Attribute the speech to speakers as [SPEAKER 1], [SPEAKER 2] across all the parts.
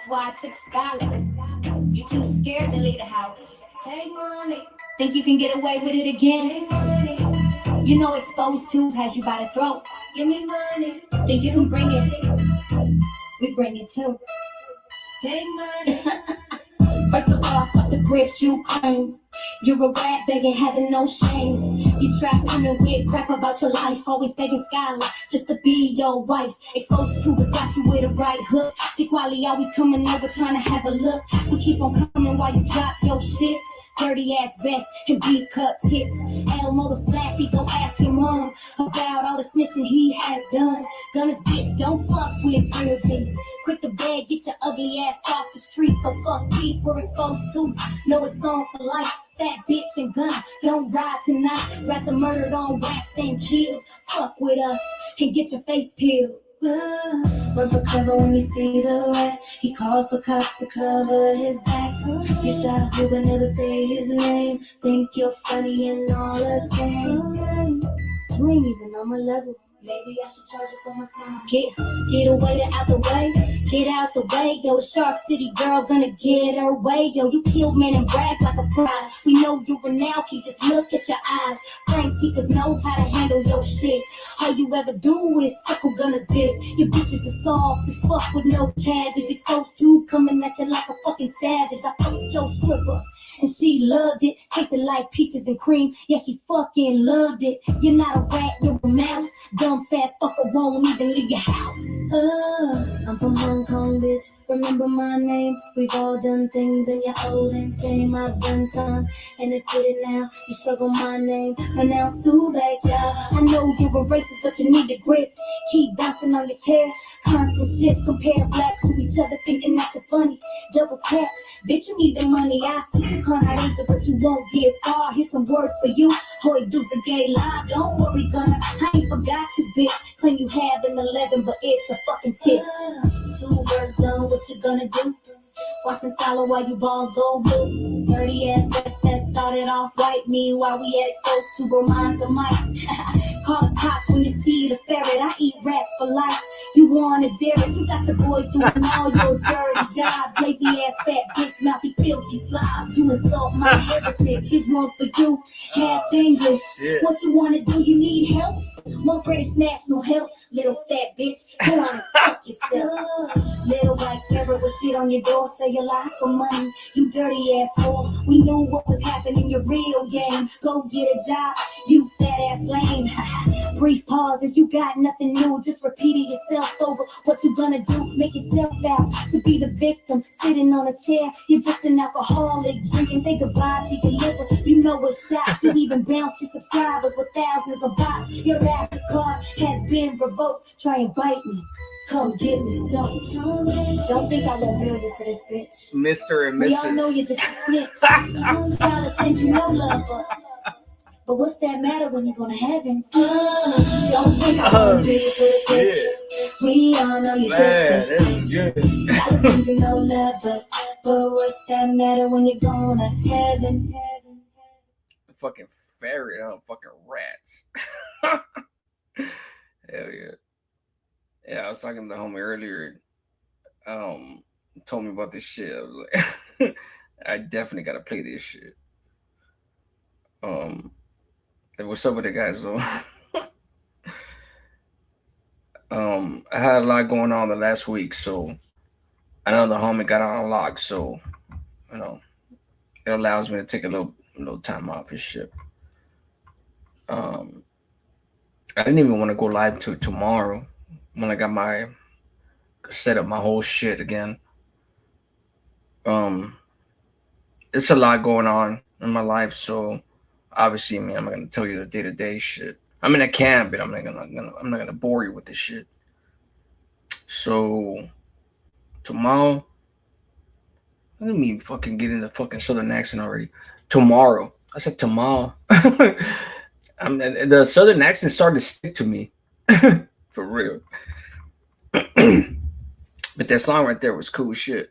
[SPEAKER 1] That's why I took Skylar. You too scared to leave the house. Take money. Think you can get away with it again? Take money. You know exposed to has you by the throat. Give me money. Think you can bring it? We bring it too. Take money. First of all, fuck the grift you claim. You're a rat begging, having no shame. You trap women with crap about your life, always begging Skylar just to be your wife. Exposed to has got you with a right hook. Chick Wiley always coming over trying to have a look. You keep on coming while you drop your shit. Dirty ass vest and B cup tits. L motor slappy, go ask your mom about all the snitching he has done. Gunners bitch, don't fuck with real G's. Quick to bed, get your ugly ass off the street. So fuck peace, we're exposed to. Know it's on for life. Fat bitch and gun, don't ride tonight. Rats are murdered on wax and killed. Fuck with us and get your face peeled. Run for cover when you see the rat. He calls for cops to cover his back. You shot who but never say his name. Think you're funny and all again. You ain't even on my level. Maybe I should charge you for my time. Get away to out the way. Get out the way, yo. The Shark City girl gonna get her way, yo. You killed men and brag like a prize. We know you're an alky, just look at your eyes. Frank Tikas knows how to handle your shit. All you ever do is suckle Gunner's dick. Your bitches are soft as fuck with no cabbage. Exposed to coming at you like a fucking savage. I fucked your stripper and she loved it. Tasted like peaches and cream. Yeah, she fucking loved it. You're not a rat, you're a mouse. Dumb fat fucker won't even leave your house. I'm from Hong Kong, bitch. Remember my name. We've all done things and you're old and tame. I've done time and admit it now. You struggle my name. Pronounce Subek, y'all. I know you're a racist, but you need a grip. Keep bouncing on your chair. Constant shit. Compare blacks to each other, thinking that you're funny. Double tap. Bitch, you need the money. I see you can't Asia, but you won't get far. Here's some words for you. Hoy do's a gay lie. Don't worry, Gunner. I ain't forgot you, bitch. Claim you have an 11, but it's a fucking titch. 2 words done, what you gonna do? Watching Scholar while you balls go blue. Dirty ass vest that started off white. Meanwhile, we had exposed to reminds of Mike. Call the cops when you see the ferret. I eat rats for life. You wanna dare it? You got your boys doing all your dirty jobs. Lazy ass fat bitch, mouthy filthy slob. You insult my heritage. Here's one for you. Half English. What you wanna do? You need help? More British national health. Little fat bitch, go on and fuck yourself. Little white ferret with shit on your door. Say your lies for money. You dirty asshole. We knew what was happening. Your real game. Go get a job. You fat ass lame. Brief pauses, you got nothing new. Just repeating yourself over. What you gonna do? Make yourself out to be the victim. Sitting on a chair, you're just an alcoholic. Drinking, say goodbye to your liver. You know what's shot. You even bounce your subscribers with thousands of bots. Your Apple card has been revoked. Try and bite me. Come get me stumped. Don't think I won't bill you for this, bitch.
[SPEAKER 2] Mr. and Mrs.
[SPEAKER 1] We all know you're just a snitch. Skylar sent you no love, but what's that matter when you're gonna heaven? Don't think I won't bill you for this, bitch. We all know you're just a snitch. Skylar sent you no love, but what's that matter when you're gonna heaven?
[SPEAKER 2] Fucking ferret, fucking rats. Hell yeah. Yeah, I was talking to the homie earlier. Told me about this shit. I was like, I definitely gotta play this shit. What's up with it, guys? So, I had a lot going on the last week, so I know the homie got on lock, so you know it allows me to take a little time off his shit. I didn't even want to go live till tomorrow when I got my set up my whole shit again. It's a lot going on in my life, so obviously, I'm not gonna tell you the day-to-day shit. I mean, I can, but I'm not gonna bore you with this shit. So tomorrow, let me fucking get in the fucking southern accent already. Tomorrow, I said tomorrow. The southern accent started to stick to me, for real. But that song right there was cool shit.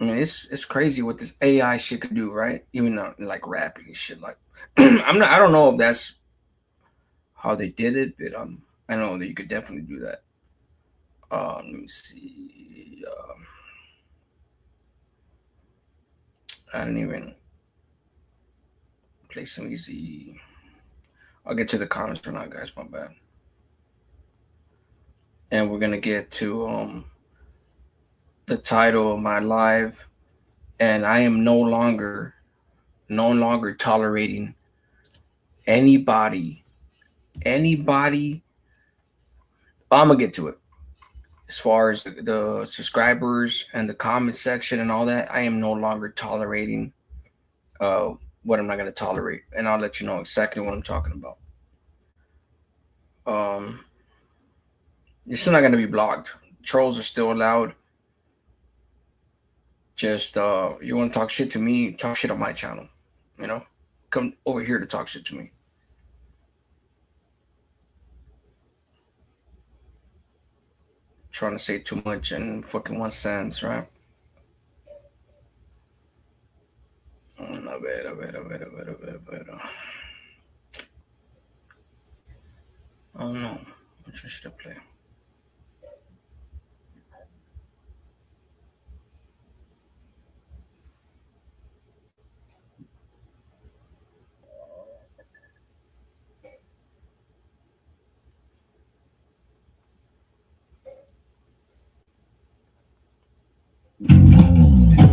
[SPEAKER 2] I mean, it's crazy what this AI shit could do, right? Even like rapping and shit. Like, I don't know if that's how they did it, but I know that you could definitely do that. Let me see. see. I didn't even play some easy. I'll get to the comments for now, guys. My bad. And we're gonna get to the title of my live, and I am no longer tolerating anybody. I'm gonna get to it. As far as the subscribers and the comment section and all that, I am no longer tolerating what I'm not gonna tolerate, and I'll let you know exactly what I'm talking about. You're still not gonna be blocked. Trolls are still allowed. Just you want to talk shit to me, talk shit on my channel. You know, come over here to talk shit to me. Trying to say too much in fucking 1 sentence, right? A ver. Oh no, which one should I play?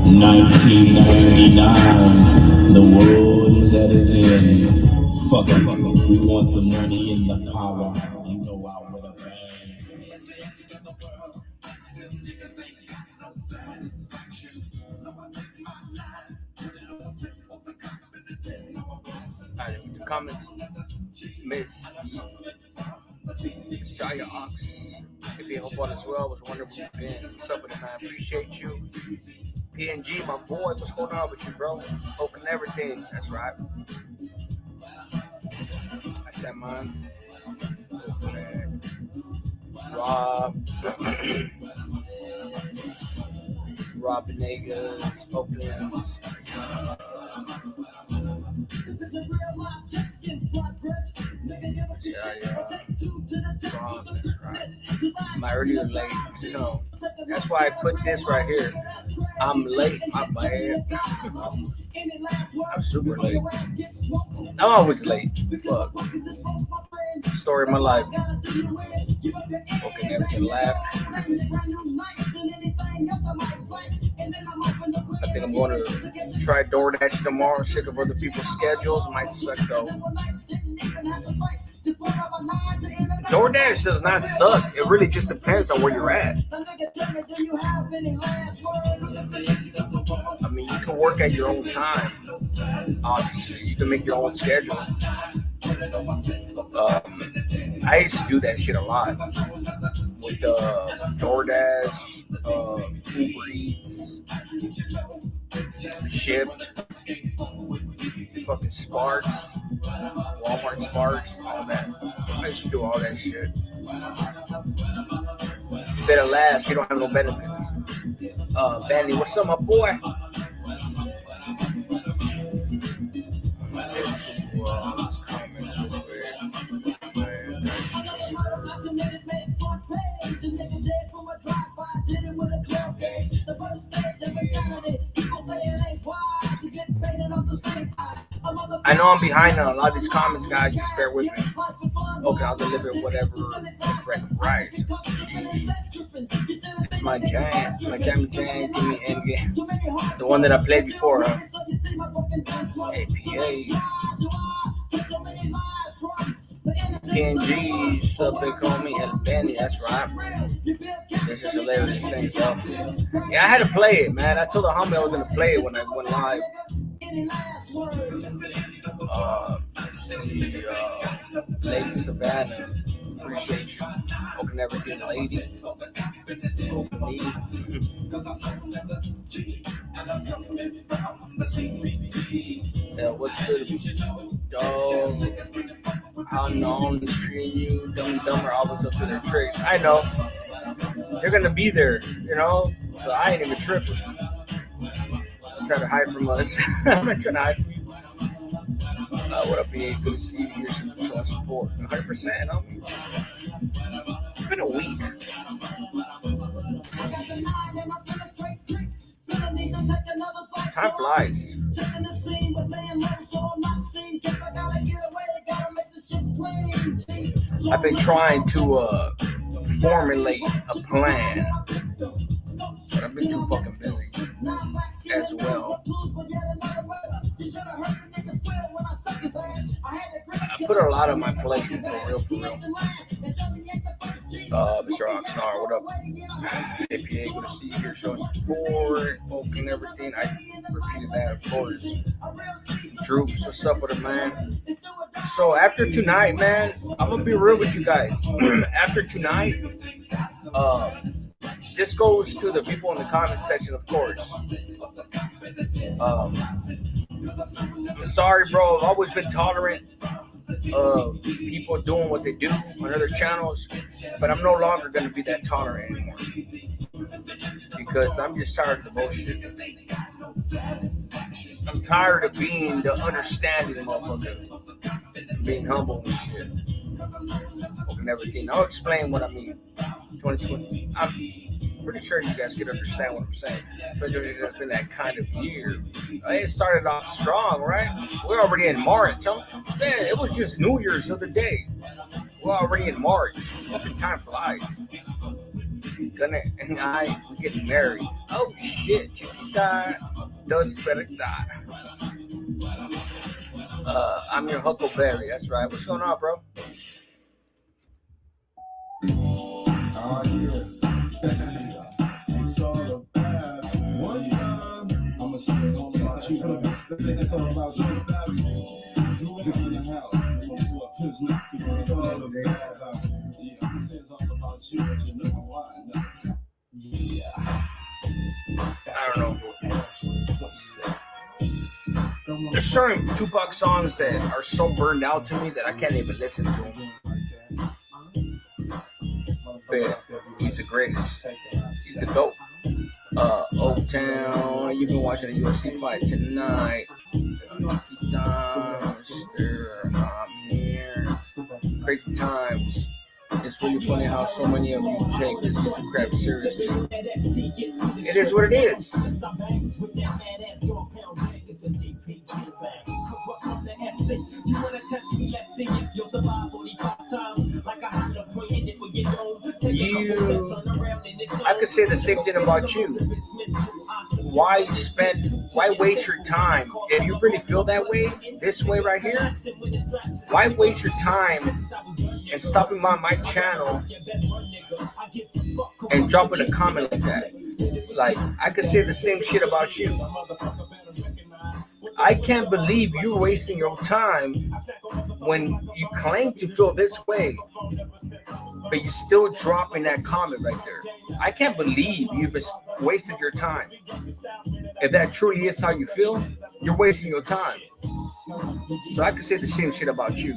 [SPEAKER 3] $19.99. The world is at its end. Fuck it. We want the money and the power and go out with a bang.
[SPEAKER 2] Alright, the comments. Miss Jaya Ox. If you hope all is well, was wondering where you've been. What's up with it, man? Appreciate you. PNG, my boy, what's going on with you, bro? Open everything. That's right. I said mine. Oakland. Rob. Rob Benegas. Oakland. Yeah. Rob, that's right. My earlier late. You know, that's why I put this right here. I'm late, my bad. I'm super late. I'm always late. Fuck. Story of my life. Okay, everything laughed. I think I'm going to try DoorDash tomorrow. Sick of other people's schedules. Might suck though. DoorDash does not suck. It really just depends on where you're at. I mean, you can work at your own time. Obviously, you can make your own schedule. I used to do that shit a lot with DoorDash, Uber Eats, Shipt, fucking Sparks, Walmart Sparks, all that. I used to do all that shit. You better last. You don't have no benefits. Bandy, what's up, my boy? Let's comments real quick. I know I'm behind on a lot of these comments, guys. Just bear with me. Okay, I'll deliver whatever the correct price. It's my jam. My jam. Give me endgame. The one that I played before, huh? APA. PNG, sub big homie, and Benny, that's right. This is hilarious thing, so. Yeah, I had to play it, man. I told the homie I was gonna play it when I went live. Let's see, Lady Savannah, appreciate you. Open everything, lady. Open me. Yeah, what's good, dog? How known is treating you? Dumb and Dumber always up to their tricks. I know. They're gonna be there, you know? So I ain't even tripping. I'm trying to hide from us. I'm not trying to hide from you. What up, EA? Good to see you. You're showing support. 100%, homie. It's been a week. Time flies. I've been trying to formulate a plan, but I've been too fucking busy as well. I put a lot on my plate, for real, for real. Mr. Oxnard, what up? APA, good to see you here, showing support, open everything. I repeated that, of course. Droops, what's up with it, man? So after tonight, man, I'm gonna be real with you guys. After tonight, this goes to the people in the comment section, of course. Sorry, bro. I've always been tolerant of people doing what they do on other channels, but I'm no longer going to be that tolerant anymore because I'm just tired of the bullshit. I'm tired of being the understanding motherfucker, being humble and shit, and everything. I'll explain what I mean. 2020. I'm pretty sure you guys can understand what I'm saying. Especially if it's been that kind of year. It started off strong, right? We're already in March. Man, it was just New Year's the other day. We're already in March. Fucking time flies. Gunna and I, we getting married. Oh shit, Chiquita does better die. I'm your Huckleberry. That's right. What's going on, bro?
[SPEAKER 4] Oh, yeah. It's all about one time. I'm a sing it's all about you. It's all about you. In the house. It's all about you. Yeah, I'm saying it's all about you, but you know why? Yeah.
[SPEAKER 2] I don't know. There's certain Tupac songs that are so burned out to me that I can't even listen to them. But he's the greatest. He's the GOAT. Old Town. You've been watching the UFC fight tonight. I'm here. Crazy times. It's really funny how so many of you take this YouTube crap seriously. It is what it is. I could say the same thing about you. Why waste your time? If you really feel that way, this way right here, why waste your time and stopping by my channel and dropping a comment like that? Like, I could say the same shit about you. I can't believe you're wasting your time when you claim to feel this way, but you're still dropping that comment right there. I can't believe you've wasted your time. If that truly is how you feel, you're wasting your time. So I could say the same shit about you.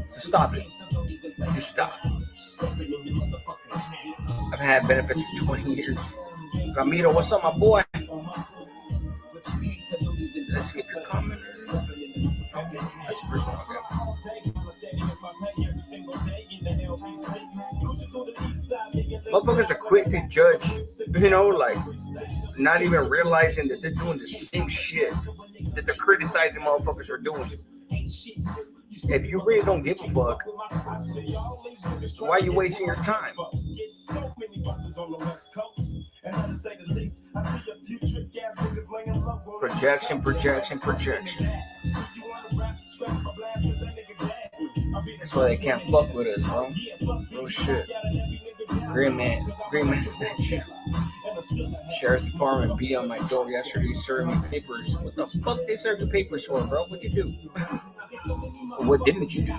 [SPEAKER 2] So stop it. Just stop. I've had benefits for 20 years. Ramiro, what's up, my boy? Let's skip your comment. Okay, that's the first one. Okay. Motherfuckers are quick to judge, like not even realizing that they're doing the same shit that they're criticizing motherfuckers are doing. If you really don't give a fuck, why are you wasting your time? Projection. That's why they can't fuck with us, bro. No shit. Green man is that shit. Sheriff's Department beat on my door yesterday, serving me papers. What the fuck they serve you papers for, bro? What'd you do? What didn't you do?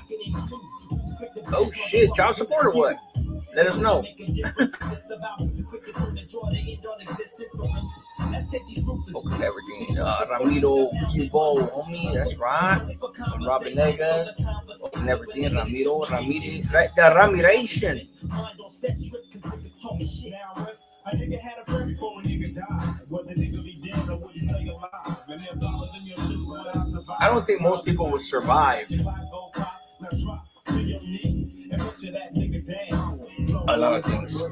[SPEAKER 2] Oh shit, child support or what? Let us know. Open everything. Ramiro Cubo, homie, that's right. Robin Negas. Open everything. Ramiro. Right, the Ramiration. I don't think most people would survive a lot of things.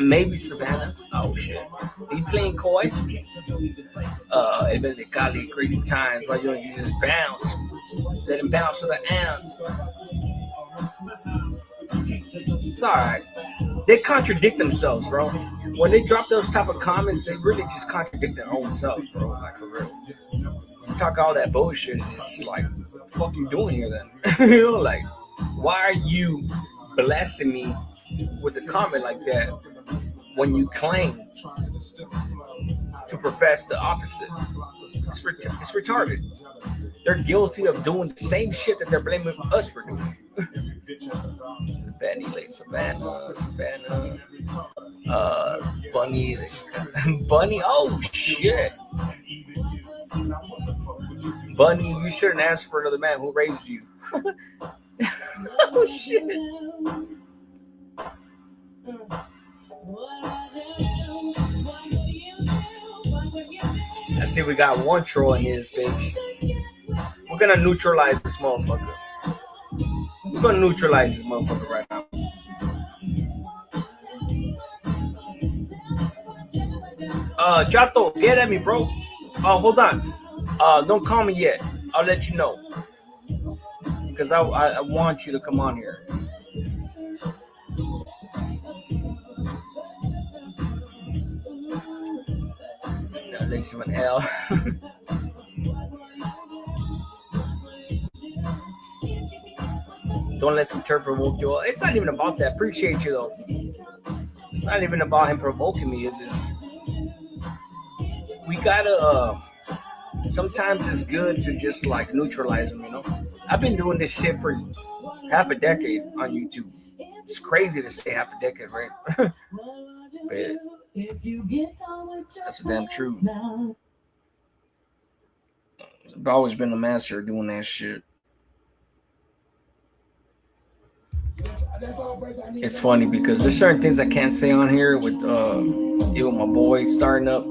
[SPEAKER 2] Maybe Savannah. Oh shit. He playing coy. El de Cali, crazy times. Why don't you just bounce? Let him bounce to the ounce. It's alright. They contradict themselves, bro. When they drop those type of comments, they really just contradict their own selves, bro. Like for real. You talk all that bullshit, it's like, what the fuck you doing here then? You know, like, why are you blessing me with a comment like that when you claim to profess the opposite? It's retarded. They're guilty of doing the same shit that they're blaming us for doing. Benny, like Savannah, Bunny, oh shit. Bunny, you shouldn't ask for another man who raised you. Oh shit. I see we got one troll in this bitch. We're gonna neutralize this motherfucker. We're gonna neutralize this motherfucker right now. Chato, get at me, bro. Hold on. Don't call me yet. I'll let you know. Because I want you to come on here. Lazy one L. Don't let some turd provoke you. It's not even about that. Appreciate you though. It's not even about him provoking me. It's just we gotta. Sometimes it's good to just like neutralize him. You know, I've been doing this shit for half a decade on YouTube. It's crazy to say half a decade, right? But that's damn true. I've always been a master of doing that shit. It's funny because there's certain things I can't say on here with my boy starting up.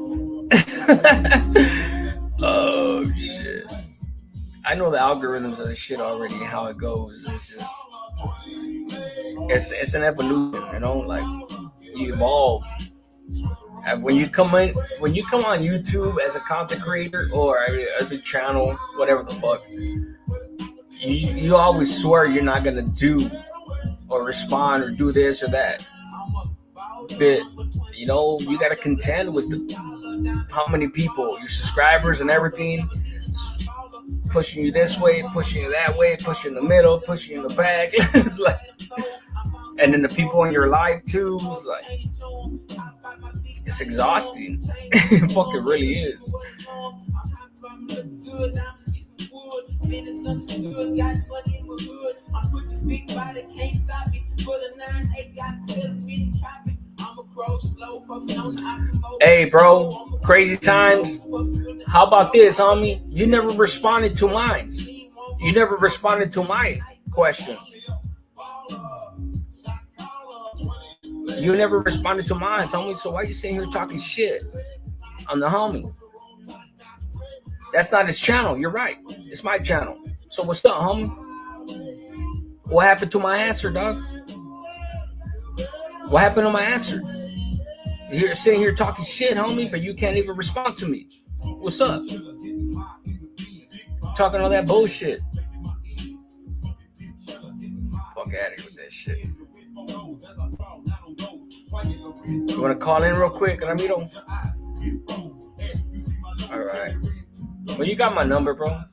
[SPEAKER 2] Oh shit! I know the algorithms of this shit already and how it goes. It's just it's an evolution, you know. Like you evolve. And when you come on YouTube as a content creator or as a channel, whatever the fuck, you always swear you're not gonna do or respond or do this or that. But you know, you gotta contend with how many people, your subscribers and everything, pushing you this way, pushing you that way, pushing in the middle, pushing you in the back. It's like, and then the people in your life too. It's like, it's exhausting. It fucking really is. Hey, bro, crazy times. How about this, homie? You never responded to mine. You never responded to my question. You never responded to mine, homie. So why are you sitting here talking shit on the homie? That's not his channel. You're right. It's my channel. So what's up, homie? What happened to my answer, dog? What happened to my answer? You're sitting here talking shit, homie, but you can't even respond to me. What's up? Talking all that bullshit. Fuck out of here with that shit. You want to call in real quick, Ramiro? All right. Well, you got my number, bro.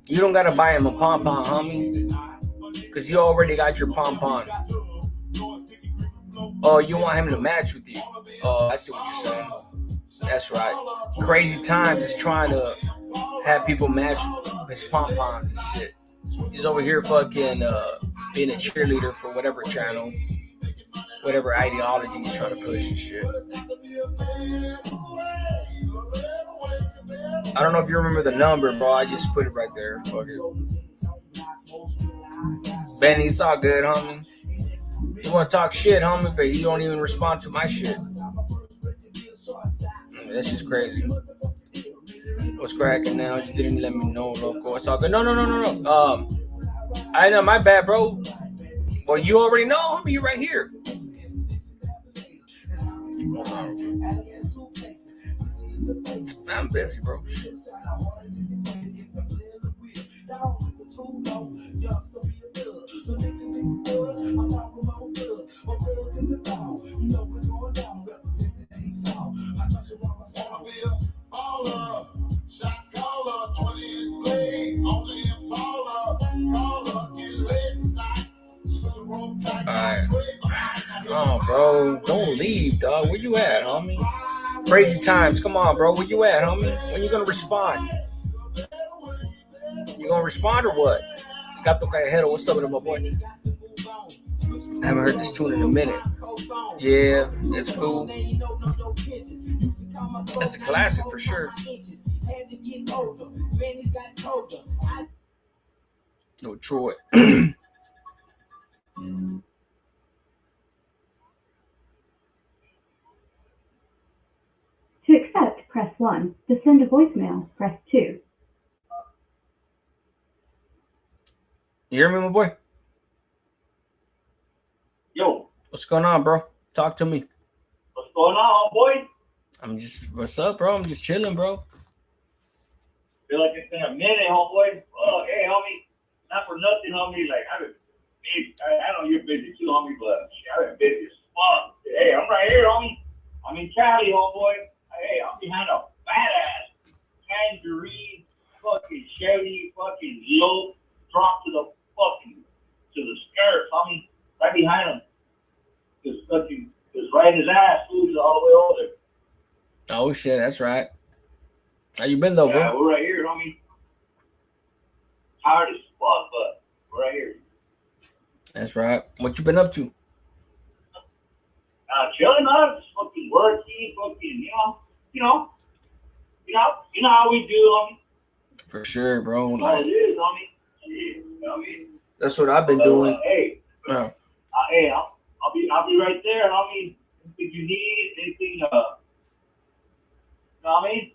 [SPEAKER 2] You don't gotta buy him a pom-pom, homie, because you already got your pom-pom. Oh, you want him to match with you? Oh, I see what you're saying. That's right. Crazy Times is trying to have people match his pom-poms and shit. He's over here fucking being a cheerleader for whatever channel, whatever ideology he's trying to push and shit. I don't know if you remember the number, bro. I just put it right there. Fuck it. Benny, it's all good, homie. You want to talk shit, homie, but you don't even respond to my shit. That's just crazy. What's cracking now? You didn't let me know, loco. It's all good. No. I know, my bad, bro. Well, you already know, homie. You're right here. Hold on. I'm busy, bro. Shit. Alright. Oh, bro. Don't leave, dog. Where you at, homie? Crazy times. Come on, bro. Where you at, homie? When you gonna respond? You gonna respond or what? You got the guy ahead. What's up with my boy? I haven't heard this tune in a minute. Yeah, it's cool. That's a classic for sure. No, Troy.
[SPEAKER 5] To accept, press 1. To send a voicemail, press 2.
[SPEAKER 2] You hear me, my boy?
[SPEAKER 6] Yo,
[SPEAKER 2] What's going on, bro? Talk to me.
[SPEAKER 6] what's going on, boy?
[SPEAKER 2] What's up, bro? I'm just chilling, bro.
[SPEAKER 6] Feel like it's been a minute, homeboy. Oh, hey, homie. Not for nothing, homie. Like, I've been busy. I know you're busy too, homie, but I've been busy as fuck. Hey, I'm right here, homie. I'm in Cali, homeboy. Hey, I'm behind a badass tangerine, fucking Chevy, fucking low, drop to the skirt, homie. Right behind him. Just right in his ass, food all the way over there.
[SPEAKER 2] Oh, shit, that's right. How you been, though,
[SPEAKER 6] Yeah,
[SPEAKER 2] bro?
[SPEAKER 6] we're right here, homie. Tired as fuck, but we're right here.
[SPEAKER 2] That's right. What you been up to?
[SPEAKER 6] Chilling up, just fucking working, fucking, you know how we do, homie.
[SPEAKER 2] For sure, bro.
[SPEAKER 6] That's all
[SPEAKER 2] Like,
[SPEAKER 6] it is, homie. You know what I mean?
[SPEAKER 2] that's what I've been doing.
[SPEAKER 6] Hey,
[SPEAKER 2] Yeah.
[SPEAKER 6] hey, I'll be right there, homie. If you need anything, you know what I mean?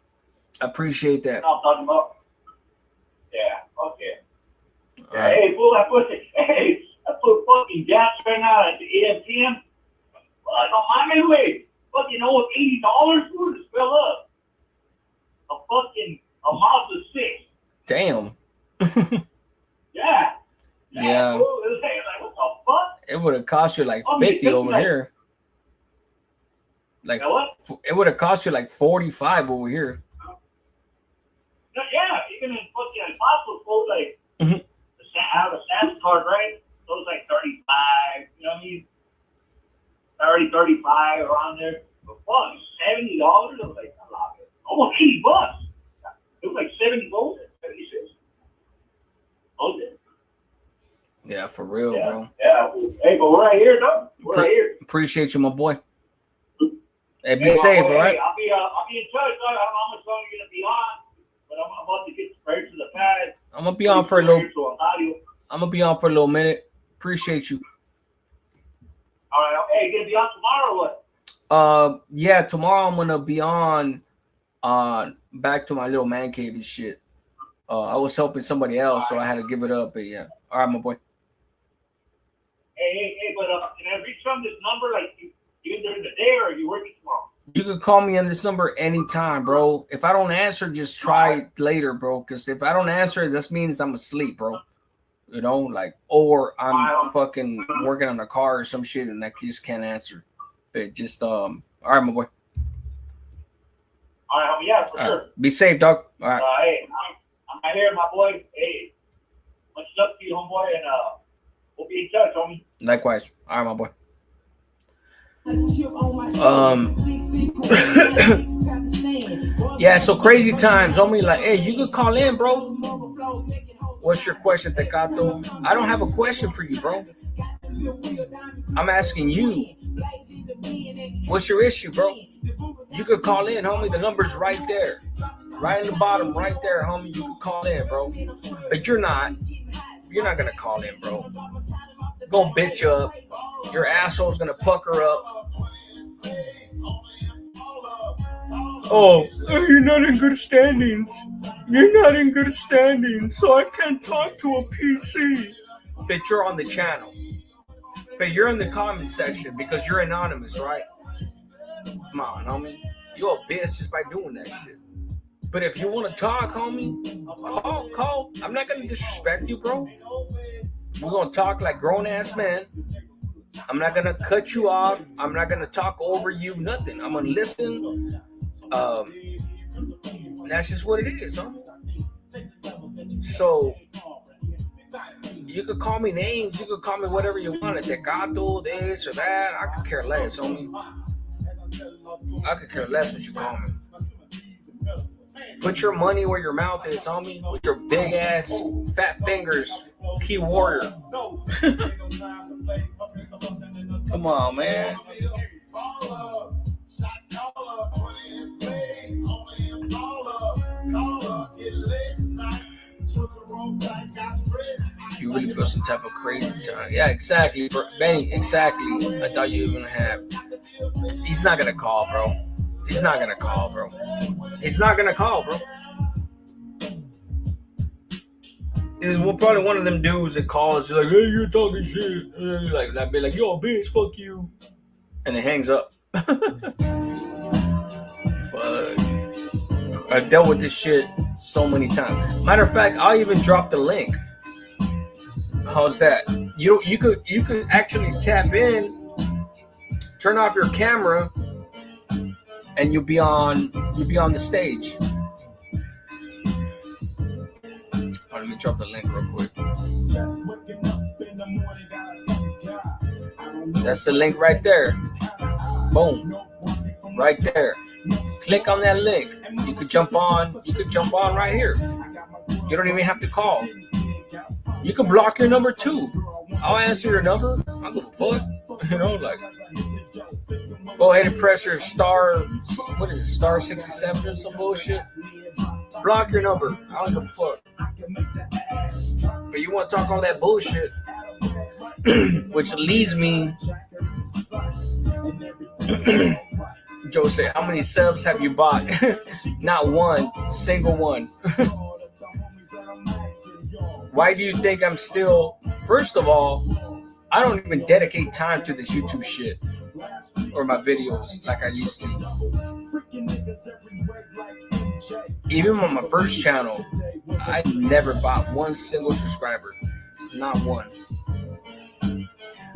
[SPEAKER 2] I appreciate that.
[SPEAKER 6] You know what I'm talking about? Yeah, okay.
[SPEAKER 2] All right.
[SPEAKER 6] Hey, fool, I put fucking gas right now at the AMPM. Don't mind me, wait. Fucking old $80 food to fill up. A Mazda 6.
[SPEAKER 2] Damn.
[SPEAKER 6] Yeah.
[SPEAKER 2] Yeah.
[SPEAKER 6] Fool. It was like, what the fuck?
[SPEAKER 2] It would have cost you like
[SPEAKER 6] Oh,
[SPEAKER 2] 50
[SPEAKER 6] man,
[SPEAKER 2] over
[SPEAKER 6] like-
[SPEAKER 2] here. Like,
[SPEAKER 6] You know what?
[SPEAKER 2] it would have cost you like 45 over here.
[SPEAKER 6] Yeah, even in fucking Apostle, fool, like,
[SPEAKER 2] Mhm.
[SPEAKER 6] I have a Sam's card, right? So it's like 35, you know what I mean? 30, 35 around there. But fuck, $70? I was like, I love it. Almost $80. It was like 70 volts, 76. Oh, yeah.
[SPEAKER 2] Yeah, for real,
[SPEAKER 6] Yeah.
[SPEAKER 2] bro.
[SPEAKER 6] Yeah. Hey, but we're right here, though. We're right here.
[SPEAKER 2] Appreciate you, my boy. Hey, be
[SPEAKER 6] Hey,
[SPEAKER 2] safe,
[SPEAKER 6] boy,
[SPEAKER 2] all right?
[SPEAKER 6] hey, I'll be in touch. I don't know how much longer you're gonna be on, but I'm about to get straight to the pad.
[SPEAKER 2] I'm gonna be on for a little.
[SPEAKER 6] So audio.
[SPEAKER 2] I'm gonna be on for a little minute. Appreciate you.
[SPEAKER 6] All right. Hey, you gonna be on tomorrow or what?
[SPEAKER 2] Yeah, tomorrow I'm gonna be on back to my little man cave and shit. I was helping somebody else, so I had to give it up. But yeah, all right, my boy.
[SPEAKER 6] Hey, but can I reach on this number like even during the day, or are you working tomorrow?
[SPEAKER 2] You can call me on this number anytime, bro. If I don't answer, just try later, bro. Because if I don't answer, that means I'm asleep, bro. You know, like, or I'm fucking working on a car or some shit, and I just can't answer. But just all right, my boy.
[SPEAKER 6] All right, yeah, for
[SPEAKER 2] All
[SPEAKER 6] sure.
[SPEAKER 2] right. Be safe, dog. All right.
[SPEAKER 6] Hey, I'm right here, my boy. Hey, much love to you, homeboy, and we'll be in touch, homie.
[SPEAKER 2] Likewise. All right, my boy. Yeah, so crazy times. Homie, like, hey, you could call in, bro. What's your question, Tecato? I don't have a question for you, bro. I'm asking you. What's your issue, bro? You could call in, homie. The number's right there. Right in the bottom, right there, homie. You can call in, bro. But you're not gonna call in, bro. gonna bitch up. Your asshole's gonna pucker up. Oh, you're not in good standings. You're not in good standings, so I can't talk to a PC. But you're on the channel. But you're in the comment section because you're anonymous, right? Come on, homie. You're a bitch just by doing that shit. But if you want to talk, homie, call. I'm not going to disrespect you, bro. We're going to talk like grown-ass men. I'm not going to cut you off. I'm not going to talk over you, nothing. I'm going to listen. That's just what it is, huh? So, you could call me names. You could call me whatever you want. Tecato, this or that. I could care less, homie. I could care less what you call me. Put your money where your mouth is, homie. With your big ass, fat fingers. Key warrior. Come on, man. You really feel some type of crazy time. Yeah, exactly. Benny, exactly. I thought you were going to have. He's not going to call, bro. He's not going to call, bro. He's not going to call, bro. He's probably one of them dudes that calls. He's like, hey, you're talking shit. And you're like, that be like, yo, bitch, fuck you. And it hangs up. Fuck. I've dealt with this shit so many times. Matter of fact, I'll even drop the link. How's that? You could actually tap in, turn off your camera, and you'll be on the stage. Let me drop the link real quick. That's the link right there. Boom. Right there. Click on that link. You could jump on. You could jump on right here. You don't even have to call. You can block your number too. I'll answer your number. I don't give a fuck. You know, like, go ahead and press your star. What is it? Star 67 or some bullshit. Block your number. I don't give a fuck. But you want to talk all that bullshit, which leads me. Joe said, how many subs have you bought? Not one, single one. Why do you think I'm still? First of all, I don't even dedicate time to this YouTube shit or my videos like I used to. Even on my first channel, I never bought one single subscriber. Not one.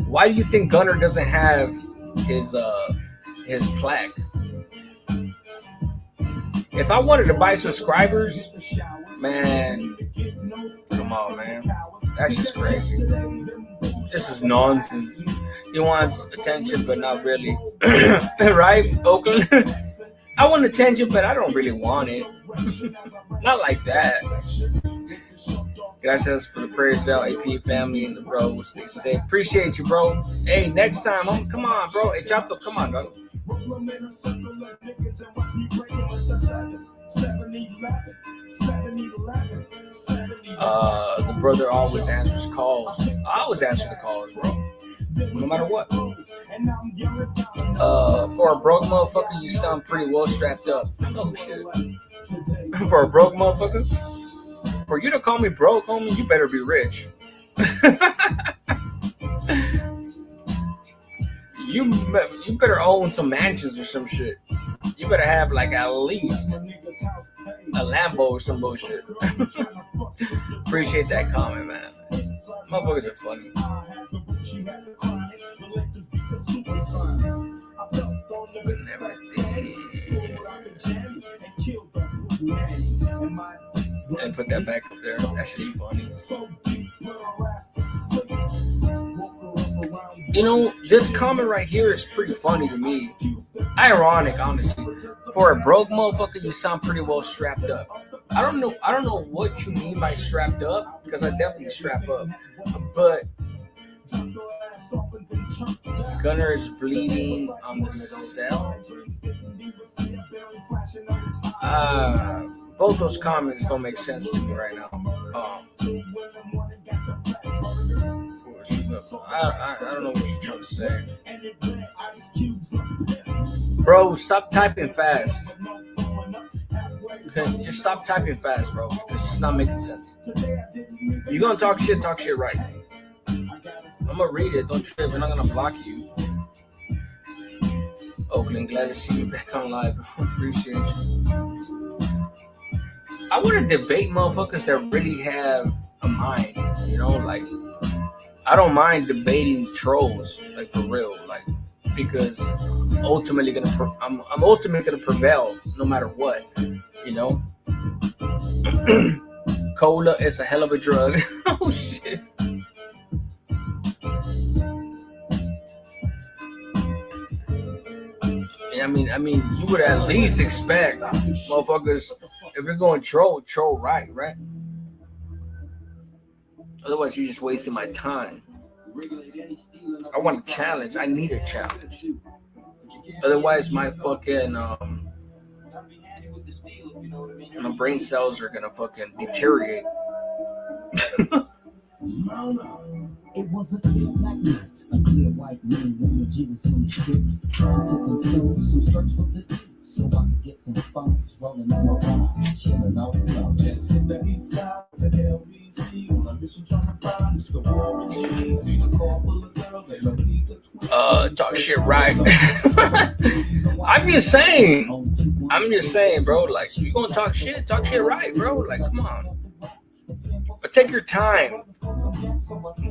[SPEAKER 2] Why do you think Gunner doesn't have his plaque? If I wanted to buy subscribers, man, come on, man. That's just crazy. This is nonsense. He wants attention, but not really. Right, Oakland? I want attention, but I don't really want it. Not like that. Gracias for the prayers out, AP family and the bro. Stay safe. Appreciate you, bro. Hey, next time, come on, bro. Hey, Chapo, come on, dog. The brother always answers calls. I always answer the calls, bro. No matter what. For a broke motherfucker, you sound pretty well strapped up. Oh shit. For a broke motherfucker? For you to call me broke, homie, you better be rich. You better own some mansions or some shit. You better have like at least a Lambo or some bullshit. Appreciate that comment, man. Motherfuckers are funny. And put that back up there. That's just funny. You know, this comment right here is pretty funny to me. Ironic, honestly. For a broke motherfucker, you sound pretty well strapped up. I don't know what you mean by strapped up, because I definitely strap up. But Gunner is bleeding on the cell. Both those comments don't make sense to me right now. I don't know what you're trying to say. Bro, stop typing fast. Okay, just stop typing fast, bro. It's just not making sense. You're gonna talk shit right. I'm gonna read it. Don't trip. We're not gonna block you. Oakland, glad to see you back on live. Appreciate you. I want to debate motherfuckers that really have a mind. You know, like I don't mind debating trolls, like for real, like because I'm ultimately gonna prevail no matter what. You know, cola is a hell of a drug. Oh shit. I mean, you would at least expect motherfuckers, if you're going troll right? Otherwise, you're just wasting my time. I want a challenge. I need a challenge. Otherwise, my fucking my brain cells are gonna fucking deteriorate.
[SPEAKER 7] It was a clear black night, a clear white moon when the G was on the streets, trying to consume some skirts for the D, so I could get some phones rolling on my ride, chilling out loud.
[SPEAKER 4] Just hit the east side of the LBC on a mission trying to find Mr. Warren G. See the car full of girls, they don't need the twin.
[SPEAKER 2] Talk shit right. I'm just saying, bro. Like you gonna talk shit right, bro. Like come on. But take your time.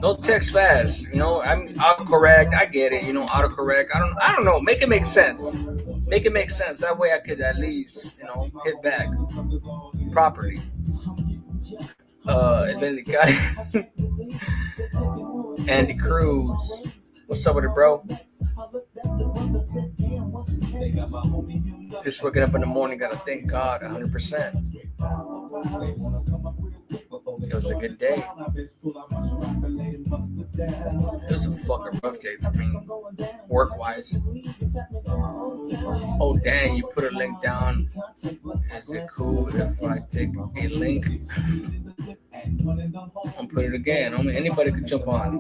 [SPEAKER 2] Don't text fast. You know, I'm autocorrect. I get it. You know, autocorrect. I don't know. Make it make sense. Make it make sense. That way I could at least, you know, hit back properly. And then the guy, Andy Cruz. What's up with it, bro? Just waking up in the morning, gotta thank God 100%. It was a good day. It was a fucking rough day for me, work-wise. Oh, dang, you put a link down. Is it cool if I take a link? I'll put it again. Anybody could jump on.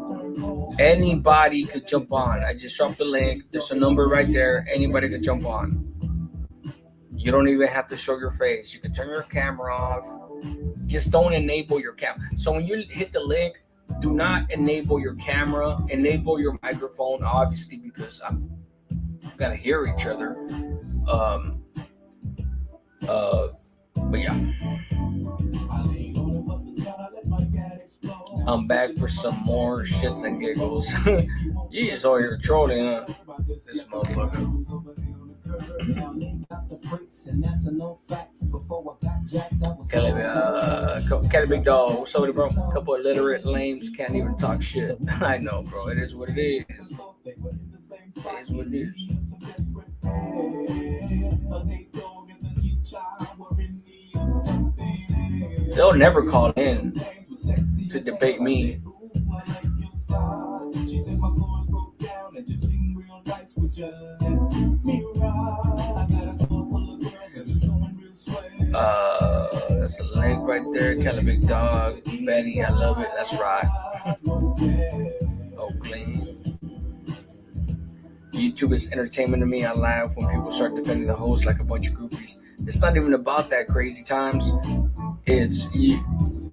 [SPEAKER 2] Anybody could jump on. I just dropped the link. There's a number right there. Anybody could jump on. You don't even have to show your face. You can turn your camera off. Just don't enable your camera. So when you hit the link, do not enable your camera. Enable your microphone, obviously, because we gotta hear each other. But yeah. I'm back for some more shits and giggles. You just all here trolling, huh? This motherfucker. Kelly Big Dog, what's up with it, bro? A couple of illiterate lames can't even talk shit. I know, bro. It is what it is. It is what it is. They'll never call in to debate me. That's a link right there. Kelly Big Dog, Betty, I love it. That's right. Oh, clean. YouTube is entertainment to me. I laugh when people start defending the host like a bunch of groupies. It's not even about that crazy times. It's you.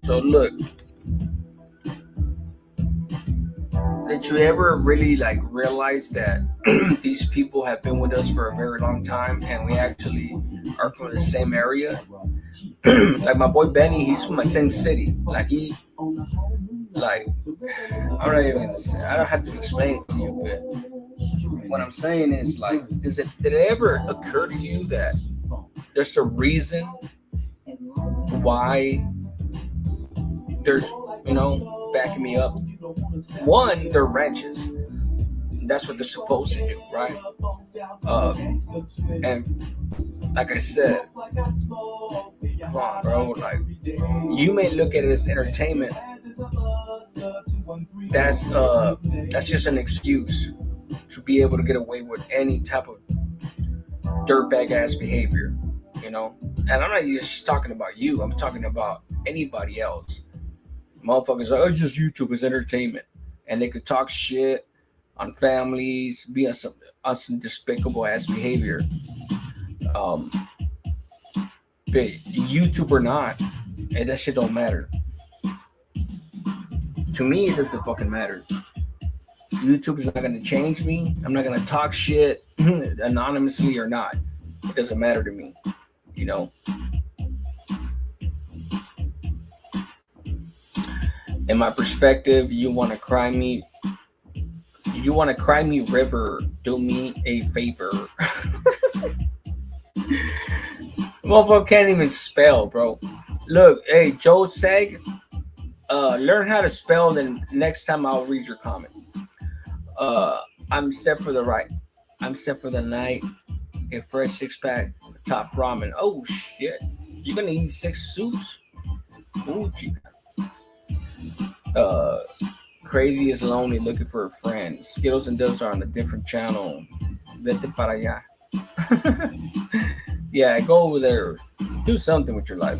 [SPEAKER 2] So look, did you ever really like realize that these people have been with us for a very long time and we actually are from the same area? Like my boy Benny, he's from my same city. Like I'm not even gonna say, I don't have to explain it to you, but what I'm saying is like, did it ever occur to you that there's a reason why there's, you know, backing me up? One, they're ranches. That's what they're supposed to do, right? And like I said, come on, bro. Like, you may look at it as entertainment. That's just an excuse to be able to get away with any type of dirtbag ass behavior, you know. And I'm not just talking about you. I'm talking about anybody else. Motherfuckers like, oh, just YouTube is entertainment. and they could talk shit on families, be on some despicable ass behavior. But YouTube or not, and that shit don't matter. To me, it doesn't fucking matter. YouTube is not gonna change me. I'm not gonna talk shit anonymously or not. It doesn't matter to me, you know. In my perspective, you want to cry me river, do me a favor. Motherfucker can't even spell, bro. Look, hey, Joe Seg, learn how to spell, then next time I'll read your comment. I'm set for the right. I'm set for the night. A fresh 6-pack, top ramen. Oh shit. You're gonna eat 6 soups? Ooh, chica. Crazy is lonely, looking for a friend. Skittles and Dubs are on a different channel. Vete para allá. Yeah, go over there. Do something with your life.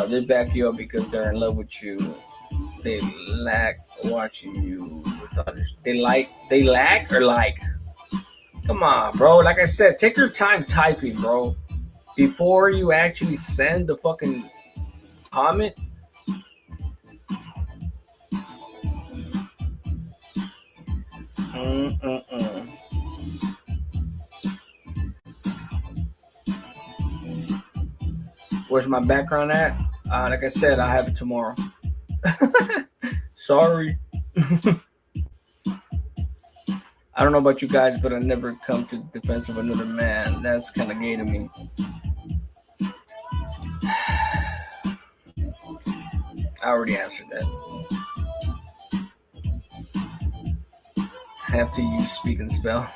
[SPEAKER 2] They back you up because they're in love with you. They lack watching you with others. They lack or like? Come on, bro. Like I said, take your time typing, bro. Before you actually send the fucking comment. Where's my background at? Like I said, I'll have it tomorrow. Sorry. I don't know about you guys, but I never come to the defense of another man. That's kind of gay to me. I already answered that. Have to use speak and spell.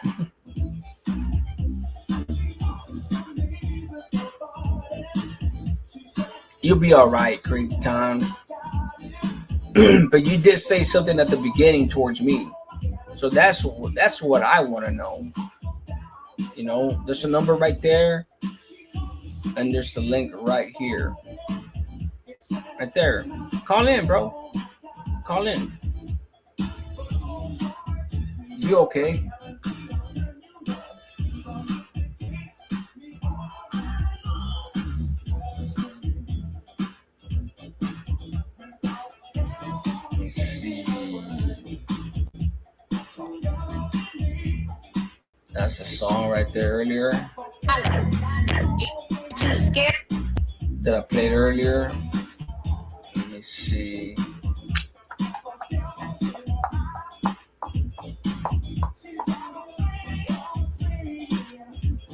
[SPEAKER 2] You'll be all right, crazy times. But you did say something at the beginning towards me. So that's what I want to know. You know, there's a number right there, and there's the link right here, right there. Call in, bro. Call in. You okay? Let's see. That's a song right there earlier.
[SPEAKER 1] Too scared.
[SPEAKER 2] That I played earlier. Let me see.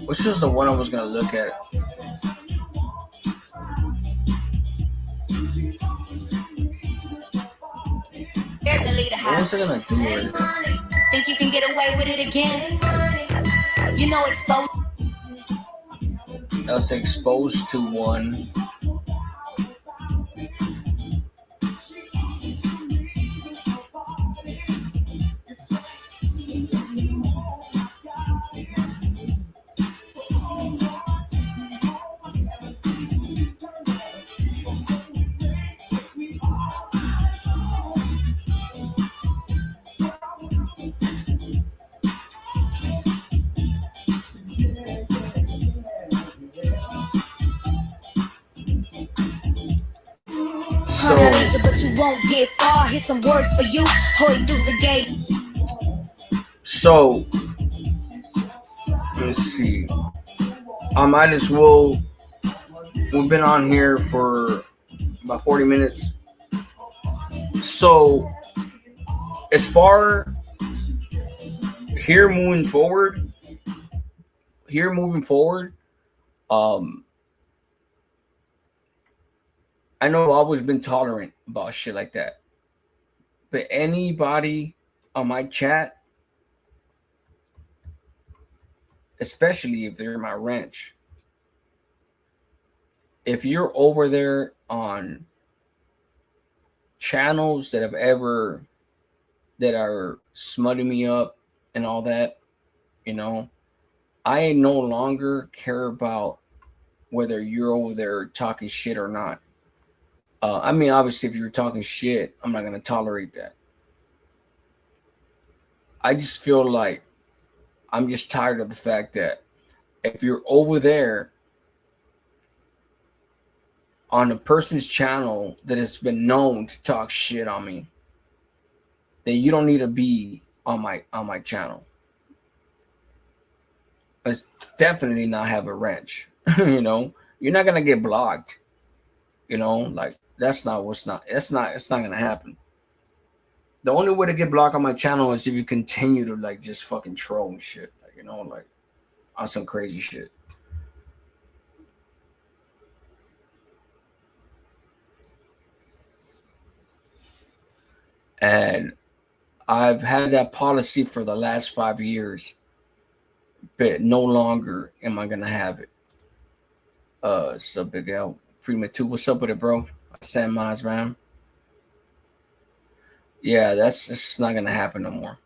[SPEAKER 2] Which was the one I was gonna look at?
[SPEAKER 1] Scared to leave the
[SPEAKER 2] What was
[SPEAKER 1] house.
[SPEAKER 2] I gonna do
[SPEAKER 1] Take
[SPEAKER 2] earlier?
[SPEAKER 1] money. Think you can get away with it again? You know, exposed.
[SPEAKER 2] I was exposed to one.
[SPEAKER 1] But you won't get far. Here's some words for you. Hoy dudes a gay.
[SPEAKER 2] So, let's see. I might as well. We've been on here for about 40 minutes. So, as far here moving forward, I know I've always been tolerant about shit like that. But anybody on my chat, especially if they're in my ranch, if you're over there on channels that are smutting me up and all that, you know, I no longer care about whether you're over there talking shit or not. I mean, obviously, if you're talking shit, I'm not gonna tolerate that. I just feel like I'm just tired of the fact that if you're over there on a person's channel that has been known to talk shit on me, then you don't need to be on my channel. It's definitely not have a wrench. You know, you're not gonna get blocked. You know, like it's not gonna happen. The only way to get blocked on my channel is if you continue to like just fucking troll and shit. Like, you know, like on some crazy shit. And I've had that policy for the last 5 years, but no longer am I gonna have it. So Big L Freeman 2, what's up with it, bro? Sam Miles, man. Yeah, that's just not gonna happen no more.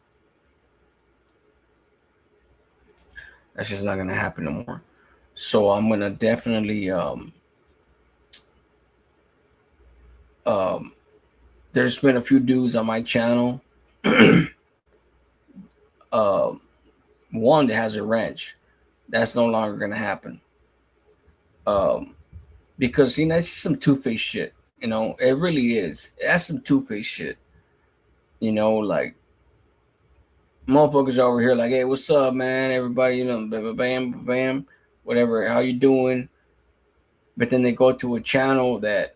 [SPEAKER 2] That's just not gonna happen no more. So I'm gonna definitely there's been a few dudes on my channel. One that has a wrench. That's no longer gonna happen. Because you know it's just some two-faced shit. You know, it really is. That's some two-faced shit. You know, like motherfuckers over here, like, hey, what's up, man? Everybody, you know, bam, bam, bam, whatever. How you doing? But then they go to a channel that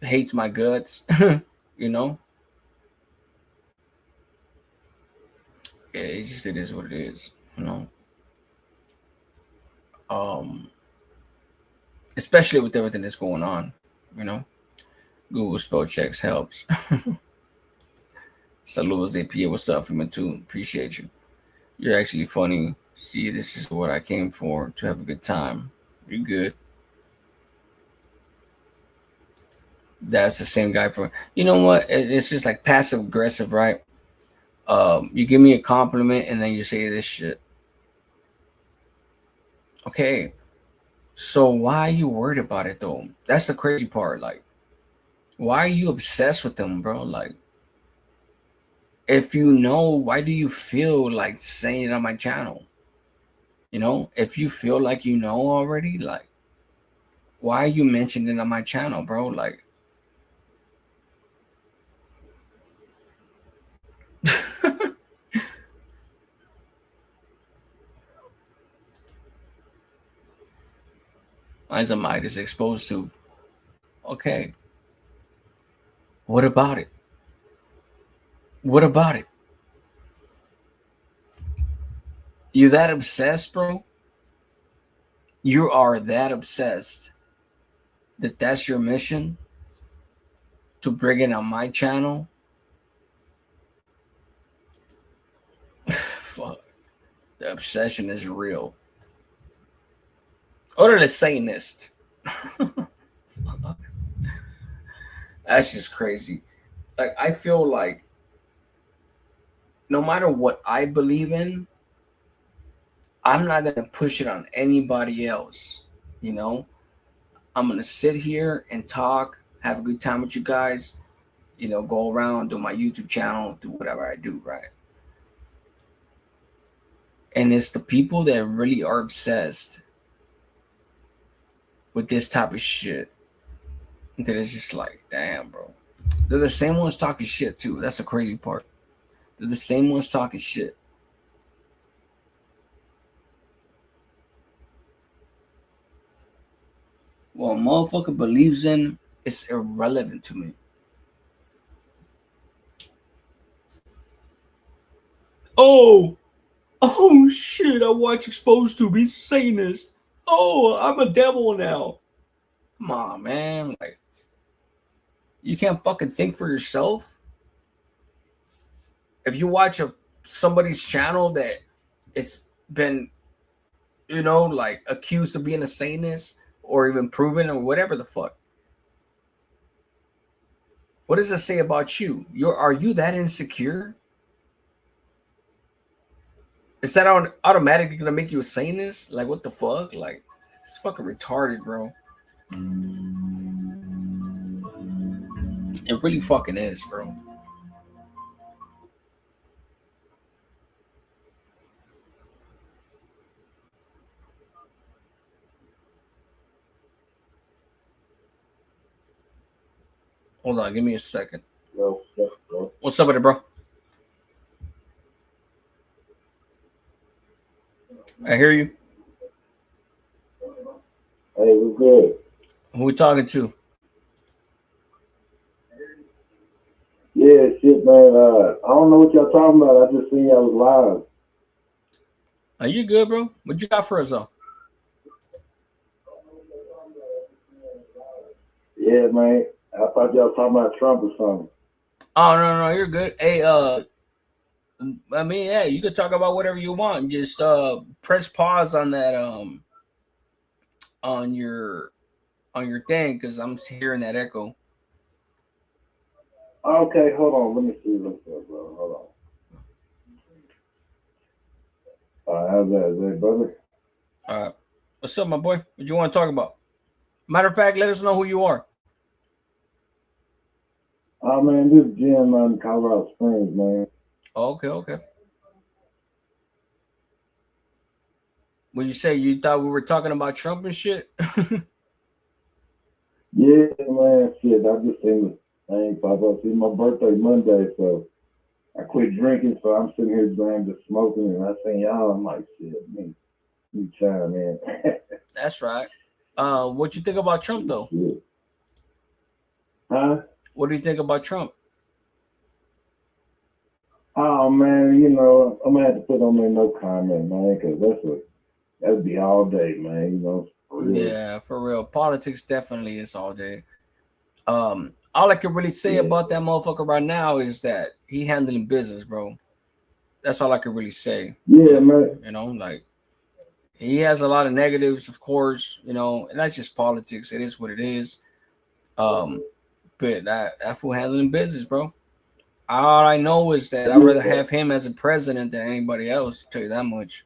[SPEAKER 2] hates my guts. You know, yeah, it is what it is. You know, especially with everything that's going on. You know, Google spell checks helps. Saludos APA, what's up from it too? Appreciate you. You're actually funny. See, this is what I came for, to have a good time. You're good. That's the same guy from, you know what? It's just like passive aggressive, right? You give me a compliment and then you say this shit. Okay. So why are you worried about it though? That's the crazy part. Like, why are you obsessed with them, bro? Like, if you know, why do you feel like saying it on my channel? You know, if you feel like you know already, like, why are you mentioning it on my channel, bro? Like, Isomite is exposed to. Okay. What about it? What about it? You that obsessed, bro? You are that obsessed that that's your mission to bring it on my channel? Fuck. The obsession is real. Or the Satanist. That's just crazy. Like, I feel like no matter what I believe in, I'm not going to push it on anybody else. You know, I'm going to sit here and talk, have a good time with you guys, you know, go around, do my YouTube channel, do whatever I do, right? And it's the people that really are obsessed with this type of shit that is just like, damn, bro. They're the same ones talking shit too. That's the crazy part. They're the same ones talking shit. What a motherfucker believes in is irrelevant to me. Oh shit, I watch Exposed to be Satanist. Oh, I'm a devil now. Come on, man. Like, you can't fucking think for yourself? If you watch somebody's channel that it's been, you know, like accused of being a Satanist or even proven or whatever the fuck, what does it say about you? Are you that insecure? Is that automatically gonna make you a Satanist? Like, what the fuck? Like, it's fucking retarded, bro. It really fucking is, bro. Hold on, give me a second.
[SPEAKER 8] Yo,
[SPEAKER 2] What's up with it, bro? I hear you.
[SPEAKER 8] hey, what's good?
[SPEAKER 2] Who we talking to?
[SPEAKER 8] Yeah, shit, man. I don't know what y'all talking about. I just seen y'all was live.
[SPEAKER 2] Are you good, bro? What you got for us, though?
[SPEAKER 8] Yeah, man. I thought y'all was talking about Trump or something.
[SPEAKER 2] Oh no, you're good. Hey, I mean, yeah, you could talk about whatever you want. Just press pause on that on your thing because I'm hearing that echo.
[SPEAKER 8] Okay, hold on. Let me see what's up, bro. Hold on. How's that, brother?
[SPEAKER 2] What's up, my boy? What you want to talk about? Matter of fact, let us know who you are.
[SPEAKER 8] Oh, man, this is Jim in Colorado Springs, man.
[SPEAKER 2] Okay. When you say you thought we were talking about Trump and shit?
[SPEAKER 8] Yeah, man, shit. I just seen the thing pop up. It's my birthday Monday, so I quit drinking, so I'm sitting here just smoking, and I seen y'all. I'm like, shit, me chime in.
[SPEAKER 2] That's right. What you think about Trump though?
[SPEAKER 8] Shit. Huh?
[SPEAKER 2] What do you think about Trump?
[SPEAKER 8] Oh man, you know, I'm gonna have to put on there no comment, man, because that'd be all day, man. You know. For real.
[SPEAKER 2] Yeah, for real. Politics definitely is all day. All I can really say about that motherfucker right now is that he handling business, bro. That's all I can really say.
[SPEAKER 8] Yeah, man.
[SPEAKER 2] You know, like he has a lot of negatives, of course, you know, and that's just politics. It is what it is. But that fool handling business, bro. All I know is that I'd rather have him as a president than anybody else, to tell you that much.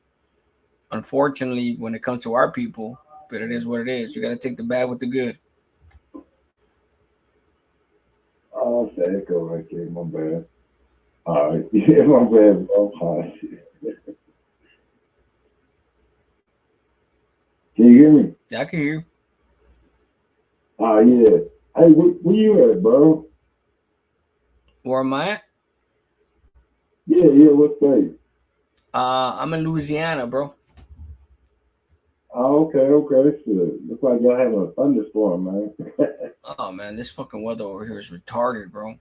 [SPEAKER 2] Unfortunately, when it comes to our people, but it is what it is. You got to take the bad with the good.
[SPEAKER 8] Oh, that's the echo right there. My bad. All right. Yeah, my bad. I'm fine. Can you hear me?
[SPEAKER 2] Yeah, I can hear you.
[SPEAKER 8] Oh, yeah. Hey, where you at, bro?
[SPEAKER 2] Where am I at?
[SPEAKER 8] Yeah, what state?
[SPEAKER 2] I'm in Louisiana, bro.
[SPEAKER 8] Oh, okay. Shit. Looks like y'all having a thunderstorm, man.
[SPEAKER 2] Oh man, this fucking weather over here is retarded, bro.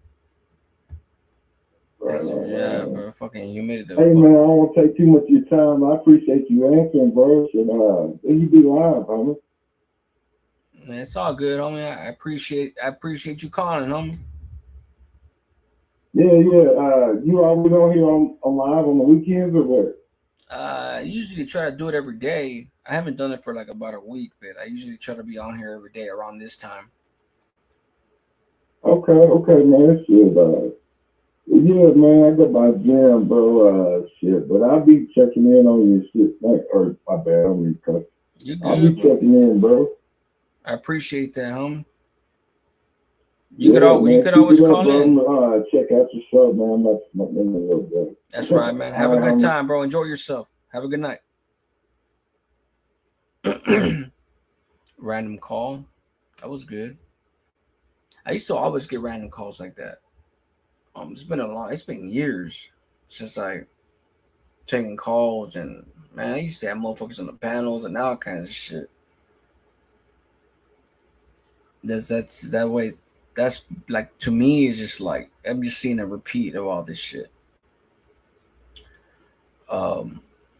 [SPEAKER 8] Right.
[SPEAKER 2] Bro. Fucking humidity.
[SPEAKER 8] Hey, man, I don't want to take too much of your time. I appreciate you answering, bro. And you be live, homie.
[SPEAKER 2] Man, it's all good, homie. I appreciate you calling, homie.
[SPEAKER 8] Yeah. You always on here on live on the weekends or what?
[SPEAKER 2] I usually try to do it every day. I haven't done it for like about a week, but I usually try to be on here every day around this time.
[SPEAKER 8] Okay, man. Shit, yeah, man, I got my jam, bro. Shit, but I'll be checking in on your shit. Or my bad, on your cuss.
[SPEAKER 2] You good?
[SPEAKER 8] I'll be checking in, bro.
[SPEAKER 2] I appreciate that, homie.
[SPEAKER 8] You could
[SPEAKER 2] always call in.
[SPEAKER 8] Check out your show, man. That's in a little bit.
[SPEAKER 2] That's right, man. Have a good time, bro. Enjoy yourself. Have a good night. Random call. That was good. I used to always get random calls like that. It's been years since I taking calls, and man, I used to have motherfuckers on the panels and all kinds of shit. That's that way. That's like, to me, it's just like I'm just seeing a repeat of all this shit.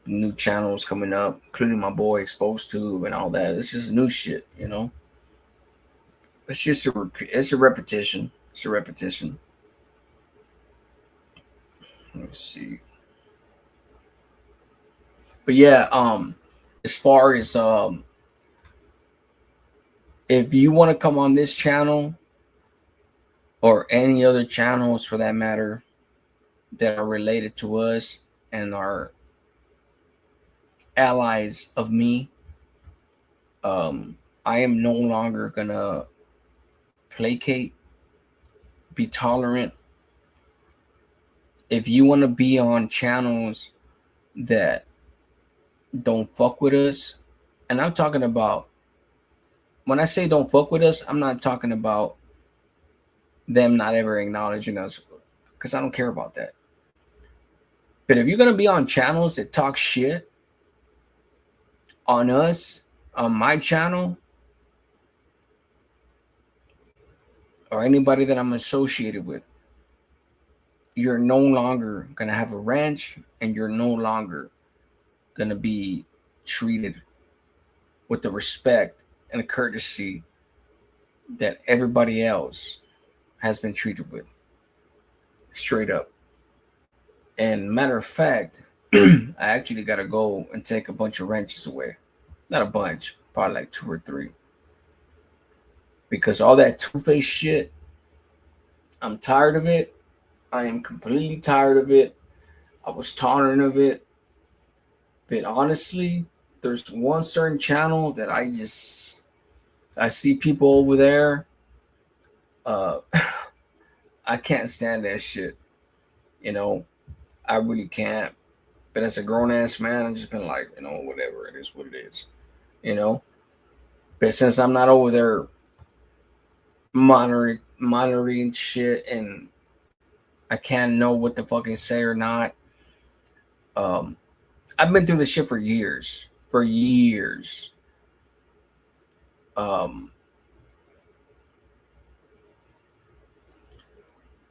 [SPEAKER 2] New channels coming up, including my boy Exposed Tube and all that. It's just new shit, you know. It's just it's a repetition. It's a repetition. Let me see. But yeah, as far as if you want to come on this channel or any other channels for that matter that are related to us and are allies of me, I am no longer gonna placate, be tolerant. If you want to be on channels that don't fuck with us, and I'm talking about, when I say don't fuck with us, I'm not talking about them not ever acknowledging us, because I don't care about that. But if you're going to be on channels that talk shit on us, on my channel, or anybody that I'm associated with, you're no longer going to have a ranch, and you're no longer going to be treated with the respect and courtesy that everybody else has been treated with. Straight up. And matter of fact, I actually got to go and take a bunch of wrenches away. Not a bunch, probably like 2 or 3. Because all that two-faced shit, I'm tired of it. I am completely tired of it. I was tolerant of it. But honestly, there's one certain channel that I see people over there. I can't stand that shit. You know, I really can't. But as a grown-ass man, I've just been like, you know, whatever, it is what it is. You know? But since I'm not over there monitoring shit, and I can't know what to fucking say or not, I've been through this shit for years.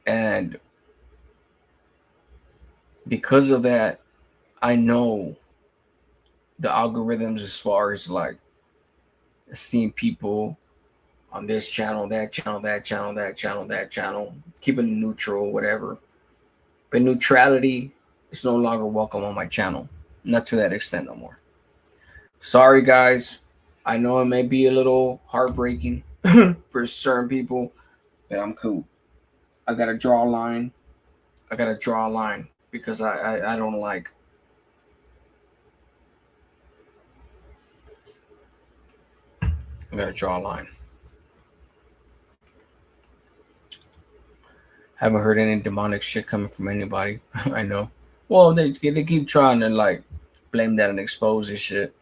[SPEAKER 2] And because of that, I know the algorithms as far as like seeing people on this channel, that channel, keeping it neutral, whatever. But neutrality is no longer welcome on my channel. Not to that extent no more. Sorry, guys. I know it may be a little heartbreaking for certain people, but I'm cool. I got to draw a line. Because I don't like. I got to draw a line. Haven't heard any demonic shit coming from anybody. I know. Well, they keep trying to like blame that and expose this shit.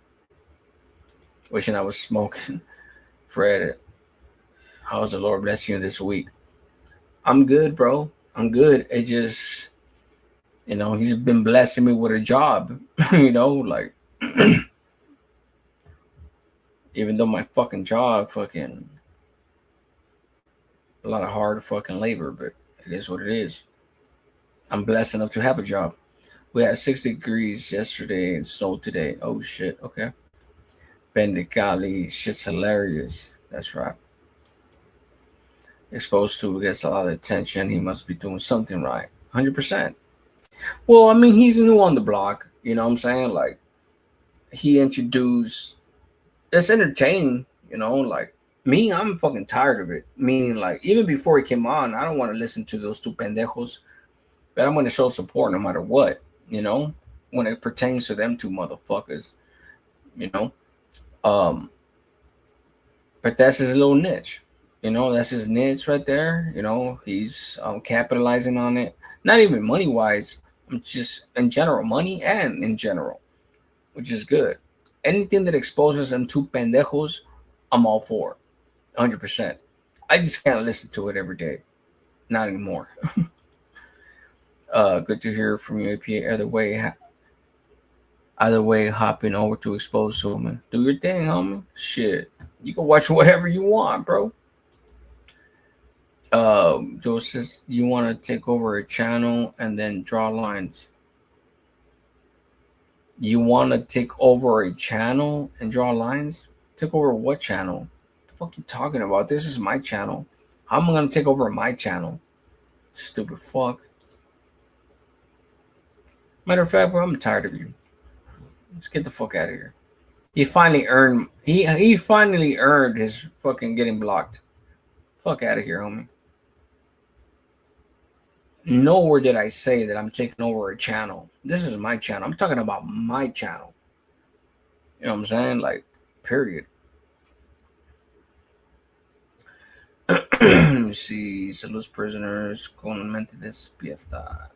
[SPEAKER 2] Wishing I was smoking. Fred, how's the Lord bless you this week? I'm good, bro. I'm good. It just, you know, he's been blessing me with a job. You know, like, even though my fucking job, fucking, a lot of hard fucking labor, but it is what it is. I'm blessed enough to have a job. We had 6 degrees yesterday and snow today. Oh shit. Okay. Bendicali, shit's hilarious. That's right. Exposed to gets a lot of attention. He must be doing something right. 100%. Well, I mean, he's new on the block. You know what I'm saying? Like, he introduced. It's entertaining. You know, like me, I'm fucking tired of it. Meaning, like, even before he came on, I don't want to listen to those 2 pendejos. But I'm going to show support no matter what. You know, when it pertains to them 2 motherfuckers. You know. But that's his little niche. You know, that's his niche right there. You know, he's capitalizing on it. Not even money-wise, just in general. Money and in general, which is good. Anything that exposes them to pendejos, I'm all for. 100%. I just can't listen to it every day. Not anymore. Good to hear from you, APA. Either way, hopping over to expose to him. Do your thing, homie. Shit. You can watch whatever you want, bro. Joe says you want to take over a channel and then draw lines. You want to take over a channel and draw lines? Take over what channel? What the fuck you talking about? This is my channel. How am I going to take over my channel? Stupid fuck. Matter of fact, bro, I'm tired of you. Let's get the fuck out of here. He finally earned his fucking getting blocked. Fuck out of here, homie. Nowhere did I say that I'm taking over a channel. This is my channel. I'm talking about my channel. You know what I'm saying? Like, period. Let me see. Saludos prisoners con la mente despierta.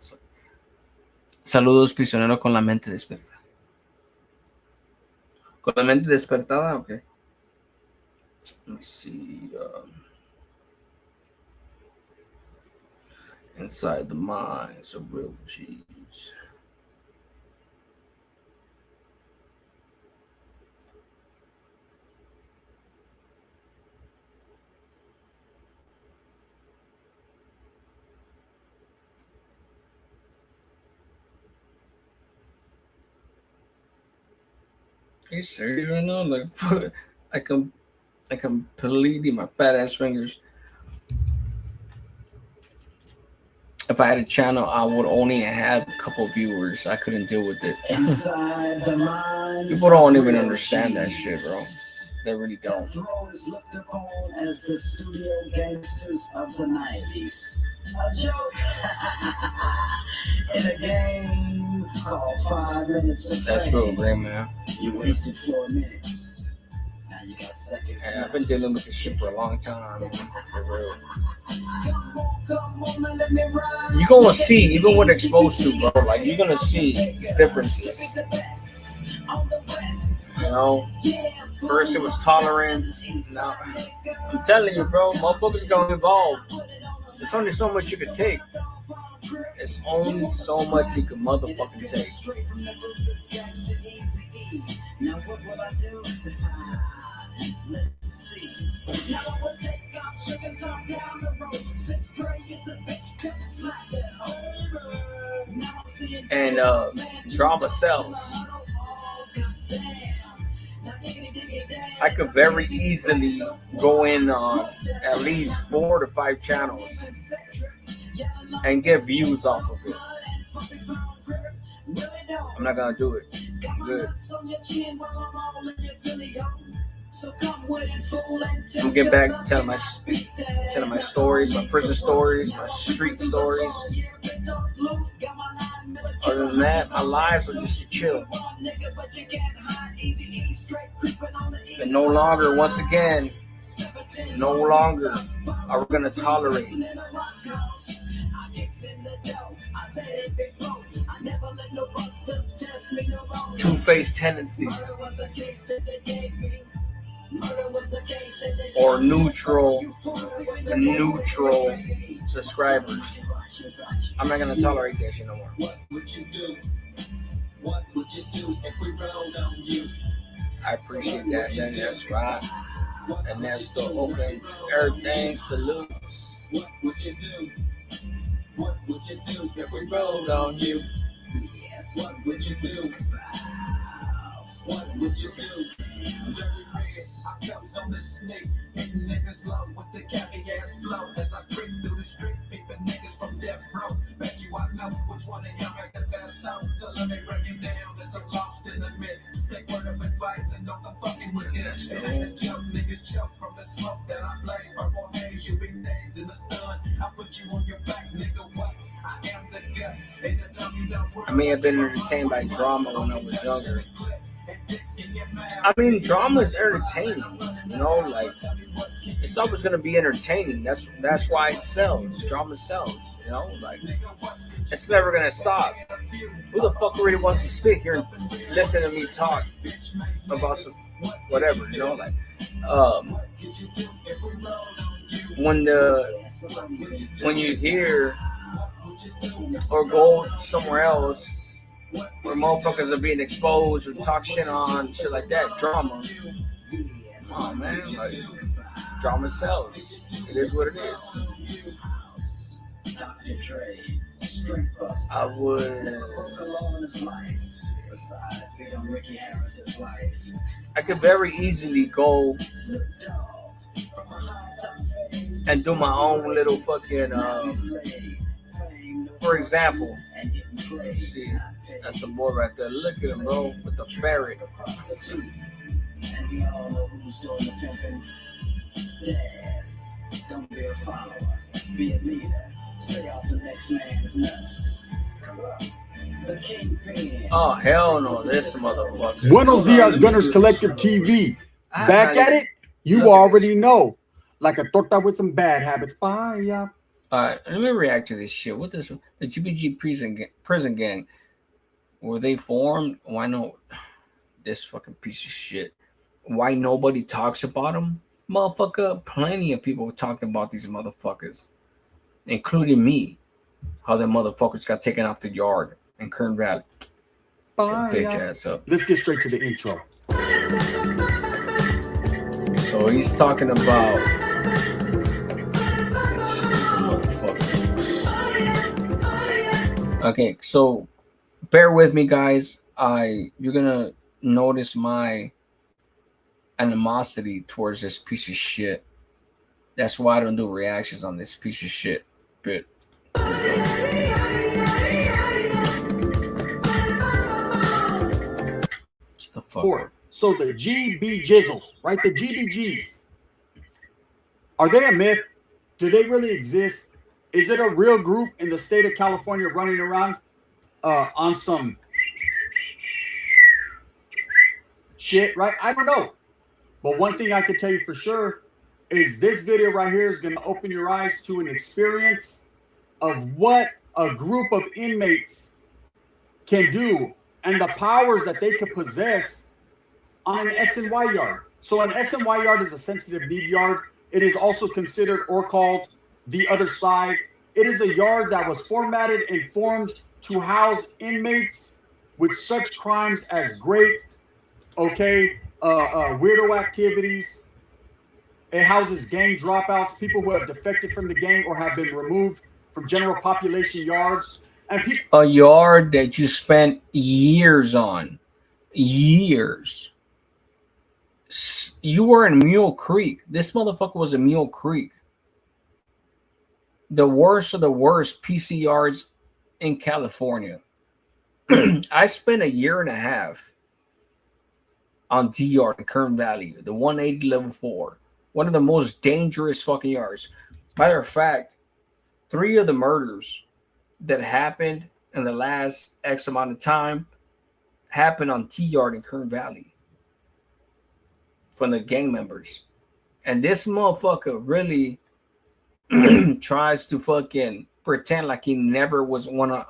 [SPEAKER 2] Saludos prisioneros con la mente despierta. Con la mente despertada, okay. Let me see. Inside the minds of real G's. Are you serious right now? Like, I completely my fat ass fingers. If I had a channel, I would only have a couple viewers. I couldn't deal with it.
[SPEAKER 7] Inside the minds
[SPEAKER 2] People don't
[SPEAKER 7] of
[SPEAKER 2] even
[SPEAKER 7] real
[SPEAKER 2] understand that
[SPEAKER 7] G's.
[SPEAKER 2] shit, bro. They really don't.
[SPEAKER 7] Afro is looked upon as the studio gangsters of the 90s. A joke in a game called 5 Minutes of
[SPEAKER 2] That's
[SPEAKER 7] Fame.
[SPEAKER 2] real, great man.
[SPEAKER 7] You wasted 4 minutes. Now you got seconds.
[SPEAKER 2] And I've been dealing with this shit for a long time, man. For real.
[SPEAKER 7] Come on, now let me ride.
[SPEAKER 2] You're gonna see, even when exposed to, bro, like you're gonna see differences. You know, first it was tolerance. Now I'm telling you, bro, motherfuckers gonna evolve. There's only so much you can take. There's only so much you can motherfucking take.
[SPEAKER 7] Now what will I do? Let's see. Now I will take off sugars on down the road. Since Dre is a bitch, pimp slap that over. Now I'm seeing
[SPEAKER 2] And drama sells. I could very easily go in on at least 4 to 5 channels and get views off of it. I'm not gonna do it. I'm good. I'm gonna get back to telling my stories, my prison stories, my street stories. Other than that, my lives are just chill. And no longer, once again, no longer are we gonna tolerate two-faced tendencies or neutral subscribers. I'm not gonna tolerate that shit no more.
[SPEAKER 7] What would you do if we rolled on you?
[SPEAKER 2] I appreciate that, man. That's right. And that's the open everything. Salutes.
[SPEAKER 7] What would you do? What would you do if we
[SPEAKER 2] Rolled on you.
[SPEAKER 7] Yes, what would you do? What would you do? Very rare, I comes on the snake, hitting niggas low with the caviar flow. As I creep through the street, peeping niggas from death row. Bet you I know which one of y'all got the best sound. So let me break it down as I'm lost in the mist. Take word of advice and don't come fucking with this. It ain't a joke, niggas choke from the smoke that I blaze. Purple haze, you be named in the stun. I put you on your back, nigga, what? I am the guest.
[SPEAKER 2] I may have been entertained by drama when I was younger. I mean, drama is entertaining, you know, like it's always gonna be entertaining. That's why it sells. Drama sells, you know, like it's never gonna stop. Who the fuck really wants to sit here and listen to me talk about some whatever, you know, like when you hear or go somewhere else where motherfuckers are being exposed or talk shit on shit like that, drama. Oh man, like drama sells. It is what it is. I would. I could very easily go and do my own little fucking. For example, let's see. That's the boy right there. Look at him, bro, with the ferret.
[SPEAKER 7] And we all know who's doing the pimping. Yes, don't be a follower, be a leader. Stay off the next man's nuts. The kingpin.
[SPEAKER 2] Oh hell no, this motherfucker.
[SPEAKER 9] Buenos dias, Gunners Collective TV. Back at it? You already know. like a torta with some bad habits. Bye.
[SPEAKER 2] Let me react to this shit. What this the GBG prison gang? Were they formed? Why no? This fucking piece of shit. Why nobody talks about them? Motherfucker, plenty of people talked about these motherfuckers, including me. How the motherfuckers got taken off the yard in Kern Valley.
[SPEAKER 9] Bye.
[SPEAKER 2] Bitch ass up.
[SPEAKER 9] Let's get straight to the intro.
[SPEAKER 2] So he's talking about this stupid motherfucker. Okay, so bear with me, guys. You're gonna notice my animosity towards this piece of shit. That's why I don't do reactions on this piece of shit. But shut the fuck up.
[SPEAKER 9] So the GB Jizzles, right? The GBGs. Are they a myth? Do they really exist? Is it a real group in the state of California running around on some shit, right? I don't know. But one thing I can tell you for sure is this video right here is going to open your eyes to an experience of what a group of inmates can do and the powers that they could possess on an SNY yard. So an SNY yard is a sensitive need yard. It is also considered or called the other side. It is a yard that was formatted and formed to house inmates with such crimes as rape, weirdo activities. It houses gang dropouts, people who have defected from the gang or have been removed from general population yards. And
[SPEAKER 2] a yard that you spent years on. Years. You were in Mule Creek. This motherfucker was in Mule Creek. The worst of the worst PC yards in California. I spent a year and a half on D yard in Kern Valley, the 180 level 4. One of the most dangerous fucking yards. Matter of fact, 3 of the murders that happened in the last X amount of time happened on T yard in Kern Valley from the gang members. And this motherfucker really tries to fucking pretend like he never was one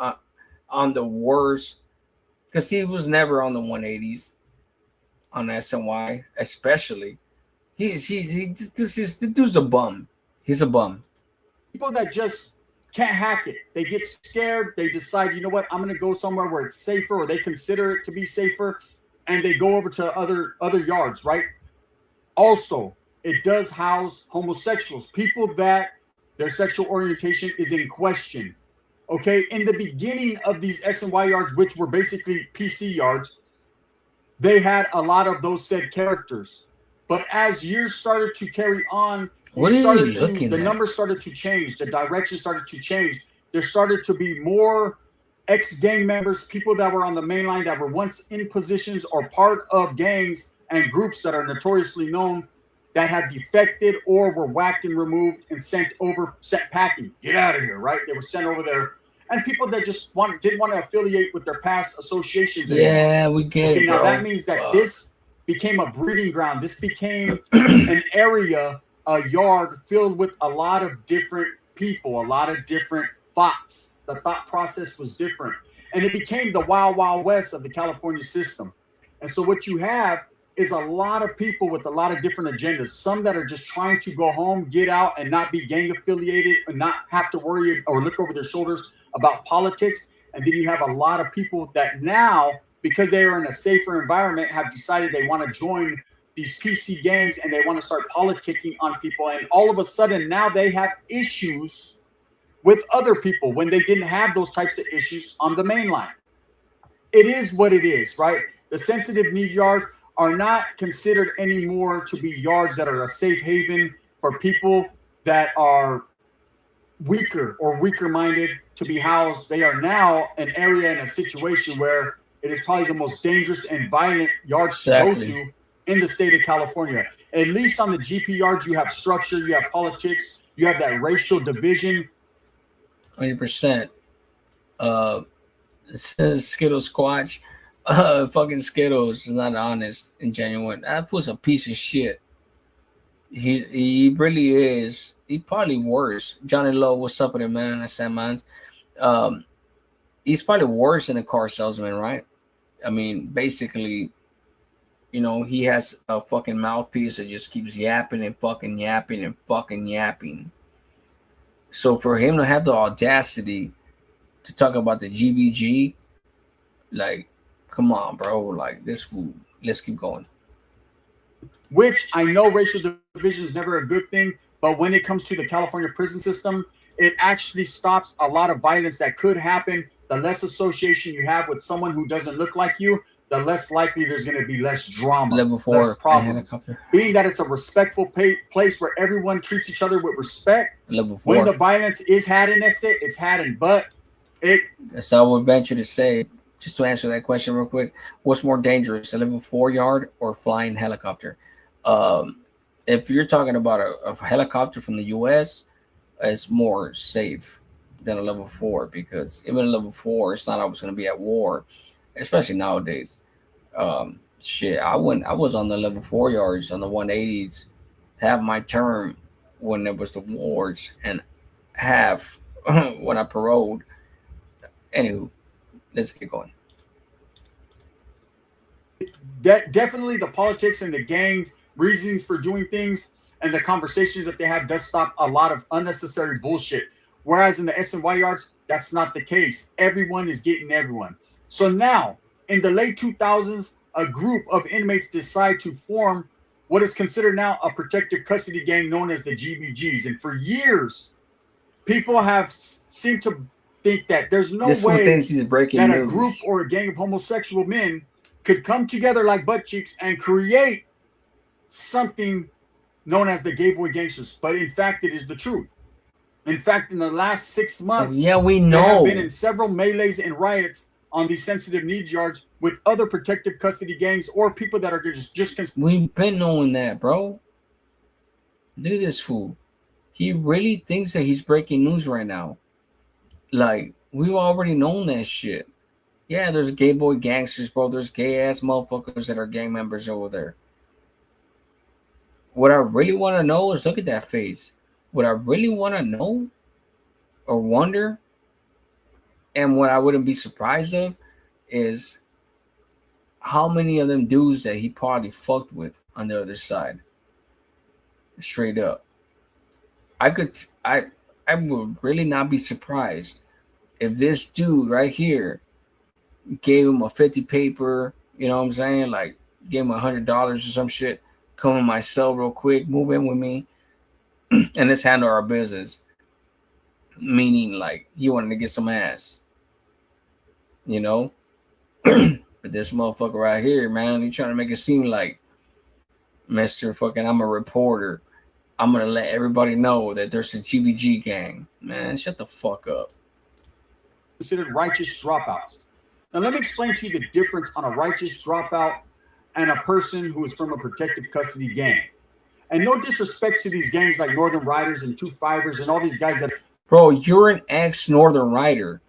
[SPEAKER 2] on the worst, because he was never on the 180s on SNY, especially. This dude's a bum. He's a bum.
[SPEAKER 9] People that just can't hack it. They get scared. They decide, you know what, I'm going to go somewhere where it's safer, or they consider it to be safer, and they go over to other yards, right? Also, it does house homosexuals, people that their sexual orientation is in question. Okay, in the beginning of these SNY yards, which were basically PC yards, they had a lot of those said characters. But as years started to carry on, the numbers started to change. The direction started to change. There started to be more ex-gang members, people that were on the main line that were once in positions or part of gangs and groups that are notoriously known, that had defected or were whacked and removed and sent packing. Get out of here, right? They were sent over there. And people that just didn't want to affiliate with their past associations anymore.
[SPEAKER 2] Yeah, we get it,
[SPEAKER 9] now
[SPEAKER 2] bro.
[SPEAKER 9] that means that this became a breeding ground. This became an area, a yard filled with a lot of different people, a lot of different thoughts. The thought process was different. And it became the wild, wild west of the California system. And so what you have is a lot of people with a lot of different agendas. Some that are just trying to go home, get out, and not be gang affiliated, and not have to worry or look over their shoulders about politics. And then you have a lot of people that now, because they are in a safer environment, have decided they want to join these PC gangs and they want to start politicking on people. And all of a sudden now they have issues with other people when they didn't have those types of issues on the main line. It is what it is, right? The sensitive need yards are not considered anymore to be yards that are a safe haven for people that are weaker or weaker minded to be housed. They are now an area and a situation where it is probably the most dangerous and violent yards to go to in the state of California. At least on the GP yards, you have structure, you have politics, you have that racial division.
[SPEAKER 2] 100%. Skittles Squatch. Fucking Skittles is not honest and genuine. That was a piece of shit. He really is. He probably worse. Johnny Lowe, what's up with him, man? I said, man. Um, he's probably worse than a car salesman, right? I mean, basically, he has a fucking mouthpiece that just keeps yapping and fucking yapping and fucking yapping. So for him to have the audacity to talk about the GBG, like, come on, bro. Like, this fool. Let's keep going.
[SPEAKER 9] Which I know racial division is never a good thing, but when it comes to the California prison system, it actually stops a lot of violence that could happen. The less association you have with someone who doesn't look like you, the less likely there's going to be less drama,
[SPEAKER 2] Level 4
[SPEAKER 9] less problems. Being that it's a respectful place where everyone treats each other with respect.
[SPEAKER 2] Level 4.
[SPEAKER 9] When the violence is had in it's had in, but it.
[SPEAKER 2] So I would venture to say, just to answer that question real quick, what's more dangerous, a level 4 yard or flying helicopter? If you're talking about a helicopter from the U.S., it's more safe than a level 4, because even a level 4, it's not always going to be at war, especially nowadays. Shit, I was on the level 4 yards on the 180s, half my term when there was the wars, and half when I paroled. Anywho, let's get going.
[SPEAKER 9] Definitely the politics and the gangs, reasons for doing things, and the conversations that they have does stop a lot of unnecessary bullshit. Whereas in the SNY yards, that's not the case. Everyone is getting everyone. So now, in the late 2000s, a group of inmates decide to form what is considered now a protective custody gang known as the GBGs. And for years, people have seemed to think that there's no way that a group or a gang of homosexual men could come together like butt cheeks and create something known as the Gay Boy Gangsters. But in fact, it is the truth. In fact, in the last 6 months,
[SPEAKER 2] we know,
[SPEAKER 9] there have been in several melees and riots on these sensitive needs yards with other protective custody gangs or people that are just
[SPEAKER 2] we've been knowing that, bro. Look at this fool. He really thinks that he's breaking news right now. Like, we've already known that shit. Yeah, there's gay boy gangsters, bro. There's gay ass motherfuckers that are gang members over there. What I really want to know is, look at that face. What I really want to know or wonder, and what I wouldn't be surprised of, is how many of them dudes that he probably fucked with on the other side. Straight up. I would really not be surprised if this dude right here gave him a 50 paper, you know what I'm saying? Like, gave him $100 or some shit. Come in my cell real quick, move in with me, and let's handle our business. Meaning, like, he wanted to get some ass, you know? But this motherfucker right here, man, he trying to make it seem like, Mr. fucking, I'm a reporter. I'm going to let everybody know that there's a GBG gang. Man, shut the fuck up.
[SPEAKER 9] Considered righteous dropouts. Now, let me explain to you the difference on a righteous dropout and a person who is from a protective custody gang. And no disrespect to these gangs like Northern Riders and 2-5ers and all these guys that...
[SPEAKER 2] Bro, you're an ex-Northern Rider.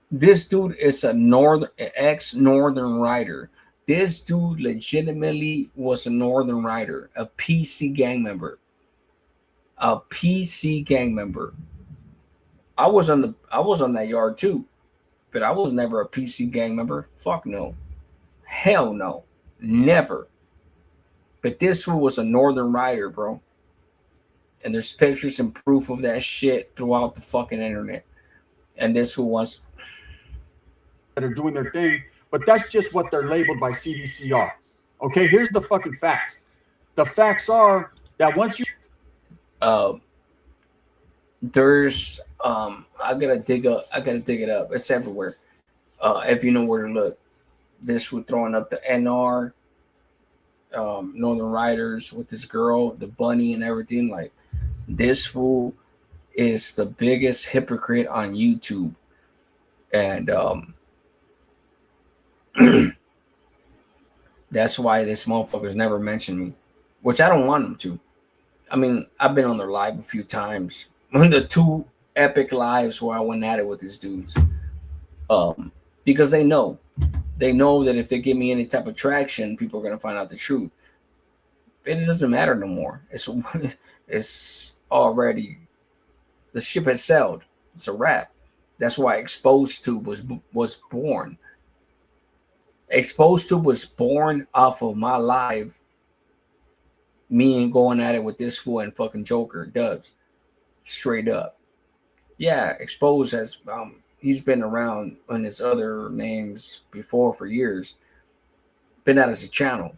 [SPEAKER 2] This dude is a ex-Northern Rider. This dude legitimately was a Northern Rider, a PC gang member. A PC gang member. I was on that yard too, but I was never a PC gang member. Fuck no. Hell no. Never. But this one was a Northern Rider, bro. And there's pictures and proof of that shit throughout the fucking internet. And this one was...
[SPEAKER 9] that are doing their thing, but that's just what they're labeled by CDCR. Okay, here's the fucking facts. The facts are that once you...
[SPEAKER 2] there's... I gotta dig it up. It's everywhere. If you know where to look. This was throwing up the NR, Northern Riders with this girl, the bunny and everything. Like, this fool is the biggest hypocrite on YouTube. And that's why this motherfucker's never mentioned me, which I don't want him to. I mean, I've been on their live a few times. The 2 epic lives where I went at it with these dudes. Because they know that if they give me any type of traction, people are going to find out the truth. it doesn't matter no more. It's already, the ship has sailed. It's a wrap. That's why Exposed to was born. Exposed to was born off of my live, me and going at it with this fool and fucking Joker Dubs, straight up. Yeah, Exposed has he's been around on his other names before for years. Been out as a channel,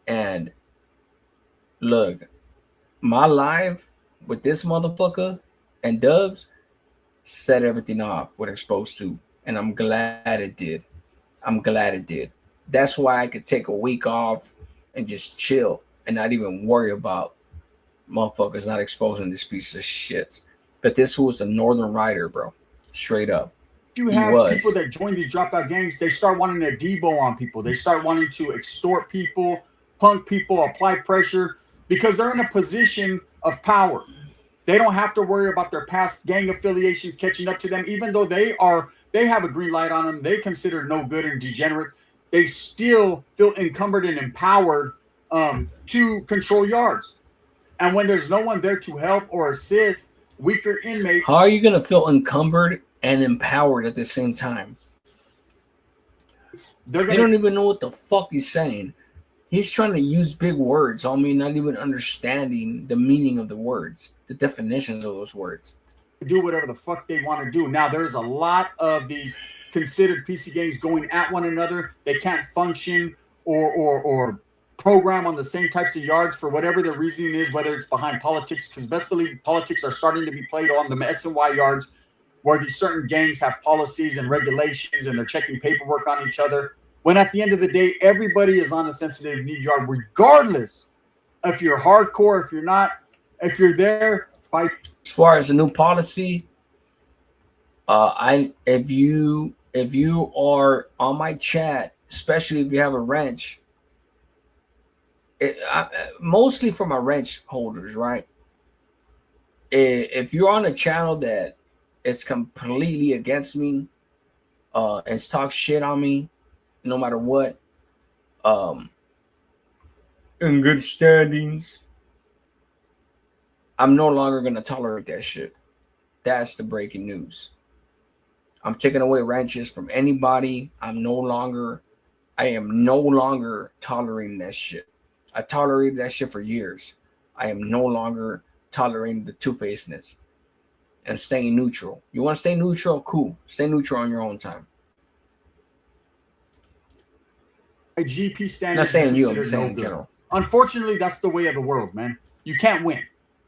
[SPEAKER 2] and look, my live with this motherfucker and Dubs set everything off with Exposed to, and I'm glad it did. I'm glad it did. That's why I could take a week off and just chill and not even worry about motherfuckers not exposing this piece of shit. But this was a Northern Rider, bro. Straight up.
[SPEAKER 9] You have people that join these dropout gangs, they start wanting to debo on people. They start wanting to extort people, punk people, apply pressure, because they're in a position of power. They don't have to worry about their past gang affiliations catching up to them, even though they have a green light on them. They consider no good and degenerates. They still feel encumbered and empowered to control yards. And when there's no one there to help or assist weaker inmates,
[SPEAKER 2] how are you gonna feel encumbered and empowered at the same time? They don't even know what the fuck he's saying. He's trying to use big words on me, not even understanding the meaning of the words, the definitions of those words.
[SPEAKER 9] Do whatever the fuck they want to do. Now, there's a lot of these considered PC gangs going at one another. They can't function or program on the same types of yards for whatever the reasoning is, whether it's behind politics, because best believe politics are starting to be played on the SNY yards, where these certain gangs have policies and regulations and they're checking paperwork on each other. When at the end of the day, everybody is on a sensitive need yard, regardless if you're hardcore, if you're not, if you're there, fight.
[SPEAKER 2] As far as the new policy, if you are on my chat, especially if you have a wrench, mostly for my wrench holders, right? If you're on a channel that it's completely against me, and talk shit on me, no matter what, in good standings, I'm no longer gonna tolerate that shit. That's the breaking news. I'm taking away wrenches from anybody. I am no longer tolerating that shit. I tolerated that shit for years. I am no longer tolerating the two-facedness and staying neutral. You want to stay neutral? Cool. Stay neutral on your own time.
[SPEAKER 9] GP standards.
[SPEAKER 2] Not saying you, I'm saying in general.
[SPEAKER 9] Unfortunately, that's the way of the world, man. You can't win.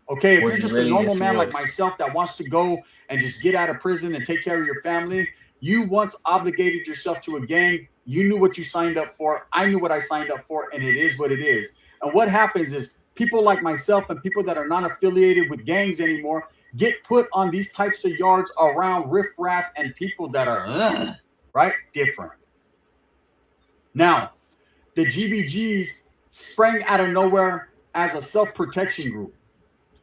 [SPEAKER 9] Okay, if you're just a normal man like myself that wants to go and just get out of prison and take care of your family, you once obligated yourself to a gang. You knew what you signed up for. I knew what I signed up for, and it is what it is. And what happens is people like myself and people that are not affiliated with gangs anymore get put on these types of yards around riffraff and people that are right different. Now, the GBGs sprang out of nowhere as a self-protection group,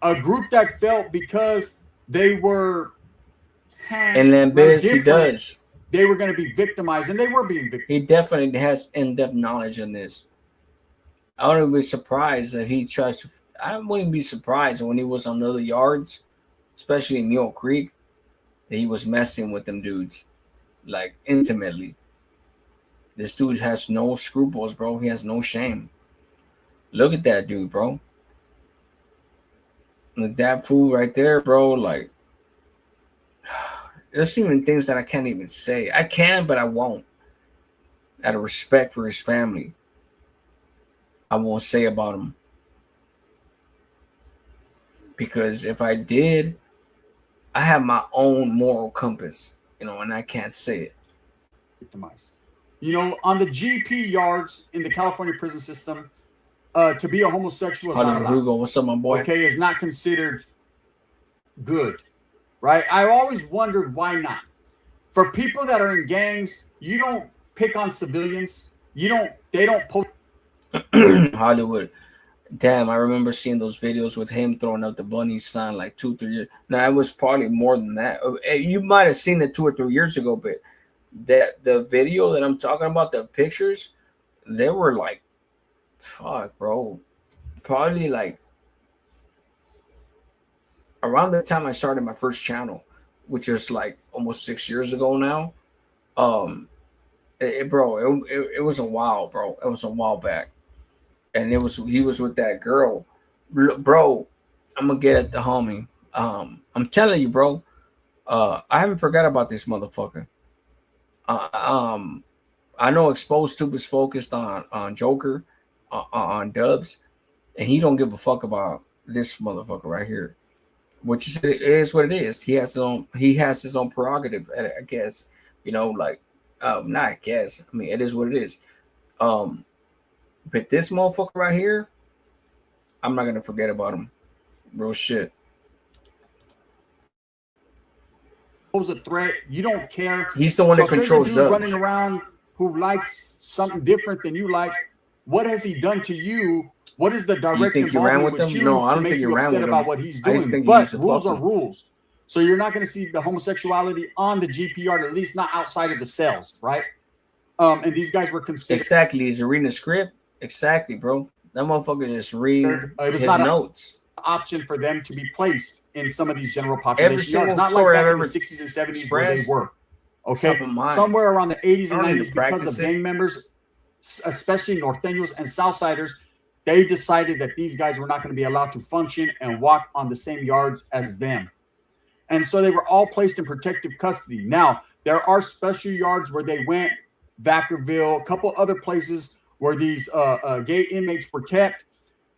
[SPEAKER 9] a group that felt because they were
[SPEAKER 2] and Lambiz, he does.
[SPEAKER 9] They were going to be victimized, and they were being victimized.
[SPEAKER 2] He definitely has in-depth knowledge on this. I wouldn't be surprised that he tries to. I wouldn't be surprised when he was on other yards, especially in Mule Creek, that he was messing with them dudes, like intimately. This dude has no scruples, bro. He has no shame. Look at that dude, bro. Like that fool right there, bro. Like, there's even things that I can't even say. I can, but I won't. Out of respect for his family, I won't say about him. Because if I did, I have my own moral compass, and I can't say it.
[SPEAKER 9] Victimized. On the GP yards in the California prison system, to be a homosexual is not allowed.
[SPEAKER 2] Hugo, what's up, my boy?
[SPEAKER 9] Okay, is not considered good, right? I always wondered why not. For people that are in gangs, you don't pick on civilians. They don't post.
[SPEAKER 2] Hollywood. Damn, I remember seeing those videos with him throwing out the bunny sign like 2-3 years. Now, it was probably more than that. You might have seen it 2 or 3 years ago, but the video that I'm talking about, the pictures, they were like, fuck, bro. probably like around the time I started my first channel, which is like almost 6 years ago now. It was a while, bro. It was a while back, and he was with that girl, bro. I'm gonna get at the homie. I'm telling you, bro. I haven't forgot about this motherfucker. I know Exposed Tube is focused on Joker, on Dubs, and he don't give a fuck about this motherfucker right here, which is what it is. He has his own prerogative, I guess. You know, like, not I guess. I mean, it is what it is. But this motherfucker right here, I'm not gonna forget about him. Real shit.
[SPEAKER 9] Pose a threat. You don't care.
[SPEAKER 2] He's the one that
[SPEAKER 9] if there's a
[SPEAKER 2] controls
[SPEAKER 9] dude
[SPEAKER 2] Dubs.
[SPEAKER 9] running around who likes something different than you like. What has he done to you? What is the direct
[SPEAKER 2] You think he ran
[SPEAKER 9] involvement
[SPEAKER 2] with
[SPEAKER 9] with
[SPEAKER 2] them?
[SPEAKER 9] you
[SPEAKER 2] No, I
[SPEAKER 9] to
[SPEAKER 2] don't
[SPEAKER 9] make
[SPEAKER 2] think he
[SPEAKER 9] you
[SPEAKER 2] ran
[SPEAKER 9] upset
[SPEAKER 2] with
[SPEAKER 9] about
[SPEAKER 2] them.
[SPEAKER 9] what he's
[SPEAKER 2] I just
[SPEAKER 9] doing?
[SPEAKER 2] think he used
[SPEAKER 9] But
[SPEAKER 2] to
[SPEAKER 9] rules
[SPEAKER 2] fuck
[SPEAKER 9] are
[SPEAKER 2] him.
[SPEAKER 9] rules. So you're not going to see the homosexuality on the GPR, at least not outside of the cells, right? And these guys were considered.
[SPEAKER 2] Exactly. He's reading the script. Exactly, bro. That motherfucker just read
[SPEAKER 9] It was
[SPEAKER 2] his
[SPEAKER 9] not
[SPEAKER 2] notes.
[SPEAKER 9] an option for them to be placed in some of these general
[SPEAKER 2] Every
[SPEAKER 9] population
[SPEAKER 2] single
[SPEAKER 9] yards. Not
[SPEAKER 2] story
[SPEAKER 9] like
[SPEAKER 2] I've
[SPEAKER 9] back in
[SPEAKER 2] ever
[SPEAKER 9] the 60s and 70s where they
[SPEAKER 2] expressed,
[SPEAKER 9] were. Okay,
[SPEAKER 2] top of mind.
[SPEAKER 9] somewhere around the 80s
[SPEAKER 2] I
[SPEAKER 9] and
[SPEAKER 2] don't
[SPEAKER 9] 90s,
[SPEAKER 2] even practice
[SPEAKER 9] because of
[SPEAKER 2] it.
[SPEAKER 9] gang members, especially Norteños and Southsiders, they decided that these guys were not going to be allowed to function and walk on the same yards as them. And so they were all placed in protective custody. Now, there are special yards where they went, Vacaville, a couple other places where these gay inmates were kept.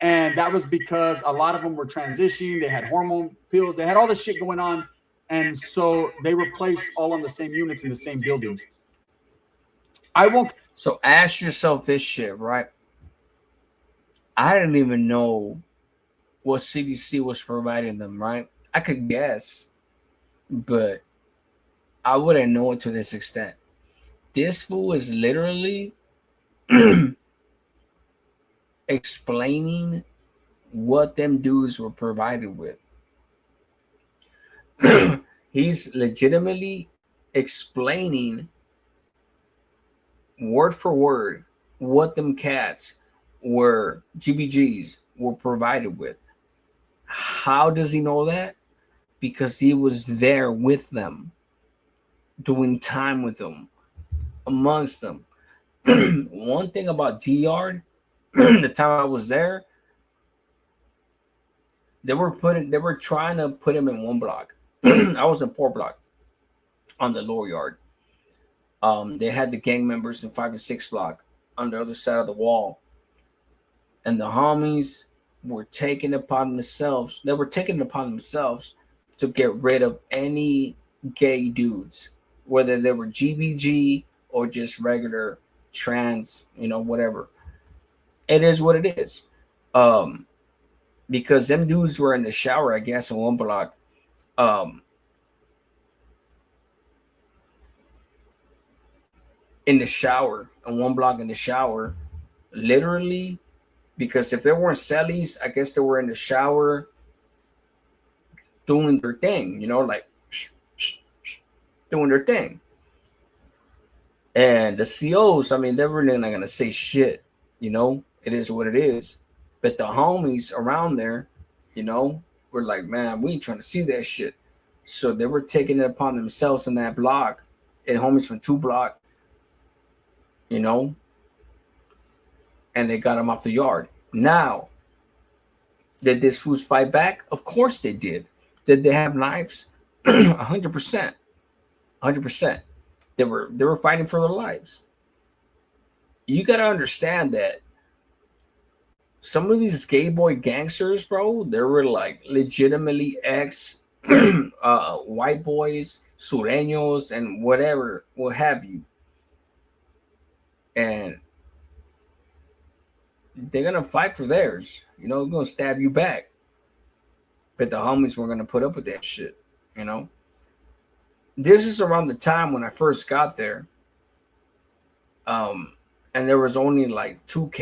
[SPEAKER 9] And that was because a lot of them were transitioning. They had hormone pills. They had all this shit going on. And so they were placed all on the same units in the same buildings. I won't.
[SPEAKER 2] So ask yourself this shit, right? I didn't even know what CDC was providing them, right? I could guess, but I wouldn't know it to this extent. This fool is literally explaining what them dudes were provided with. He's legitimately explaining word for word what them cats were, GBGs, were provided with. How does he know that? Because he was there with them, doing time with them, amongst them. One thing about D-Yard, the time I was there, they were trying to put him in one block. I was in 4 block on the lower yard. They had the gang members in 5 and 6 block on the other side of the wall. And the homies were taking it upon themselves. They were taking it upon themselves to get rid of any gay dudes, whether they were GBG or just regular trans, whatever. It is what it is. Because them dudes were in the shower, I guess, in 1 block. In the shower, in 1 block in the shower, literally, because if there weren't cellies, I guess they were in the shower doing their thing, like doing their thing. And the COs, I mean, they're really not gonna say shit, it is what it is. But the homies around there, were like, man, we ain't trying to see that shit. So they were taking it upon themselves in that block, and homies from 2 block, and they got him off the yard. Now, did this fools fight back? Of course they did. Did they have knives? 100%. 100%. They were fighting for their lives. You got to understand that some of these gay boy gangsters, bro, they were like legitimately ex white boys, sureños, and whatever, what have you. And they're gonna fight for theirs, they're gonna stab you back. But the homies were gonna put up with that shit, This is around the time when I first got there. And there was only like 3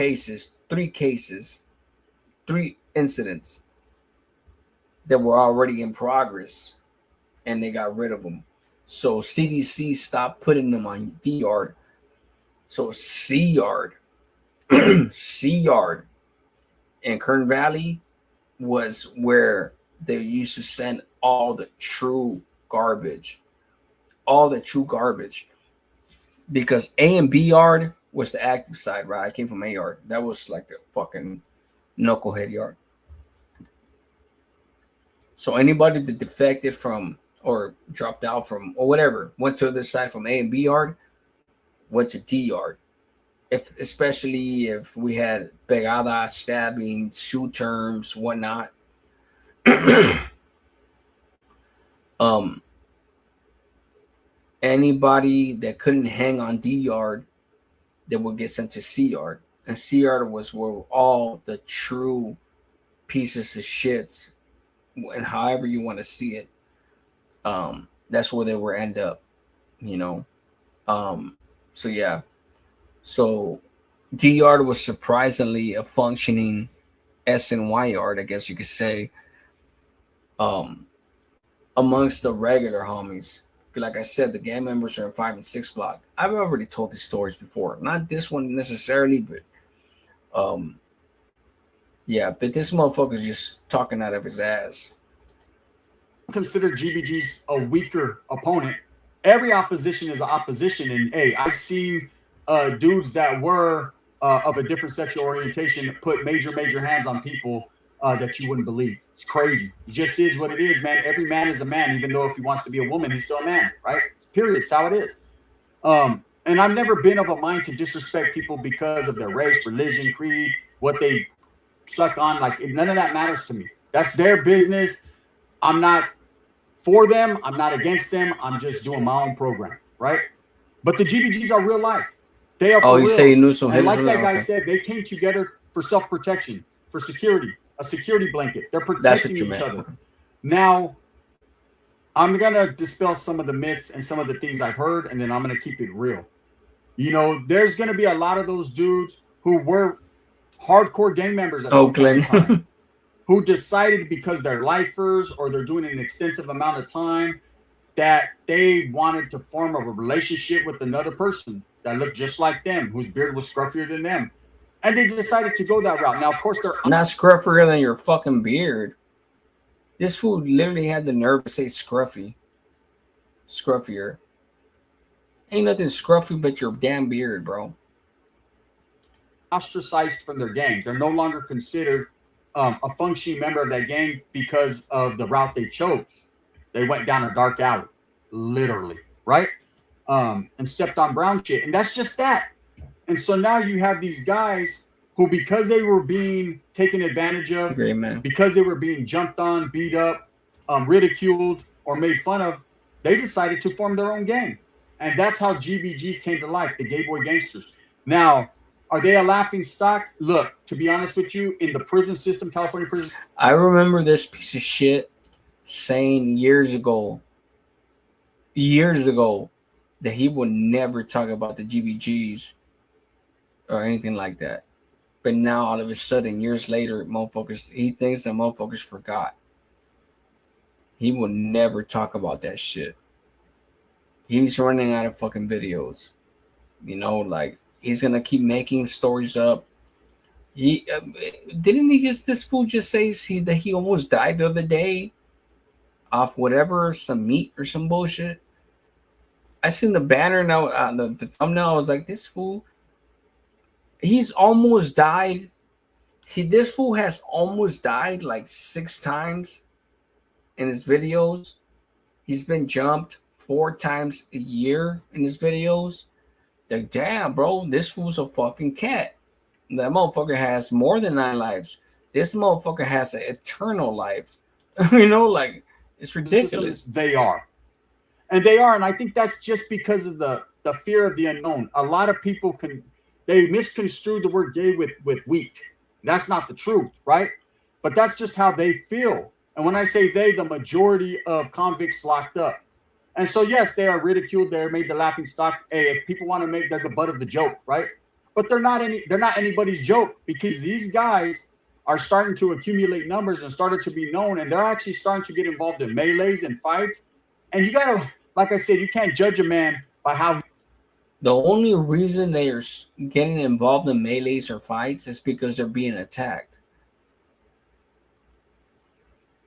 [SPEAKER 2] incidents that were already in progress, and they got rid of them. So CDC stopped putting them on D-Yard. So C-Yard, C-Yard in Kern Valley was where they used to send all the true garbage, because A and B yard was the active side, right? I came from A yard. That was like the fucking knucklehead yard. So anybody that defected from or dropped out from or whatever went to the side from A and B yard went to D yard. Especially if we had pegadas, stabbings, shoe terms, whatnot. Anybody that couldn't hang on D yard, that would get sent to C yard, and C yard was where all the true pieces of shits, and however you want to see it, that's where they would end up, you know. So yeah, so D yard was surprisingly a functioning S and Y yard, I guess you could say, amongst the regular homies. Like I said, the gang members are in 5 and 6 block. I've already told these stories before, not this one necessarily, but yeah, but this motherfucker's just talking out of his ass.
[SPEAKER 9] Consider GBG's a weaker opponent. Every opposition is an opposition, and hey, I've seen dudes that were of a different sexual orientation put major hands on people that you wouldn't believe. It's crazy. It just is what it is, man. Every man is a man, even though if he wants to be a woman, he's still a man, right? Period. It's how it is. And I've never been of a mind to disrespect people because of their race, religion, creed, what they suck on. Like, none of that matters to me. That's their business. I'm not for them. I'm not against them. I'm just doing my own program, right? But the GBGs are real life. They are.
[SPEAKER 2] Oh, you say you knew some.
[SPEAKER 9] And like that guy said, they came together for self-protection, for security, a security blanket. They're protecting each other. Now, I'm gonna dispel some of the myths and some of the things I've heard, and then I'm gonna keep it real. You know, there's gonna be a lot of those dudes who were hardcore gang members at Oakland, who decided because they're lifers or they're doing an extensive amount of time that they wanted to form a relationship with another person that looked just like them, whose beard was scruffier than them. And they decided to go that route. Now, of course, they're
[SPEAKER 2] not scruffier than your fucking beard. This fool literally had the nerve to say scruffier. Ain't nothing scruffy but your damn beard, bro.
[SPEAKER 9] Ostracized from their gang. They're no longer considered a functioning member of that gang because of the route they chose. They went down a dark alley, literally, right? And stepped on brown shit. And that's just that. And so now you have these guys who, because they were being taken advantage of, because they were being jumped on, beat up, ridiculed, or made fun of, they decided to form their own gang. And that's how GBGs came to life, the Gay Boy Gangsters. Now, are they a laughing stock? Look, to be honest with you, in the prison system, California prison.
[SPEAKER 2] I remember this piece of shit saying years ago, that he would never talk about the GBGs or anything like that. But now, all of a sudden, years later, he thinks that motherfuckers forgot. He will never talk about that shit. He's running out of fucking videos. You know, like, he's gonna keep making stories up. This fool just say that he almost died the other day off whatever, some meat or some bullshit. I seen the banner now, the thumbnail. I was like, this fool, he's almost died. This fool has almost died like 6 times in his videos. He's been jumped 4 times a year in his videos. Like, damn, bro, this fool's a fucking cat. That motherfucker has more than 9 lives. This motherfucker has an eternal life. You know, like, it's ridiculous.
[SPEAKER 9] They are. And I think that's just because of the fear of the unknown. A lot of people they misconstrue the word gay with weak. That's not the truth, right? But that's just how they feel. And when I say they, the majority of convicts locked up. And so, yes, they are ridiculed. They're made the laughing stock. Hey, if people want to they're the butt of the joke, right? But they're not anybody's joke, because these guys are starting to accumulate numbers and started to be known. And they're actually starting to get involved in melees and fights. And you got to, like I said, you can't judge a man by how.
[SPEAKER 2] The only reason they are getting involved in melees or fights is because they're being attacked.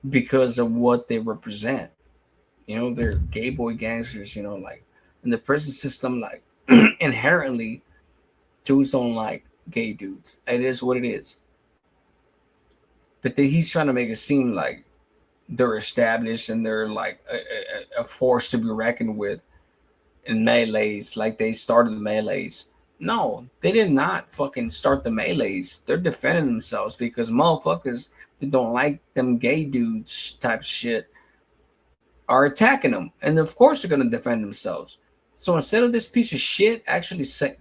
[SPEAKER 2] because of what they represent. You know, they're gay boy gangsters. You know, like in the prison system, like inherently, dudes don't like gay dudes. It is what it is. But he's trying to make it seem like they're established and they're like a force to be reckoned with in melees, like they started the melees. No, they did not fucking start the melees. They're defending themselves because motherfuckers that don't like them gay dudes type shit are attacking them. And of course they're going to defend themselves. So instead of this piece of shit actually saying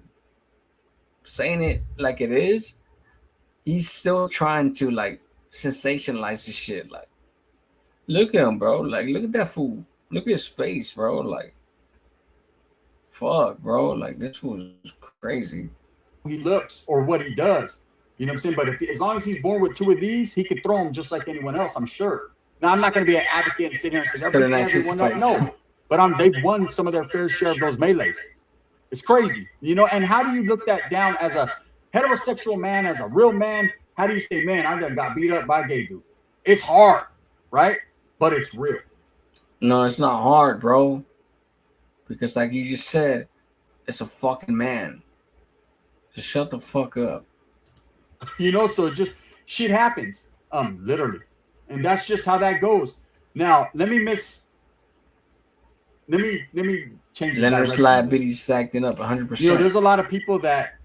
[SPEAKER 2] it like it is, he's still trying to like sensationalize the shit. Like, look at him, bro. Like, look at that fool. Look at his face, bro. Like, fuck, bro. Like, this fool's crazy.
[SPEAKER 9] He looks or what he does. You know what I'm saying? But as long as he's born with 2 of these, he could throw them just like anyone else, I'm sure. Now, I'm not going to be an advocate and sit here and say, no. But they've won some of their fair share of those melees. It's crazy. You know, and how do you look that down as a heterosexual man, as a real man? How do you say, man, I done got beat up by a gay dude? It's hard, right? But it's real.
[SPEAKER 2] No, it's not hard, bro. Because like you just said, it's a fucking man. Just shut the fuck up.
[SPEAKER 9] You know, so just shit happens. Literally. And that's just how that goes. Now, let me change
[SPEAKER 2] Leonard's liability's acting up 100%.
[SPEAKER 9] You know, there's a lot of people that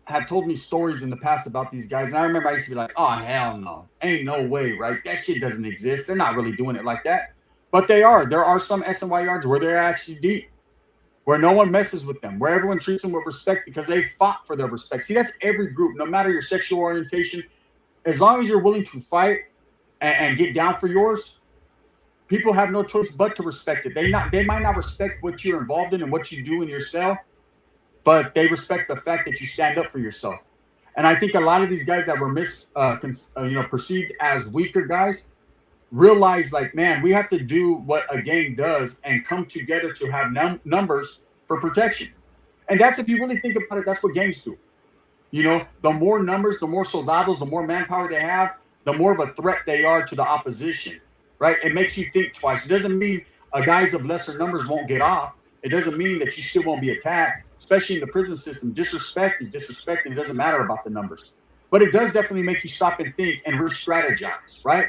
[SPEAKER 9] have told me stories in the past about these guys. And I remember I used to be like, oh, hell no. Ain't no way, right? That shit doesn't exist. They're not really doing it like that. But they are. There are some SNY yards where they're actually deep, where no one messes with them, where everyone treats them with respect because they fought for their respect. See, that's every group, no matter your sexual orientation. As long as you're willing to fight and get down for yours, people have no choice but to respect it. They might not respect what you're involved in and what you do in your cell, but they respect the fact that you stand up for yourself. And I think a lot of these guys that were perceived as weaker guys realize, like, man, we have to do what a gang does and come together to have numbers for protection. And that's, if you really think about it, that's what gangs do. You know, the more numbers, the more soldados, the more manpower they have, the more of a threat they are to the opposition, right? It makes you think twice. It doesn't mean guys of lesser numbers won't get off. It doesn't mean that you still won't be attacked, especially in the prison system. Disrespect is disrespect, and it doesn't matter about the numbers. But it does definitely make you stop and think and re-strategize, right?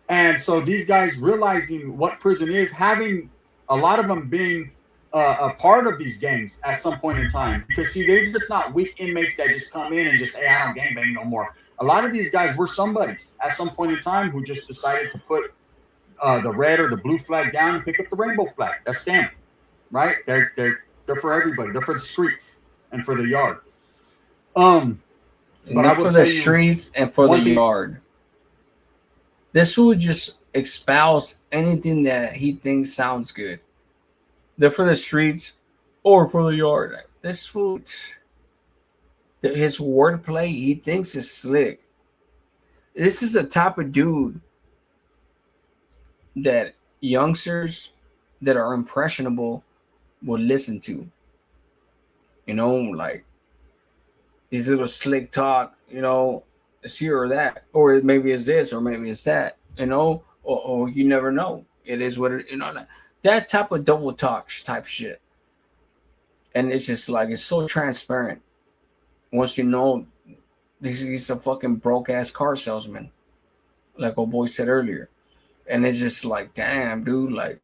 [SPEAKER 9] And so these guys realizing what prison is, having a lot of them being a part of these gangs at some point in time. Because, see, they're just not weak inmates that just come in and just, hey, I don't gangbang no more. A lot of these guys were somebodies at some point in time who just decided to put the red or the blue flag down and pick up the rainbow flag. That's them, right? They're for everybody. They're for the streets and for the yard.
[SPEAKER 2] But for the streets and for the yard. This fool just espouse anything that he thinks sounds good. They're for the streets or for the yard. This fool, his wordplay, he thinks is slick. This is a type of dude that youngsters that are impressionable will listen to. You know, like his little slick talk, you know, it's here or that, or maybe it's this, or maybe it's that, you know, or you never know. It is what it, you know, that type of double talk type shit. And it's just like, it's so transparent. Once you know, he's a fucking broke ass car salesman, like old boy said earlier. And it's just like, damn, dude, like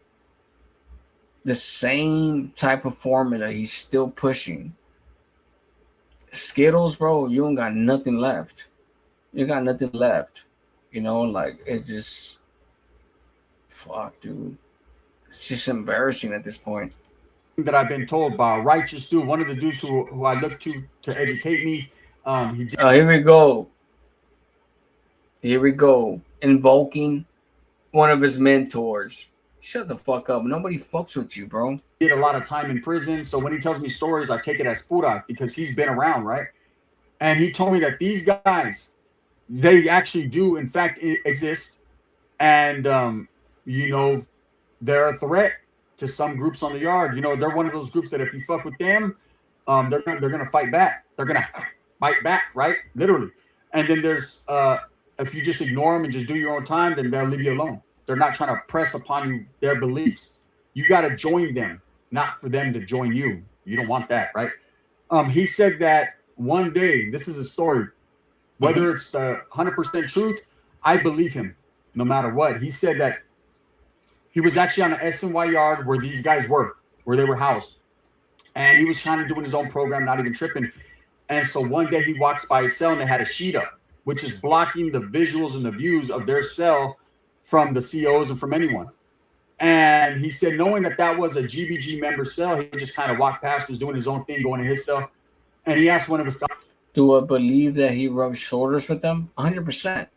[SPEAKER 2] the same type of formula he's still pushing. Skittles, bro, you don't got nothing left. You got nothing left. You know, like, it's just, fuck, dude. It's just embarrassing at this point.
[SPEAKER 9] That I've been told by a righteous dude, one of the dudes who I look to educate me.
[SPEAKER 2] Here we go. Here we go. Invoking one of his mentors. Shut the fuck up. Nobody fucks with you, bro.
[SPEAKER 9] Did a lot of time in prison. So when he tells me stories, I take it as pura because he's been around, right? And he told me that these guys, they actually do, in fact, exist. And, you know, they're a threat to some groups on the yard. You know, they're one of those groups that if you fuck with them, they're gonna fight back. They're gonna fight back, right? Literally. And then there's if you just ignore them and just do your own time, then they'll leave you alone. They're not trying to press upon you their beliefs. You got to join them, not for them to join you. You don't want that, right? He said that one day, this is a story, whether it's the 100% truth, I believe him no matter what. He said that he was actually on an SNY yard where these guys were, where they were housed. And he was trying to do his own program, not even tripping. And so one day he walks by his cell and they had a sheet up, which is blocking the visuals and the views of their cell from the COs and from anyone. And he said, knowing that that was a GBG member cell, he just kind of walked past, was doing his own thing, going to his cell. And he asked one of his guys,
[SPEAKER 2] Do I believe that he rubbed shoulders with them? 100%.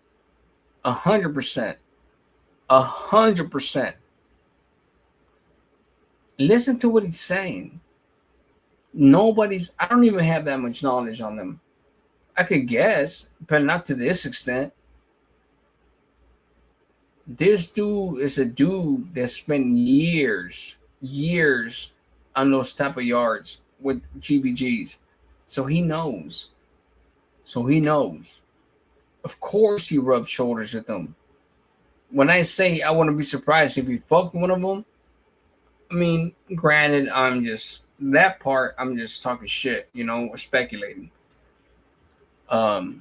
[SPEAKER 2] 100%. 100%. Listen to what he's saying. I don't even have that much knowledge on them. I could guess, but not to this extent. This dude is a dude that spent years on those type of yards with GBGs. So he knows. Of course he rubbed shoulders with them. When I say I wouldn't be surprised if he fucked one of them, I mean, granted, I'm just talking shit, or speculating. But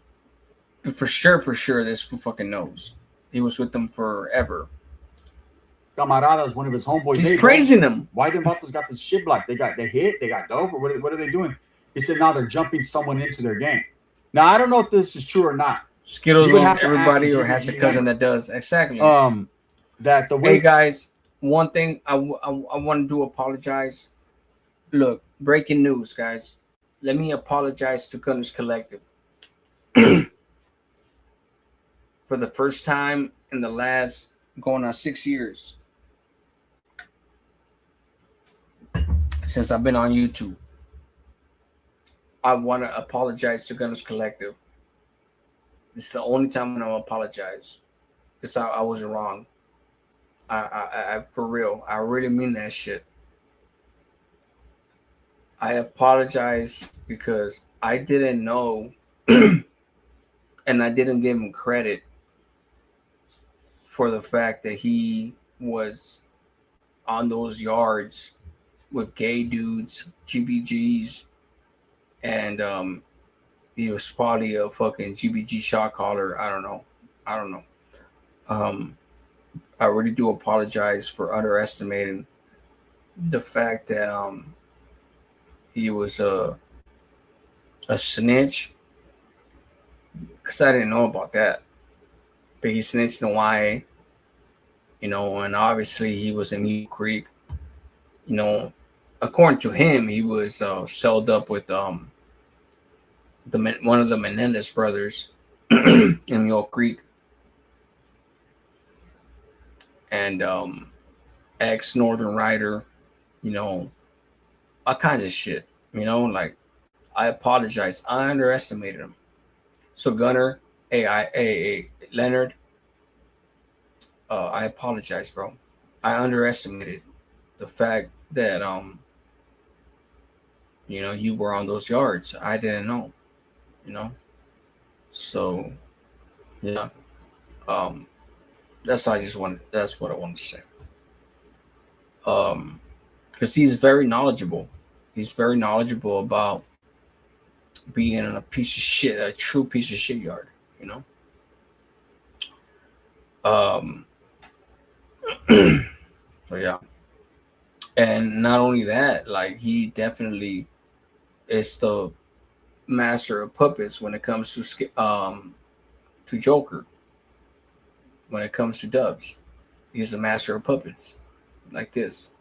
[SPEAKER 2] for sure, this fool fucking knows. He was with them forever.
[SPEAKER 9] Camarada is one of his homeboys.
[SPEAKER 2] He's praising them.
[SPEAKER 9] Why them vatos got this shit blocked? They hit, they got dope, or what are they doing? He said now they're jumping someone into their gang. Now I don't know if this is true or not.
[SPEAKER 2] Skittles loves everybody or has a cousin that does. Exactly.
[SPEAKER 9] That the way
[SPEAKER 2] Hey guys, one thing I want to apologize. Look, breaking news, guys. Let me apologize to Gunners Collective. For the first time in the last going on 6 years since I've been on YouTube, I want to apologize to Gunners Collective. This is the only time I'm going to apologize because I was wrong. I for real, I really mean that shit. I apologize because I didn't know and I didn't give him credit for the fact that he was on those yards with gay dudes, GBGs, and he was probably a fucking GBG shot caller. I don't know. I really do apologize for underestimating the fact that he was a snitch, because I didn't know about that. But he snitched in YA, and obviously he was in Eagle Creek. According to him, he was celled up with one of the Menendez brothers in Mule Creek, and ex Northern Rider, all kinds of shit. Like, I apologize. I underestimated him. So Gunner, hey, Leonard, I apologize, bro. I underestimated the fact that you were on those yards. I didn't know, So yeah. That's what I wanted to say. Because he's very knowledgeable. He's very knowledgeable about being in a piece of shit, a true piece of shit yard, So yeah. And not only that, like, he definitely is the master of puppets when it comes to Joker. When it comes to dubs, he's a master of puppets like this.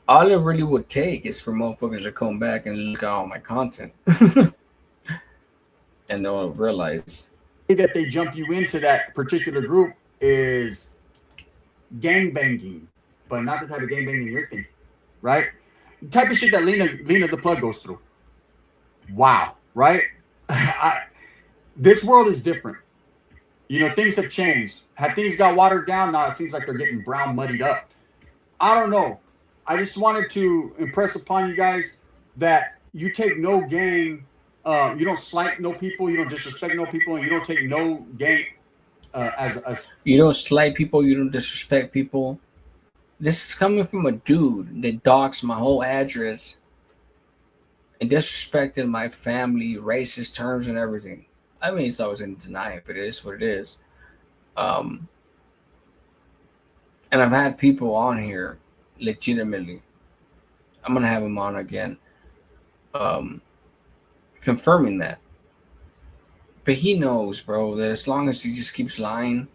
[SPEAKER 2] All it really would take is for motherfuckers to come back and look at all my content. And they'll realize
[SPEAKER 9] that they jump you into that particular group is gang banging, but not the type of gang banging you're thinking, right? The type of shit that Lena the Plug goes through. Wow, right? This world is different. Things have changed. Have things got watered down? Now it seems like they're getting brown muddied up. I don't know. I just wanted to impress upon you guys that you take no gang, you don't slight no people, you don't disrespect no people, and you don't take no gang
[SPEAKER 2] You don't slight people. You don't disrespect people. This is coming from a dude that doxed my whole address and disrespected my family, racist terms, and everything. I mean, it's always going to deny it, but it is what it is. And I've had people on here legitimately. I'm going to have him on again, confirming that. But he knows, bro, that as long as he just keeps lying,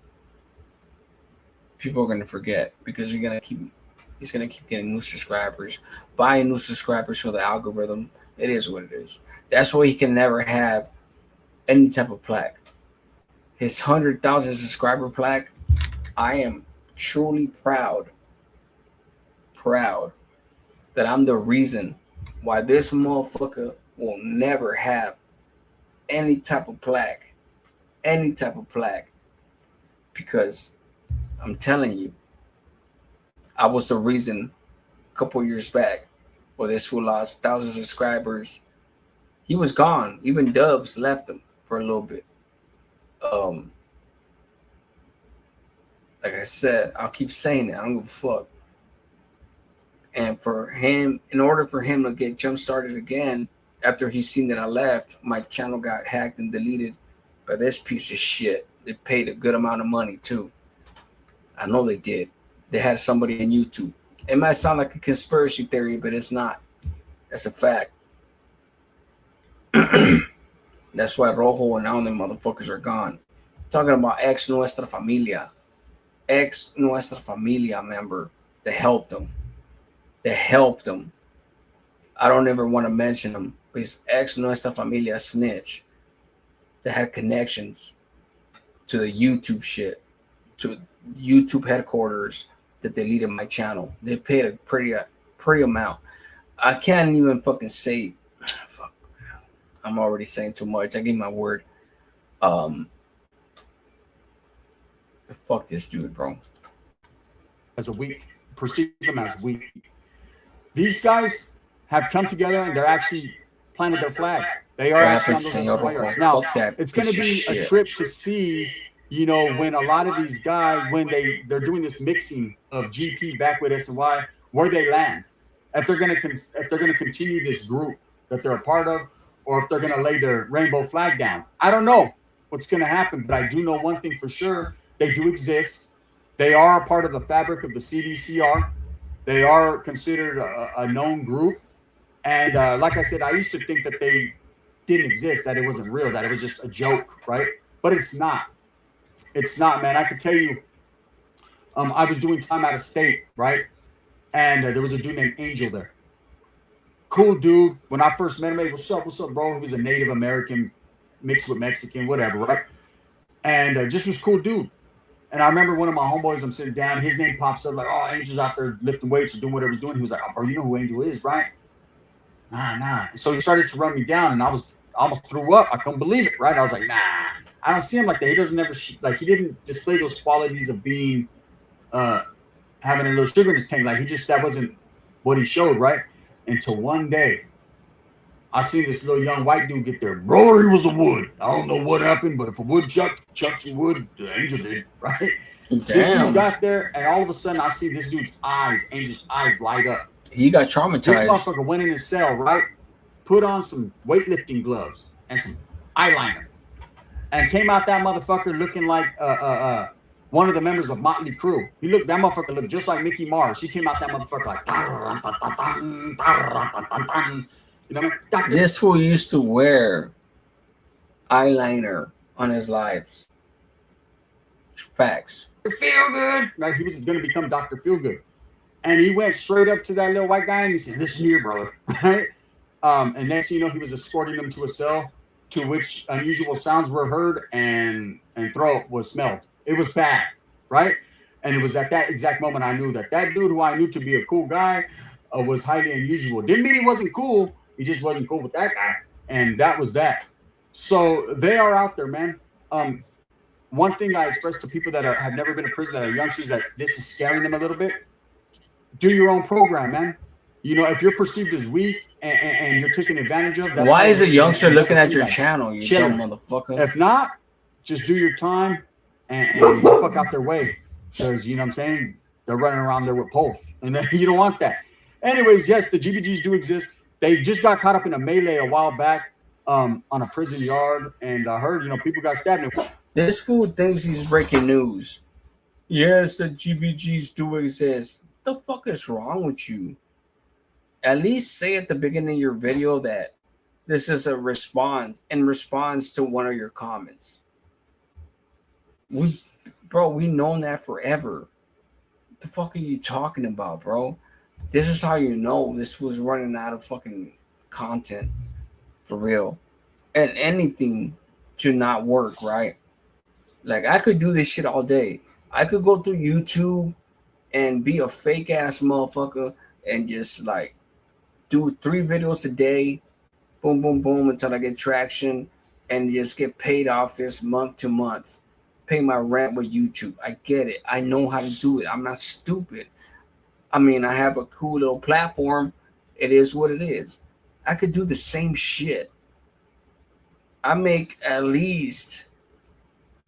[SPEAKER 2] people are going to forget because he's going to keep getting new subscribers, buying new subscribers for the algorithm. It is what it is. That's why he can never have any type of plaque. His 100,000 subscriber plaque, I am truly proud that I'm the reason why this motherfucker will never have any type of plaque. Because I'm telling you, I was the reason a couple years back where this fool lost 1,000 subscribers. He was gone. Even Dubs left him for a little bit. Like I said, I'll keep saying it. I don't give a fuck. And for him, in order for him to get jump started again, after he's seen that I left, my channel got hacked and deleted by this piece of shit. They paid a good amount of money too. I know they did. They had somebody on YouTube. It might sound like a conspiracy theory, but it's not. That's a fact. That's why Rojo and all them motherfuckers are gone. Talking about ex nuestra familia member that helped them. I don't ever want to mention him, but he's ex nuestra familia snitch that had connections to the YouTube shit, to YouTube headquarters that deleted my channel. They paid a pretty amount. I can't even fucking say. Fuck. I'm already saying too much. I gave my word. Fuck this dude, bro.
[SPEAKER 9] As a weak, perceive them as weak. These guys have come together and they're actually planted their flag. They are actually on those players. Now, it's going to be a trip to see, you know, when a lot of these guys, when they're doing this mixing of GP back with SNY, where they land. If they're going to continue this group that they're a part of, or if they're going to lay their rainbow flag down. I don't know what's going to happen, but I do know one thing for sure. They do exist. They are a part of the fabric of the CDCR. They are considered a known group. And like I said, I used to think that they didn't exist, that it wasn't real, that it was just a joke, right? But it's not. It's not, man. I could tell you, I was doing time out of state, right? And there was a dude named Angel there. Cool dude. When I first met him, hey, what's up, bro? He was a Native American mixed with Mexican, whatever, right? And just was cool dude. And I remember one of my homeboys, I'm sitting down, his name pops up like, oh, Angel's out there lifting weights or doing whatever he's doing. He was like, oh, bro, you know who Angel is, right? Nah. So he started to run me down, and I almost threw up. I couldn't believe it, right? I was like, nah. I don't see him like that. He doesn't ever, he didn't display those qualities of being, having a little sugar in his tank. Like, that wasn't what he showed, right? Until one day, I seen this little young white dude get there. Bro, he was a wood. I don't know what happened, but if a wood chucked some wood, the Angel did, right?
[SPEAKER 2] Damn.
[SPEAKER 9] This dude got there, and all of a sudden, I see this dude's eyes, Angel's eyes light up.
[SPEAKER 2] He got traumatized.
[SPEAKER 9] This motherfucker went in his cell, right? Put on some weightlifting gloves and some eyeliner, and came out that motherfucker looking like one of the members of Motley Crue. That motherfucker looked just like Mickey Mars. He came out that motherfucker like. You know,
[SPEAKER 2] this fool used to wear eyeliner on his lives. Facts.
[SPEAKER 9] Feel good. Like he was going to become Dr. Feelgood. And he went straight up to that little white guy and he said, listen here, brother. Right? And next thing you know, he was escorting them to a cell to which unusual sounds were heard and throat was smelled. It was bad, right? And it was at that exact moment I knew that dude who I knew to be a cool guy was highly unusual. Didn't mean he wasn't cool. He just wasn't cool with that guy. And that was that. So they are out there, man. One thing I express to people that have never been to prison, that are youngsters, that this is scaring them a little bit. Do your own program, man. You know, if you're perceived as weak and you're taken advantage of.
[SPEAKER 2] Why is a youngster looking at your channel, you dumb motherfucker?
[SPEAKER 9] If not, just do your time. and get the fuck out their way, because you know what I'm saying, they're running around there with poles, and you don't want that. Anyways, yes, the GBGs do exist. They just got caught up in a melee a while back on a prison yard, and I heard, you know, people got stabbed.
[SPEAKER 2] This fool thinks he's breaking news. Yes, the GBGs do exist. What the fuck is wrong with you? At least say at the beginning of your video that this is a response in response to one of your comments. We've known that forever. What the fuck are you talking about, bro? This is how you know this was running out of fucking content for real. And anything to not work, right? Like, I could do this shit all day. I could go through YouTube and be a fake ass motherfucker and just like do 3 videos a day, boom, boom, boom, until I get traction and just get paid off this month to month. Pay my rent with YouTube. I get it. I know how to do it. I'm not stupid. I mean, I have a cool little platform. It is what it is. I could do the same shit. I make at least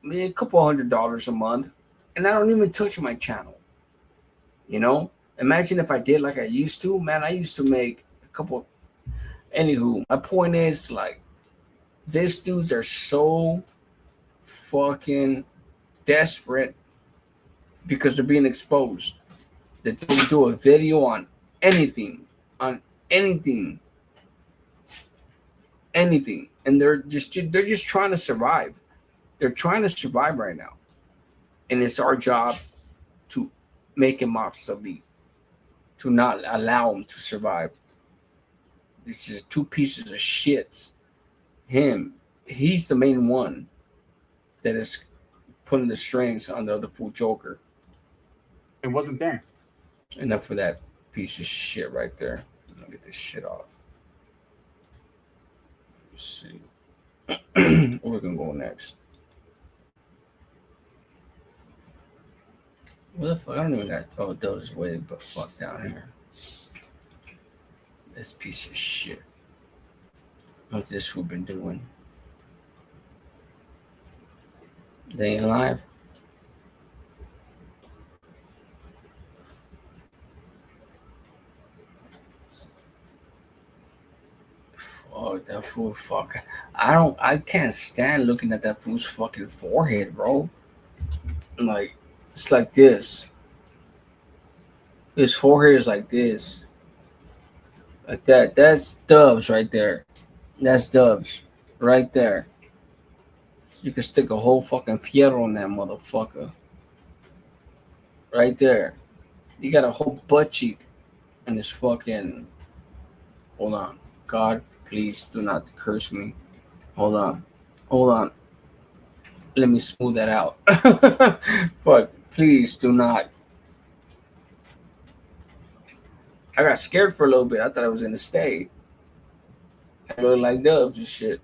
[SPEAKER 2] a couple $100 a month, and I don't even touch my channel. You know? Imagine if I did like I used to. Man, I used to make a couple. Anywho, my point is, like, these dudes are so fucking desperate because they're being exposed that they'll do a video on anything, and they're just trying to survive. They're trying to survive right now, and it's our job to make him obsolete, to not allow him to survive. This is 2 pieces of shits. He's the main one that is putting the strings on the other fool Joker.
[SPEAKER 9] It wasn't them.
[SPEAKER 2] Enough of that piece of shit right there. I'm gonna get this shit off. Let's see. Where we gonna go next? What the fuck? I don't even got. Oh, those way but fuck down here. This piece of shit. What's this fool been doing? They ain't live. Oh, that fool fuck. I can't stand looking at that fool's fucking forehead, bro. Like, it's like this. His forehead is like this. Like that. That's Dubs right there. That's Dubs right there. You can stick a whole fucking fierro on that motherfucker. Right there. You got a whole butt cheek in this fucking. Hold on. God, please do not curse me. Hold on. Let me smooth that out. Fuck, please do not. I got scared for a little bit. I thought I was gonna stay. I look like Dubs and shit.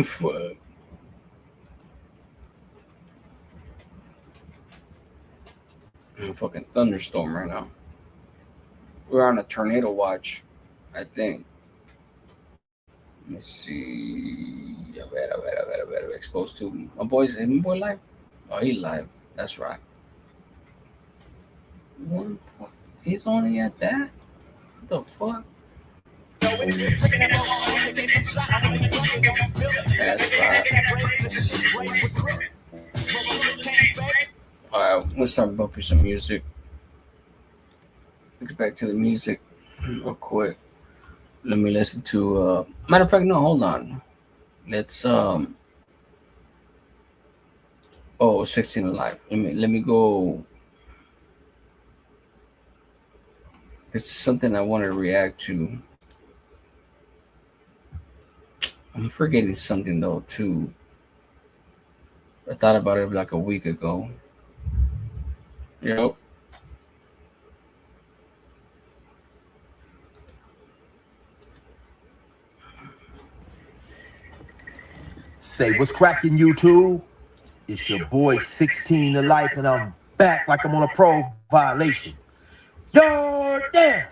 [SPEAKER 2] Fuck. I'm a fucking thunderstorm right now. We're on a tornado watch, I think. Let me see. I better exposed to my boy's. Is my boy live? Oh, he live. That's right. 1 point. He's only at that? What the fuck? That's right. Alright, let's talk about for some music. Let's get back to the music real quick. Let me listen to matter of fact, no, hold on. Let's 16 Alive. Let me go. This is something I want to react to. I'm forgetting something though too. I thought about it like a week ago. Yep.
[SPEAKER 10] Say what's cracking, YouTube? It's your boy 16 to Life, and I'm back like I'm on a pro violation. Yo, damn!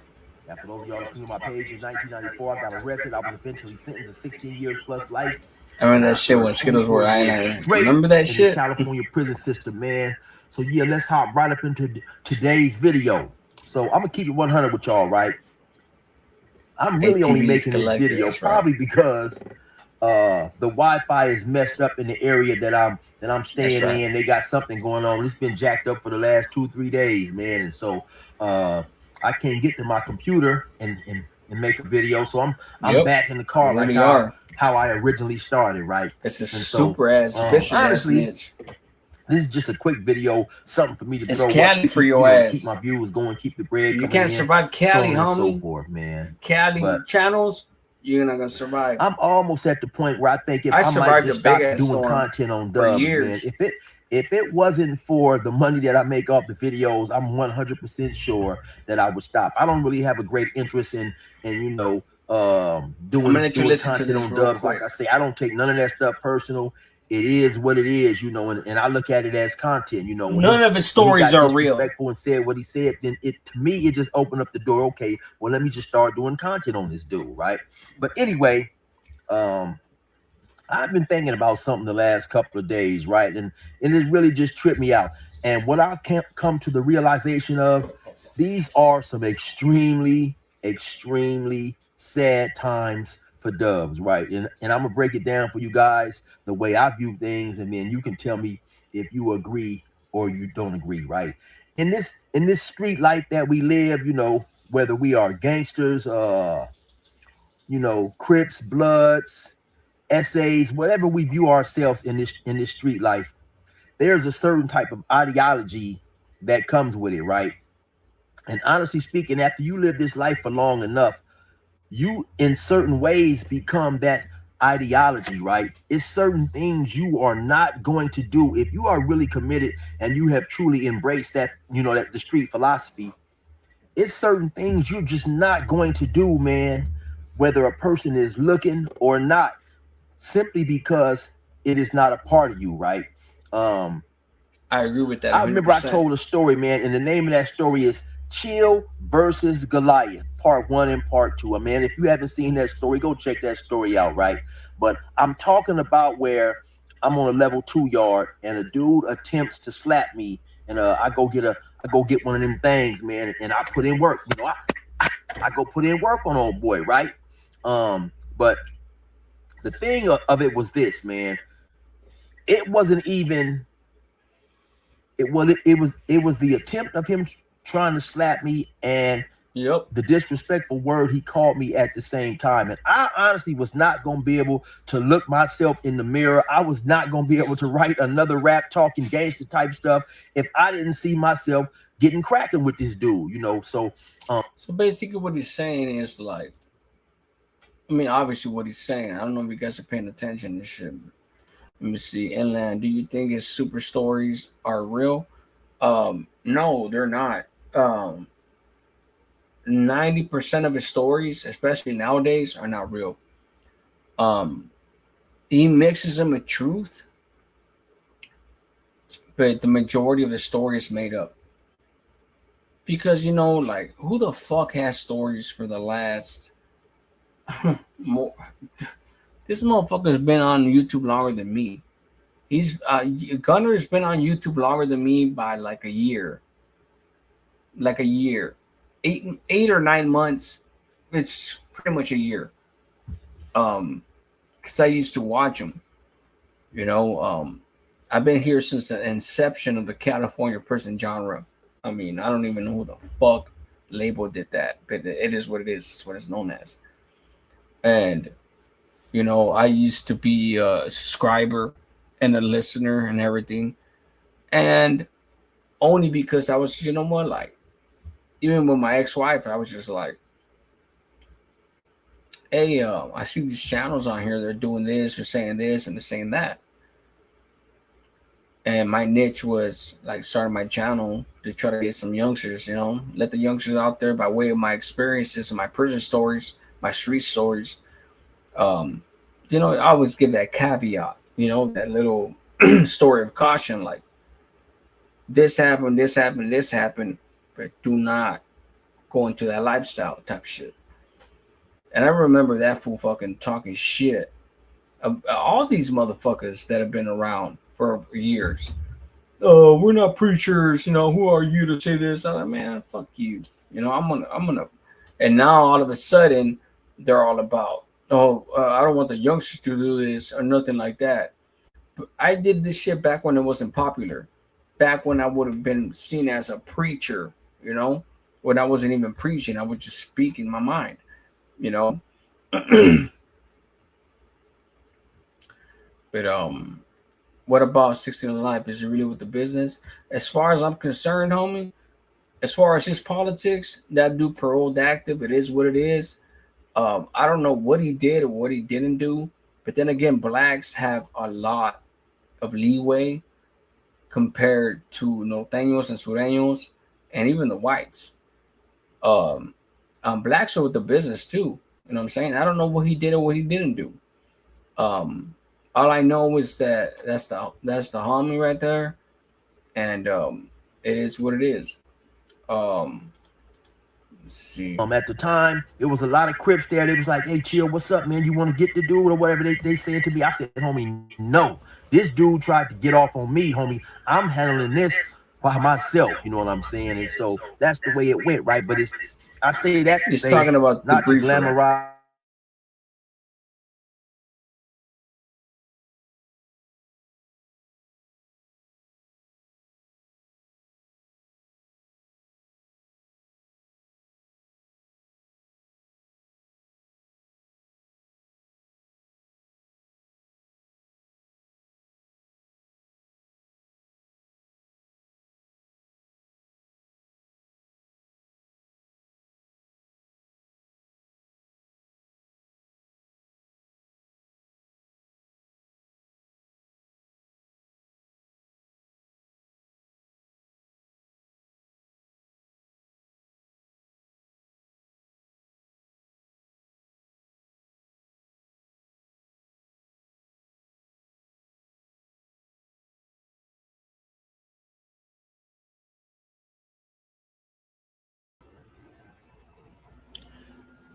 [SPEAKER 10] Now, for those of y'all who knew my page in 1994, I got arrested. I was eventually sentenced to 16 years plus life.
[SPEAKER 2] I remember that shit when Skittles were eyeliner. Remember that
[SPEAKER 10] in
[SPEAKER 2] shit?
[SPEAKER 10] the California prison system, man. So yeah, let's hop right up into today's video. So I'm gonna keep it 100 with y'all, right? I'm really only
[SPEAKER 2] ATV's
[SPEAKER 10] making this
[SPEAKER 2] collected,
[SPEAKER 10] video
[SPEAKER 2] that's right.
[SPEAKER 10] probably because the Wi-Fi is messed up in the area that I'm staying
[SPEAKER 2] right.
[SPEAKER 10] in. They got something going on. It's been jacked up for the last 2-3 days, man. And so I can't get to my computer and make a video. So I'm
[SPEAKER 2] Yep.
[SPEAKER 10] back in the car
[SPEAKER 2] You
[SPEAKER 10] like
[SPEAKER 2] really
[SPEAKER 10] how I originally started, right?
[SPEAKER 2] It's a
[SPEAKER 10] And so,
[SPEAKER 2] super ass vicious ass
[SPEAKER 10] honestly,
[SPEAKER 2] niche.
[SPEAKER 10] this is just a quick video, something for me to
[SPEAKER 2] It's
[SPEAKER 10] throw
[SPEAKER 2] Cali
[SPEAKER 10] up,
[SPEAKER 2] for
[SPEAKER 10] keep,
[SPEAKER 2] your
[SPEAKER 10] you know,
[SPEAKER 2] ass.
[SPEAKER 10] keep my viewers going, keep the bread
[SPEAKER 2] You
[SPEAKER 10] coming
[SPEAKER 2] can't
[SPEAKER 10] in,
[SPEAKER 2] survive Cali,
[SPEAKER 10] so on and
[SPEAKER 2] homie.
[SPEAKER 10] so forth, man.
[SPEAKER 2] Cali
[SPEAKER 10] But
[SPEAKER 2] channels, you're not gonna survive.
[SPEAKER 10] I'm almost at the point where I think if
[SPEAKER 2] I
[SPEAKER 10] I might
[SPEAKER 2] survived
[SPEAKER 10] just
[SPEAKER 2] a big
[SPEAKER 10] stop
[SPEAKER 2] ass
[SPEAKER 10] doing
[SPEAKER 2] storm
[SPEAKER 10] content on
[SPEAKER 2] for
[SPEAKER 10] dubs, man.
[SPEAKER 2] years.
[SPEAKER 10] If it wasn't for the money that I make off the videos, I'm 100% sure that I would stop. I don't really have a great interest in you know
[SPEAKER 2] I'm gonna let you
[SPEAKER 10] doing
[SPEAKER 2] listen to
[SPEAKER 10] content
[SPEAKER 2] this
[SPEAKER 10] on
[SPEAKER 2] real
[SPEAKER 10] dubs.
[SPEAKER 2] quick.
[SPEAKER 10] Like I say, I don't take none of that stuff personal. It is what it is, you know, and I look at it as content, you know.
[SPEAKER 2] None of his stories are real.
[SPEAKER 10] Disrespectful and said what he said, then to me it just opened up the door. Okay, well, let me just start doing content on this dude, right? But anyway, I've been thinking about something the last couple of days, right? And it really just tripped me out. And what I can't come to the realization of, these are some extremely, extremely sad times for dubs, right? And I'm gonna break it down for you guys the way I view things, and then you can tell me if you agree or you don't agree, right? In this street life that we live, you know, whether we are gangsters, you know, Crips, Bloods, essays, whatever we view ourselves in this street life, there's a certain type of ideology that comes with it, right? And honestly speaking, after you live this life for long enough, you in certain ways become that ideology, right? It's certain things you are not going to do if you are really committed and you have truly embraced that, you know, that the street philosophy. It's certain things you're just not going to do, man, whether a person is looking or not, simply because it is not a part of you, right?
[SPEAKER 2] I agree with that. 100%.
[SPEAKER 10] I remember I told a story, man, and the name of that story is Chill versus Goliath, part 1 and part 2. Man, if you haven't seen that story, go check that story out, right? But I'm talking about where I'm on a level 2 yard and a dude attempts to slap me, and I go get one of them things, man, and I put in work. You know, I go put in work on old boy, right? But the thing of it was this, man. It wasn't even. It was the attempt of him trying to slap me and the disrespectful word he called me at the same time. And I honestly was not going to be able to look myself in the mirror. I was not going to be able to write another rap talking gangster type stuff if I didn't see myself getting cracking with this dude, you know. So
[SPEAKER 2] basically what he's saying is like, I mean, obviously what he's saying, I don't know if you guys are paying attention to shit. Let me see. Inland, do you think his super stories are real? No, they're not. 90% of his stories, especially nowadays, are not real. He mixes them with truth, but the majority of the story is made up. Because, you know, like, who the fuck has stories for the last more? This motherfucker's been on YouTube longer than me. He's Gunner's been on YouTube longer than me by like a year. Like a year. 8 or 9 months. It's pretty much a year. Because I used to watch him. You know, I've been here since the inception of the California prison genre. I mean, I don't even know who the fuck label did that, but it is what it is. It's what it's known as. And, you know, I used to be a subscriber and a listener and everything. And only because I was, you know what, like, even with my ex-wife, I was just like, hey, I see these channels on here. They're doing this or saying this and they're saying that. And my niche was like starting my channel to try to get some youngsters, you know, let the youngsters out there by way of my experiences and my prison stories, my street stories. You know, I always give that caveat, you know, that little story of caution, like this happened, this happened, this happened, but do not go into that lifestyle type shit. And I remember that fool fucking talking shit all these motherfuckers that have been around for years. Oh, we're not preachers, who are you to say this? I'm like, man, fuck you. I'm gonna, and now all of a sudden they're all about, I don't want the youngsters to do this or nothing like that. But I did this shit back when it wasn't popular, back when I would have been seen as a preacher, when I wasn't even preaching, I was just speaking my mind, But what about 16 Alive? Is it really with the business? As far as I'm concerned, homie, as far as his politics, that dude paroled active. It is what it is. I don't know what he did or what he didn't do. But then again, blacks have a lot of leeway compared to norteños and sureños and even the whites. Blacks are with the business too. You know what I'm saying? I don't know what he did or what he didn't do. All I know is that that's the homie right there, and it is what it is. Let's see.
[SPEAKER 10] At the time, it was a lot of Crips there. They was like, "Hey, chill, what's up, man? You want to get the dude or whatever they said to me?" I said, "Homie, no. This dude tried to get off on me, homie. I'm handling this by myself." You know what I'm saying? And so that's the way it went, right? But I say that to
[SPEAKER 2] He's
[SPEAKER 10] say,
[SPEAKER 2] talking about
[SPEAKER 10] not
[SPEAKER 2] the
[SPEAKER 10] to glamorize.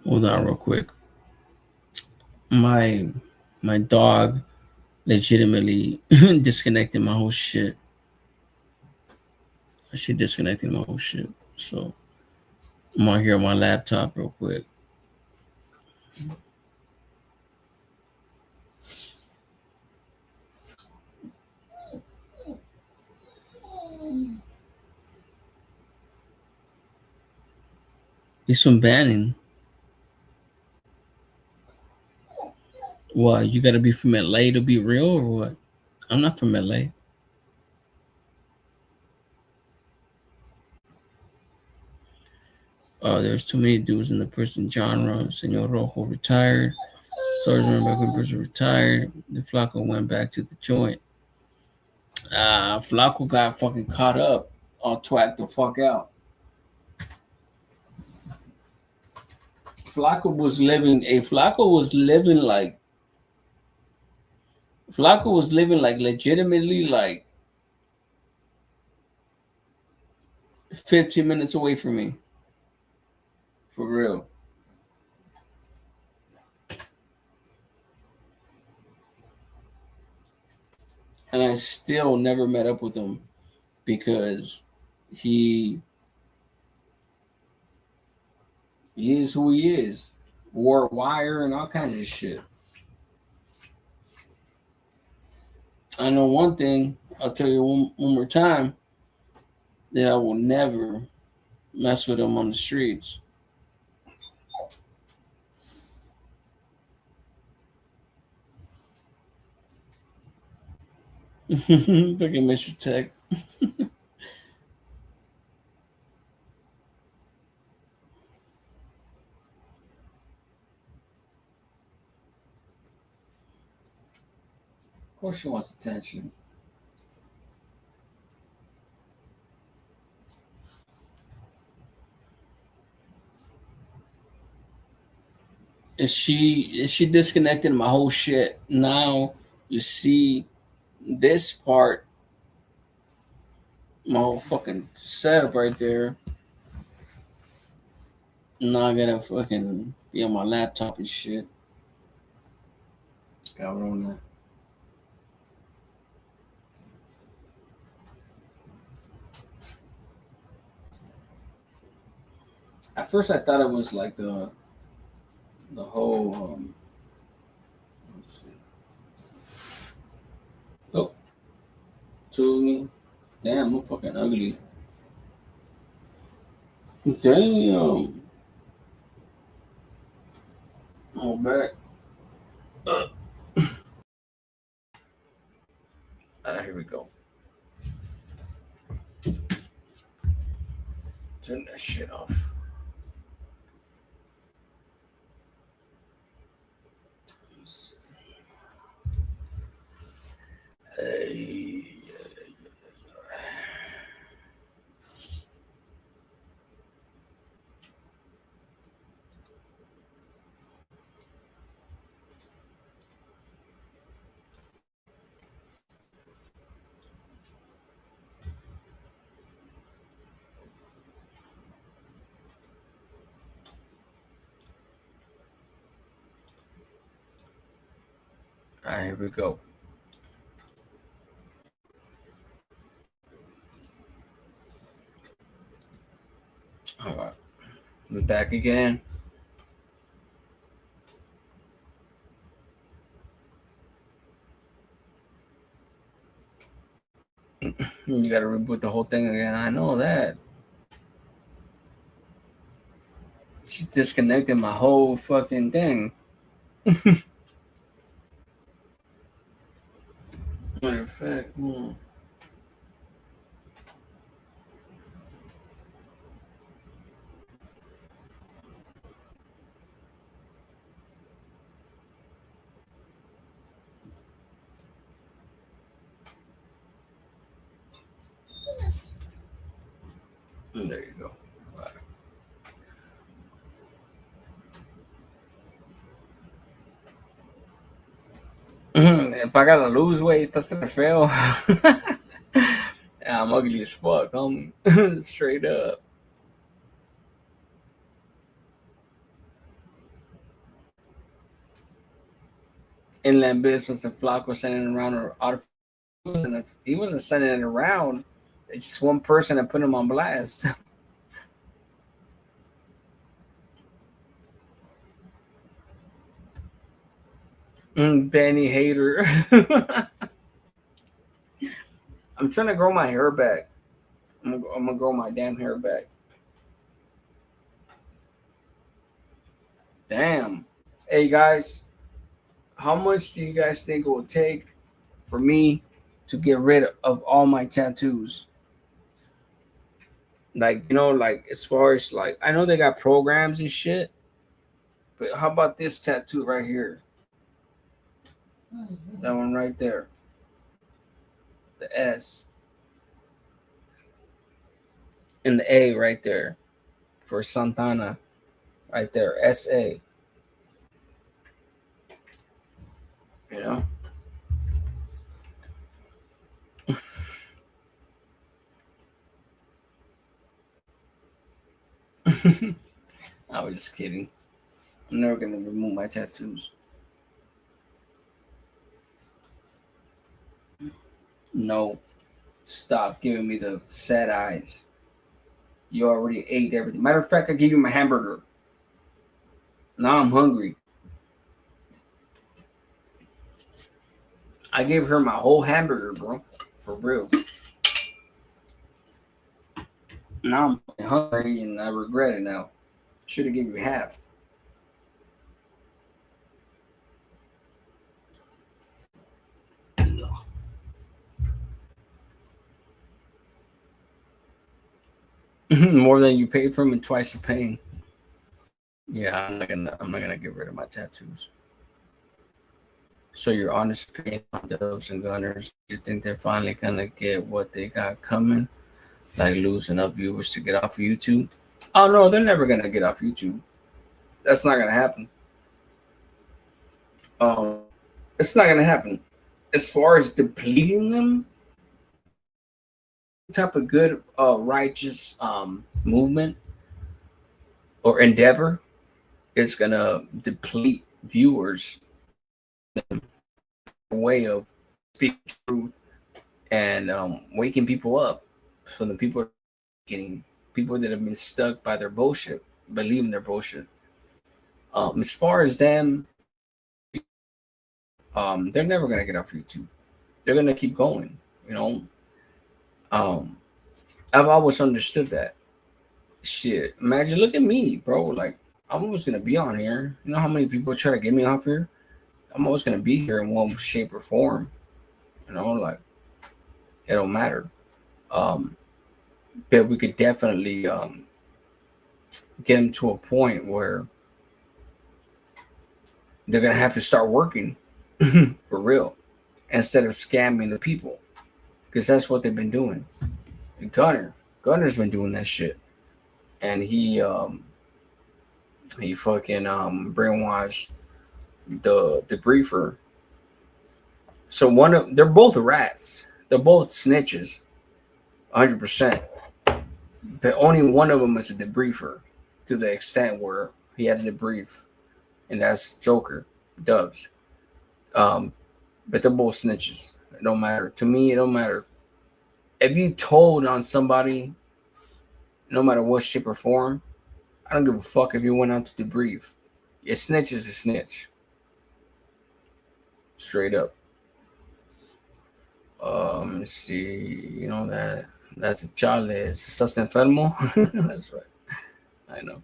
[SPEAKER 2] Hold on real quick. My dog legitimately disconnected my whole shit. She disconnected my whole shit. So I'm on here on my laptop real quick. It's some banning. What, you gotta be from LA to be real or what? I'm not from LA. There's too many dudes in the prison genre. Senor Rojo retired. Sergeant Rebecca Bridger retired. The Flaco went back to the joint. Flaco got fucking caught up. All twacked the fuck out. Flaco was living like legitimately like 15 minutes away from me. For real. And I still never met up with him because he is who he is. Wore wire and all kinds of shit. I know one thing, I'll tell you one more time, that I will never mess with him on the streets. Fucking Mr. Tech. Of course she wants attention. Is she disconnected my whole shit? Now you see this part, my whole fucking setup right there. Now I gotta fucking be on my laptop and shit. Cabrona. At first, I thought it was like the whole. Let's see. Oh, two of me. Damn, I'm fucking ugly. Damn. Hold back. Here we go. Turn that shit off. Hey. All right, here we go. All right, we're back again. You got to reboot the whole thing again. I know that. She disconnected my whole fucking thing. Matter of fact, there you go. Right. If I gotta lose weight, that's gonna fail. Yeah, I'm ugly as fuck, homie. Straight up. Inland Business and Flock was sending around her artificial. He wasn't sending it around. It's just one person that put him on blast. Benny Hater. I'm trying to grow my hair back. I'm gonna grow my damn hair back. Damn. Hey guys, how much do you guys think it will take for me to get rid of all my tattoos? Like, you know, like as far as like, I know they got programs and shit, but how about this tattoo right here? That one right there. The S. And the A right there for Santana. Right there. S-A. You know? I was just kidding. I'm never going to remove my tattoos. No. Stop giving me the sad eyes. You already ate everything. Matter of fact, I gave you my hamburger. Now I'm hungry. I gave her my whole hamburger, bro. For real. Now I'm hungry and I regret it now. Should have given you half. More than you paid for them and twice the pain. Yeah, I'm not gonna get rid of my tattoos. So your honest opinion on those and gunners, you think they're finally gonna get what they got coming? Like lose enough viewers to get off of YouTube? Oh no, they're never gonna get off YouTube. That's not gonna happen. It's not gonna happen. As far as depleting them, type of good righteous movement or endeavor is gonna deplete viewers. way of speaking truth and waking people up from the people getting people that have been stuck by their bullshit, believing their bullshit. As far as them, they're never gonna get off YouTube. They're gonna keep going. You know, I've always understood that. Shit, imagine, look at me, bro. Like, I'm always gonna be on here. You know how many people try to get me off here? I'm always gonna be here in one shape or form. You know, like, it don't matter. But we could definitely get them to a point where they're gonna have to start working for real instead of scamming the people, because that's what they've been doing. Gunner's been doing that shit, and he fucking brainwashed the debriefer. So they're both rats. They're both snitches, 100%. But only one of them is a debriefer, to the extent where he had to debrief, and that's Joker, Dubs. But they're both snitches. It don't matter. To me, it don't matter. If you told on somebody, no matter what shape or form, I don't give a fuck if you went out to debrief. A snitch is a snitch. Straight up. Let's see. You know that's a chale. ¿Estás enfermo? That's right. I know.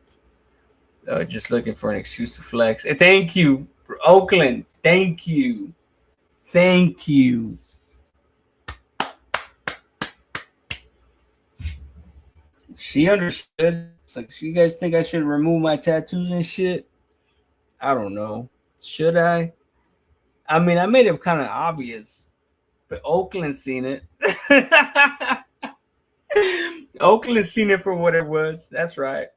[SPEAKER 2] Just looking for an excuse to flex. Thank you, Oakland. Thank you. Thank you. She understood. It's like, so you guys think I should remove my tattoos and shit? I don't know. Should I? I mean, I made it kind of obvious, but Oakland seen it. Oakland seen it for what it was. That's right.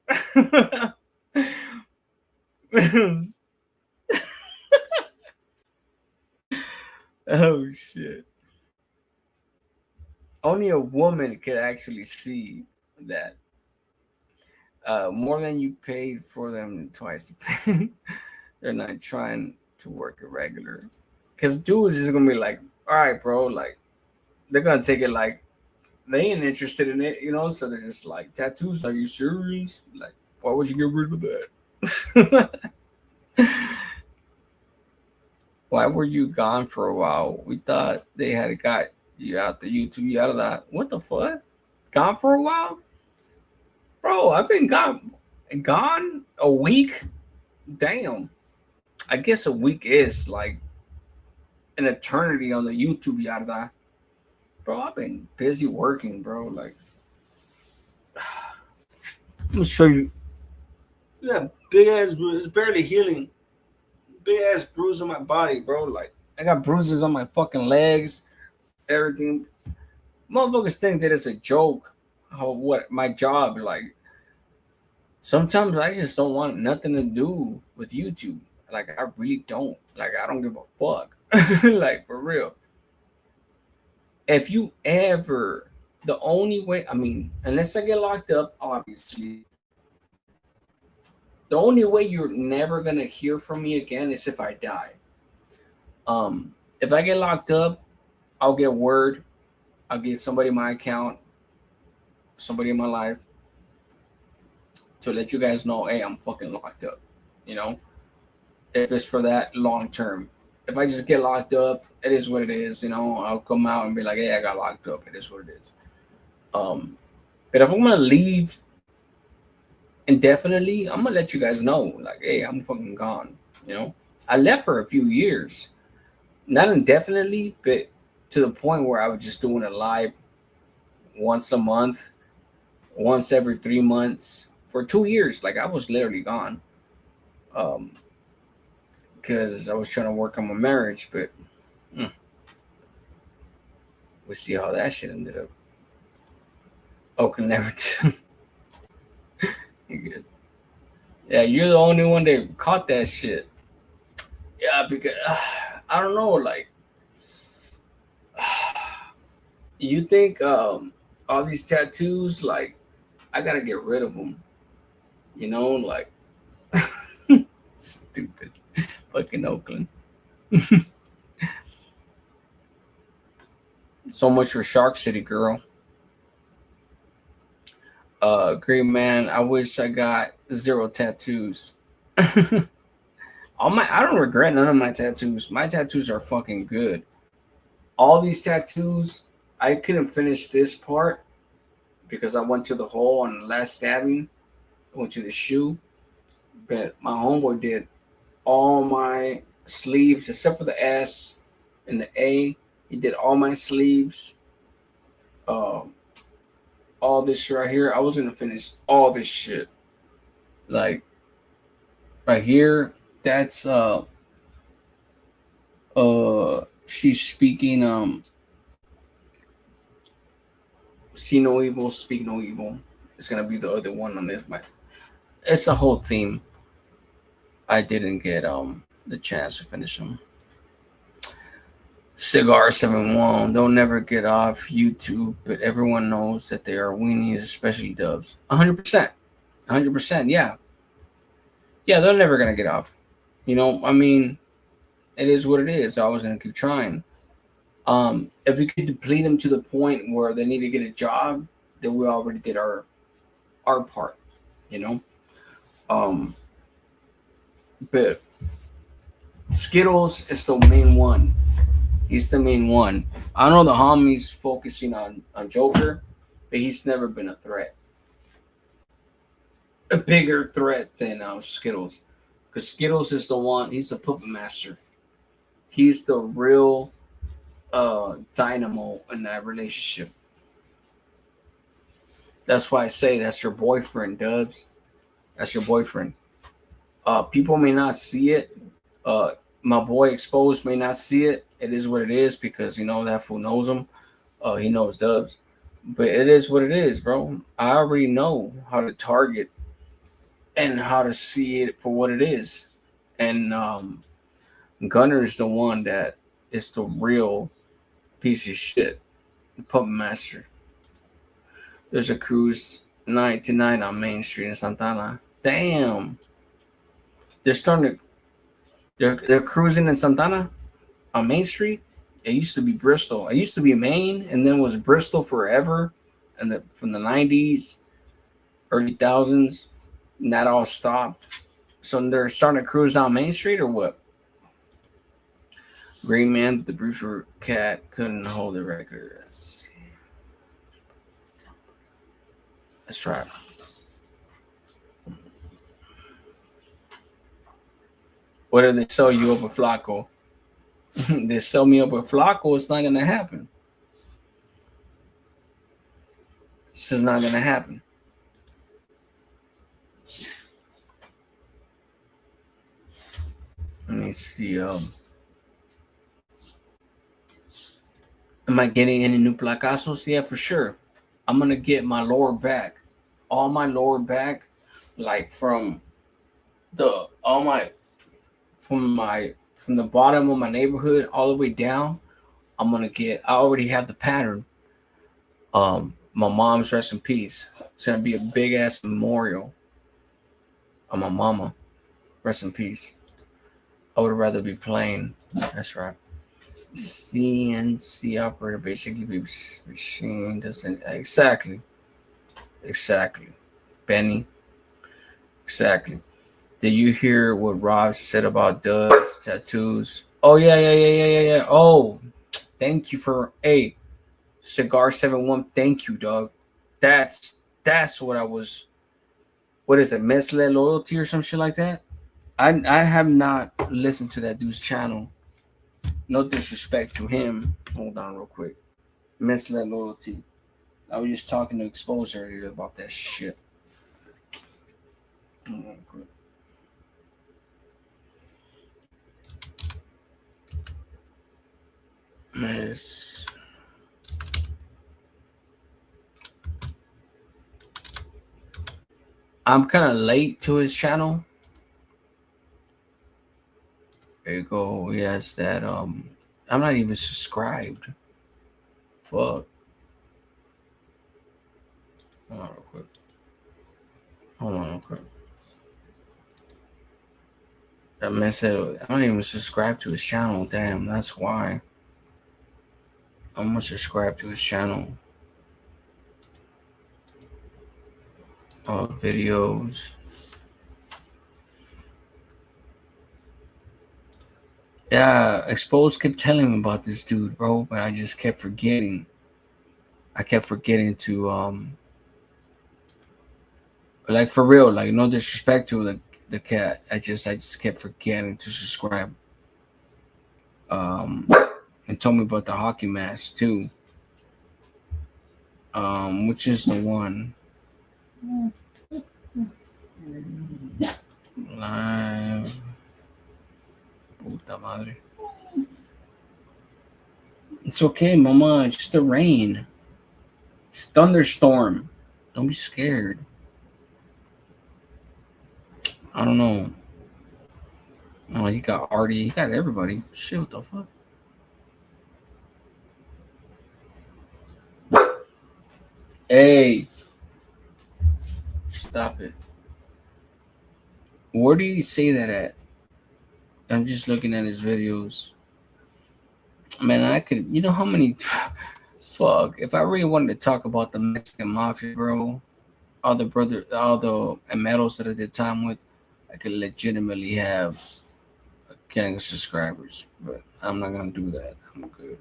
[SPEAKER 2] Oh shit. Only a woman could actually see that. More than you paid for them twice. They're not trying to work irregular. Because dudes is gonna be like, all right, bro, like, they're gonna take it like they ain't interested in it, you know, so they're just like, tattoos, are you serious? Like, why would you get rid of that? Why were you gone for a while? We thought they had got you out the YouTube, you out of that. What the fuck? Gone for a while? Bro, I've been gone a week? Damn. I guess a week is like an eternity on the YouTube, yada. Bro, I've been busy working, bro. Like, I'm gonna show you. Yeah, big ass bruise. It's barely healing. Big ass bruise on my body, bro. Like, I got bruises on my fucking legs, everything. Motherfuckers think that it's a joke. What my job, like, sometimes I just don't want nothing to do with YouTube. Like, I really don't. Like, I don't give a fuck. Like, for real. If you ever, the only way, I mean, unless I get locked up, obviously, the only way you're never gonna hear from me again is if I die. If I get locked up, I'll get word. I'll give somebody my account, somebody in my life, to let you guys know, hey, I'm fucking locked up. You know, if it's for that long term. If I just get locked up, it is what it is. You know, I'll come out and be like, hey, I got locked up. It is what it is. But if I'm gonna leave indefinitely, I'm gonna let you guys know, like, hey, I'm fucking gone. You know, I left for a few years, not indefinitely, but to the point where I was just doing it live once a month, once every 3 months for 2 years. Like, I was literally gone. Because I was trying to work on my marriage, but we'll see how that shit ended up. Oakland never did. You're good. Yeah, you're the only one that caught that shit. Yeah, because I don't know, like, you think all these tattoos, like, I gotta get rid of them, you know, like, stupid. Fucking Oakland. So much for Shark City, girl. Great man. I wish I got 0 tattoos. I don't regret none of my tattoos. My tattoos are fucking good. All these tattoos, I couldn't finish this part because I went to the hole on the last stabbing. I went to the shoe, but my homeboy did all my sleeves except for the S and the A. He did all my sleeves. All this shit right here. I was gonna finish all this shit. Like right here, that's she's speaking see no evil, speak no evil. It's gonna be the other one on this. It's a whole theme. I didn't get the chance to finish them. Cigar 71, they'll never get off YouTube, but everyone knows that they are weenies, especially Dubs. 100%. 100%, yeah. Yeah, they're never going to get off. You know, I mean, it is what it is. I was going to keep trying. If we could deplete them to the point where they need to get a job, then we already did our part, you know? But Skittles is the main one. He's the main one. I know the homie's focusing on Joker, but he's never been a threat. A bigger threat than Skittles. Because Skittles is the one, he's the puppet master. He's the real dynamo in that relationship. That's why I say that's your boyfriend, Dubs. That's your boyfriend. People may not see it. My boy Exposed may not see it. It is what it is because, you know, that fool knows him. He knows Dubs. But it is what it is, bro. I already know how to target and how to see it for what it is. And Gunner's the one that is the real piece of shit. The puppet master. There's a cruise 9 to 9 on Main Street in Santana. Damn. They're starting to... They're cruising in Santana on Main Street. It used to be Bristol. It used to be Maine, and then it was Bristol forever, and from the 90s, early thousands, and that all stopped. So they're starting to cruise down Main Street, or what? Green Man, the Briefer Cat couldn't hold the record. Let's see. That's right. What if they sell you up a Flacco? They sell me up a Flacco, it's not going to happen. This is not going to happen. Let me see. Am I getting any new placazos? Yeah, for sure. I'm going to get my lower back. All my lower back, like from the bottom of my neighborhood all the way down. I'm gonna get. I already have the pattern. My mom's rest in peace. It's gonna be a big ass memorial of my mama. Rest in peace. I would rather be plain. That's right. CNC operator basically be machine doesn't exactly. Benny. Exactly. Did you hear what Rob said about Dubs tattoos? Oh yeah. Oh, thank you for Cigar 71. Thank you, dog. That's what I was. What is it? Misled Loyalty or some shit like that? I have not listened to that dude's channel. No disrespect to him. Hold on real quick. Misled Loyalty. I was just talking to Expose earlier about that shit. Hold on real quick. Miss. I'm kind of late to his channel. There you go. Yes, that I'm not even subscribed. Fuck. Hold on real quick. That man said I don't even subscribe to his channel. Damn, that's why. I'm gonna subscribe to his channel. Videos. Yeah, Exposed kept telling me about this dude, bro, but I just kept forgetting. I kept forgetting to like, for real, like, no disrespect to the cat. I just kept forgetting to subscribe. And told me about the hockey mask too. Which is the one? Live. Puta madre. It's okay, mama. It's just the rain. It's thunderstorm. Don't be scared. I don't know. Oh, he got Artie. He got everybody. Shit, what the fuck? Hey. Stop it. Where did he say that at? I'm just looking at his videos. Man, I could, you know how many, fuck, if I really wanted to talk about the Mexican mafia, bro, all the medals that I did time with, I could legitimately have a gang of subscribers, but I'm not gonna do that. I'm good.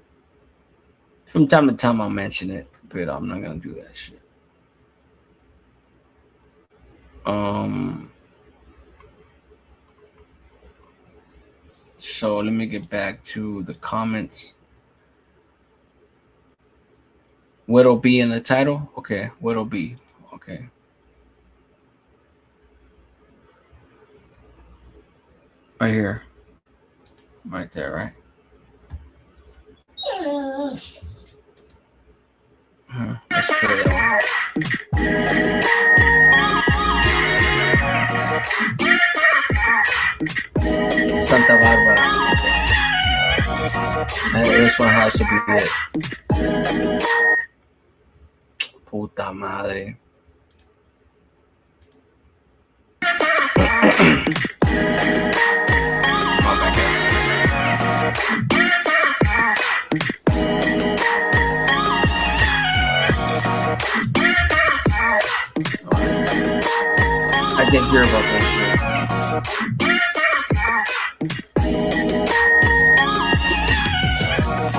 [SPEAKER 2] From time to time I'll mention it, but I'm not gonna do that shit. So let me get back to the comments. What'll be in the title? Okay, what'll be? Okay. Right here. Right there, right? Let's play that one. Santa Barbara. This one has to be it. Puta madre. I didn't hear about this shit.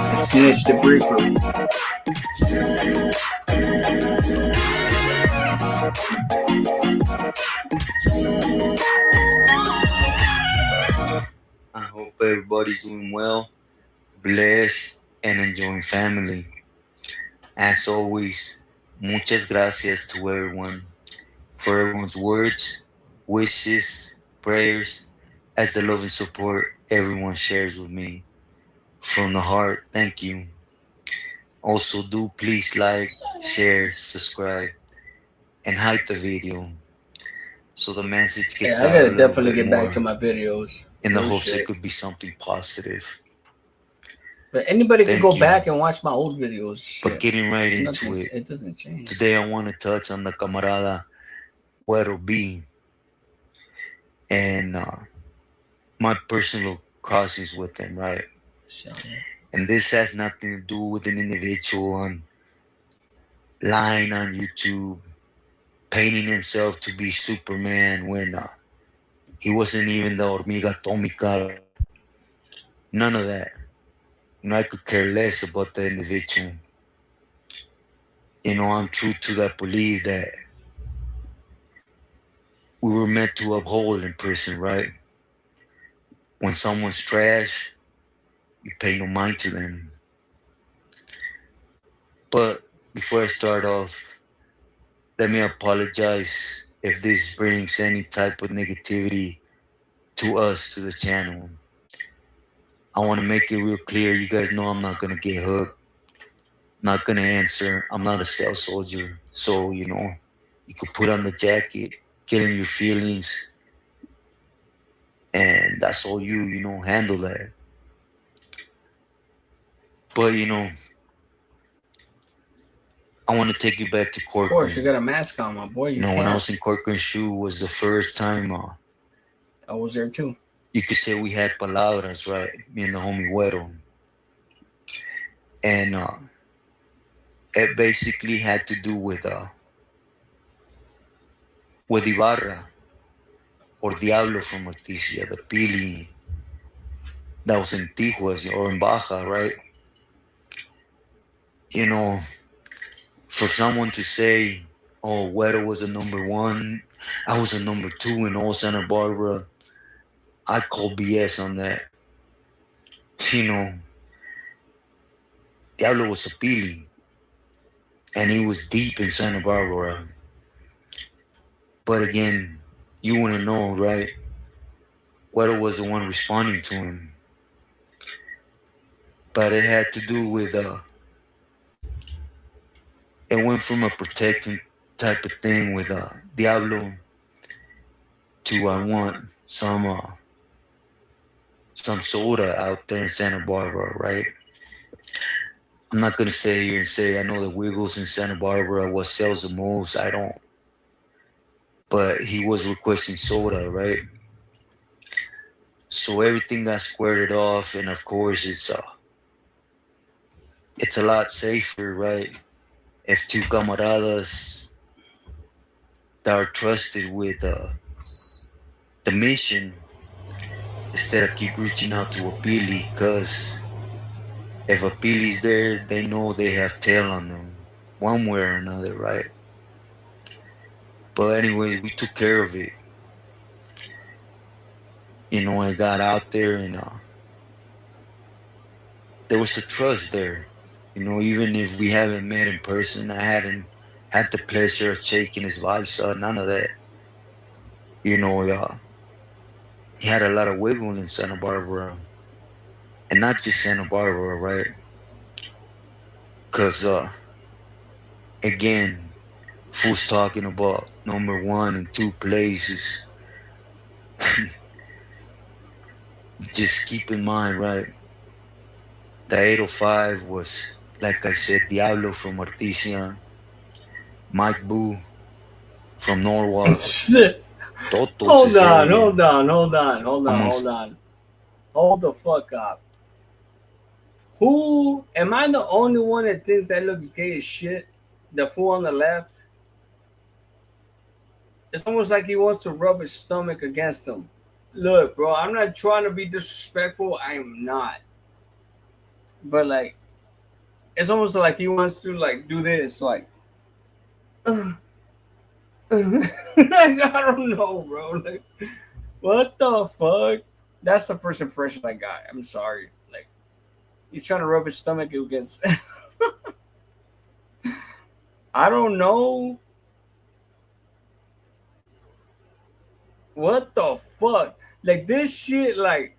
[SPEAKER 2] I snitched the briefer.
[SPEAKER 11] I hope everybody's doing well, blessed, and enjoying family. As always, muchas gracias to everyone for everyone's words, wishes, prayers, as the love and support everyone shares with me. From the heart, thank you. Also, do please like, share, subscribe, and hype the video so the message gets out.
[SPEAKER 2] I gotta definitely get back to my videos.
[SPEAKER 11] In the hopes it could be something positive.
[SPEAKER 2] But anybody can go back and watch my old videos.
[SPEAKER 11] But getting right into it,
[SPEAKER 2] it doesn't change.
[SPEAKER 11] Today I want to touch on the camarada Güero B and my personal crossings with him, right? And this has nothing to do with an individual lying on YouTube, painting himself to be Superman when he wasn't even the hormiga atómica. None of that. You know, I could care less about the individual. You know, I'm true to that belief that we were meant to uphold in prison, right? When someone's trash, you pay no mind to them. But before I start off, let me apologize if this brings any type of negativity to us, to the channel. I want to make it real clear. You guys know I'm not going to get hooked. Not going to answer. I'm not a cell soldier. So, you know, you could put on the jacket, get in your feelings, and that's all you know, handle that. But, you know, I want to take you back to Corcoran.
[SPEAKER 2] Of course, you got a mask on, my boy.
[SPEAKER 11] You know, when I was in Corcoran Shoe was the first time.
[SPEAKER 2] I was there too.
[SPEAKER 11] You could say we had palabras, right? Me and the homie Güero. And it basically had to do with Ibarra or Diablo from Morticia, the Pili that was in Tijuas or in Baja, right? You know, for someone to say, oh, Güero was a number one, I was a number two in all Santa Barbara, I call BS on that. You know, Diablo was a Pili, and he was deep in Santa Barbara. But again, you want to know, right? Güero was the one responding to him. But it had to do with, it went from a protecting type of thing with Diablo to I want some soda out there in Santa Barbara, right? I'm not gonna say here and say I know the Wiggles in Santa Barbara, what sells the most, I don't. But he was requesting soda, right? So everything got squared off, and of course it's a lot safer, right? If two camaradas that are trusted with the mission, instead of keep reaching out to a Pili, because if a Pili's there, they know they have tail on them, one way or another, right? But anyways, we took care of it. You know, I got out there, and there was a trust there. You know, even if we haven't met in person, I hadn't had the pleasure of shaking his visor, none of that. You know, he had a lot of wiggle in Santa Barbara. And not just Santa Barbara, right? Because, again, fool's talking about number 1 and 2 places. Just keep in mind, right? The 805 was, like I said, Diablo from Morticia, Mike Boo from Norwalk, Toto.
[SPEAKER 2] Hold on. Hold the fuck up. Who am I the only one that thinks that looks gay as shit? The fool on the left? It's almost like he wants to rub his stomach against him. Look, bro, I'm not trying to be disrespectful. I am not. But like, it's almost like he wants to like do this, like, like I don't know, bro. Like, what the fuck? That's the first impression I got. I'm sorry. Like, he's trying to rub his stomach against. I don't know. What the fuck? Like, this shit, like,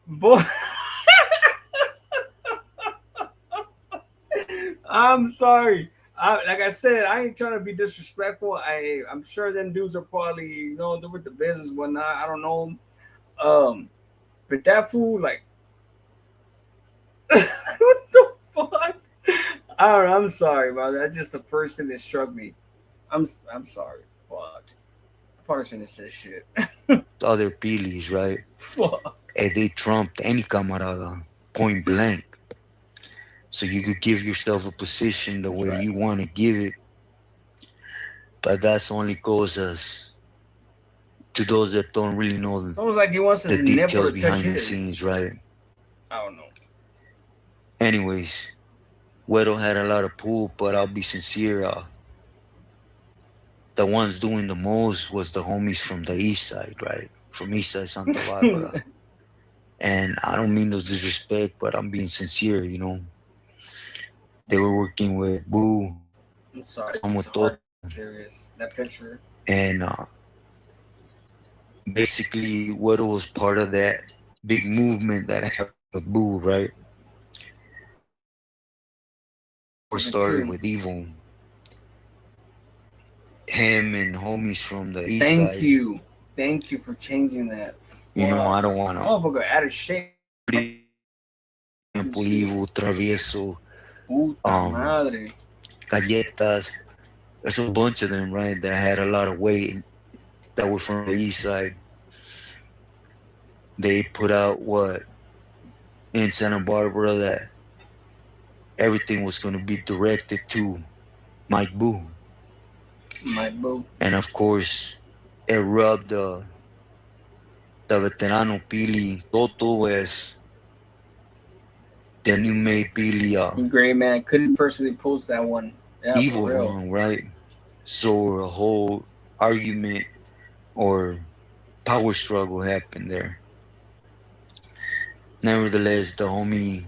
[SPEAKER 2] boy. I'm sorry. Like I said, I ain't trying to be disrespectful. I'm sure them dudes are probably, you know, they're with the business, whatnot. I don't know. But that fool, like, what the fuck? I don't know. I'm sorry, bro. That's just the first thing that struck me. I'm sorry. Fuck. I probably shouldn't have said shit.
[SPEAKER 11] Other Pilis, right?
[SPEAKER 2] Fuck.
[SPEAKER 11] And they trumped any camarada, point blank. So you could give yourself a position the way you want to give it. But that's only goes as to those that don't really know
[SPEAKER 2] It's almost like he wants
[SPEAKER 11] the
[SPEAKER 2] his nipple
[SPEAKER 11] details
[SPEAKER 2] to touch
[SPEAKER 11] behind the
[SPEAKER 2] his.
[SPEAKER 11] scenes, right?
[SPEAKER 2] I don't know.
[SPEAKER 11] Anyways, Güero had a lot of pull, but I'll be sincere. The ones doing the most was the homies from the east side, right? From east side Santa Barbara. And I don't mean no disrespect, but I'm being sincere, you know. They were working with Boo.
[SPEAKER 2] I'm sorry.
[SPEAKER 11] I'm with
[SPEAKER 2] It's hard.
[SPEAKER 11] Toto.
[SPEAKER 2] Serious. That picture.
[SPEAKER 11] And basically, Güero was part of that big movement that happened with Boo, right? Or started with Evil. Him and homies from the east side.
[SPEAKER 2] Thank you. Thank you for changing that.
[SPEAKER 11] You know, I don't want to.
[SPEAKER 2] Motherfucker out of shape.
[SPEAKER 11] Evil, Travieso,
[SPEAKER 2] Puta madre.
[SPEAKER 11] Galletas. There's a bunch of them, right, that had a lot of weight that were from the east side. They put out what in Santa Barbara that everything was going to be directed to Mike Boo.
[SPEAKER 2] Mike Boo.
[SPEAKER 11] And of course, it rubbed the veterano Pili Toto as the new made Pili
[SPEAKER 2] Gray Man couldn't personally post that one. Yeah,
[SPEAKER 11] evil
[SPEAKER 2] for real.
[SPEAKER 11] wrong, right? So a whole argument or power struggle happened there. Nevertheless, the homie,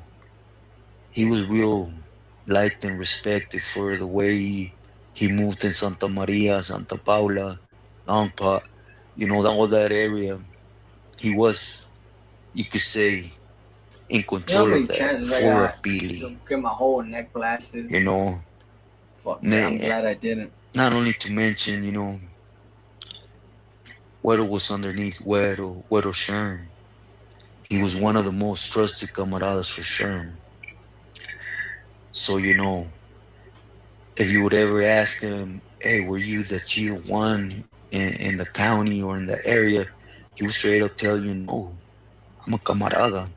[SPEAKER 11] he was real liked and respected for the way he moved in Santa Maria, Santa Paula, Longpot, you know, all that area. He was, you could say, in
[SPEAKER 2] You know how
[SPEAKER 11] control
[SPEAKER 2] many
[SPEAKER 11] of that
[SPEAKER 2] chances I
[SPEAKER 11] for a
[SPEAKER 2] got
[SPEAKER 11] Pili,
[SPEAKER 2] to get my whole neck blasted?
[SPEAKER 11] you know.
[SPEAKER 2] Fuck, man, I'm
[SPEAKER 11] Nah,
[SPEAKER 2] glad I didn't.
[SPEAKER 11] Not only to mention, you know, Güero was underneath Güero Sherm. He was one of the most trusted camaradas for Sherm. So, you know, if you would ever ask him, hey, were you the Chio one in the county or in the area, he would straight up tell you, no, I'm a camarada.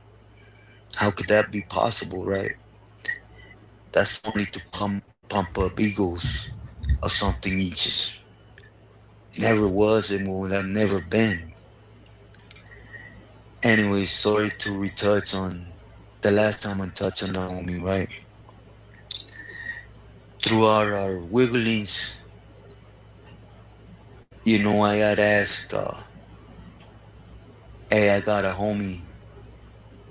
[SPEAKER 11] How could that be possible, right? That's only to pump up egos of something he just never was and will have never been. Anyway, sorry to retouch on the last time I touched on the homie, right? Throughout our wigglings, you know, I got asked, hey, I got a homie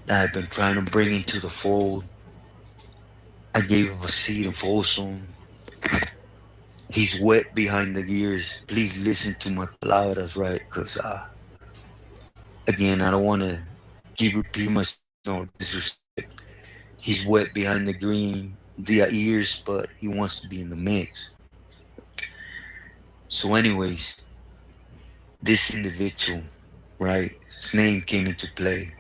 [SPEAKER 11] that I've been trying to bring into the fold. I gave him a seat in Folsom. He's wet behind the gears. Please listen to my palabras, right? Because, again, I don't want to keep repeating myself. No disrespect. He's wet behind the ears, but he wants to be in the mix. So anyways, this individual, right, his name came into play.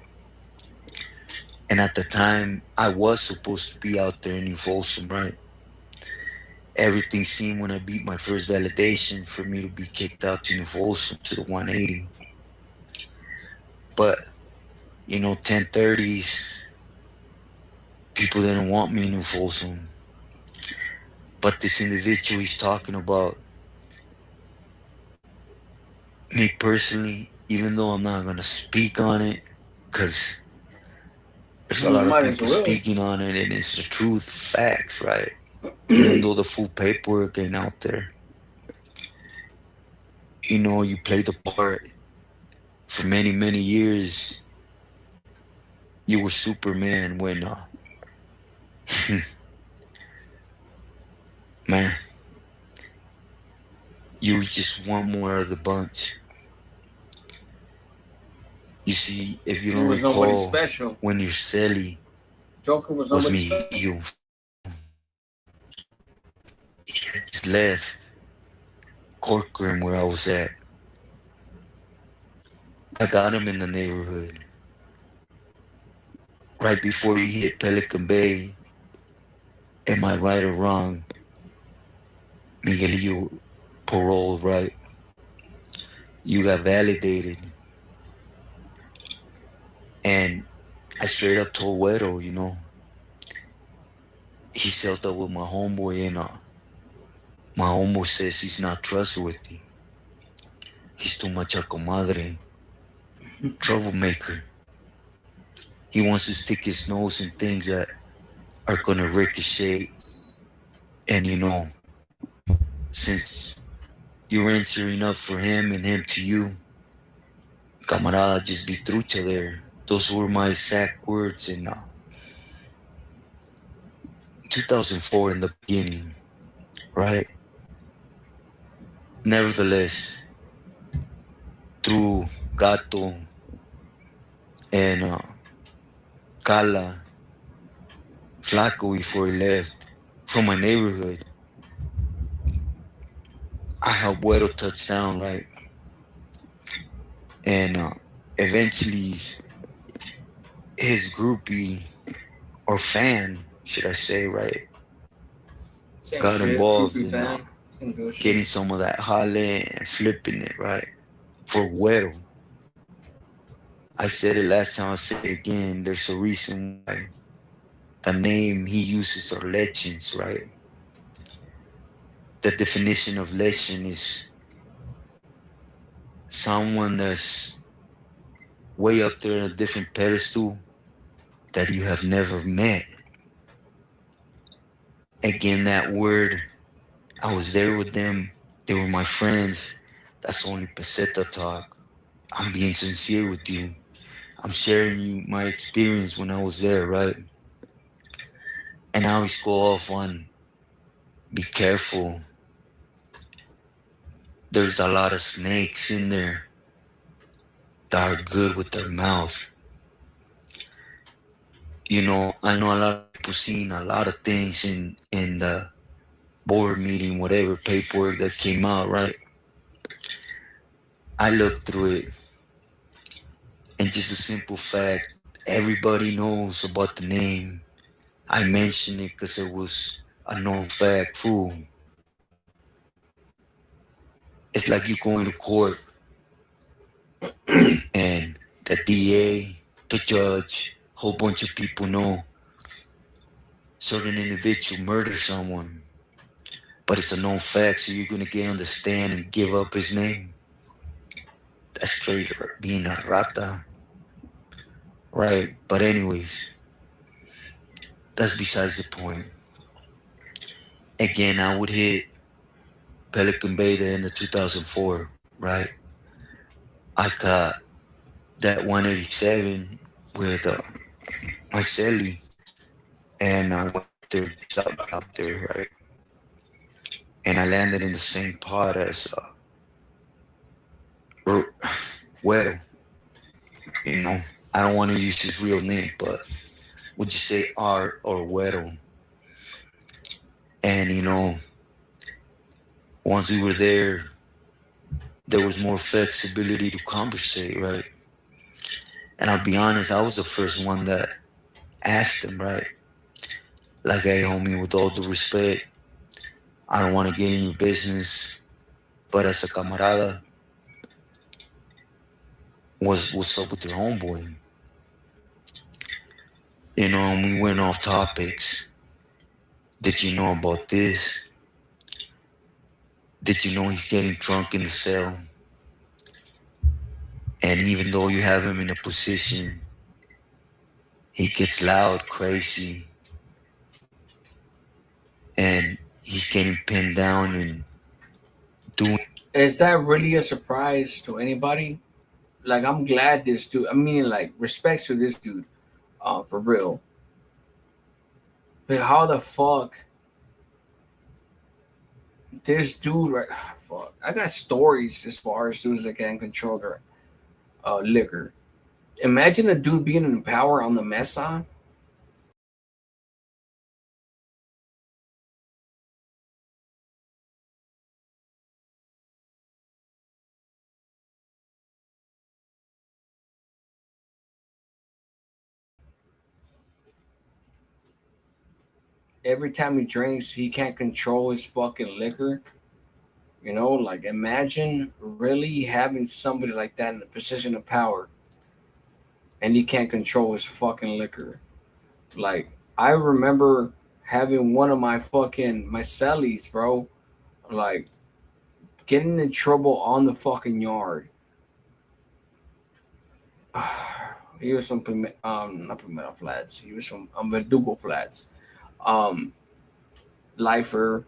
[SPEAKER 11] And at the time, I was supposed to be out there in New Folsom, right? Everything seemed when I beat my first validation for me to be kicked out to New Folsom to the 180. But, you know, 1030s, people didn't want me in New Folsom. But this individual he's talking about, me personally, even though I'm not going to speak on it, because there's a lot of people speaking on it, and it's the truth, facts, right? Even though the full paperwork ain't out there. You know, you play the part for many, many years. You were Superman when, man, you were just one more of the bunch. You see, if you don't recall,
[SPEAKER 2] special.
[SPEAKER 11] when you're silly,
[SPEAKER 2] Joker was
[SPEAKER 11] me,
[SPEAKER 2] special.
[SPEAKER 11] you just left Corcoran where I was at. I got him in the neighborhood. Right before you hit Pelican Bay, am I right or wrong? Miguelillo parole, right? You got validated. And I straight up told Güero, you know, he set up with my homeboy, and my homeboy says he's not trustworthy. He's too much a comadre. Troublemaker. He wants to stick his nose in things that are gonna ricochet. And you know, since you're answering up for him and him to you, camarada, just be trucha there. Those were my exact words in 2004 in the beginning, right? Nevertheless, through Gato and Kala, Flaco before he left from my neighborhood, I helped Güero touch down, right? And eventually his groupie or fan, should I say, right, got involved in getting some of that jale and flipping it, right, for Güero. I said it last time, I'll say it again. There's a reason why the name he uses are legends, right? The definition of legend is someone that's way up there in a different pedestal that you have never met. Again, that word, I was there with them. They were my friends. That's only peseta talk. I'm being sincere with you. I'm sharing you my experience when I was there, right? And I always go off on be careful. There's a lot of snakes in there that are good with their mouth. You know, I know a lot of people seen a lot of things in the board meeting, whatever paperwork that came out, right? I looked through it, and just a simple fact, everybody knows about the name. I mentioned it because it was a known fact, fool. It's like you going to court and the DA, the judge, whole bunch of people know certain individual murdered someone, but it's a known fact, so you're gonna get on the stand and give up his name. That's straight being a rata, right? But anyways, that's besides the point. Again, I would hit Pelican Bay there in the 2004, right? I caught that 187 with my celly, and I went there, up there, right? And I landed in the same pod as Güero. You know, I don't want to use his real name, but would you say Art or Güero? And you know, once we were there was more flexibility to conversate, right? And I'll be honest, I was the first one that asked him, right? Like, hey, homie, with all due respect, I don't want to get in your business, but as a camarada, what's up with your homeboy? You know, and we went off topics. Did you know about this? Did you know he's getting drunk in the cell? And even though you have him in a position, he gets loud, crazy, and he's getting pinned down and doing.
[SPEAKER 2] Is that really a surprise to anybody? Like, I'm glad this dude, I mean, like, respect to this dude, for real. But how the fuck this dude, right? Fuck, I got stories as far as dudes that can't control their liquor. Imagine a dude being in power on the mesa. Every time he drinks, he can't control his fucking liquor. You know, like, imagine really having somebody like that in a position of power and he can't control his fucking liquor. Like, I remember having one of my cellies, bro, like, getting in trouble on the fucking yard. He was from not Palmetto Flats. He was from Verdugo Flats. Lifer.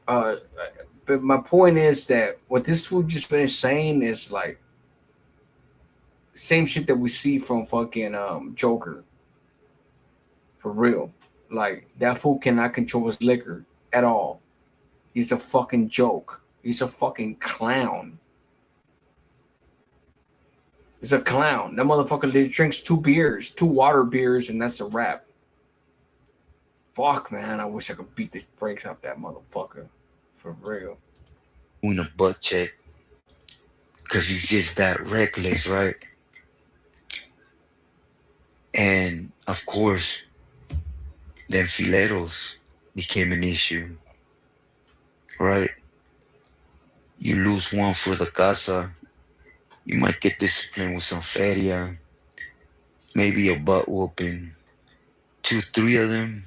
[SPEAKER 2] But my point is that what this fool just finished saying is like same shit that we see from fucking Joker. For real. Like, that fool cannot control his liquor at all. He's a fucking joke. He's a fucking clown. He's a clown. That motherfucker drinks 2 beers, 2 water beers, and that's a wrap. Fuck, man. I wish I could beat the brakes off that motherfucker. For real.
[SPEAKER 11] Doing a butt check. Because he's just that reckless, right? And, of course, then fileros became an issue, right? You lose one for the casa, you might get disciplined with some feria, maybe a butt whooping, 2, 3 of them,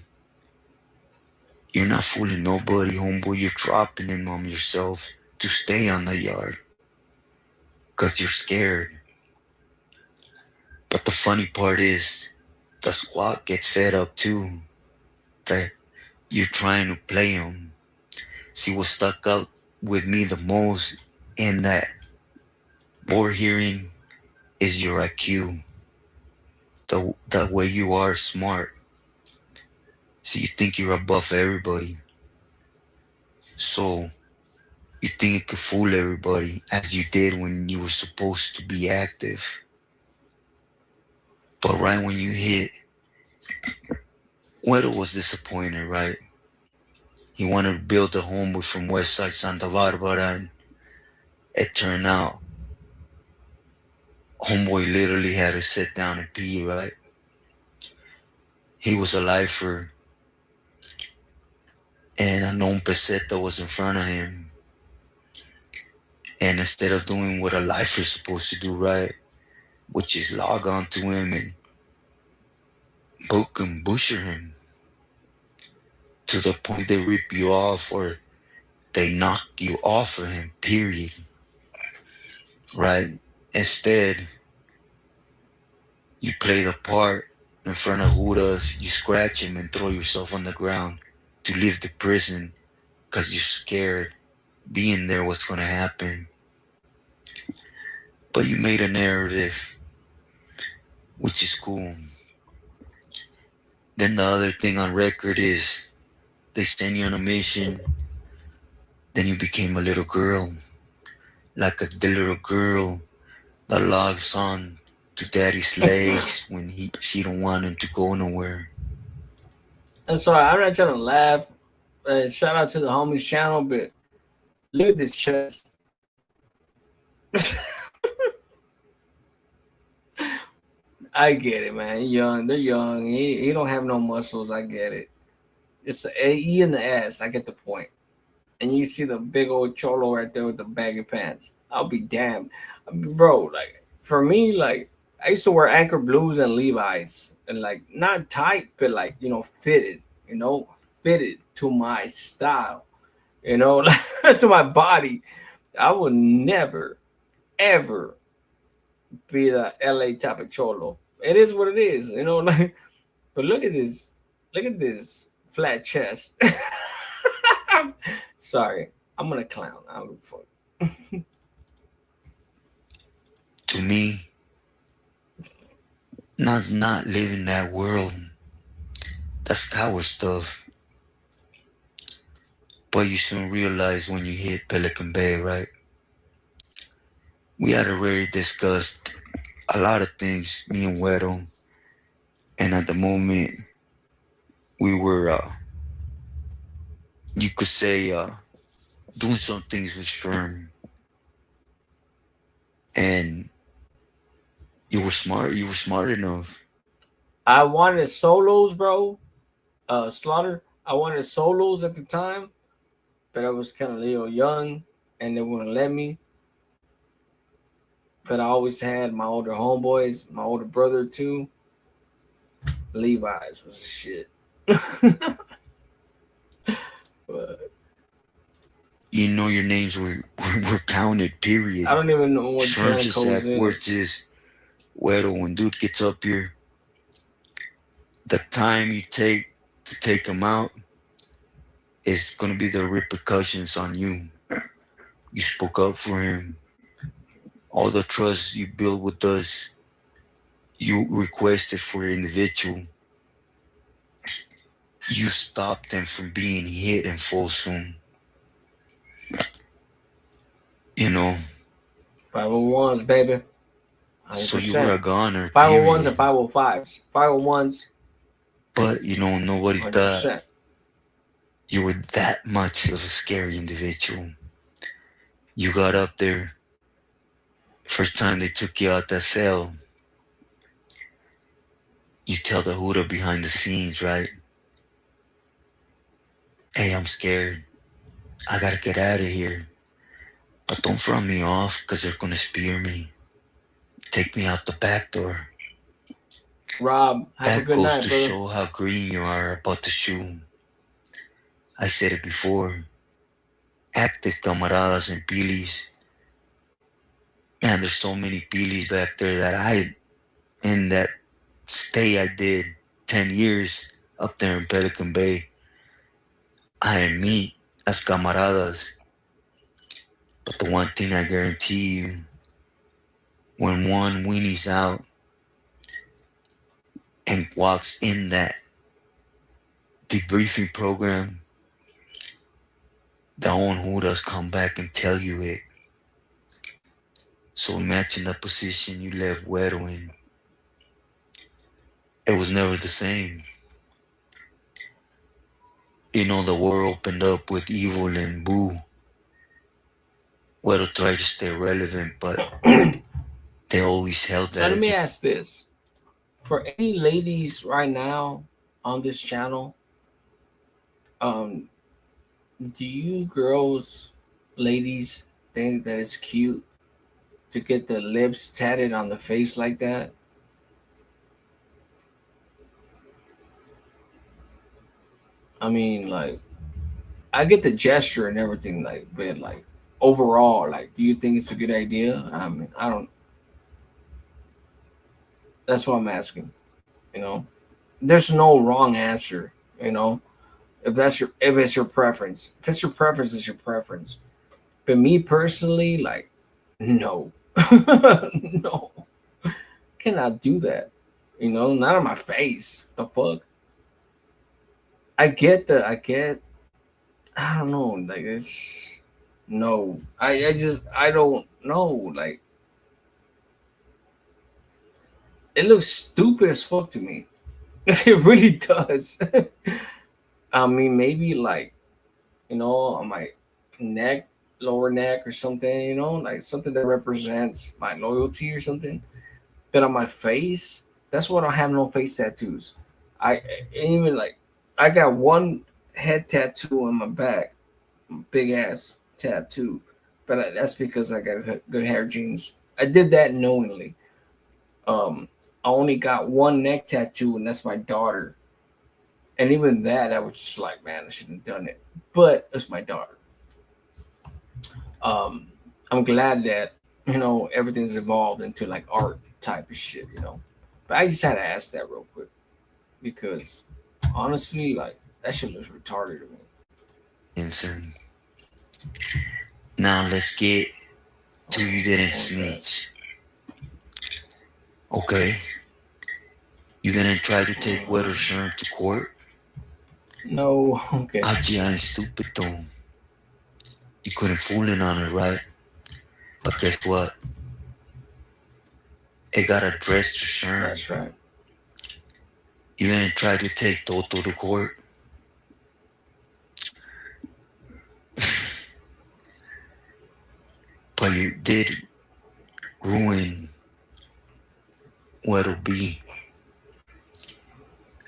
[SPEAKER 11] you're not fooling nobody, homeboy. You're dropping them on yourself to stay on the yard because you're scared. But the funny part is the squad gets fed up too, that you're trying to play them. See, what stuck out with me the most in that board hearing is your IQ, the way you are smart. See, you think you're above everybody. So you think you could fool everybody as you did when you were supposed to be active. But right when you hit, Weddle was disappointed, right? He wanted to build a homeboy from West Side Santa Barbara, and it turned out homeboy literally had to sit down and pee, right? He was a lifer, and a known peseta was in front of him. And instead of doing what a lifer is supposed to do, right, which is log on to him and book him, busher him, to the point they rip you off or they knock you off of him, period. Right? Instead, you play the part in front of Judas, you scratch him and throw yourself on the ground to leave the prison because you're scared being there what's going to happen. But you made a narrative, which is cool. Then the other thing on record is they send you on a mission, then you became a little girl, like the little girl that logs on to daddy's legs when she don't want him to go nowhere.
[SPEAKER 2] I'm sorry, I'm not trying to laugh. Shout out to the homies channel, but look at this chest. I get it, man. Young, they're young. He don't have no muscles. I get it. It's the E in the ass. I get the point. And you see the big old cholo right there with the baggy pants. I'll be damned, bro. Like for me, like I used to wear Anchor Blues and Levi's, and like not tight, but like fitted. Fitted to my style. To my body. I would never, ever be the LA type of cholo. It is what it is, like. But look at this flat chest. Sorry, I'm gonna clown. I'm fuck.
[SPEAKER 11] To me, not living that world. That's coward stuff. But you soon realize when you hit Pelican Bay, right? We had already discussed a lot of things, me and Weddle. And at the moment, we were, you could say, doing some things with Sherm. And you were smart enough.
[SPEAKER 2] I wanted solos, bro. Slaughter. I wanted solos at the time, but I was kind of a little young and they wouldn't let me. But I always had my older homeboys, my older brother too. Levi's was the shit. But
[SPEAKER 11] your names were counted, period.
[SPEAKER 2] I don't even know what
[SPEAKER 11] Sherm
[SPEAKER 2] channel
[SPEAKER 11] just
[SPEAKER 2] codes
[SPEAKER 11] said, "Where's this Weddle?" When dude gets up here, the time you take to take him out is gonna be the repercussions on you. You spoke up for him. All the trust you build with us, you requested for an individual. You stopped them from being hit in full soon.
[SPEAKER 2] 501s, baby. 100%.
[SPEAKER 11] So you were a goner.
[SPEAKER 2] 501s and 505s. 501s.
[SPEAKER 11] But nobody
[SPEAKER 2] 100%.
[SPEAKER 11] thought you were that much of a scary individual. You got up there. First time they took you out that cell, you tell the Huda behind the scenes, right? Hey, I'm scared. I gotta get out of here. But don't front me off because they're gonna spear me. Take me out the back door.
[SPEAKER 2] Rob, have a
[SPEAKER 11] That
[SPEAKER 2] good
[SPEAKER 11] goes
[SPEAKER 2] night,
[SPEAKER 11] to
[SPEAKER 2] brother.
[SPEAKER 11] show how green you are about the shoe. I said it before. Active camaradas and pilis. Man, there's so many pilis back there that in that stay I did 10 years up there in Pelican Bay, I didn't meet as camaradas. But the one thing I guarantee you, when one weenies out and walks in that debriefing program, the own Judas come back and tell you it. So imagine the position you left Güero in. It was never the same. You know, the war opened up with Evil and Boo. Güero tried to stay relevant, but they always held
[SPEAKER 2] So
[SPEAKER 11] that.
[SPEAKER 2] let me ask this. For any ladies right now on this channel, do you girls, ladies, think that it's cute to get the lips tatted on the face like that? I mean, like, I get the gesture and everything, like, but like overall, like, do you think it's a good idea? I mean, I don't. That's what I'm asking. You know, there's no wrong answer. You know, if it's your preference, if it's your preference, it's your preference. But me personally, like, no, no, cannot do that. You know, not on my face. The fuck. I get. I don't know. Like, it's no. I don't know. Like, it looks stupid as fuck to me. It really does. I mean, maybe like, you know, on my neck, lower neck, or something. You know, like something that represents my loyalty or something. But on my face, that's why I don't have no face tattoos. I even like, I got one head tattoo on my back, big ass tattoo, but that's because I got good hair genes. I did that knowingly. I only got one neck tattoo, and that's my daughter. And even that, I was just like, man, I shouldn't have done it. But it's my daughter. I'm glad that, you know, everything's evolved into like art type of shit, you know. But I just had to ask that real quick because honestly, like, that shit looks retarded to me.
[SPEAKER 11] Insane. Now let's get to you didn't snitch. Okay. You didn't try to take Güero Sherm to court?
[SPEAKER 2] No, okay.
[SPEAKER 11] Agia estúpido. You couldn't fool in on it, right? But guess what? It got addressed to Sherm.
[SPEAKER 2] That's right.
[SPEAKER 11] You didn't try to take Toto to court? But you did ruin Güero B.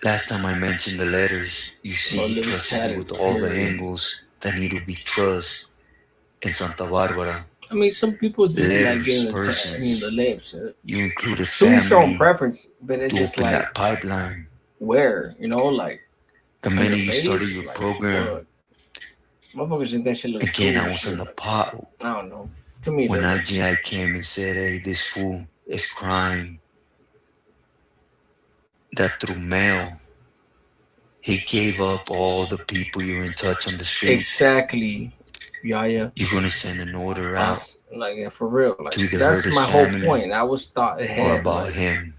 [SPEAKER 11] Last time I mentioned the letters, you see he trusted me with all the angles that need to be trust in Santa Barbara.
[SPEAKER 2] I mean, some people do like getting the lips.
[SPEAKER 11] You included
[SPEAKER 2] to each their own
[SPEAKER 11] family
[SPEAKER 2] preference, but it's
[SPEAKER 11] to
[SPEAKER 2] just
[SPEAKER 11] open
[SPEAKER 2] like
[SPEAKER 11] that pipeline.
[SPEAKER 2] where, you know, like
[SPEAKER 11] The
[SPEAKER 2] on
[SPEAKER 11] minute
[SPEAKER 2] your
[SPEAKER 11] you
[SPEAKER 2] face,
[SPEAKER 11] started your
[SPEAKER 2] like,
[SPEAKER 11] program,
[SPEAKER 2] fuck. Motherfuckers think that shit looks
[SPEAKER 11] again,
[SPEAKER 2] cool
[SPEAKER 11] I
[SPEAKER 2] and
[SPEAKER 11] was
[SPEAKER 2] shit.
[SPEAKER 11] in the pot.
[SPEAKER 2] I don't know. To me, it
[SPEAKER 11] When
[SPEAKER 2] doesn't.
[SPEAKER 11] IGI came and said, hey, this fool is crying that through mail, he gave up all the people you're in touch on the street.
[SPEAKER 2] Exactly. Yeah.
[SPEAKER 11] You're going to send an order out
[SPEAKER 2] Like, yeah, for real. Like,
[SPEAKER 11] to either
[SPEAKER 2] that's
[SPEAKER 11] hurt his
[SPEAKER 2] my whole
[SPEAKER 11] family
[SPEAKER 2] point. I was thought
[SPEAKER 11] or
[SPEAKER 2] ahead.
[SPEAKER 11] about
[SPEAKER 2] Like,
[SPEAKER 11] him.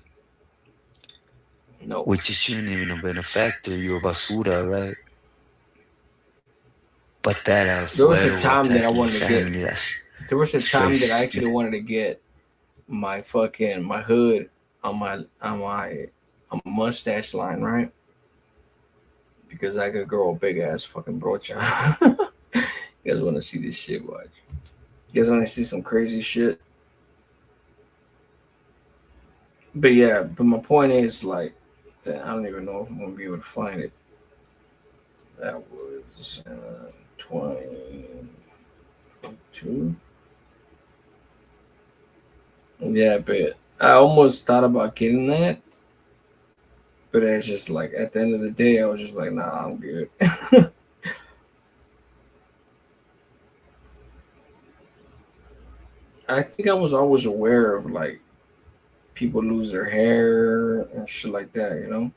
[SPEAKER 2] no.
[SPEAKER 11] Which you shouldn't even have been a factor. You're basura, right? But that
[SPEAKER 2] There was a time that I wanted to
[SPEAKER 11] family,
[SPEAKER 2] get.
[SPEAKER 11] that's
[SPEAKER 2] There was a time that I
[SPEAKER 11] straight.
[SPEAKER 2] actually wanted to get my hood on my mustache line, right? Because I could grow a big ass fucking brocha. You guys want to see this shit? Watch. You guys want to see some crazy shit? But yeah, but my point is, like, that I don't even know if I'm gonna be able to find it. That was 22. Yeah, but I almost thought about getting that, But it's just like at the end of the day, I was just like, nah, I'm good. I think I was always aware of like people lose their hair and shit like that, you know?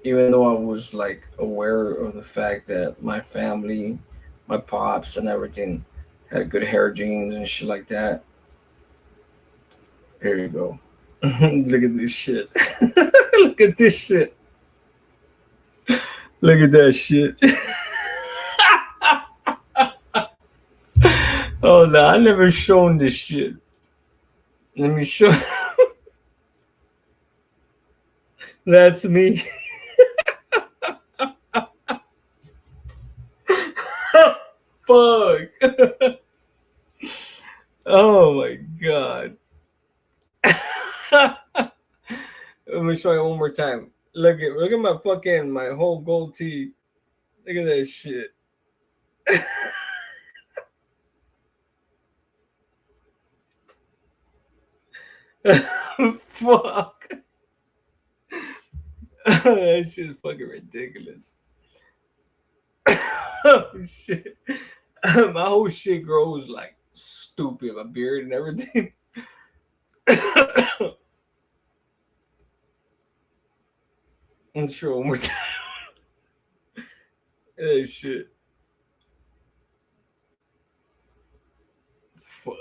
[SPEAKER 2] Even though I was like aware of the fact that my family, my pops and everything had good hair genes and shit like that. Here you go. Look at this shit. Look at this shit. Look at that shit. Oh no, I never shown this shit. Let me show. That's me. Fuck. Oh my god. Let me show you one more time. Look at my fucking my whole goatee. Look at that shit. Fuck. That shit is fucking ridiculous. Oh, shit. My whole shit grows like stupid. My beard and everything. I'm sure one more time. That shit. Fuck.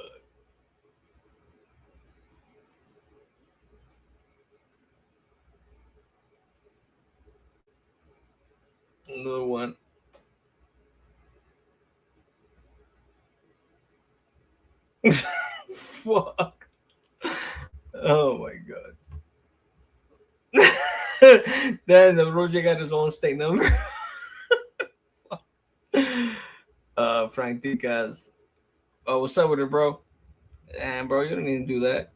[SPEAKER 2] Another one. Fuck. Oh my god. Then the Roger got his own state number. Frank Ticas. Oh, what's up with it, bro? And bro, you don't need to do that.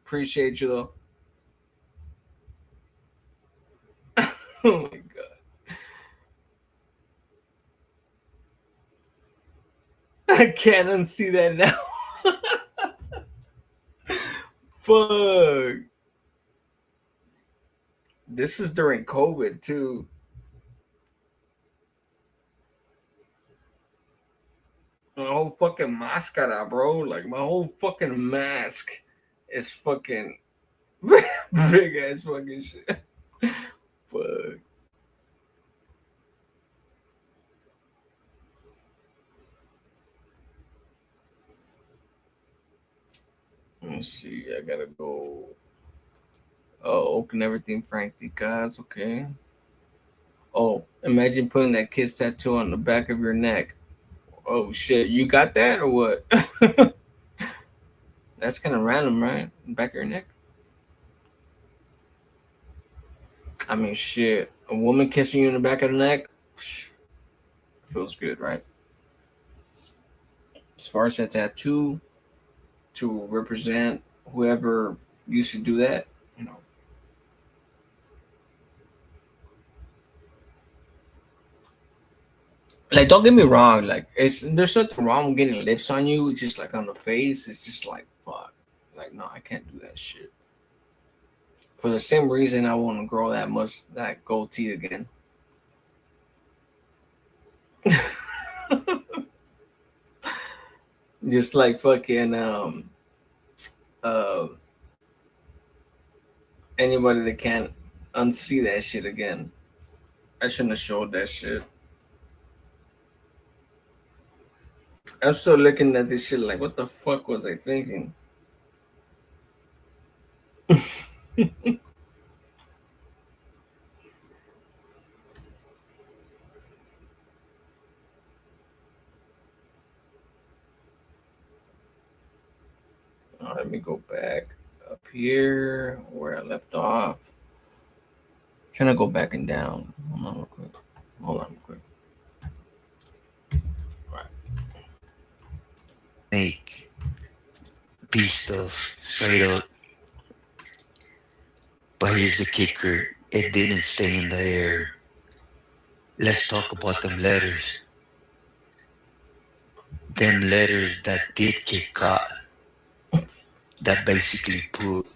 [SPEAKER 2] Appreciate you though. Oh my god. I can't unsee that now. Fuck. This is during COVID too. My whole fucking mascara, bro. Like my whole fucking mask is fucking big ass fucking shit. Fuck. Let me see. I gotta go. Oh, open everything, Frank Ticas. Okay. Oh, imagine putting that kiss tattoo on the back of your neck. Oh shit, you got that or what? That's kind of random, right? Back of your neck. I mean, shit. A woman kissing you in the back of the neck feels good, right? As far as that tattoo to represent whoever used to do that, you know. Like, don't get me wrong. Like, there's nothing wrong with getting lips on you. It's just like on the face. It's just like, fuck. Like, no, I can't do that shit. For the same reason, I want to grow that goatee again. Just like fucking anybody that can't unsee that shit again. I shouldn't have showed that shit. I'm still looking at this shit like, what the fuck was I thinking? Let me go back up here where I left off. I'm trying to go back and down. Hold on real quick. Right.
[SPEAKER 11] Make beast stuff straight up. But here's the kicker. It didn't stay in the air. Let's talk about them letters. Them letters that did get caught. That basically put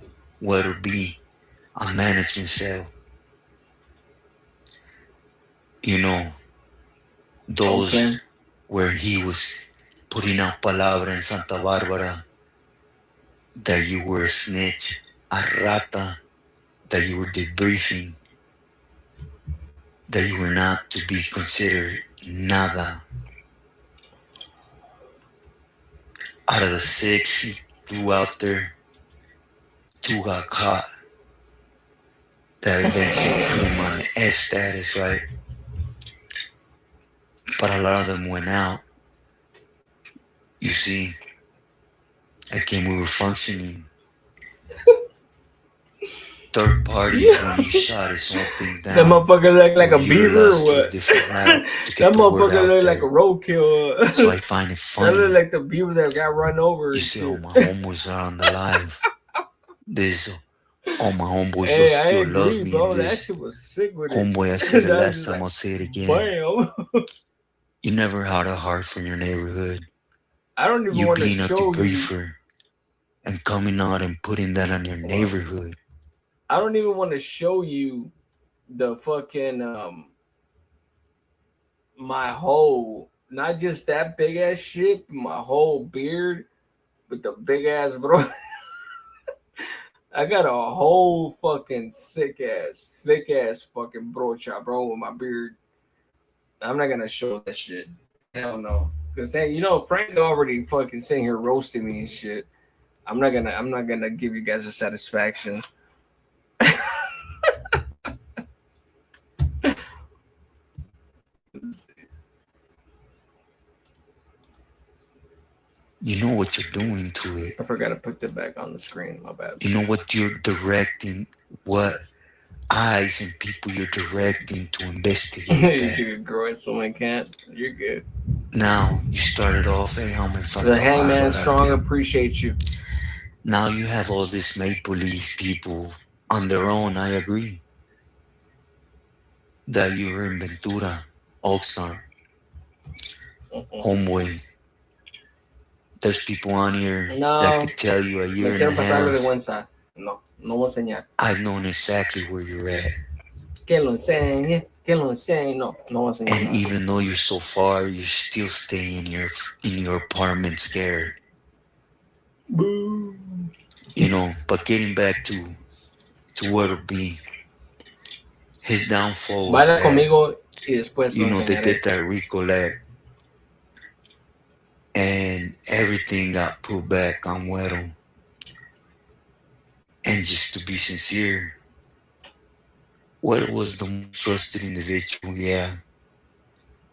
[SPEAKER 11] where to be a management cell. You know, those
[SPEAKER 2] Okay.
[SPEAKER 11] where he was putting out palabra in Santa Barbara that you were a snitch, a rata, that you were debriefing, that you were not to be considered nada. Out of the 6 he threw out there, 2 got caught. That eventually put him on S status, right? But a lot of them went out. You see, again, we were functioning. Third party, when you shot something down.
[SPEAKER 2] That motherfucker look like a beaver or
[SPEAKER 11] utilized to a
[SPEAKER 2] what?
[SPEAKER 11] different route to get
[SPEAKER 2] That
[SPEAKER 11] the word
[SPEAKER 2] motherfucker
[SPEAKER 11] out
[SPEAKER 2] look like a
[SPEAKER 11] there.
[SPEAKER 2] roadkill.
[SPEAKER 11] So I find it
[SPEAKER 2] That
[SPEAKER 11] funny.
[SPEAKER 2] look like the beaver that got run over
[SPEAKER 11] You
[SPEAKER 2] and
[SPEAKER 11] see, all
[SPEAKER 2] shit.
[SPEAKER 11] my homeboys are on the live. This, all my homeboys
[SPEAKER 2] Hey,
[SPEAKER 11] don't
[SPEAKER 2] I
[SPEAKER 11] still love
[SPEAKER 2] agree,
[SPEAKER 11] me
[SPEAKER 2] bro.
[SPEAKER 11] in
[SPEAKER 2] That
[SPEAKER 11] this.
[SPEAKER 2] shit was sick with it.
[SPEAKER 11] Homeboy, I said it
[SPEAKER 2] That was
[SPEAKER 11] last
[SPEAKER 2] just
[SPEAKER 11] time,
[SPEAKER 2] like,
[SPEAKER 11] I'll say it again.
[SPEAKER 2] bam.
[SPEAKER 11] You never had a heart for your neighborhood.
[SPEAKER 2] I don't even
[SPEAKER 11] You
[SPEAKER 2] want to
[SPEAKER 11] being a
[SPEAKER 2] show you.
[SPEAKER 11] debriefer and coming out and putting that on your neighborhood.
[SPEAKER 2] I don't even want to show you the fucking my whole, not just that big ass shit, my whole beard with the big ass bro. I got a whole fucking thick ass fucking brocha, bro, with my beard. I'm not gonna show that shit. Hell no. Because then, you know, Frank already fucking sitting here roasting me and shit. I'm not gonna give you guys a satisfaction.
[SPEAKER 11] You know what you're doing to it.
[SPEAKER 2] I forgot to put that back on the screen. My bad.
[SPEAKER 11] You know what you're directing, what eyes and people you're directing to investigate
[SPEAKER 2] You
[SPEAKER 11] that.
[SPEAKER 2] should grow it so I can't. You're good.
[SPEAKER 11] Now, you started off, hey, I'm in Santa
[SPEAKER 2] The hangman
[SPEAKER 11] Barbara.
[SPEAKER 2] strong appreciate you.
[SPEAKER 11] Now you have all this make-believe people on their own, I agree. That you're in Ventura, Oxnard, Homeboy. There's people on here that
[SPEAKER 2] No.
[SPEAKER 11] could tell you a
[SPEAKER 2] Me
[SPEAKER 11] year and a
[SPEAKER 2] hicieron pasar
[SPEAKER 11] half.
[SPEAKER 2] vergüenza. No, no voy a enseñar.
[SPEAKER 11] I've known exactly where you're at.
[SPEAKER 2] Que lo enseñe, que lo enseñe. No, no voy a enseñar
[SPEAKER 11] And
[SPEAKER 2] nada.
[SPEAKER 11] even though you're so far, you're still staying in your apartment scared.
[SPEAKER 2] Boo.
[SPEAKER 11] You know, but getting back to where to be, his downfall was
[SPEAKER 2] Baila
[SPEAKER 11] that,
[SPEAKER 2] conmigo y después
[SPEAKER 11] you
[SPEAKER 2] lo
[SPEAKER 11] know, they
[SPEAKER 2] enseñaré.
[SPEAKER 11] did that Recollect. And everything got put back on Güero. And just to be sincere, Güero was the most trusted individual, yeah,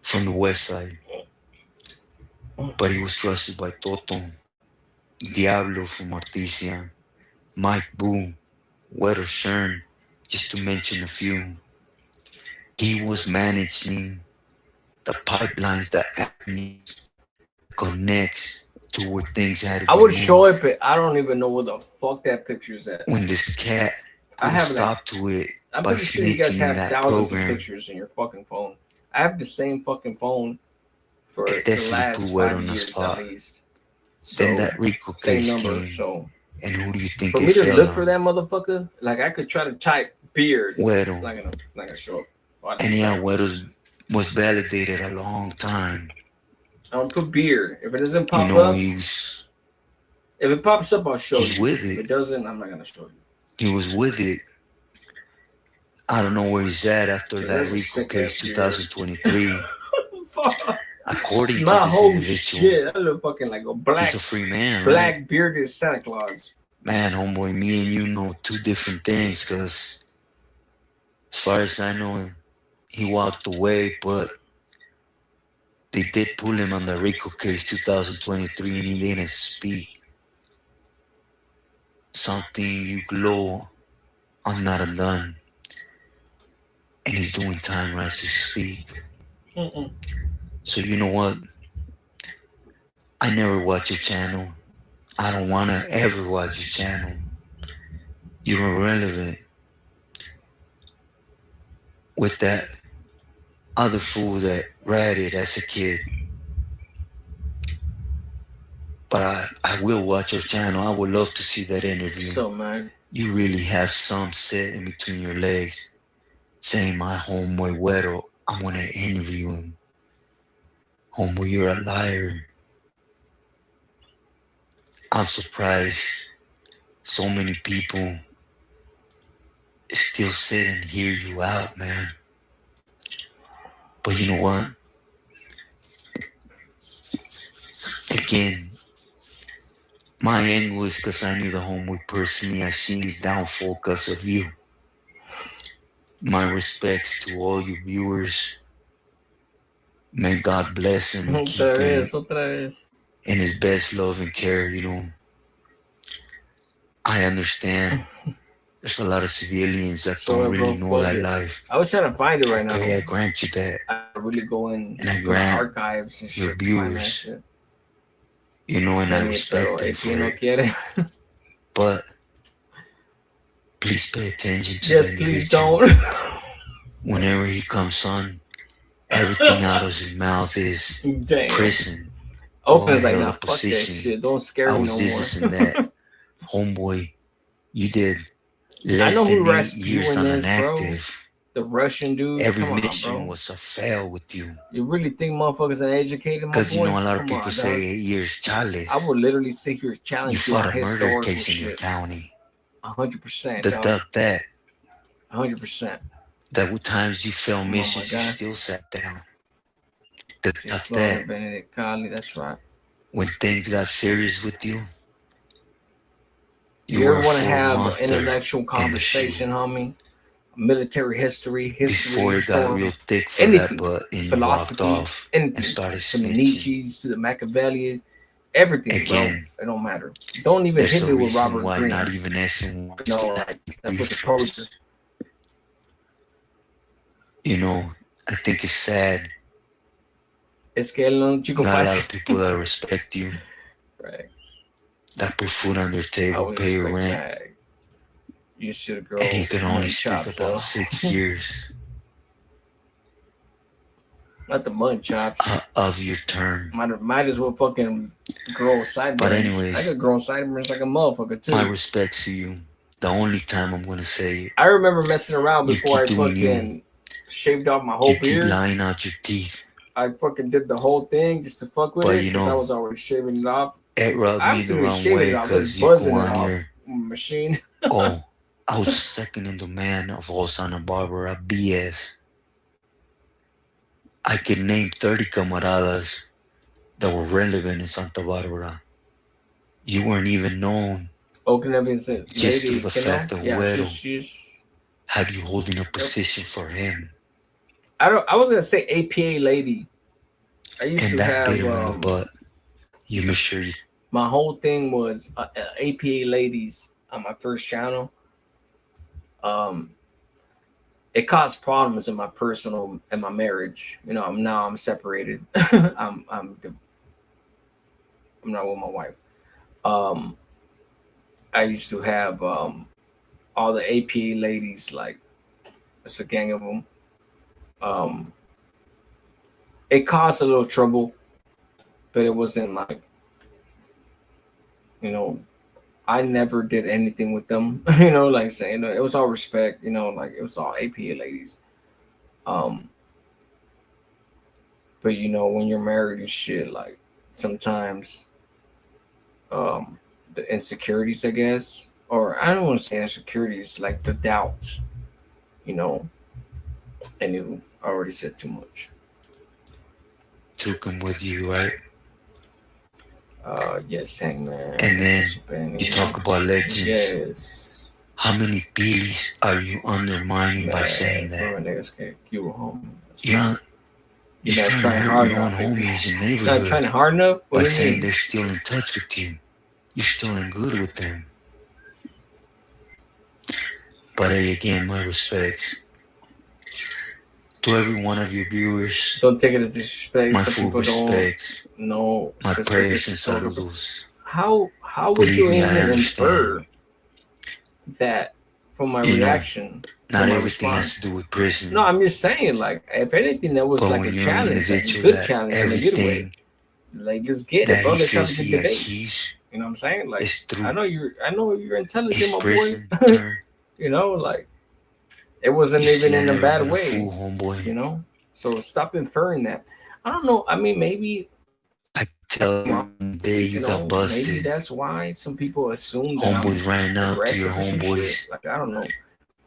[SPEAKER 11] from the west side. But he was trusted by Toto, Diablo from Artesia, Mike Boo, Güero Shern, just to mention a few. He was managing the pipelines, the avenues, connects to where things had to be
[SPEAKER 2] I would
[SPEAKER 11] moved.
[SPEAKER 2] show it, but I don't even know where the fuck that picture's at.
[SPEAKER 11] When this cat
[SPEAKER 2] I
[SPEAKER 11] put a
[SPEAKER 2] have
[SPEAKER 11] stop to it
[SPEAKER 2] I'm
[SPEAKER 11] by
[SPEAKER 2] pretty sure you guys
[SPEAKER 11] snitching in
[SPEAKER 2] have
[SPEAKER 11] that
[SPEAKER 2] thousands
[SPEAKER 11] program,
[SPEAKER 2] of pictures in your fucking phone. I have the same fucking phone for
[SPEAKER 11] it
[SPEAKER 2] the
[SPEAKER 11] definitely
[SPEAKER 2] last
[SPEAKER 11] put Güero
[SPEAKER 2] 5
[SPEAKER 11] on the
[SPEAKER 2] years
[SPEAKER 11] spot.
[SPEAKER 2] at least. So,
[SPEAKER 11] Then that Rico
[SPEAKER 2] same
[SPEAKER 11] case
[SPEAKER 2] number.
[SPEAKER 11] came,
[SPEAKER 2] So
[SPEAKER 11] and who do you think
[SPEAKER 2] for
[SPEAKER 11] it
[SPEAKER 2] me to
[SPEAKER 11] fell
[SPEAKER 2] look
[SPEAKER 11] on?
[SPEAKER 2] for that motherfucker, like I could try to type beard.
[SPEAKER 11] Güero.
[SPEAKER 2] It's not gonna show up. Well,
[SPEAKER 11] And yeah, Güero was validated a long time.
[SPEAKER 2] I don't put beard. If it doesn't
[SPEAKER 11] You
[SPEAKER 2] pop
[SPEAKER 11] know,
[SPEAKER 2] up,
[SPEAKER 11] if
[SPEAKER 2] it pops up, I'll show
[SPEAKER 11] he's
[SPEAKER 2] you.
[SPEAKER 11] with
[SPEAKER 2] If
[SPEAKER 11] it.
[SPEAKER 2] it doesn't, I'm not gonna show you.
[SPEAKER 11] He was with it. I don't know where he's at after
[SPEAKER 2] Yeah,
[SPEAKER 11] that
[SPEAKER 2] that's a
[SPEAKER 11] Rico
[SPEAKER 2] sick
[SPEAKER 11] case
[SPEAKER 2] ass beard.
[SPEAKER 11] 2023.
[SPEAKER 2] Fuck.
[SPEAKER 11] According to
[SPEAKER 2] My
[SPEAKER 11] this
[SPEAKER 2] whole
[SPEAKER 11] individual,
[SPEAKER 2] shit. I look fucking like a black,
[SPEAKER 11] he's a free man, right?
[SPEAKER 2] black bearded Santa Claus.
[SPEAKER 11] Man, homeboy, me and you know two different things, because as far as I know, he walked away, but they did pull him on the Rico case 2023 and he didn't speak. Something you glow on not undone. And he's doing time right to speak. So you know what? I never watch your channel. I don't want to ever watch your channel. You're irrelevant. With that other fool that ratted as a kid. But I will watch your channel. I would love to see that interview.
[SPEAKER 2] So man,
[SPEAKER 11] you really have some set in between your legs saying, my homeboy Güero, I want to interview him. Homeboy, you're a liar. I'm surprised so many people still sit and hear you out, man. But you know what? Again, my angle is because I knew the homeboy personally. I seen his downfall because of you. My respects to all you viewers. May God bless him and keep him in his best love and care, you know. I understand there's a lot of civilians that don't really know that life.
[SPEAKER 2] I was trying to find it right now.
[SPEAKER 11] Okay, I grant you that.
[SPEAKER 2] I really go in
[SPEAKER 11] And I
[SPEAKER 2] the
[SPEAKER 11] grant
[SPEAKER 2] archives and
[SPEAKER 11] your
[SPEAKER 2] shit to find that
[SPEAKER 11] viewers,
[SPEAKER 2] shit.
[SPEAKER 11] you know, and I respect them for
[SPEAKER 2] no
[SPEAKER 11] it.
[SPEAKER 2] quiere.
[SPEAKER 11] But please pay attention to
[SPEAKER 2] Yes,
[SPEAKER 11] the
[SPEAKER 2] please
[SPEAKER 11] individual.
[SPEAKER 2] don't.
[SPEAKER 11] Whenever he comes on, everything out of his mouth is
[SPEAKER 2] Damn.
[SPEAKER 11] prison.
[SPEAKER 2] Open's
[SPEAKER 11] Oh,
[SPEAKER 2] like,
[SPEAKER 11] hell
[SPEAKER 2] nah,
[SPEAKER 11] of
[SPEAKER 2] fuck that
[SPEAKER 11] position.
[SPEAKER 2] shit. Don't scare
[SPEAKER 11] I
[SPEAKER 2] me
[SPEAKER 11] was
[SPEAKER 2] no
[SPEAKER 11] this
[SPEAKER 2] more.
[SPEAKER 11] and that. Homeboy, you did
[SPEAKER 2] I
[SPEAKER 11] less
[SPEAKER 2] know who
[SPEAKER 11] than 8
[SPEAKER 2] Rasputin
[SPEAKER 11] years on
[SPEAKER 2] is,
[SPEAKER 11] an
[SPEAKER 2] bro.
[SPEAKER 11] active.
[SPEAKER 2] The Russian dude.
[SPEAKER 11] Every
[SPEAKER 2] Come on,
[SPEAKER 11] mission
[SPEAKER 2] bro.
[SPEAKER 11] was a fail with you.
[SPEAKER 2] You really think motherfuckers are educated, my
[SPEAKER 11] Because, you
[SPEAKER 2] boy?
[SPEAKER 11] know, a lot of
[SPEAKER 2] Come
[SPEAKER 11] people
[SPEAKER 2] on,
[SPEAKER 11] say
[SPEAKER 2] dog.
[SPEAKER 11] 8 years, chales.
[SPEAKER 2] I would literally sit here and
[SPEAKER 11] You
[SPEAKER 2] challenge you
[SPEAKER 11] fought
[SPEAKER 2] on
[SPEAKER 11] a murder
[SPEAKER 2] historical
[SPEAKER 11] case in your
[SPEAKER 2] shit.
[SPEAKER 11] county.
[SPEAKER 2] 100%, dog.
[SPEAKER 11] Deduct that.
[SPEAKER 2] 100%.
[SPEAKER 11] That with times you failed
[SPEAKER 2] Come on, my
[SPEAKER 11] missions, you
[SPEAKER 2] guy.
[SPEAKER 11] still sat down. Deduct
[SPEAKER 2] Just
[SPEAKER 11] that.
[SPEAKER 2] Benedict Cali, that's right.
[SPEAKER 11] When things got serious with you,
[SPEAKER 2] You ever
[SPEAKER 11] were a
[SPEAKER 2] want to
[SPEAKER 11] 4
[SPEAKER 2] have an
[SPEAKER 11] monther
[SPEAKER 2] intellectual
[SPEAKER 11] in the
[SPEAKER 2] conversation,
[SPEAKER 11] shoe.
[SPEAKER 2] homie? Military history,
[SPEAKER 11] Before it got
[SPEAKER 2] historical,
[SPEAKER 11] real thick for
[SPEAKER 2] anything,
[SPEAKER 11] that butt and you walked
[SPEAKER 2] philosophy,
[SPEAKER 11] off and
[SPEAKER 2] anything,
[SPEAKER 11] started
[SPEAKER 2] from the
[SPEAKER 11] snitching.
[SPEAKER 2] Nietzsche's to the Machiavellians, everything, bro.
[SPEAKER 11] Again,
[SPEAKER 2] It don't matter. Don't even
[SPEAKER 11] there's
[SPEAKER 2] hit
[SPEAKER 11] a
[SPEAKER 2] me with
[SPEAKER 11] reason
[SPEAKER 2] Robert
[SPEAKER 11] why
[SPEAKER 2] Greene.
[SPEAKER 11] not even S1
[SPEAKER 2] No, that was a poster.
[SPEAKER 11] You know, I think it's sad.
[SPEAKER 2] Es que él no chico
[SPEAKER 11] Not a lot of
[SPEAKER 2] fácil.
[SPEAKER 11] people that respect you,
[SPEAKER 2] Right.
[SPEAKER 11] that put food on their
[SPEAKER 2] I
[SPEAKER 11] table,
[SPEAKER 2] was
[SPEAKER 11] pay
[SPEAKER 2] just
[SPEAKER 11] your
[SPEAKER 2] like,
[SPEAKER 11] rent,
[SPEAKER 2] man, you should have girl.
[SPEAKER 11] and you can only
[SPEAKER 2] money
[SPEAKER 11] speak
[SPEAKER 2] chops,
[SPEAKER 11] about
[SPEAKER 2] though.
[SPEAKER 11] 6 years
[SPEAKER 2] Not the mud chops.
[SPEAKER 11] of your term.
[SPEAKER 2] Might as well fucking grow sideburns.
[SPEAKER 11] But anyways,
[SPEAKER 2] I could grow sideburns like a motherfucker too.
[SPEAKER 11] my respects to you. The only time I'm gonna say it,
[SPEAKER 2] I remember messing around
[SPEAKER 11] you
[SPEAKER 2] before I
[SPEAKER 11] keep doing you.
[SPEAKER 2] fucking shaved off my whole
[SPEAKER 11] You keep
[SPEAKER 2] beard.
[SPEAKER 11] lying out your teeth.
[SPEAKER 2] I fucking did the whole thing just to fuck with
[SPEAKER 11] But
[SPEAKER 2] it
[SPEAKER 11] you
[SPEAKER 2] because I
[SPEAKER 11] know,
[SPEAKER 2] was already shaving it off.
[SPEAKER 11] it rubbed
[SPEAKER 2] I
[SPEAKER 11] me
[SPEAKER 2] was
[SPEAKER 11] the
[SPEAKER 2] even
[SPEAKER 11] wrong
[SPEAKER 2] shaving
[SPEAKER 11] way
[SPEAKER 2] it off. I was
[SPEAKER 11] because you
[SPEAKER 2] buzzing
[SPEAKER 11] go
[SPEAKER 2] it
[SPEAKER 11] on
[SPEAKER 2] off
[SPEAKER 11] your
[SPEAKER 2] machine.
[SPEAKER 11] oh, I was second in demand of all Santa Barbara BS. I could name 30 camaradas that were relevant in Santa Barbara. You weren't even known
[SPEAKER 2] Open up and said,
[SPEAKER 11] just
[SPEAKER 2] lady,
[SPEAKER 11] through the
[SPEAKER 2] you know?
[SPEAKER 11] fact that
[SPEAKER 2] Yeah,
[SPEAKER 11] Güero
[SPEAKER 2] she's
[SPEAKER 11] had you holding a position for him.
[SPEAKER 2] I was gonna say APA lady. I used
[SPEAKER 11] And
[SPEAKER 2] to
[SPEAKER 11] that bit
[SPEAKER 2] have
[SPEAKER 11] him in the butt. You make sure you
[SPEAKER 2] my whole thing was APA ladies on my first channel. It caused problems in my personal and my marriage. You know, I'm separated. I'm not with my wife. I used to have all the APA ladies, like it's a gang of them. It caused a little trouble, but it wasn't like, you know, I never did anything with them, you know, like saying it was all respect, you know, like it was all APA ladies. But you know, when you're married and shit, like sometimes the insecurities, I guess, or I don't want to say insecurities, like the doubts, you know, and you already said too much.
[SPEAKER 11] took him with you, right?
[SPEAKER 2] Yes, Hangman.
[SPEAKER 11] And then you talk about legends.
[SPEAKER 2] Yes.
[SPEAKER 11] How many Billys are you undermining by saying that? You're
[SPEAKER 2] not
[SPEAKER 11] trying
[SPEAKER 2] trying
[SPEAKER 11] to
[SPEAKER 2] hard
[SPEAKER 11] hurt your own
[SPEAKER 2] enough.
[SPEAKER 11] homies in the
[SPEAKER 2] You're not
[SPEAKER 11] neighborhood
[SPEAKER 2] trying hard enough? What
[SPEAKER 11] by
[SPEAKER 2] do you
[SPEAKER 11] saying
[SPEAKER 2] mean?
[SPEAKER 11] they're still in touch with you. You're still in good with them. But hey, again, my respects to every one of your viewers.
[SPEAKER 2] Don't take it as disrespect.
[SPEAKER 11] My
[SPEAKER 2] Some
[SPEAKER 11] full
[SPEAKER 2] people
[SPEAKER 11] respects.
[SPEAKER 2] don't know.
[SPEAKER 11] My
[SPEAKER 2] specific
[SPEAKER 11] prayers and
[SPEAKER 2] sort of-
[SPEAKER 11] saludos.
[SPEAKER 2] How would
[SPEAKER 11] Believe
[SPEAKER 2] you
[SPEAKER 11] me, I
[SPEAKER 2] even
[SPEAKER 11] understand.
[SPEAKER 2] infer that from my
[SPEAKER 11] You know,
[SPEAKER 2] reaction?
[SPEAKER 11] Not
[SPEAKER 2] from my
[SPEAKER 11] everything has
[SPEAKER 2] response?
[SPEAKER 11] to do with prison.
[SPEAKER 2] No, I'm just saying, like, if anything, that was
[SPEAKER 11] But
[SPEAKER 2] like
[SPEAKER 11] when
[SPEAKER 2] a
[SPEAKER 11] you're an
[SPEAKER 2] challenge, like a
[SPEAKER 11] individual
[SPEAKER 2] good
[SPEAKER 11] that
[SPEAKER 2] challenge and a getaway.
[SPEAKER 11] everything
[SPEAKER 2] Like, let's get it,
[SPEAKER 11] that
[SPEAKER 2] bro.
[SPEAKER 11] he
[SPEAKER 2] Let's have
[SPEAKER 11] feels
[SPEAKER 2] a
[SPEAKER 11] he
[SPEAKER 2] good debate.
[SPEAKER 11] achieves
[SPEAKER 2] You know what I'm saying? Like,
[SPEAKER 11] It's through
[SPEAKER 2] I know you're intelligent,
[SPEAKER 11] his
[SPEAKER 2] my
[SPEAKER 11] prison
[SPEAKER 2] boy.
[SPEAKER 11] term.
[SPEAKER 2] You know, like it wasn't
[SPEAKER 11] You
[SPEAKER 2] even
[SPEAKER 11] see, I
[SPEAKER 2] in a
[SPEAKER 11] never
[SPEAKER 2] bad
[SPEAKER 11] been a
[SPEAKER 2] way.
[SPEAKER 11] fool, homeboy.
[SPEAKER 2] You know, so stop inferring that. I don't know. I mean, maybe
[SPEAKER 11] I tell you, the day
[SPEAKER 2] you
[SPEAKER 11] you
[SPEAKER 2] know,
[SPEAKER 11] got
[SPEAKER 2] maybe
[SPEAKER 11] busted,
[SPEAKER 2] that's why some people assume that I'm
[SPEAKER 11] homeboys ran up to your
[SPEAKER 2] aggressive or some shit.
[SPEAKER 11] homeboys
[SPEAKER 2] Like, I don't know. Like,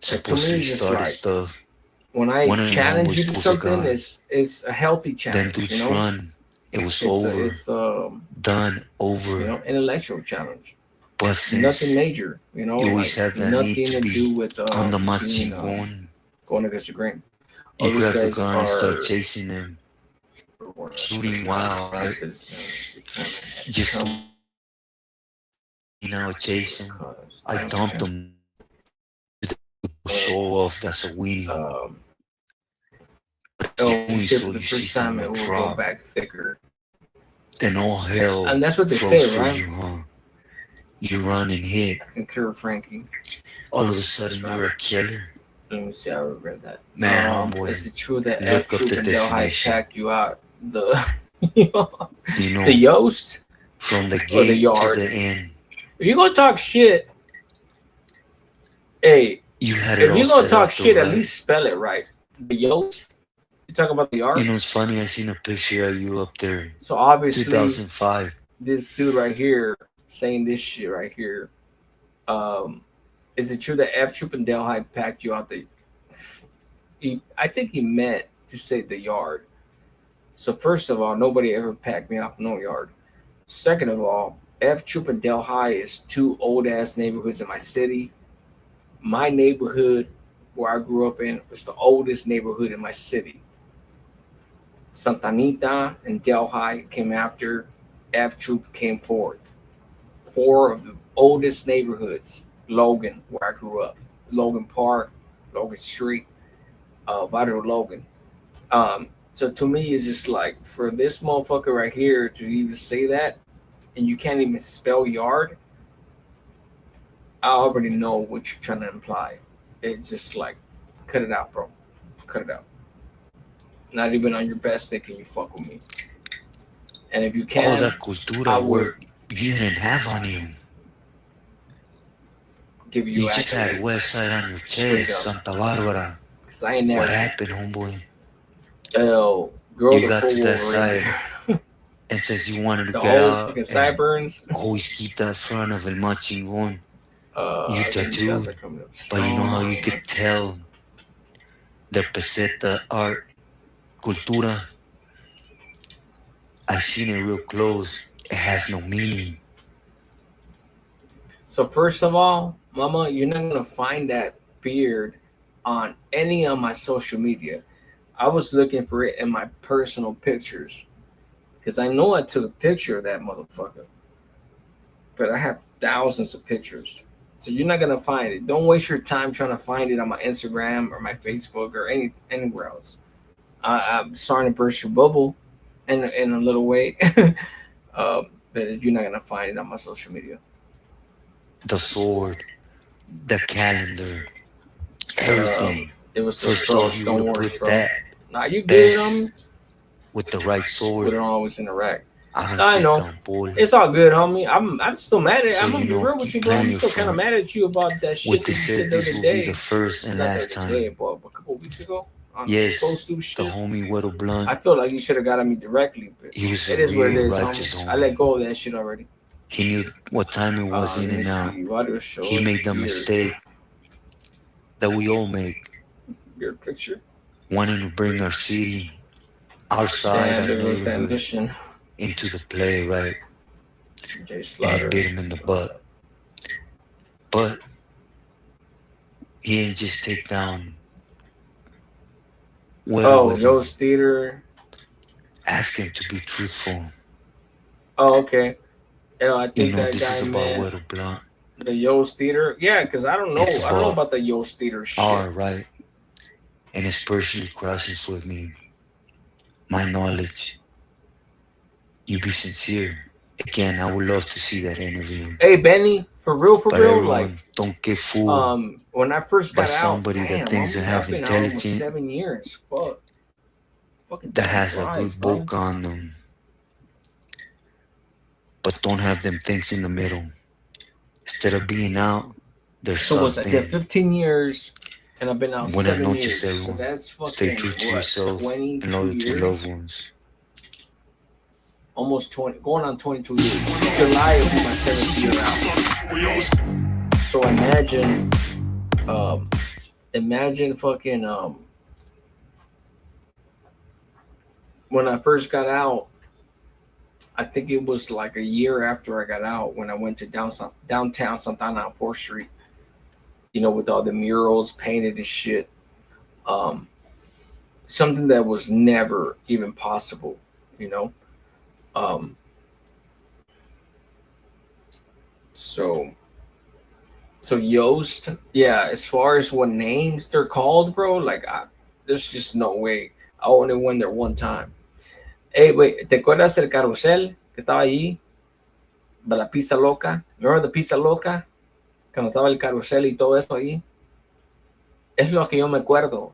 [SPEAKER 2] to
[SPEAKER 11] supposed
[SPEAKER 2] me,
[SPEAKER 11] to be
[SPEAKER 2] it's just
[SPEAKER 11] started
[SPEAKER 2] like
[SPEAKER 11] stuff.
[SPEAKER 2] when I
[SPEAKER 11] One of your
[SPEAKER 2] challenge you
[SPEAKER 11] homeboys
[SPEAKER 2] to
[SPEAKER 11] pulls a
[SPEAKER 2] something,
[SPEAKER 11] gun.
[SPEAKER 2] it's a healthy
[SPEAKER 11] Them
[SPEAKER 2] challenge.
[SPEAKER 11] dudes
[SPEAKER 2] You know,
[SPEAKER 11] run. It was
[SPEAKER 2] it's
[SPEAKER 11] over. Done over.
[SPEAKER 2] you know, intellectual challenge.
[SPEAKER 11] But
[SPEAKER 2] Nothing
[SPEAKER 11] since
[SPEAKER 2] major. You know,
[SPEAKER 11] you
[SPEAKER 2] like
[SPEAKER 11] always have that need
[SPEAKER 2] nothing
[SPEAKER 11] to
[SPEAKER 2] to
[SPEAKER 11] be
[SPEAKER 2] do with
[SPEAKER 11] on the
[SPEAKER 2] being
[SPEAKER 11] machingon,
[SPEAKER 2] going against the grain.
[SPEAKER 11] you
[SPEAKER 2] These
[SPEAKER 11] grab the
[SPEAKER 2] guys
[SPEAKER 11] gun and start
[SPEAKER 2] are
[SPEAKER 11] chasing them, shooting wild, right?
[SPEAKER 2] citizens.
[SPEAKER 11] Just chasing. I dumped them. Show off. That's a weenie.
[SPEAKER 2] Shit for the first time, it will go back thicker.
[SPEAKER 11] Then all hell.
[SPEAKER 2] And that's what they
[SPEAKER 11] froze
[SPEAKER 2] say,
[SPEAKER 11] for
[SPEAKER 2] right?
[SPEAKER 11] you, huh? You run and hit.
[SPEAKER 2] I concur, Frankie.
[SPEAKER 11] All of a sudden, you're a killer.
[SPEAKER 2] Let me see. I read that.
[SPEAKER 11] Man, homeboy,
[SPEAKER 2] is it true that
[SPEAKER 11] look
[SPEAKER 2] F
[SPEAKER 11] up
[SPEAKER 2] Troop
[SPEAKER 11] the
[SPEAKER 2] and Delhi
[SPEAKER 11] definition.
[SPEAKER 2] packed you out the
[SPEAKER 11] You know,
[SPEAKER 2] the Yoast
[SPEAKER 11] from the
[SPEAKER 2] or the
[SPEAKER 11] gate to
[SPEAKER 2] yard?
[SPEAKER 11] the end,
[SPEAKER 2] If you gonna talk shit, hey,
[SPEAKER 11] you had it
[SPEAKER 2] if
[SPEAKER 11] all
[SPEAKER 2] you gonna
[SPEAKER 11] set
[SPEAKER 2] talk
[SPEAKER 11] up
[SPEAKER 2] shit,
[SPEAKER 11] though,
[SPEAKER 2] at
[SPEAKER 11] right?
[SPEAKER 2] least spell it right. The Yoast. You talk about the yard.
[SPEAKER 11] You know, it's funny. I seen a picture of you up there,
[SPEAKER 2] So obviously,
[SPEAKER 11] 2005.
[SPEAKER 2] this dude right here saying this shit right here. Is it true that F Troop and Delhi packed you out the? I think he meant to say the yard. So first of all, nobody ever packed me off no yard. Second of all, F Troop and Delhi is two old ass neighborhoods in my city. My neighborhood, where I grew up in, was the oldest neighborhood in my city. Santa Anita and Delhi came after. F Troop came forth. Four of the oldest neighborhoods. Logan, where I grew up. Logan Park, Logan Street, Barrio Logan. So to me, it's just like, for this motherfucker right here to even say that, and you can't even spell yard, I already know what you're trying to imply. It's just like, cut it out, bro. Cut it out. Not even on your best day can you fuck with me. And if you
[SPEAKER 11] All
[SPEAKER 2] can,
[SPEAKER 11] that cultura
[SPEAKER 2] I would
[SPEAKER 11] work you didn't have on you.
[SPEAKER 2] give you
[SPEAKER 11] You just had
[SPEAKER 2] accolades.
[SPEAKER 11] West Side on your
[SPEAKER 2] Straight
[SPEAKER 11] chest,
[SPEAKER 2] up.
[SPEAKER 11] Santa Barbara.
[SPEAKER 2] Cause I ain't
[SPEAKER 11] What
[SPEAKER 2] never
[SPEAKER 11] happened, homeboy?
[SPEAKER 2] girl
[SPEAKER 11] You
[SPEAKER 2] the
[SPEAKER 11] got
[SPEAKER 2] full
[SPEAKER 11] to that
[SPEAKER 2] Wolverine.
[SPEAKER 11] side, and since you wanted to
[SPEAKER 2] The
[SPEAKER 11] get
[SPEAKER 2] whole
[SPEAKER 11] out
[SPEAKER 2] fucking
[SPEAKER 11] and
[SPEAKER 2] sideburns.
[SPEAKER 11] always keep that front of El Machingon, you
[SPEAKER 2] I think you guys
[SPEAKER 11] tattooed.
[SPEAKER 2] are coming up
[SPEAKER 11] But you know how you
[SPEAKER 2] strong.
[SPEAKER 11] could tell the peseta art, cultura? I seen it real close. It has no meaning.
[SPEAKER 2] So first of all, Mama, you're not gonna find that beard on any of my social media. I was looking for it in my personal pictures because I know I took a picture of that motherfucker, but I have thousands of pictures. So you're not gonna find it. Don't waste your time trying to find it on my Instagram or my Facebook or anywhere else. I'm starting to burst your bubble in a little way, but you're not gonna find it on my social media.
[SPEAKER 11] The sword, the calendar, everything.
[SPEAKER 2] It was so
[SPEAKER 11] First
[SPEAKER 2] close.
[SPEAKER 11] off, you
[SPEAKER 2] Don't
[SPEAKER 11] would have
[SPEAKER 2] worry,
[SPEAKER 11] put
[SPEAKER 2] bro.
[SPEAKER 11] that
[SPEAKER 2] Nah, you good,
[SPEAKER 11] best with the right
[SPEAKER 2] We
[SPEAKER 11] sword.
[SPEAKER 2] don't always interact.
[SPEAKER 11] I
[SPEAKER 2] I know.
[SPEAKER 11] don't see
[SPEAKER 2] It's all good, homie. I'm still mad at
[SPEAKER 11] So
[SPEAKER 2] I'm gonna
[SPEAKER 11] you
[SPEAKER 2] be
[SPEAKER 11] know,
[SPEAKER 2] real with
[SPEAKER 11] keep
[SPEAKER 2] you, bro. I'm
[SPEAKER 11] playing your
[SPEAKER 2] still kind of
[SPEAKER 11] front.
[SPEAKER 2] mad at you about that shit
[SPEAKER 11] With
[SPEAKER 2] that
[SPEAKER 11] the
[SPEAKER 2] you
[SPEAKER 11] said
[SPEAKER 2] said the
[SPEAKER 11] this
[SPEAKER 2] other
[SPEAKER 11] will be
[SPEAKER 2] day.
[SPEAKER 11] the first and
[SPEAKER 2] Not the
[SPEAKER 11] last
[SPEAKER 2] other day,
[SPEAKER 11] time.
[SPEAKER 2] but a couple of weeks ago on
[SPEAKER 11] Yes,
[SPEAKER 2] Exposed to
[SPEAKER 11] the
[SPEAKER 2] shit.
[SPEAKER 11] homie Weddle Blunt,
[SPEAKER 2] I feel like you should have got at me directly, but
[SPEAKER 11] he was
[SPEAKER 2] it
[SPEAKER 11] a
[SPEAKER 2] is what it
[SPEAKER 11] real
[SPEAKER 2] is,
[SPEAKER 11] righteous
[SPEAKER 2] homie. I let
[SPEAKER 11] homie.
[SPEAKER 2] go of that shit already.
[SPEAKER 11] He knew what time it was in
[SPEAKER 2] Let me
[SPEAKER 11] and out.
[SPEAKER 2] see. What was show
[SPEAKER 11] He
[SPEAKER 2] us
[SPEAKER 11] made the
[SPEAKER 2] beard?
[SPEAKER 11] mistake that we all make,
[SPEAKER 2] Beard picture.
[SPEAKER 11] wanting to bring our city, our side,
[SPEAKER 2] Damn,
[SPEAKER 11] our
[SPEAKER 2] there goes that
[SPEAKER 11] neighborhood
[SPEAKER 2] mission.
[SPEAKER 11] into the play, right?
[SPEAKER 2] Jay
[SPEAKER 11] And it
[SPEAKER 2] Slaughter.
[SPEAKER 11] bit him in the butt. But he didn't just take down Weddle
[SPEAKER 2] Oh,
[SPEAKER 11] with him.
[SPEAKER 2] Yost Theater.
[SPEAKER 11] Ask him to be truthful.
[SPEAKER 2] Oh, okay. I
[SPEAKER 11] You
[SPEAKER 2] think
[SPEAKER 11] know,
[SPEAKER 2] that
[SPEAKER 11] this
[SPEAKER 2] guy
[SPEAKER 11] is about
[SPEAKER 2] meant
[SPEAKER 11] Weddle Blunt.
[SPEAKER 2] the Yost Theater. Yeah, because I don't know.
[SPEAKER 11] It's
[SPEAKER 2] I don't know
[SPEAKER 11] about
[SPEAKER 2] about the Yost Theater shit.
[SPEAKER 11] our right, and especially crosses with me. My knowledge. You be sincere. Again, I would love to see that interview.
[SPEAKER 2] Hey, Benny, for real,
[SPEAKER 11] But
[SPEAKER 2] like,
[SPEAKER 11] everyone, don't get fooled
[SPEAKER 2] when I first
[SPEAKER 11] by
[SPEAKER 2] got out,
[SPEAKER 11] somebody that
[SPEAKER 2] damn,
[SPEAKER 11] thinks they have
[SPEAKER 2] I've been out almost
[SPEAKER 11] intelligence,
[SPEAKER 2] 7 years. Fuck. Fucking
[SPEAKER 11] that
[SPEAKER 2] time
[SPEAKER 11] has a
[SPEAKER 2] flies,
[SPEAKER 11] good
[SPEAKER 2] bro.
[SPEAKER 11] book on them. but don't have them things in the middle. Instead of being out, they're
[SPEAKER 2] So was I
[SPEAKER 11] sucked
[SPEAKER 2] did
[SPEAKER 11] in.
[SPEAKER 2] 15 years and I've been out
[SPEAKER 11] Buenas
[SPEAKER 2] 7
[SPEAKER 11] noches,
[SPEAKER 2] years. So
[SPEAKER 11] everyone.
[SPEAKER 2] that's
[SPEAKER 11] Stay
[SPEAKER 2] fucking
[SPEAKER 11] true to
[SPEAKER 2] what,
[SPEAKER 11] yourself and
[SPEAKER 2] 22
[SPEAKER 11] loyal to your loved
[SPEAKER 2] years?
[SPEAKER 11] ones.
[SPEAKER 2] Almost 20, going on 22 years. July will be my 7th year out. So imagine fucking when I first got out, I think it was like a year after I got out when I went to downtown Santana on 4th Street, you know, with all the murals painted and shit. Something that was never even possible, you know. So Yoast, yeah, as far as what names they're called, bro, like there's just no way. I only went there one time. Hey, wait, ¿te acuerdas el carrusel que estaba allí? De la pizza loca. Remember the pizza loca? Cuando estaba el carrusel y todo eso ahí. Es lo que yo me acuerdo.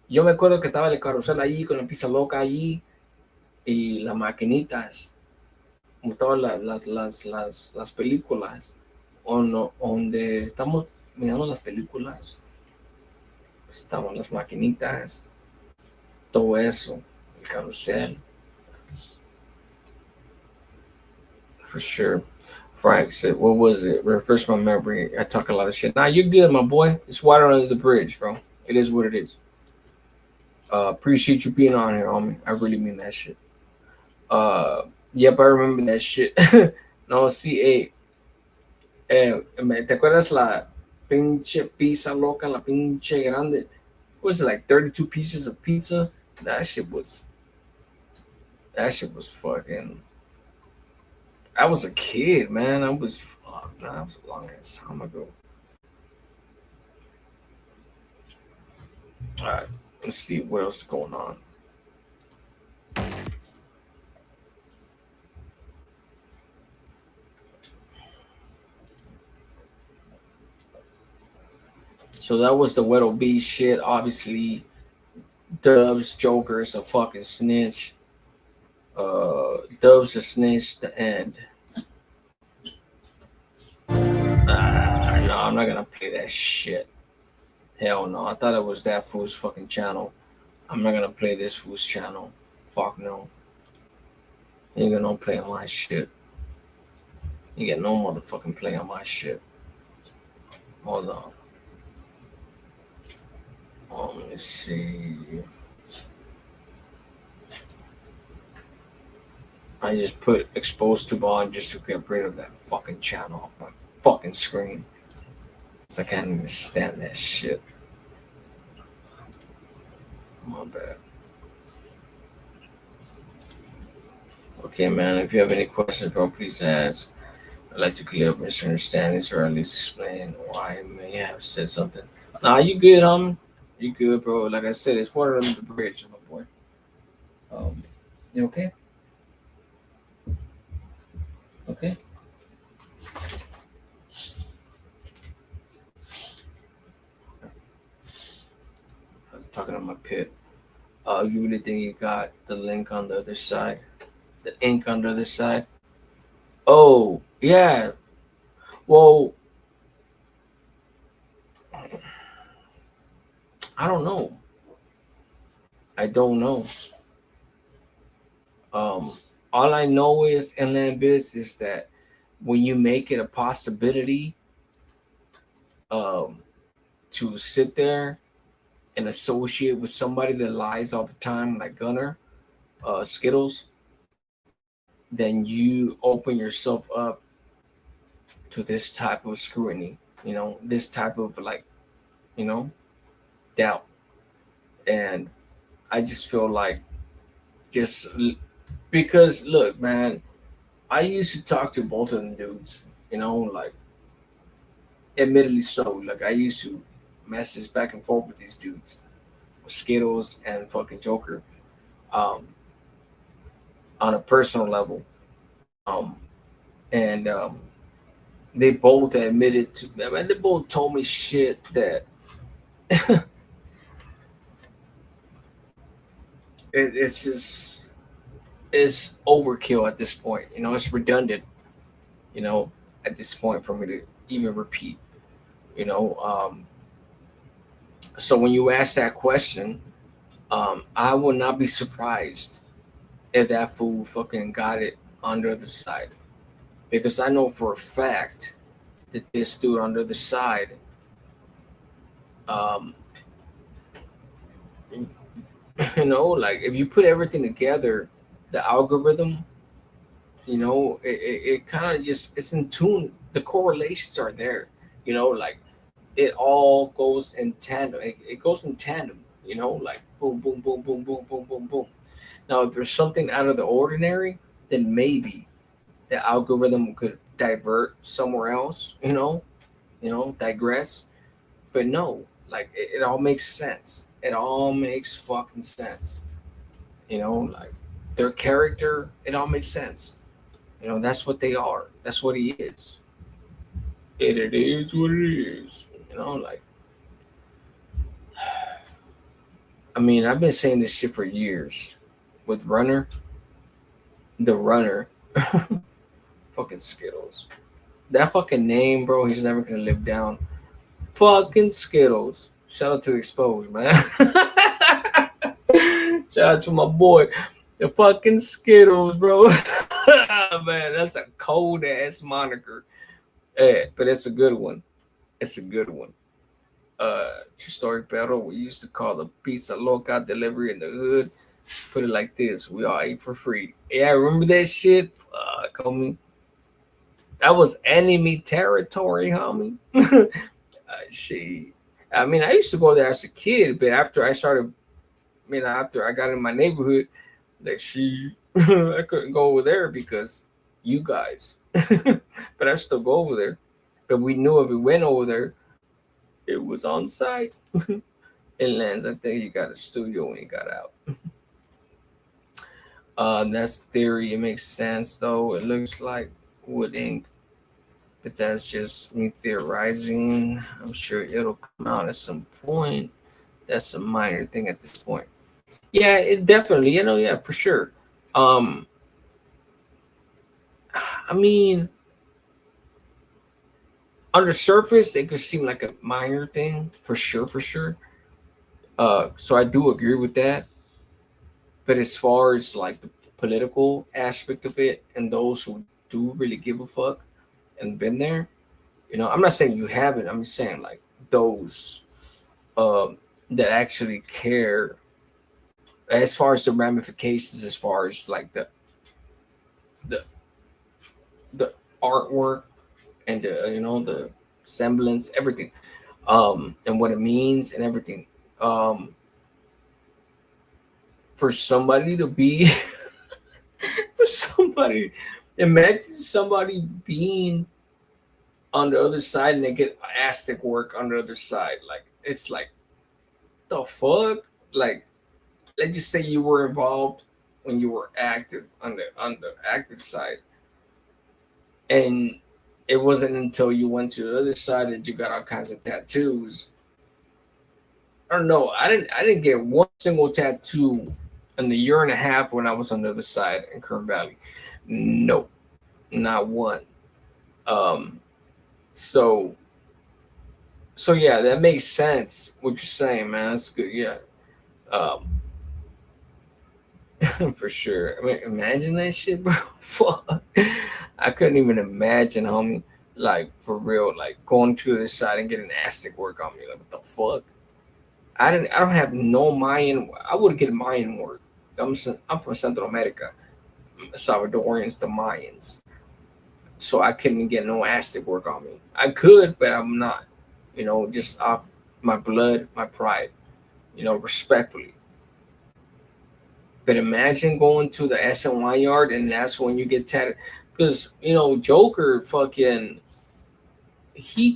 [SPEAKER 2] Yo me acuerdo que estaba el carrusel allí con la pizza loca allí y las maquinitas. Como estaban las películas. Donde estamos mirando las películas. Estaban las maquinitas. Todo eso. El carrusel. For sure. Frank said, what was it? Refresh my memory. I talk a lot of shit. Nah, you're good, my boy. It's water under the bridge, bro. It is what it is. Appreciate you being on here, homie. I really mean that shit. Yep, I remember that shit. No, sí, ¿te acuerdas la pinche pizza loca, la pinche grande? What was it, like 32 pieces of pizza? That shit was fucking. I was a kid, man. That was a long ass time ago. All right, let's see what else is going on. So that was the Weddle B shit. Obviously, Dubs Joker is a fucking snitch. Dubs a snitch. The end. No, I'm not gonna play that shit. Hell no. I thought it was that fool's fucking channel. I'm not gonna play this fool's channel. Fuck no. You ain't gonna no play on my shit. You get no motherfucking play on my shit. Hold on. Let me see. I just put exposed to bond just to get rid of that fucking channel off my fucking screen. So I can't even stand that shit. My bad. Okay, man, if you have any questions, bro, please ask. I'd like to clear up misunderstandings or at least explain why I may have said something. Nah, you good, homie? You good, bro? Like I said, it's water under the bridge, my boy. You okay? Okay. I was talking on my pit. You really think you got the link on the other side? The ink on the other side? Oh, yeah. Well, I don't know. All I know is Inland Biz is that when you make it a possibility to sit there and associate with somebody that lies all the time, like Gunner, Skittles, then you open yourself up to this type of scrutiny, this type of doubt. And I just feel like because look, man, I used to talk to both of them dudes, admittedly so. Like I used to message back and forth with these dudes, with Skittles and fucking Joker, on a personal level. And they both admitted to, they both told me shit that it's just, is overkill at this point. You know, it's redundant. You know, at this point for me to even repeat. You know, so when you ask that question, I would not be surprised if that fool fucking got it under the side, because I know for a fact that this dude under the side, um, you know, like if you put everything together, the algorithm, you know, it kind of just it's in tune. The correlations are there, you know, like it all goes in tandem. It goes in tandem, you know, like boom, boom, boom, boom, boom, boom, boom, boom. Now, if there's something out of the ordinary, then maybe the algorithm could divert somewhere else, you know, digress. But no, like it all makes sense. It all makes fucking sense. You know, like their character, it all makes sense. You know, that's what they are. That's what he is. It is what it is. You know, like I mean, I've been saying this shit for years. With Runner, the Runner, fucking Skittles. That fucking name, bro, he's never gonna live down. Fucking Skittles. Shout out to Exposed, man. Shout out to my boy. The fucking Skittles, bro. Man, that's a cold ass moniker. Yeah, but it's a good one. It's a good one. True story battle. We used to call the pizza loca delivery in the hood. Put it like this: we all ate for free. Yeah, remember that shit? Fuck, homie. That was enemy territory, homie. Shit. I mean, I used to go there as a kid, but after I started, after I got in my neighborhood, like I couldn't go over there because you guys. But I still go over there. But we knew if we went over there, it was on site. Inlands, I think he got a studio when he got out. That's theory. It makes sense though. It looks like wood ink, but that's just me theorizing. I'm sure it'll come out at some point. That's a minor thing at this point. Yeah, it definitely, yeah, for sure. I mean, on the surface, it could seem like a minor thing, for sure. So I do agree with that. But as far as like the political aspect of it, and those who do really give a fuck and been there, I'm not saying you haven't. I'm just saying like those that actually care as far as the ramifications, as far as like the artwork and the semblance, everything, and what it means and everything. For somebody to be imagine somebody being on the other side and they get Aztec work on the other side. Like, it's like, the fuck? Like, let's just say you were involved when you were active on the active side, and it wasn't until you went to the other side that you got all kinds of tattoos. I don't know. I didn't get one single tattoo in the year and a half when I was on the other side in Kern Valley. Nope, not one. So yeah, that makes sense what you're saying, man. That's good. Yeah. For sure. I mean, imagine that shit, bro. Fuck. I couldn't even imagine, homie. Like, for real, like going to the side and getting Aztec work on me. Like, what the fuck? I don't have no Mayan. I would get Mayan work. I'm from Central America. Salvadorians, the Mayans. So I couldn't get no Aztec work on me. I could, but I'm not. Just off my blood, my pride. Respectfully. But imagine going to the SNY yard and that's when you get tatted. Because, Joker fucking, he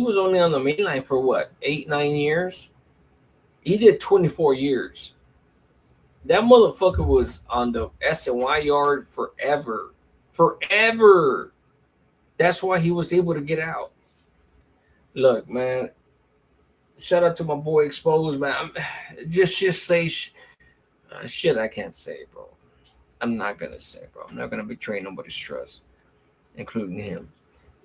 [SPEAKER 2] was only on the main line for what, 8-9 years? He did 24 years. That motherfucker was on the SNY yard forever. Forever. That's why he was able to get out. Look, man. Shout out to my boy Exposed, man. Just say shit I can't say, bro. I'm not gonna say, bro. I'm not gonna betray nobody's trust, including him.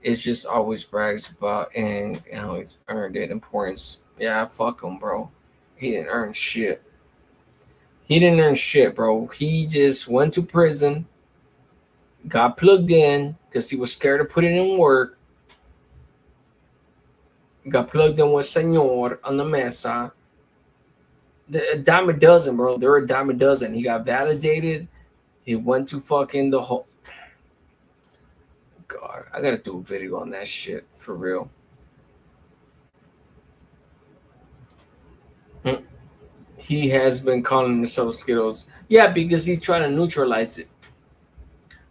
[SPEAKER 2] It's just always brags about and how he's earned it. Importance. Yeah, fuck him, bro. He didn't earn shit. He didn't earn shit, bro. He just went to prison, got plugged in because he was scared to put it in work. Got plugged in with Senor on the mesa. A dime a dozen, bro. They're a dime a dozen. He got validated. He went to fucking the whole. God, I gotta do a video on that shit for real. He has been calling himself Skittles. Yeah, because he's trying to neutralize it.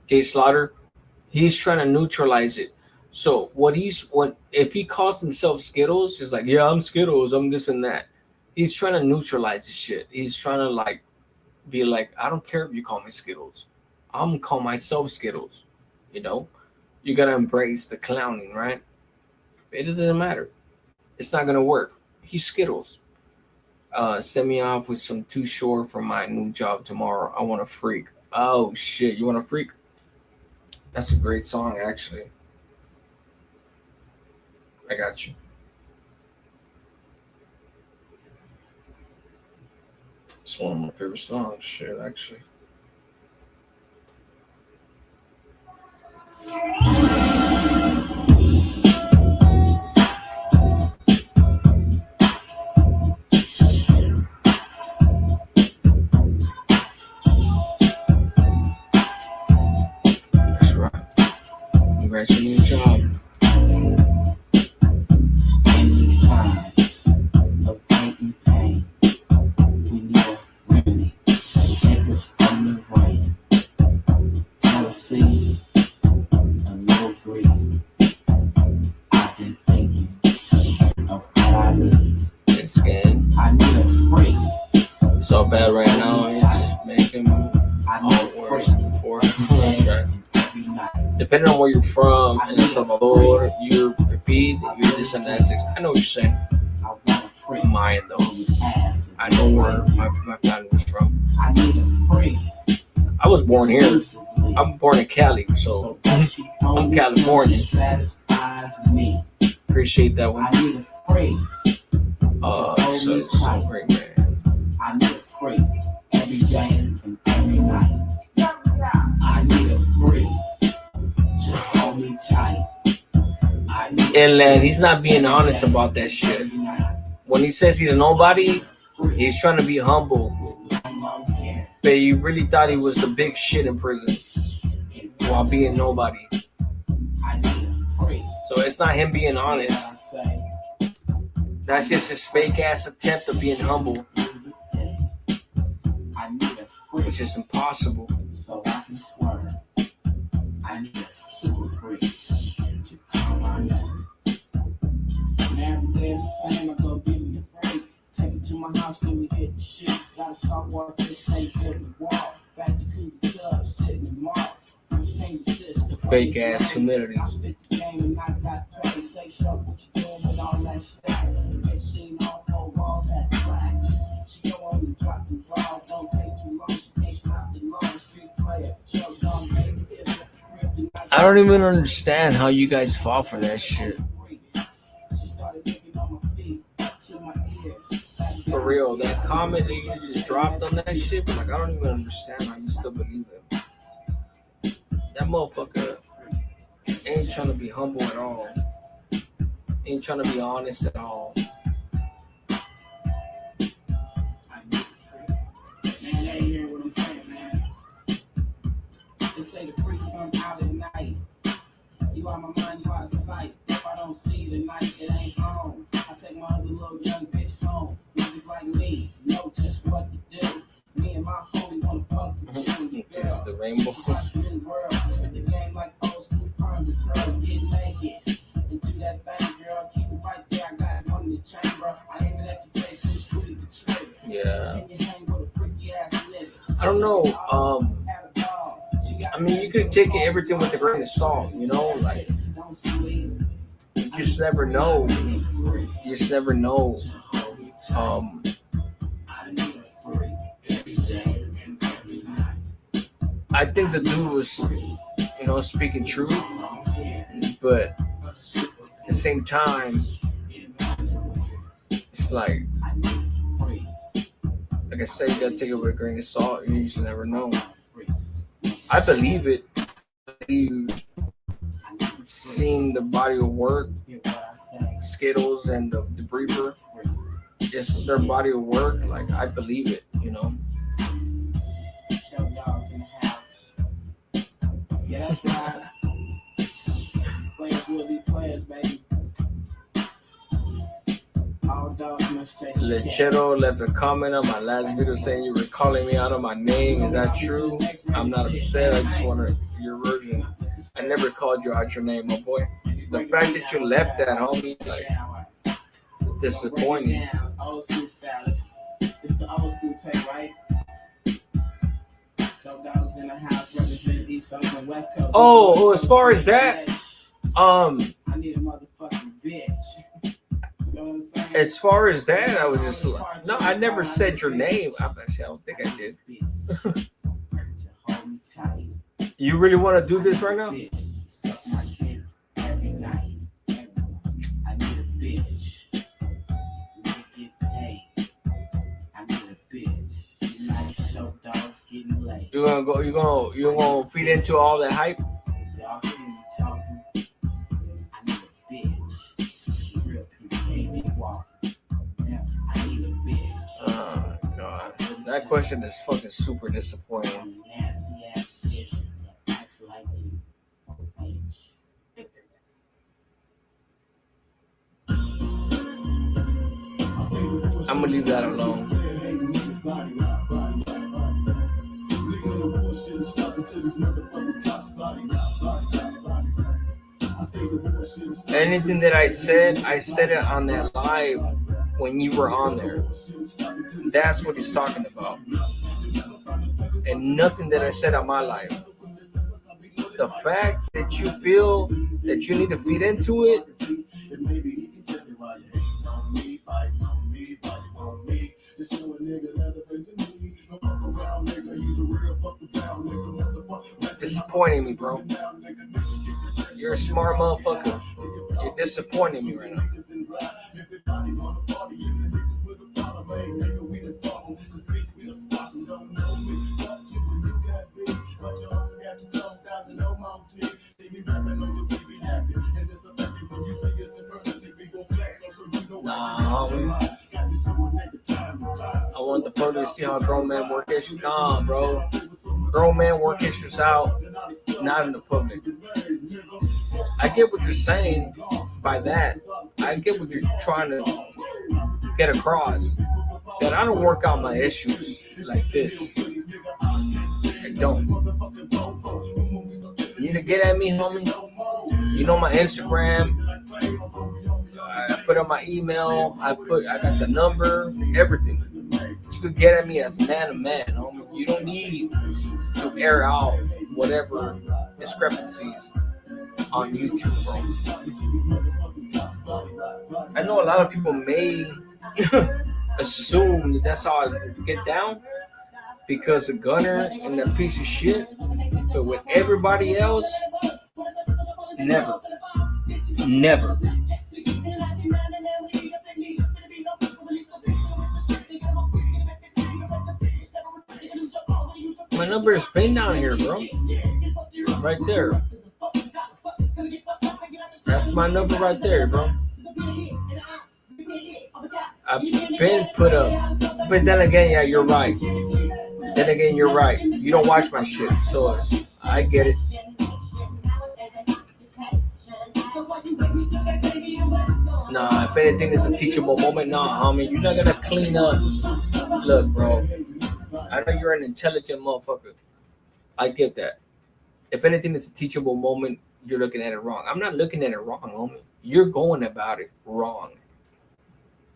[SPEAKER 2] Jay Slaughter, he's trying to neutralize it. So if he calls himself Skittles, he's like, yeah, I'm Skittles, I'm this and that. He's trying to neutralize this shit. He's trying to like be like, I don't care if you call me Skittles. I'm gonna call myself Skittles. You know? You gotta embrace the clowning, right? It doesn't matter. It's not gonna work. He's Skittles. Send me off with some Too Short for my new job tomorrow. I want a freak. Oh shit, you want a freak? That's a great song, actually. I got you. It's one of my favorite songs, shit, actually. That's right. Congrats on your job.
[SPEAKER 7] In these times of hate and pain, we need a remedy to take us from the rain. Tell us see a little breeze. I've been thinking of what I need.
[SPEAKER 2] It's good.
[SPEAKER 7] I need a freak.
[SPEAKER 2] It's all bad right now. It's making all worse before. That's right. Depending on where you're from, in El Salvador, you're repeat, you're this and that. I know what you're saying. Mine though. I know where my family was from.
[SPEAKER 7] I need a freak.
[SPEAKER 2] I was born here. I'm born in Cali, so I'm Californian. Appreciate that one.
[SPEAKER 7] I need a freak.
[SPEAKER 2] So it's so great, man.
[SPEAKER 7] I need a freak every day and every night. I need a freak to hold me tight.
[SPEAKER 2] And he's not being honest about that shit. When he says he's nobody, he's trying to be humble. But he really thought he was the big shit in prison while being nobody. So it's not him being honest. That's just his fake ass attempt of being humble, which is impossible.
[SPEAKER 7] So I can swerve. I need a super freak to calm my nerves. Now there's the same, I go give me a break. Take it to my house, then we hit the shit. Gotta start work, this ain't built the wall. Back to Cooper Tub, sitting in the mall.
[SPEAKER 2] The fake ass humility.
[SPEAKER 7] I spit the game and I got play. Say, show what you doing with all that shit. Get seen all four walls at the cracks. She go on and drop the draw. Don't take too long, she can't stop the long street player. Show on baby,
[SPEAKER 2] I don't even understand how you guys fall for that shit. For real, that comment that you just dropped on that shit, but like I don't even understand how you still believe him. That motherfucker ain't trying to be humble at all. Ain't trying to be honest at all.
[SPEAKER 7] Man, they hear what I'm saying, man. They say the freaks come out at night. You out my mind, you out of sight. If I don't see you tonight, it ain't home. I take my other little young bitch home. Niggas like me know just what to do. Me and my homie wanna fuck with you.
[SPEAKER 2] It's the rainbow.
[SPEAKER 7] The game like old school perms, the girls get naked. And do that thing, girl. Keep it right there. I got it on the chamber. I ain't let you take this with the trigger.
[SPEAKER 2] Yeah.
[SPEAKER 7] Can you hang with a freaky ass nigga?
[SPEAKER 2] I don't know. I mean, you could take everything with a grain of salt, you know? Like, you just never know. You just never know. I think the dude was, you know, speaking truth, but at the same time, it's like I said, you gotta take it with a grain of salt. You just never know. I believe it. Seeing the body of work, Skittles and the Briefer, it's their body of work. Like, I believe it, you know.
[SPEAKER 12] Yeah, that's right. Players will be players, baby. All dogs must chase.
[SPEAKER 2] Lechero left a comment on my last video saying you were calling me out of my name. Is that true? I'm not upset. I just want your version. I never called you out your name, my boy. The fact that you left that, homie, like, disappointing.
[SPEAKER 12] Old school style. It's the old school take, right? So dogs in the house representing East Coast and West Coast.
[SPEAKER 2] Oh, as far as that,
[SPEAKER 12] I need a motherfucking bitch. You know what I'm saying?
[SPEAKER 2] As far as that, I was just like, no, I never said your name. Actually, I don't think I did. You really want to do this right now? You gonna feed into all that hype? God. That question is fucking super disappointing. I'm gonna leave that alone. Anything that I said it on that live when you were on there. That's what he's talking about. And nothing that I said on my live. The fact that you feel that you need to feed into it, disappointing me, bro. You're a smart motherfucker. You're disappointing me right now. Nah, I want the further to see how grown men work issues. Nah, bro. Grown men work issues out, not in the public. I get what you're saying by that. I get what you're trying to get across. That I don't work out my issues like this. I don't. You need to get at me, homie. You know my Instagram. I put on my email. I got the number, everything. You could get at me as man to man, homie. You don't need to air out whatever discrepancies on YouTube, bro. I know a lot of people may assume that that's how I get down because of Gunner and that piece of shit, but with everybody else, never. My number is pinned down here, bro. Right there. That's my number right there, bro. I've been put up. But then again, yeah, you're right. You don't watch my shit, so I get it. Nah, if anything, it's a teachable moment. Nah, homie, you're not gonna clean up. Look, bro. I know you're an intelligent motherfucker. I get that. If anything, it's a teachable moment. You're looking at it wrong. I'm not looking at it wrong, homie. You're going about it wrong.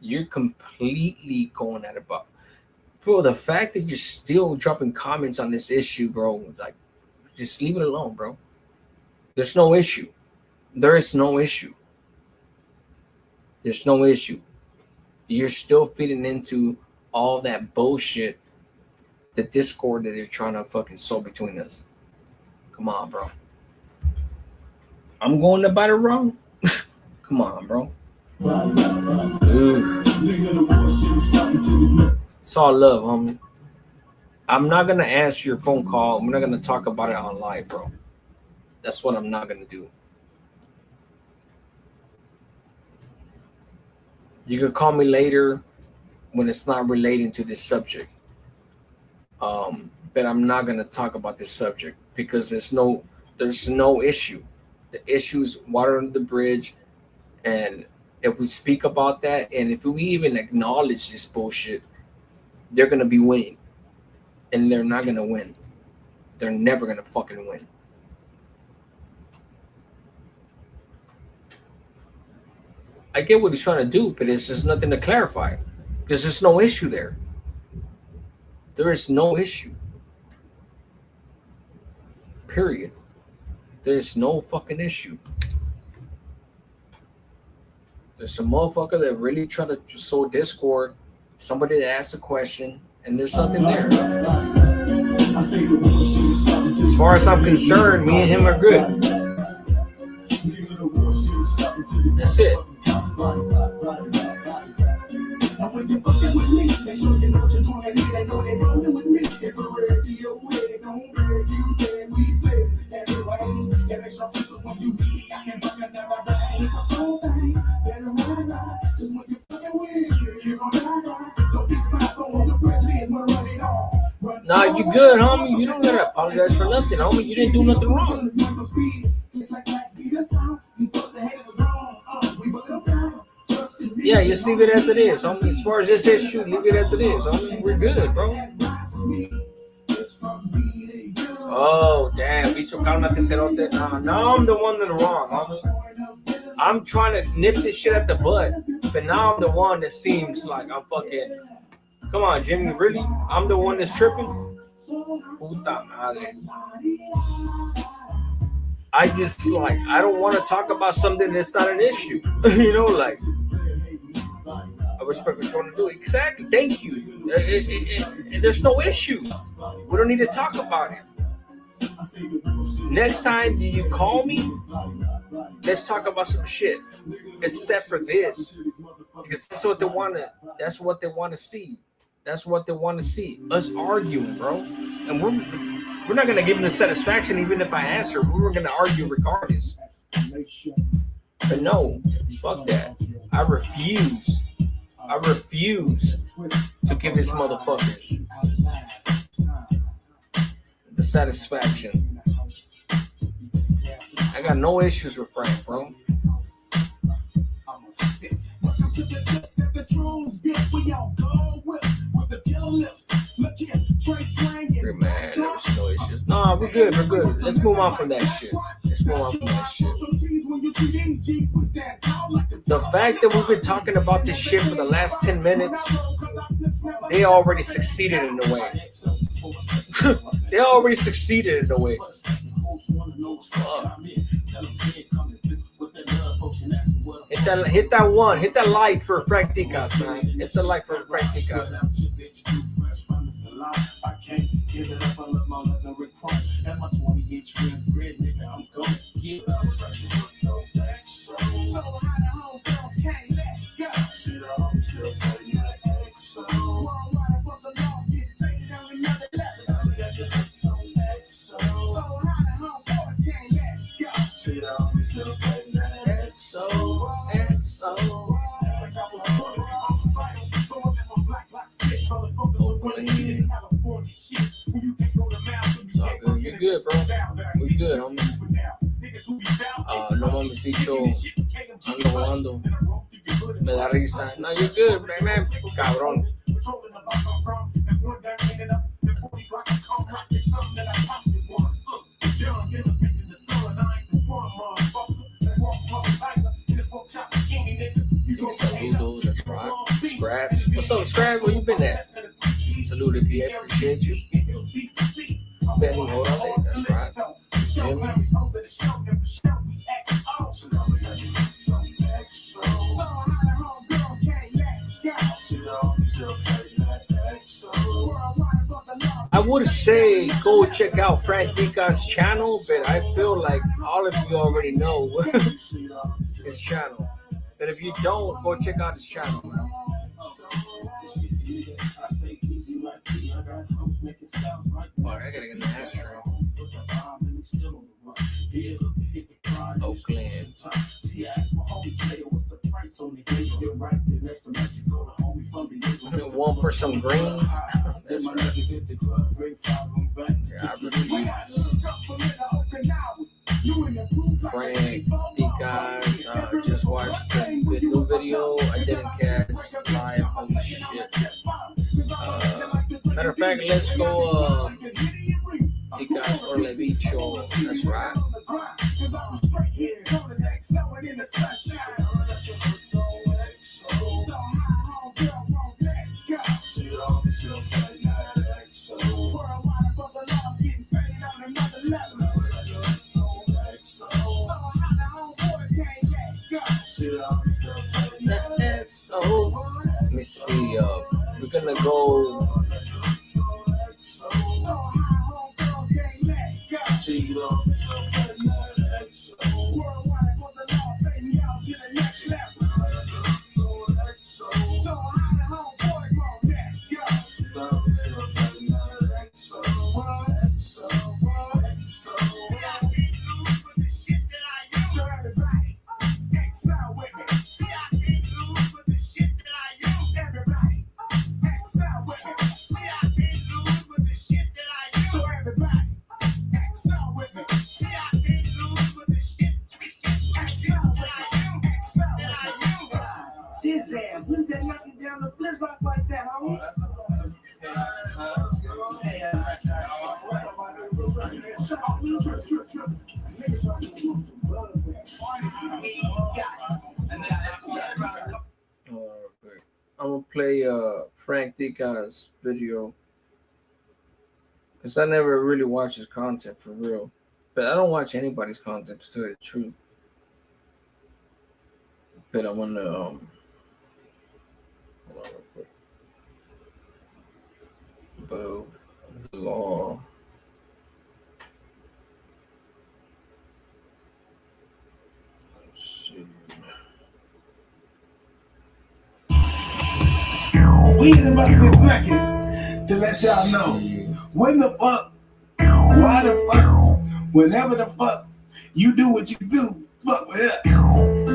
[SPEAKER 2] You're completely going at it wrong. Bro, the fact that you're still dropping comments on this issue, bro, like, just leave it alone, bro. There's no issue. There is no issue. There's no issue. You're still feeding into all that bullshit, the discord that they're trying to fucking sow between us. Come on, bro. I'm going about it wrong. Come on, bro. Dude. It's all love, homie. I'm not gonna answer your phone call. We're not gonna talk about it on live, bro. That's what I'm not gonna do. You can call me later when it's not relating to this subject. But I'm not gonna talk about this subject because there's no issue. The issue is water under the bridge, and if we speak about that, and if we even acknowledge this bullshit, they're gonna be winning, and they're not gonna win. They're never gonna fucking win. I get what he's trying to do, but it's just nothing to clarify because there's no issue there. There is no issue. Period. There's no fucking issue. There's some motherfucker that really try to sow discord, somebody that asks a question, and there's nothing there. As far as I'm concerned, me and him are good. That's it. Nah, you good, homie. You don't gotta apologize for nothing, homie. You didn't do nothing wrong. Yeah, just leave it as it is, homie. As far as this issue, leave it as it is, homie. We're good, bro. Oh, damn. Bicho, cálmate, cerote. Now I'm the one that's wrong, homie. I'm trying to nip this shit at the butt, but now I'm the one that seems like I'm fucking... Come on, Jimmy, really? I'm the one that's tripping? Puta madre. I just, like, I don't want to talk about something that's not an issue. You know, like... I respect what you want to do. Exactly. Thank you. There's no issue. We don't need to talk about it. Next time you call me, let's talk about some shit. Except for this. Because that's what they want to. That's what they want to see. That's what they want to see. Us arguing, bro. And we're not gonna give them the satisfaction even if I answer. We're gonna argue regardless. But no, fuck that. I refuse to give these motherfuckers the satisfaction. I got no issues with Frank, bro. Man, there was no issues. No, we're good. We're good. Let's move on from that shit. The fact that we've been talking about this shit for the last 10 minutes, they already succeeded in a way. They already succeeded in a way. Hit that one. Hit that like for Frank Ticas, man. Hit the like for Frank Ticas. I can't give it up, I love my love and require. At my 28 streams, grid, nigga, I'm going to get up. So how the homegirls can't let go. Shit, I'm still fighting that XO. Worldwide above the law, get faded on another level. So how the homegirls can't let go. Shit, I'm still fighting that XO. It's all good. You're good, bro. We're good, homie. No mames, bicho. Ando volando. Me da risa. No, you're good, man. Cabrón. Give me saludos. That's right. Scraps. What's up, Scraps? Where you been at? Salute, PA. Appreciate you. Benny, hold on there. That's right. Jimmy. I I would say go check out Frank Dica's channel, but I feel like all of you already know his channel. But if you don't, go check out his channel, man. Alright, I gotta get an ashtray. Oakland. One for some greens. That's right. Yeah, I really Frank Dica's just watched the new video. I didn't catch live. Holy shit. Matter of fact, let's go Dica's Orle Bicho. That's right. Let me see. We're gonna go.
[SPEAKER 12] Who's that knocking down the blizzard like that, homie?
[SPEAKER 2] I'm gonna play Frank Dica's video because I never really watch his content for real. But I don't watch anybody's content, to tell you the truth. But I wanna hold on real quick. Boo the law. Let's see.
[SPEAKER 12] We ain't about to be cracking to let y'all know. When the fuck, why the fuck, whenever the fuck you do what you do, fuck with it.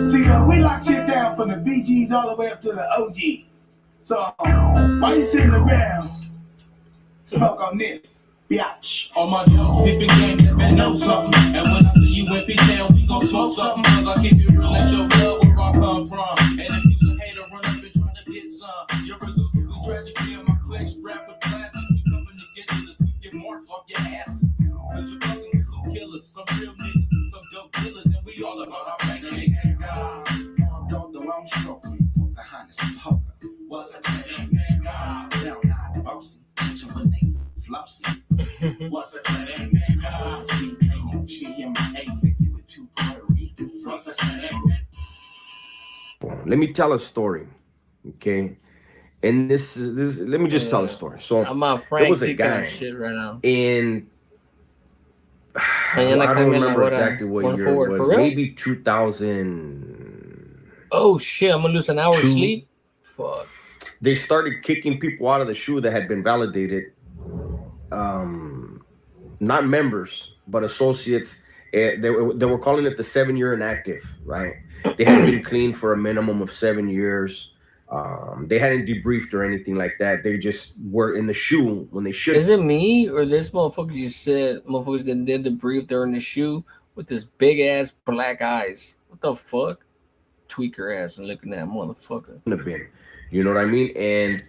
[SPEAKER 12] See, we lock shit down from the BGs all the way up to the OGs. So, why you sitting around, smoke on this, biatch.
[SPEAKER 3] All my dogs sleeping game, never know something. And when I see you in P-Town, we gon' smoke something. Cause I keep it real and show love where I come from. And if you a hater, run up and try to get some. You're resolutely tragic, me and my clique strapped with glasses. We coming to get you to sweep your marks off your ass. Cause you're fucking with some killers, some real niggas, some dope killers, and we all about our banking.
[SPEAKER 12] Don't the wrong stroke, behind the smoker. What's a thing? Down now, bossy, intuitive, flossy. What's a thing?
[SPEAKER 10] Let me tell a story, okay? And this is let me just tell a story. So
[SPEAKER 2] I'm on
[SPEAKER 10] there
[SPEAKER 2] Frank
[SPEAKER 10] was a
[SPEAKER 2] Dica
[SPEAKER 10] guy
[SPEAKER 2] shit right now.
[SPEAKER 10] in I don't remember exactly what year it was. Maybe 2000.
[SPEAKER 2] Oh shit! I'm gonna lose an hour of sleep. Fuck.
[SPEAKER 10] They started kicking people out of the shoe that had been validated. Not members, but associates. They were calling it the 7-year inactive, right? They hadn't been clean for a minimum of 7 years. They hadn't debriefed or anything like that. They just were in the shoe when they should.
[SPEAKER 2] Is it me or this motherfucker just said motherfuckers that did the brief? They're in the shoe with this big ass black eyes. What the fuck? Tweaker ass and looking at that motherfucker.
[SPEAKER 10] Have been, you know what I mean? And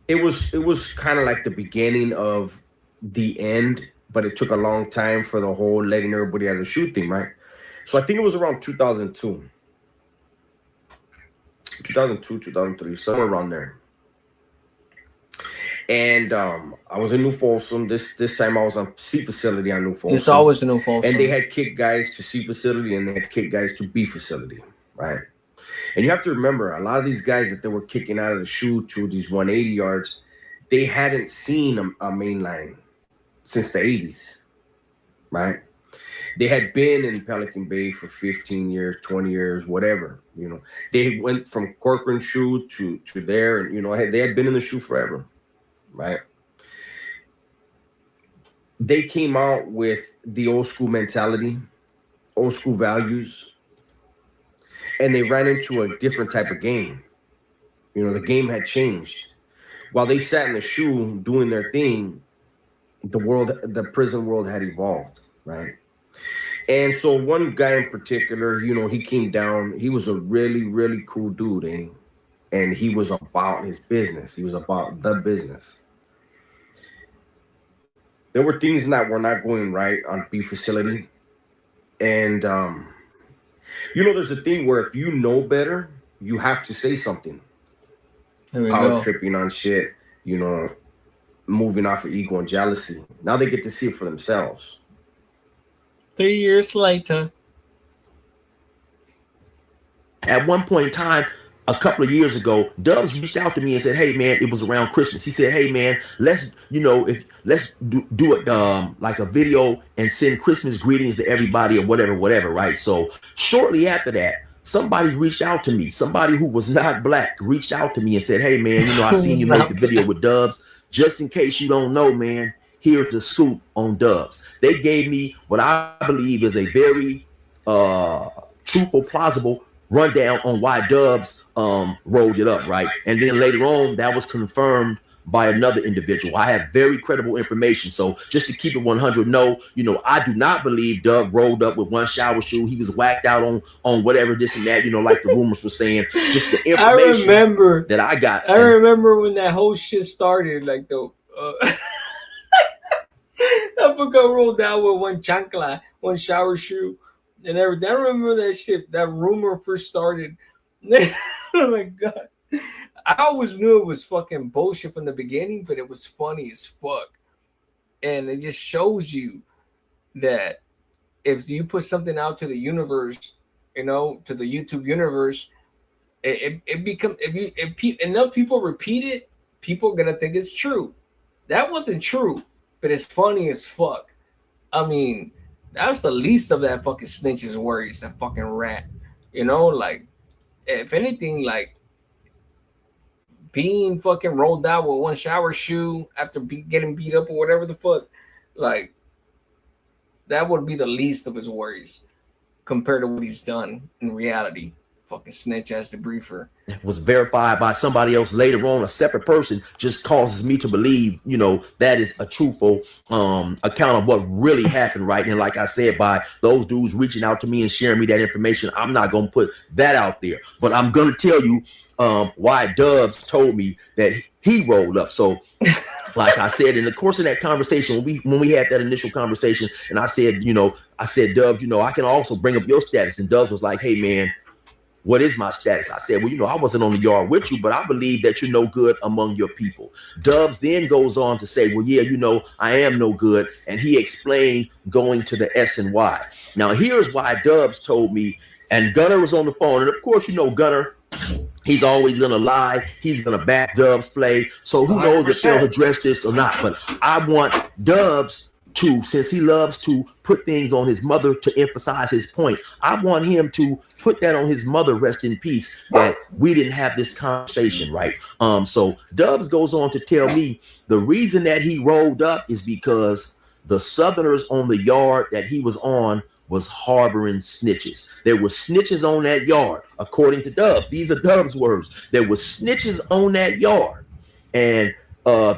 [SPEAKER 10] it was kind of like the beginning of the end, but it took a long time for the whole letting everybody out of the shoe thing, right? So I think it was around 2002, 2003, somewhere around there. And I was in New Folsom. This time I was on C facility on New Folsom.
[SPEAKER 2] It's always a New Folsom.
[SPEAKER 10] And they had kicked guys to C facility and they had kicked guys to B facility, right? And you have to remember, a lot of these guys that they were kicking out of the shoe to these 180 yards, they hadn't seen a main line
[SPEAKER 13] since the 80s, right? They had been in Pelican Bay for 15 years, 20 years, whatever. You know, they went from Corcoran shoe to there, and you know, they had been in the shoe forever, right? They came out with the old school mentality, old school values, and they ran into a different type of game. You know, the game had changed. While they sat in the shoe doing their thing, the prison world had evolved, right? And so one guy in particular, you know, he came down. He was a really, really cool dude, and he was about his business. He was about the business. There were things that were not going right on B facility. And, you know, there's a thing where if you know better, you have to say something. Power tripping on shit, you know, moving off of ego and jealousy. Now they get to see it for themselves.
[SPEAKER 2] 3 years later.
[SPEAKER 10] At one point in time, a couple of years ago, Dubs reached out to me and said, "Hey man, it was around Christmas." He said, "Hey man, let's do it like a video and send Christmas greetings to everybody or whatever, right?" So shortly after that, somebody reached out to me. Somebody who was not black reached out to me and said, "Hey man, you know, I seen you make the video with Dubs. Just in case you don't know, man, here's the scoop on Dubs." They gave me what I believe is a very truthful, plausible rundown on why Dubs rolled it up, right? And then later on, that was confirmed by another individual. I have very credible information. So just to keep it 100, no, you know, I do not believe Dub rolled up with one shower shoe. He was whacked out on whatever, this and that, you know, like the rumors were saying. Just the information that I got.
[SPEAKER 2] I remember when that whole shit started, like the I forgot rolled out with one chancla, one shower shoe, and everything. I remember that shit. That rumor first started. Oh my god! I always knew it was fucking bullshit from the beginning, but it was funny as fuck, and it just shows you that if you put something out to the universe, you know, to the YouTube universe, it becomes if enough people repeat it, people are gonna think it's true. That wasn't true. But it's funny as fuck. I mean, that's the least of that fucking snitch's worries, that fucking rat. You know, like, if anything, like, being fucking rolled out with one shower shoe after getting beat up or whatever the fuck, like, that would be the least of his worries compared to what he's done in reality. Fucking snitch as the briefer.
[SPEAKER 10] Was verified by somebody else later on, a separate person, just causes me to believe, you know, that is a truthful account of what really happened, right? And like I said, by those dudes reaching out to me and sharing me that information, I'm not gonna put that out there, but I'm gonna tell you why Dubs told me that he rolled up. So like I said, in the course of that conversation, when we had that initial conversation, and I said, Dubs, you know, I can also bring up your status. And Dubs was like, "Hey man, what is my status?" I said, "Well, you know, I wasn't on the yard with you, but I believe that you're no good among your people." Dubs then goes on to say, "Well, yeah, you know, I am no good." And he explained going to the S&Y. Now, here's why Dubs told me, and Gunner was on the phone. And of course, you know, Gunner, he's always going to lie. He's going to back Dubs' play. So who knows if they'll address this or not. But I want Dubs to, since he loves to put things on his mother to emphasize his point, I want him to put that on his mother, rest in peace, that we didn't have this conversation, right? So Dubs goes on to tell me the reason that he rolled up is because the Southerners on the yard that he was on was harboring snitches. There were snitches on that yard, according to Dubs. These are Dubs' words. There were snitches on that yard, and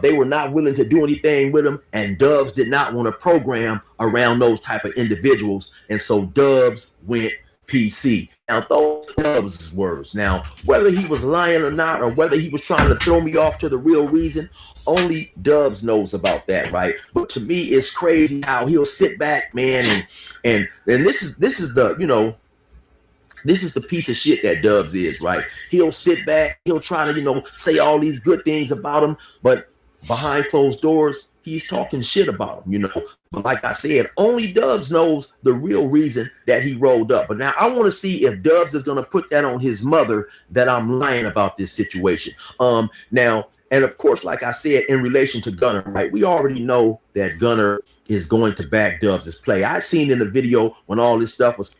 [SPEAKER 10] they were not willing to do anything with them, and Dubs did not want to program around those type of individuals, and so Dubs went PC. Now, those are Dubs' words. Now, whether he was lying or not, or whether he was trying to throw me off to the real reason, only Dubs knows about that, right? But to me, it's crazy how he'll sit back, man, and this is the, you know, this is the piece of shit that Dubs is, right? He'll sit back, he'll try to, you know, say all these good things about him, but behind closed doors, he's talking shit about him, you know. But like I said, only Dubs knows the real reason that he rolled up. But now I want to see if Dubs is going to put that on his mother, that I'm lying about this situation. Now, And of course, like I said, in relation to Gunner, right? We already know that Gunner is going to back Dubs' play. I seen in the video when all this stuff was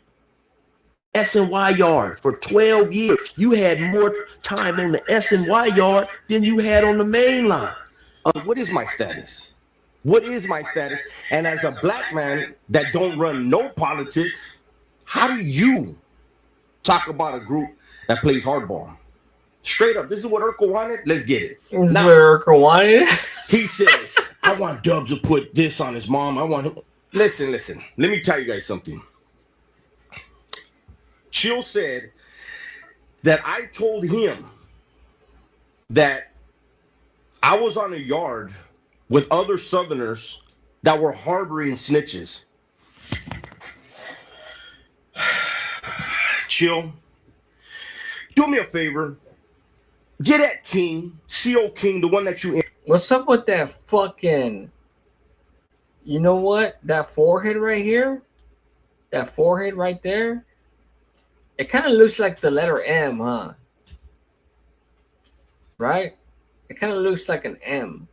[SPEAKER 10] SNY yard for 12 years. You had more time on the SNY yard than you had on the main line.
[SPEAKER 13] What is my status? What is my status? And as a black man that don't run no politics, how do you talk about a group that plays hardball? Straight up, this is what Urkel wanted. Let's get it.
[SPEAKER 2] This is what Urkel wanted.
[SPEAKER 13] He says, I want Dubs to put this on his mom. I want him. Listen. Let me tell you guys something. Chill said that I told him that I was on a yard with other Southerners that were harboring snitches. Chill. Do me a favor. Get that King, CO King, the one that you.
[SPEAKER 2] What's up with that fucking? You know what? That forehead right here, that forehead right there. It kind of looks like the letter M, huh? Right? It kind of looks like an M,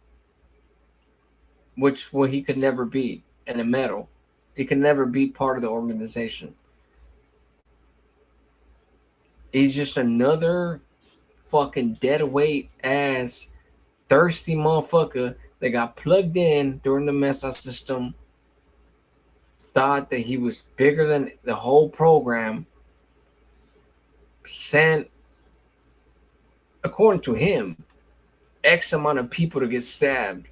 [SPEAKER 2] which he could never be in a medal. He could never be part of the organization. He's just another fucking dead weight ass thirsty motherfucker that got plugged in during the Mesa system, thought that he was bigger than the whole program, sent, according to him, X amount of people to get stabbed,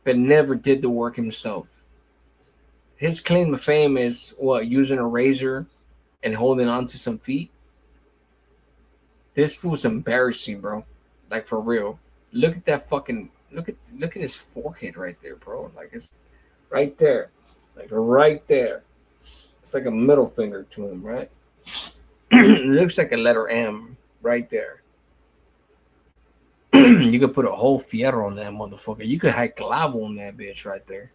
[SPEAKER 2] but never did the work himself. His claim to fame is what? Using a razor and holding on to some feet. This fool's embarrassing, bro. Like, for real. Look at that fucking look at his forehead right there, bro. Like, it's right there. Like, right there. It's like a middle finger to him, right? It looks like a letter M right there. You could put a whole fierro on that motherfucker. You could hide clavo on that bitch right there.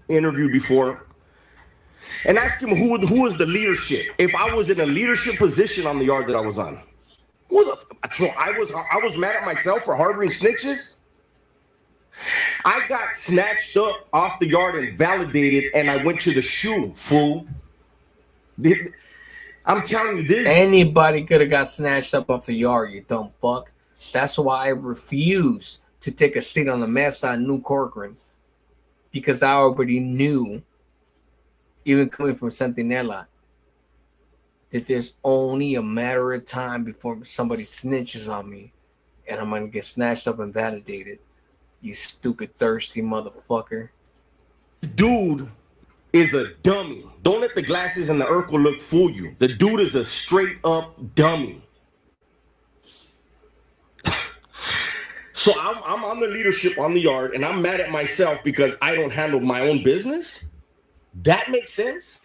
[SPEAKER 13] Interviewed before. And ask him who was the leadership. If I was in a leadership position on the yard that I was on, so I was mad at myself for harboring snitches. I got snatched up off the yard and validated, and I went to the shoe, fool. I'm telling you this.
[SPEAKER 2] Anybody could have got snatched up off the yard, you dumb fuck. That's why I refused to take a seat on the Mesa in New Corcoran, because I already knew, even coming from Centinela, that there's only a matter of time before somebody snitches on me and I'm gonna get snatched up and validated. You stupid, thirsty motherfucker.
[SPEAKER 13] Dude is a dummy. Don't let the glasses and the Urkel look fool you. The dude is a straight up dummy. So I'm on the leadership on the yard and I'm mad at myself because I don't handle my own business. That makes sense.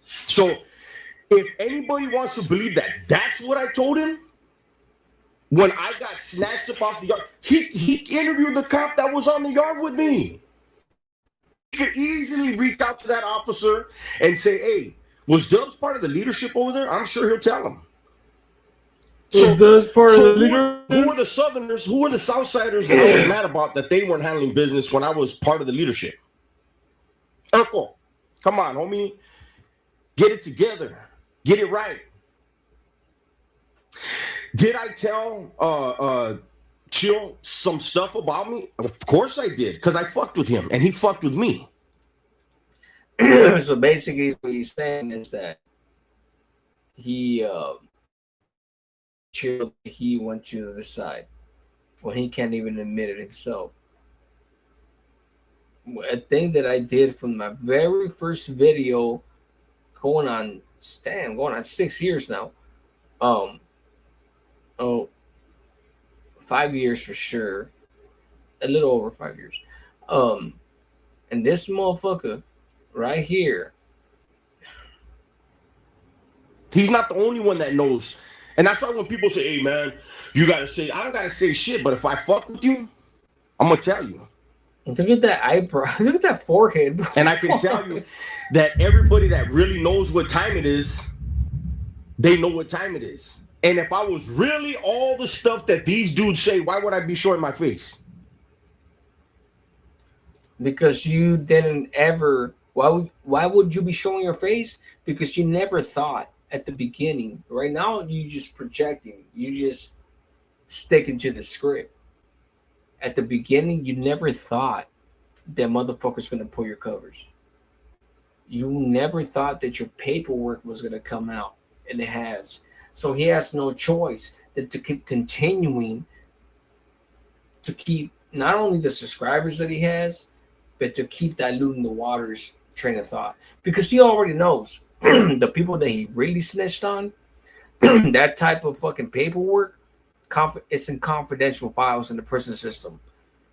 [SPEAKER 13] So if anybody wants to believe that that's what I told him, when I got snatched up off the yard, he interviewed the cop that was on the yard with me. He could easily reach out to that officer and say, hey, was Dubs part of the leadership over there? I'm sure he'll tell him.
[SPEAKER 2] Was Dubs part of the leadership?
[SPEAKER 13] Who were the Southerners, who were the Southsiders that I was mad about that they weren't handling business when I was part of the leadership? Urkel, come on, homie. Get it together. Get it right. Did I tell Chill some stuff about me? Of course I did, because I fucked with him and he fucked with me.
[SPEAKER 2] So basically what he's saying is that he Chill, he wants you to the side when he can't even admit it himself. A thing that I did from my very first video, going on 6 years now. 5 years for sure. A little over 5 years. And this motherfucker right here.
[SPEAKER 13] He's not the only one that knows. And that's why when people say, hey man, you gotta say, I don't gotta say shit, but if I fuck with you, I'm gonna tell you.
[SPEAKER 2] Look at that eyebrow. Look at that forehead, bro.
[SPEAKER 13] And I can tell you that everybody that really knows what time it is, they know what time it is. And if I was really all the stuff that these dudes say, why would I be showing my face?
[SPEAKER 2] Because you didn't ever. Why would you be showing your face? Because you never thought at the beginning. Right now, you just projecting. You just sticking to the script. At the beginning, you never thought that motherfucker's gonna pull your covers. You never thought that your paperwork was gonna come out, and it has. So he has no choice than to keep continuing to keep not only the subscribers that he has, but to keep diluting the waters train of thought. Because he already knows the people that he really snitched on, that type of fucking paperwork, it's in confidential files in the prison system.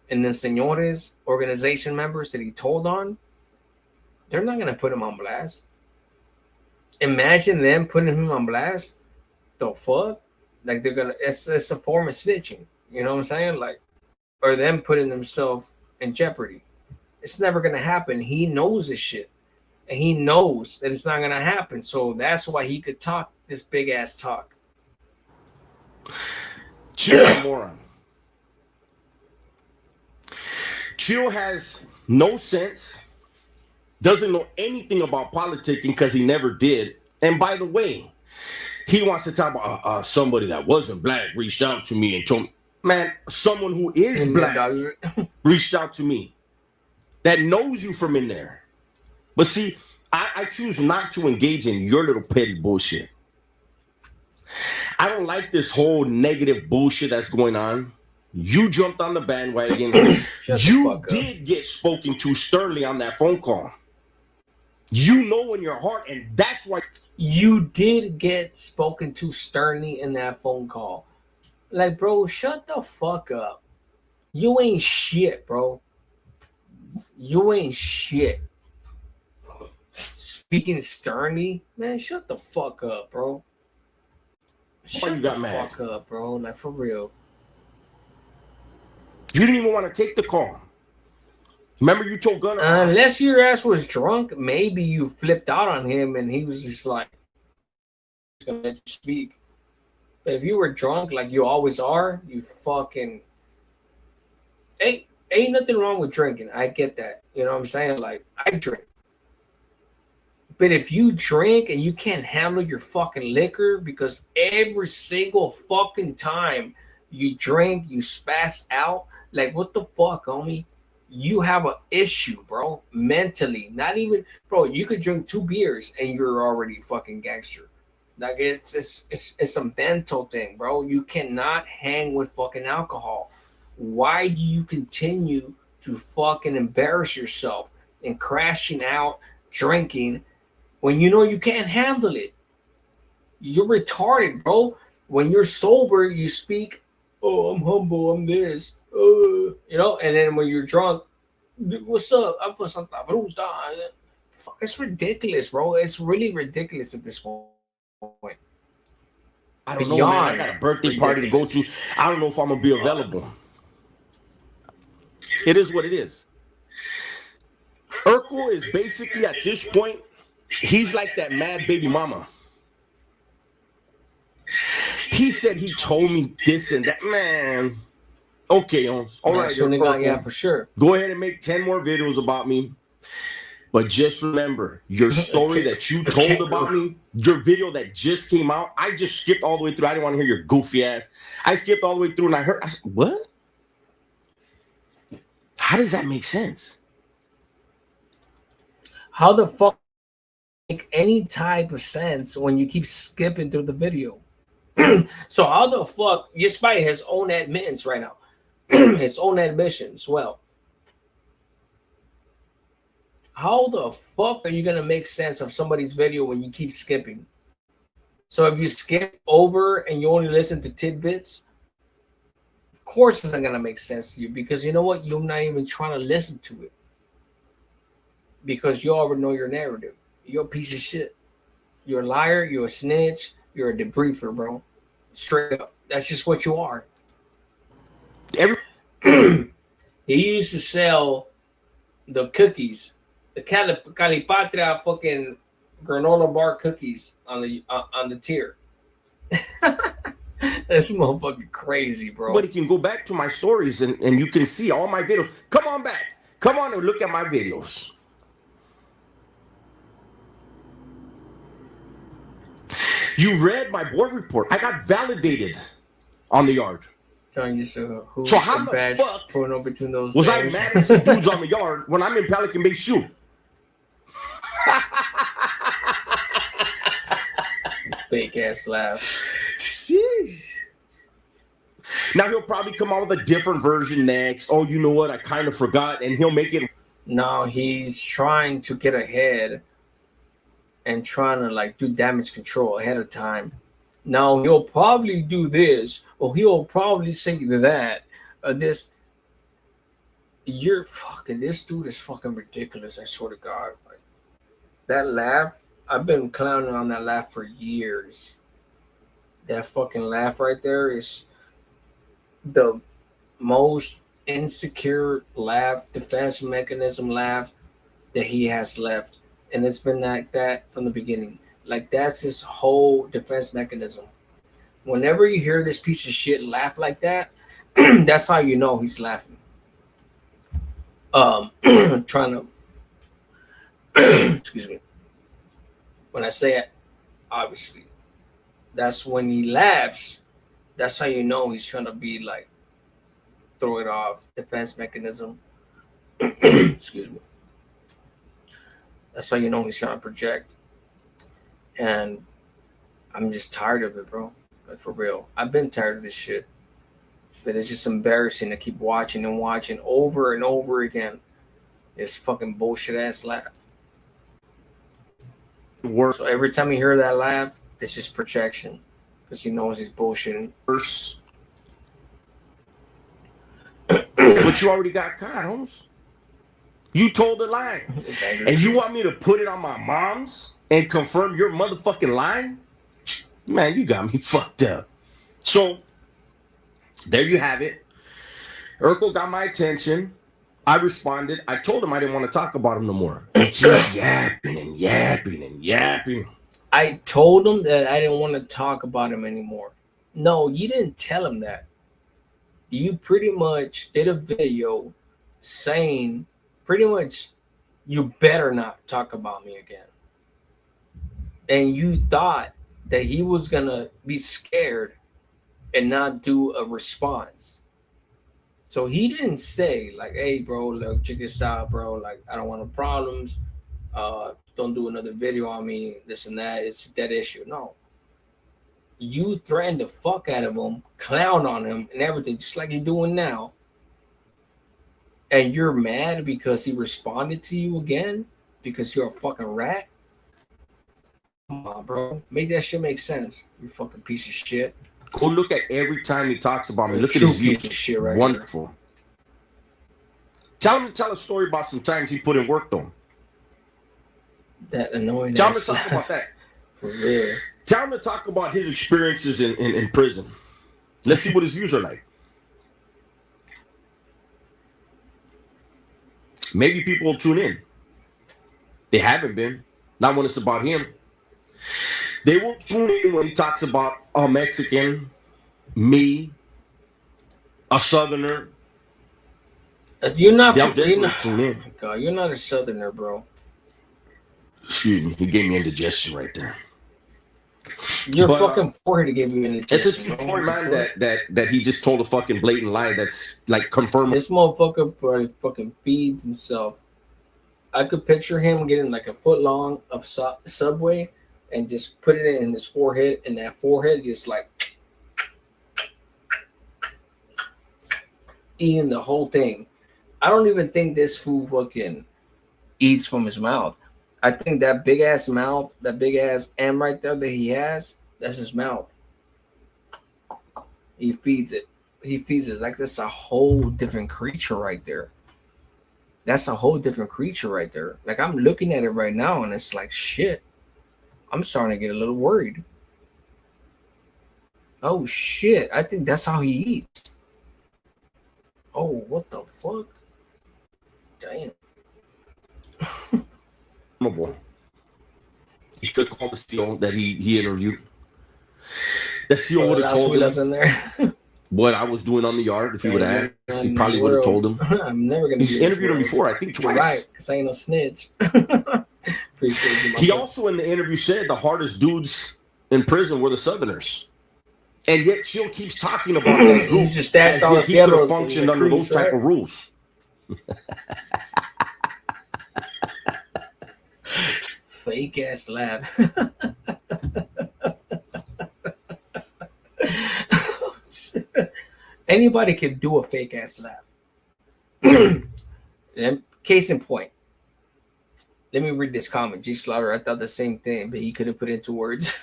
[SPEAKER 2] And then señores, organization members that he told on, they're not going to put him on blast. Imagine them putting him on blast. The fuck? Like they're gonna, it's a form of snitching. You know what I'm saying? Like, or them putting themselves in jeopardy. It's never gonna happen. He knows this shit, and he knows that it's not gonna happen. So that's why he could talk this big ass talk.
[SPEAKER 13] Chill, moron. Chill has no sense, doesn't know anything about politicking because he never did. And by the way, he wants to talk about somebody that wasn't black reached out to me and told me, man, someone who is black reached out to me that knows you from in there. But see, I choose not to engage in your little petty bullshit. I don't like this whole negative bullshit that's going on. You jumped on the bandwagon. You did get spoken to sternly on that phone call. You know in your heart, and that's why
[SPEAKER 2] you did get spoken to sternly in that phone call. Like, bro, shut the fuck up. You ain't shit, bro. You ain't shit. Speaking sternly, man, shut the fuck up, bro. Shut the fuck up, bro. Like, for real.
[SPEAKER 13] You didn't even want to take the call. Remember you told Gunner?
[SPEAKER 2] Unless your ass was drunk, maybe you flipped out on him and he was just like, he's gonna let you speak. But if you were drunk like you always are, you fucking ain't nothing wrong with drinking. I get that. You know what I'm saying? Like, I drink. But if you drink and you can't handle your fucking liquor, because every single fucking time you drink, you spaz out, like, what the fuck, homie? You have an issue, bro, mentally. Not even, bro, you could drink 2 beers and you're already fucking gangster. Like, it's a mental thing, bro. You cannot hang with fucking alcohol. Why do you continue to fucking embarrass yourself and crashing out drinking when you know you can't handle it? You're retarded, bro. When you're sober, you speak, oh, I'm humble, I'm this, you know, and then when you're drunk, what's up? I'm for Santa Bruta. Fuck, it's ridiculous, bro. It's really ridiculous at this point.
[SPEAKER 13] I don't know, man. I got a birthday party to go to. I don't know if I'm gonna be available. It is what it is. Urkel is basically at this point, he's like that mad baby mama. He said he told me this and that. Man, okay, all right,
[SPEAKER 2] yeah, for sure.
[SPEAKER 13] Go ahead and make 10 more videos about me. But just remember, your story that you told about me, your video that just came out, I just skipped all the way through. I didn't want to hear your goofy ass. I skipped all the way through and I said, what? How does that make sense?
[SPEAKER 2] How the fuck make any type of sense when you keep skipping through the video? So how the fuck, despite his own admittance right now, his own admission as well, how the fuck are you gonna make sense of somebody's video when you keep skipping? So if you skip over and you only listen to tidbits, of course it's not gonna make sense to you, because you know what? You're not even trying to listen to it because you already know your narrative. You're a piece of shit. You're a liar. You're a snitch. You're a debriefer, bro. Straight up. That's just what you are. He used to sell the cookies, the Calipatria fucking granola bar cookies on the tier. That's motherfucking crazy, bro.
[SPEAKER 13] But you can go back to my stories and you can see all my videos. Come on back. Come on and look at my videos. You read my board report. I got validated on the yard.
[SPEAKER 2] Telling you who
[SPEAKER 13] So how the
[SPEAKER 2] badge
[SPEAKER 13] fuck
[SPEAKER 2] pulling up between those
[SPEAKER 13] was I
[SPEAKER 2] days.
[SPEAKER 13] mad at some dudes on the yard when I'm in Pelican Bay shooting?
[SPEAKER 2] Fake ass laugh.
[SPEAKER 13] Sheesh. Now he'll probably come out with a different version next. Oh, you know what? I kind of forgot, and he'll make it.
[SPEAKER 2] No, he's trying to get ahead and trying to like do damage control ahead of time. Now he'll probably do this, or he'll probably say that. This, you're fucking. This dude is fucking ridiculous. I swear to God, like, that laugh. I've been clowning on that laugh for years. That fucking laugh right there is the most insecure laugh, defense mechanism laugh that he has left. And it's been like that from the beginning. Like, that's his whole defense mechanism. Whenever you hear this piece of shit laugh like that, that's how you know he's laughing. Trying to excuse me. When I say it, obviously, that's when he laughs. That's how you know he's trying to be like, throw it off, defense mechanism. Excuse me. That's how you know he's trying to project. And I'm just tired of it, bro. Like, for real. I've been tired of this shit. But it's just embarrassing to keep watching and watching over and over again. This fucking bullshit ass laugh. So every time you hear that laugh, it's just projection. Because he knows he's bullshitting.
[SPEAKER 13] But you already got caught, Holmes. You told a lie. And you want me to put it on my mom's and confirm your motherfucking lie? Man, you got me fucked up. So, there you have it. Urkel got my attention. I responded. I told him I didn't want to talk about him no more. And he was yapping and yapping and yapping.
[SPEAKER 2] I told him that I didn't want to talk about him anymore. No, you didn't tell him that. You pretty much did a video saying pretty much you better not talk about me again. And you thought that he was going to be scared and not do a response. So he didn't say like, hey, bro, look, check this out, bro. Like, I don't want no problems. Don't do another video on me, this and that. It's that issue. No. You threatened the fuck out of him, clown on him and everything, just like you're doing now. And you're mad because he responded to you again because you're a fucking rat? Come on, bro. Make that shit make sense. You fucking piece of shit.
[SPEAKER 13] Go look at every time he talks about me. Look at
[SPEAKER 2] True
[SPEAKER 13] his views.
[SPEAKER 2] piece of shit right
[SPEAKER 13] Wonderful. Tell him to tell a story about some times he put in work though.
[SPEAKER 2] That annoying.
[SPEAKER 13] Tell him to talk about that.
[SPEAKER 2] For real.
[SPEAKER 13] Tell him to talk about his experiences in prison. Let's see what his views are like. Maybe people will tune in. They haven't been. Not when it's about him. They will tune in when he talks about a Mexican, me, a Southerner.
[SPEAKER 2] You're not.
[SPEAKER 13] They'll definitely
[SPEAKER 2] You're not,
[SPEAKER 13] tune in.
[SPEAKER 2] oh God, you're not a Southerner, bro.
[SPEAKER 13] Excuse me. He gave me indigestion right there.
[SPEAKER 2] Your
[SPEAKER 13] But,
[SPEAKER 2] fucking forehead gave you an indigestion.
[SPEAKER 13] It's a true story, man, that he just told a fucking blatant lie that's like confirmed.
[SPEAKER 2] This motherfucker probably fucking feeds himself. I could picture him getting like a foot long of Subway and just put it in his forehead, and that forehead just like eating the whole thing. I don't even think this fool fucking eats from his mouth. I think that big ass mouth, that big ass M right there that he has, that's his mouth. He feeds it. He feeds it like that's a whole different creature right there. That's a whole different creature right there. Like, I'm looking at it right now and it's like, shit. I'm starting to get a little worried. Oh shit. I think that's how he eats. Oh, what the fuck? Damn.
[SPEAKER 13] He could call the steel that he interviewed. The CEO would have
[SPEAKER 2] Las
[SPEAKER 13] told
[SPEAKER 2] Huilas
[SPEAKER 13] him
[SPEAKER 2] in there.
[SPEAKER 13] what I was doing on the yard if he would have asked. He
[SPEAKER 2] In
[SPEAKER 13] probably
[SPEAKER 2] this
[SPEAKER 13] would have
[SPEAKER 2] world,
[SPEAKER 13] told him.
[SPEAKER 2] I'm never gonna.
[SPEAKER 13] He's
[SPEAKER 2] be in this
[SPEAKER 13] interviewed him
[SPEAKER 2] world.
[SPEAKER 13] before, I think
[SPEAKER 2] You're
[SPEAKER 13] twice.
[SPEAKER 2] right, because I ain't no snitch. Appreciate you, my
[SPEAKER 13] He
[SPEAKER 2] boy.
[SPEAKER 13] also in the interview said the hardest dudes in prison were the Southerners. And yet Chill keeps talking about that group
[SPEAKER 2] He's just stashed
[SPEAKER 13] as
[SPEAKER 2] all
[SPEAKER 13] if
[SPEAKER 2] the
[SPEAKER 13] he could have
[SPEAKER 2] fierros in
[SPEAKER 13] functioned
[SPEAKER 2] the
[SPEAKER 13] under
[SPEAKER 2] crease,
[SPEAKER 13] those type
[SPEAKER 2] right?
[SPEAKER 13] of rules.
[SPEAKER 2] Fake ass lab. Anybody can do a fake ass laugh. And case in point. Let me read this comment. G Slaughter, I thought the same thing, but he couldn't put it into words.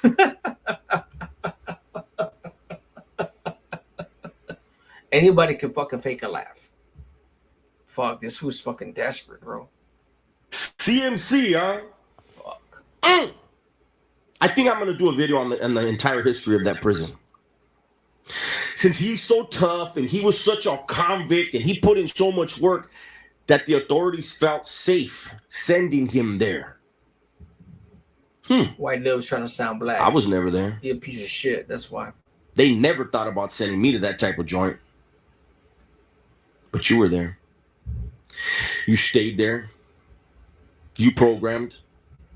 [SPEAKER 2] Anybody can fucking fake a laugh. Fuck, this was fucking desperate, bro.
[SPEAKER 13] CMC, huh?
[SPEAKER 2] Fuck.
[SPEAKER 13] I think I'm gonna do a video on the entire history of that prison. Since he's so tough and he was such a convict and he put in so much work that the authorities felt safe sending him there.
[SPEAKER 2] White Liv was trying to sound black.
[SPEAKER 13] I was never there.
[SPEAKER 2] He a piece of shit. That's why.
[SPEAKER 13] They never thought about sending me to that type of joint. But you were there. You stayed there. You programmed.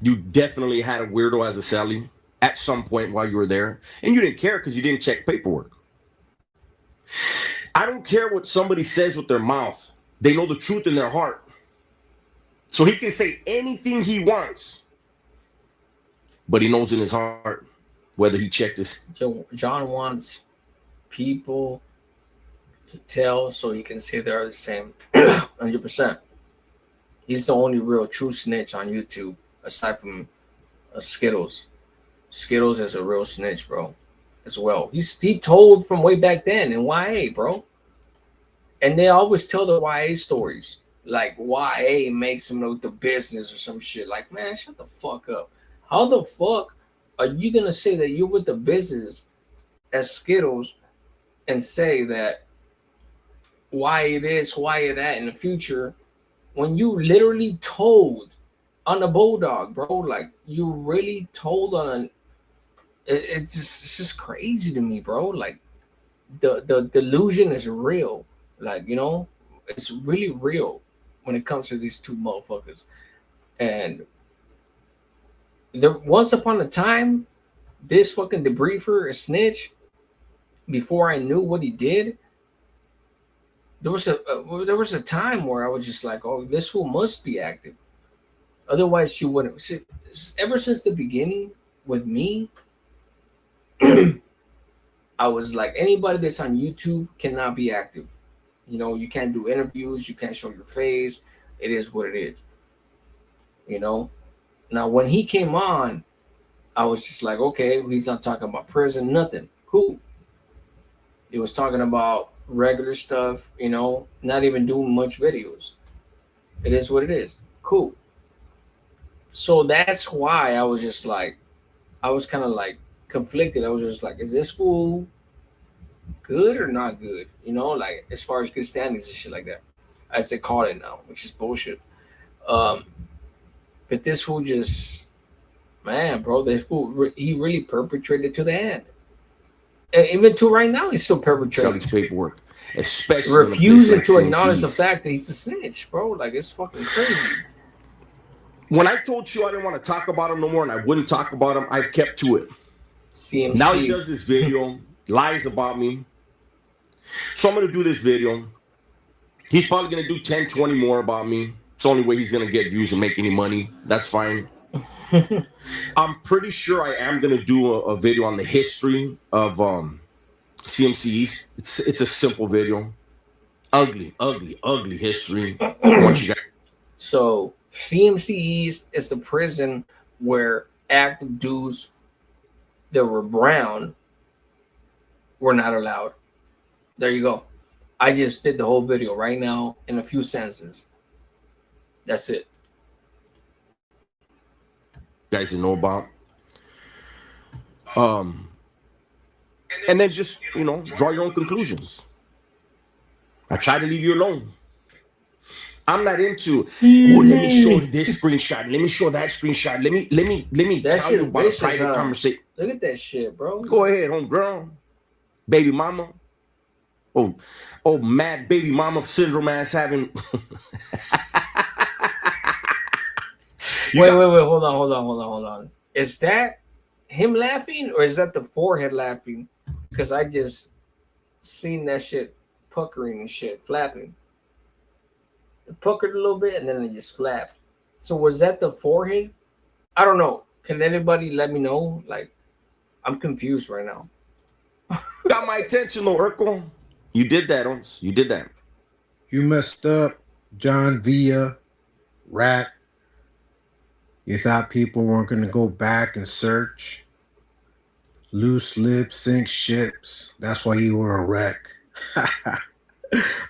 [SPEAKER 13] You definitely had a weirdo as a cellie at some point while you were there. And you didn't care because you didn't check paperwork. I don't care what somebody says with their mouth. They know the truth in their heart. So he can say anything he wants. But he knows in his heart whether he checked his.
[SPEAKER 2] John wants people to tell so he can say they're the same. 100%. He's the only real true snitch on YouTube aside from Skittles. Skittles is a real snitch, bro, as well. He told from way back then in YA, bro. And they always tell the YA stories. Like YA makes him with the business or some shit. Like, man, shut the fuck up. How the fuck are you gonna say that you're with the business as Skittles and say that why this, why that in the future when you literally told on a Bulldog, bro? Like you really told on an it's just crazy to me, bro. Like the delusion is real. Like, you know, it's really real when it comes to these two motherfuckers. And there once upon a time, this fucking debriefer, a snitch, before I knew what he did, there was a time where I was just like, oh, this fool must be active. Otherwise, you wouldn't. See, ever since the beginning with me, I was like, anybody that's on YouTube cannot be active. You know, you can't do interviews, you can't show your face. It is what it is. You know? Now, when he came on, I was just like, okay, he's not talking about prison, nothing. Cool. He was talking about regular stuff, you know, not even doing much videos. It is what it is. Cool. So that's why I was just like, I was kind of like conflicted. I was just like, is this fool good or not good? You know, like as far as good standings and shit like that. I say call it now, which is bullshit. But this fool just, man, bro, this fool, he really perpetrated to the end. And even to right now, he's still perpetrating.
[SPEAKER 13] Selling paperwork, especially
[SPEAKER 2] refusing to acknowledge the fact that he's a snitch, bro. Like it's fucking crazy.
[SPEAKER 13] When I told you I didn't want to talk about him no more and I wouldn't talk about him, I've kept to it.
[SPEAKER 2] CMC.
[SPEAKER 13] Now he does this video, lies about me. So I'm going to do this video. He's probably going to do 10, 20 more about me. It's the only way he's going to get views and make any money. That's fine. I'm pretty sure I am going to do a video on the history of CMC East. It's a simple video. Ugly history.
[SPEAKER 2] So CMC East is a prison where active dudes that were brown were not allowed. There you go. I just did the whole video right now in a few sentences. That's it.
[SPEAKER 13] You guys to know about. And then just, you know, draw your own conclusions. I try to leave you alone. I'm not into. Oh, let me show this screenshot. Let me show that screenshot. Let me
[SPEAKER 2] That
[SPEAKER 13] tell
[SPEAKER 2] shit
[SPEAKER 13] you about a
[SPEAKER 2] vicious,
[SPEAKER 13] private
[SPEAKER 2] huh?
[SPEAKER 13] conversation.
[SPEAKER 2] Look at that shit, bro.
[SPEAKER 13] Go ahead, homegirl, baby mama. Oh, mad baby mama syndrome ass having.
[SPEAKER 2] Wait, hold on. Is that him laughing or is that the forehead laughing? Because I just seen that shit puckering and shit, flapping. It puckered a little bit and then it just flapped. So was that the forehead? I don't know. Can anybody let me know? Like, I'm confused right now.
[SPEAKER 13] Got my attention, though, Urkel. You did that, Owens. You did that.
[SPEAKER 14] You messed up, John Villa, Rat. You thought people weren't going to go back and search. Loose lips sink ships. That's why you were a wreck.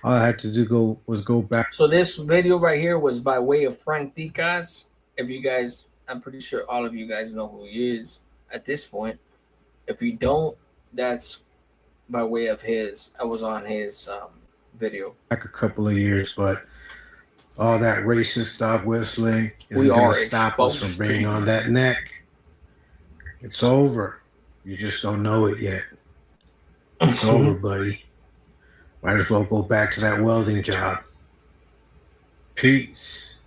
[SPEAKER 14] All I had to do was go back.
[SPEAKER 2] So this video right here was by way of Frank Dicas. If you guys, I'm pretty sure all of you guys know who he is at this point. If you don't, that's by way of his. I was on his video.
[SPEAKER 14] Back a couple of years, but all that racist stuff whistling
[SPEAKER 2] We
[SPEAKER 14] isn't going
[SPEAKER 2] are
[SPEAKER 14] to stop us
[SPEAKER 2] exposed
[SPEAKER 14] from
[SPEAKER 2] to
[SPEAKER 14] bringing
[SPEAKER 2] you.
[SPEAKER 14] on that neck. It's over. You just don't know it yet. It's over, buddy. Might as well go back to that welding job. Peace.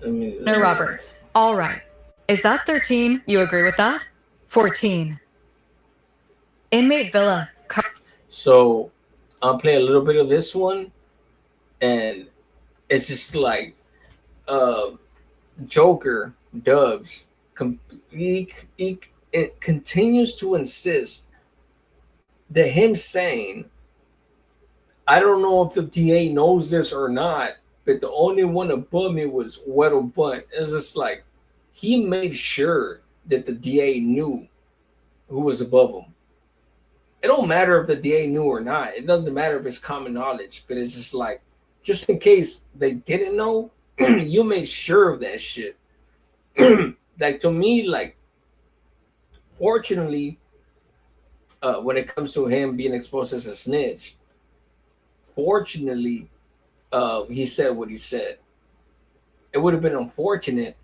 [SPEAKER 15] No, Roberts. All right. Is that 13? You agree with that? 14. Inmate Villa.
[SPEAKER 2] So I'll play a little bit of this one, and it's just like Joker Dubs. It continues to insist that him saying, I don't know if the DA knows this or not, but the only one above me was Weddle Bunt. It's just like he made sure that the DA knew who was above him. It don't matter if the DA knew or not. It doesn't matter if it's common knowledge, but it's just like, just in case they didn't know, you made sure of that shit. Like, to me, like, fortunately, when it comes to him being exposed as a snitch, fortunately, he said what he said. It would have been unfortunate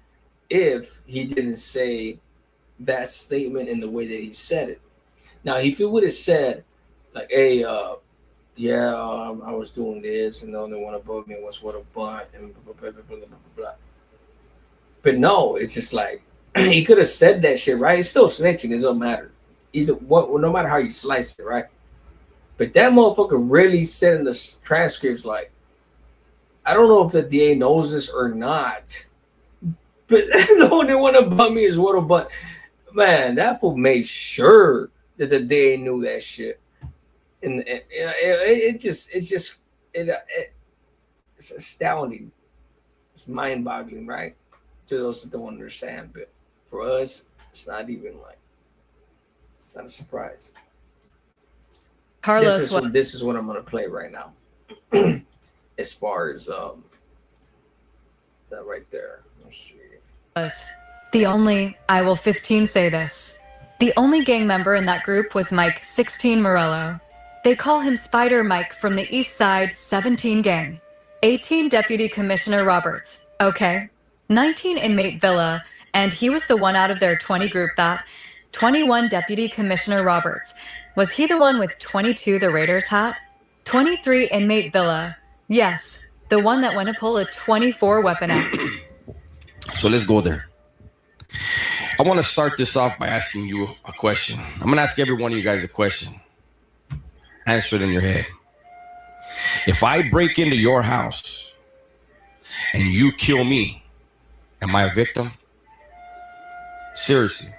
[SPEAKER 2] if he didn't say that statement in the way that he said it. Now, if he would have said, like, hey, I was doing this, and the only one above me was Weddle Bunt, and blah, blah, blah, blah, blah, blah, blah. But no, it's just like, he could have said that shit, right? It's still snitching. It doesn't matter. Either what, no matter how you slice it, right? But that motherfucker really said in the transcripts, like, I don't know if the DA knows this or not, but the only one above me is Weddle Bunt. Man, that fool made sure that the DA knew that shit. And it's astounding. It's mind-boggling, right? To those that don't understand, but for us, it's not even like, it's not a surprise.
[SPEAKER 15] Carlos,
[SPEAKER 2] this is what I'm gonna play right now. As far as that right there. Let's see.
[SPEAKER 15] I will 15 say this. The only gang member in that group was Mike 16 Morello. They call him Spider Mike from the East Side 17 gang. 18 Deputy Commissioner Roberts. Okay. 19 inmate Villa, and he was the one out of their 20 group that 21 Deputy Commissioner Roberts. Was he the one with 22 the Raiders hat? 23 inmate Villa. Yes, the one that went to pull a 24 weapon out.
[SPEAKER 13] So let's go there. I want to start this off by asking you a question. I'm going to ask every one of you guys a question. Answer it in your head. If I break into your house and you kill me, am I a victim? Seriously.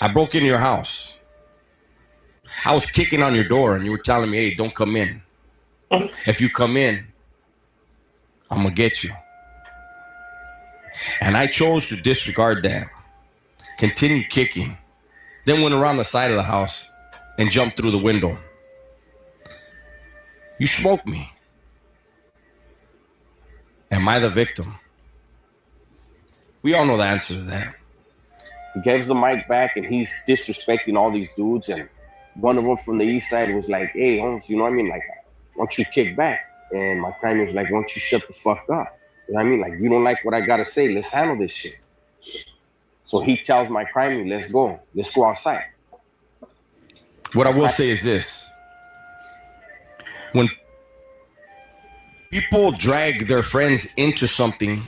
[SPEAKER 13] I broke into your house. I was kicking on your door and you were telling me, hey, don't come in. If you come in, I'm going to get you. And I chose to disregard that. Continue kicking. Then went around the side of the house and jumped through the window. You smoked me. Am I the victim? We all know the answer to that.
[SPEAKER 16] He gives the mic back and he's disrespecting all these dudes. And one of them from the east side was like, hey, Holmes, you know what I mean? Like, why don't you kick back? And my crime was like, "Why don't you shut the fuck up?" You know what I mean? Like, you don't like what I gotta say. Let's handle this shit. So he tells my crime, let's go outside.
[SPEAKER 17] What I will say is this: when people drag their friends into something,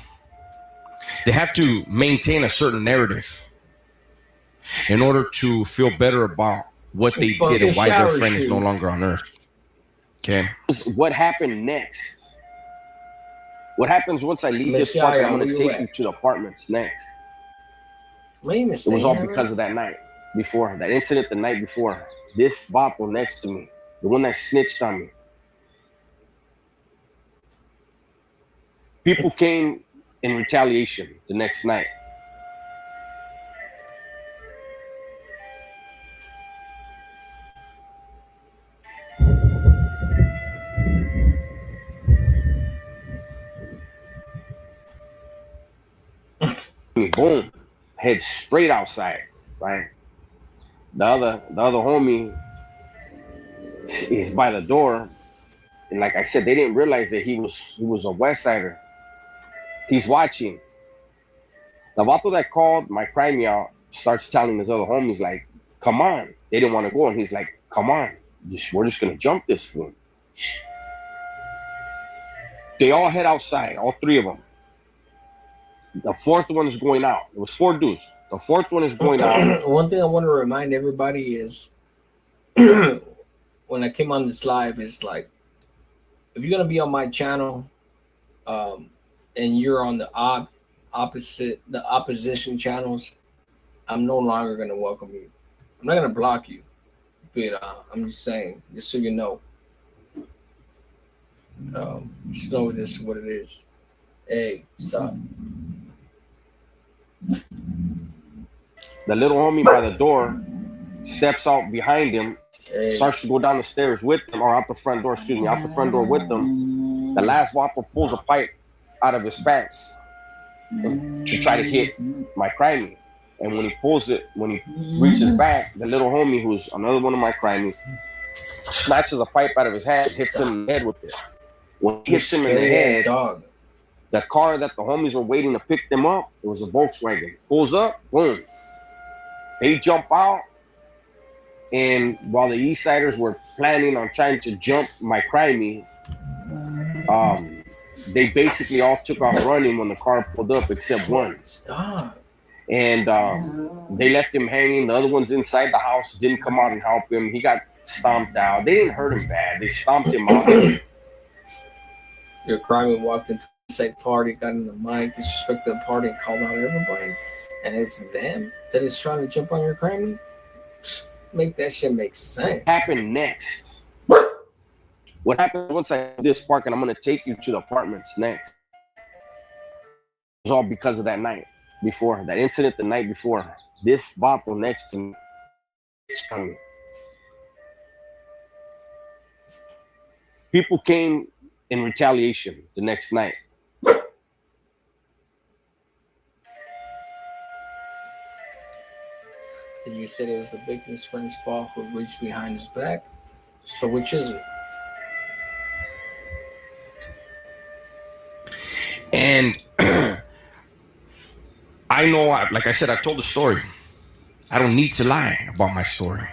[SPEAKER 17] they have to maintain a certain narrative in order to feel better about what they did and why their friend is no longer on Earth. Okay.
[SPEAKER 16] What happened next? What happens once I leave this park? I'm gonna take you to the apartments next. It was all because of that night before, that incident the night before. This vato next to me, the one that snitched on me. People came in retaliation the next night. Boom, head straight outside, right? The other homie is by the door, and like I said, they didn't realize that he was a West Sider. He's watching. The vato that called my crime out starts telling his other homies like, "Come on!" They didn't want to go, and he's like, "Come on, we're just gonna jump this fool." They all head outside, all three of them. The fourth one is going out. It was 4 dudes. The fourth one is going out.
[SPEAKER 2] One thing I want to remind everybody is when I came on this live is like, if you're gonna be on my channel, and you're on the opposition channels, I'm no longer gonna welcome you. I'm not gonna block you, but I'm just saying, just so you know. Just know this is what it is. Hey, stop.
[SPEAKER 16] The little homie by the door steps out behind him, starts to go down the stairs with them, or out the front door, out the front door with them. The last vato pulls a pipe out of his pants to try to hit my crimey. And when he pulls it, when he reaches back, the little homie, who's another one of my crimies, snatches a pipe out of his hand, hits him in the head with it. When he hits him in the head, the car that the homies were waiting to pick them up, it was a Volkswagen. Pulls up, boom. They jump out, and while the East Siders were planning on trying to jump my crimey, they basically all took off running when the car pulled up, except one.
[SPEAKER 2] Stop.
[SPEAKER 16] And they left him hanging. The other ones inside the house didn't come out and help him. He got stomped out. They didn't hurt him bad. They stomped him out.
[SPEAKER 2] Your crimey walked into the same party, got in the mic, disrespected the party, and called out everybody. And it's them that is trying to jump on your crimey? Make that shit make sense.
[SPEAKER 16] Happened next. What happened once I leave this park, and I'm gonna take you to the apartments next. It was all because of that night before, that incident the night before. This vato next to me. People came in retaliation the next night.
[SPEAKER 2] And you said it was the victim's friend's fault who reached behind his back. So which is it?
[SPEAKER 17] And I know, like I said, I've told the story. I don't need to lie about my story.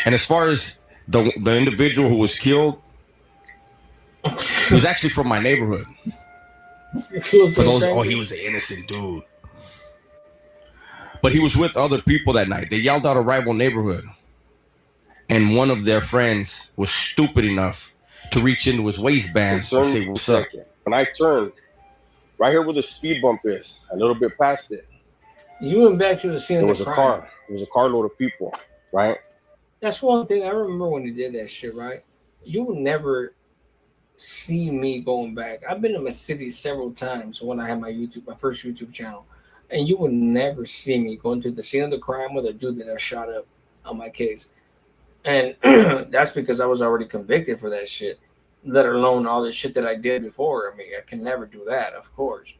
[SPEAKER 17] And as far as the individual who was killed, he was actually from my neighborhood. For those, he was an innocent dude. But he was with other people that night. They yelled out a rival neighborhood. And one of their friends was stupid enough to reach into his waistband and say, "What's up?"
[SPEAKER 16] When I turned, right here where the speed bump is, a little bit past it,
[SPEAKER 2] you went back to the scene of the crime.
[SPEAKER 16] It was a carload of people, right?
[SPEAKER 2] That's one thing I remember when you did that shit, right? You would never see me going back. I've been in my city several times when I had my first YouTube channel, and you would never see me going to the scene of the crime with a dude that I shot up on my case. And that's because I was already convicted for that shit, let alone all the shit that I did before. I mean, I can never do that, of course.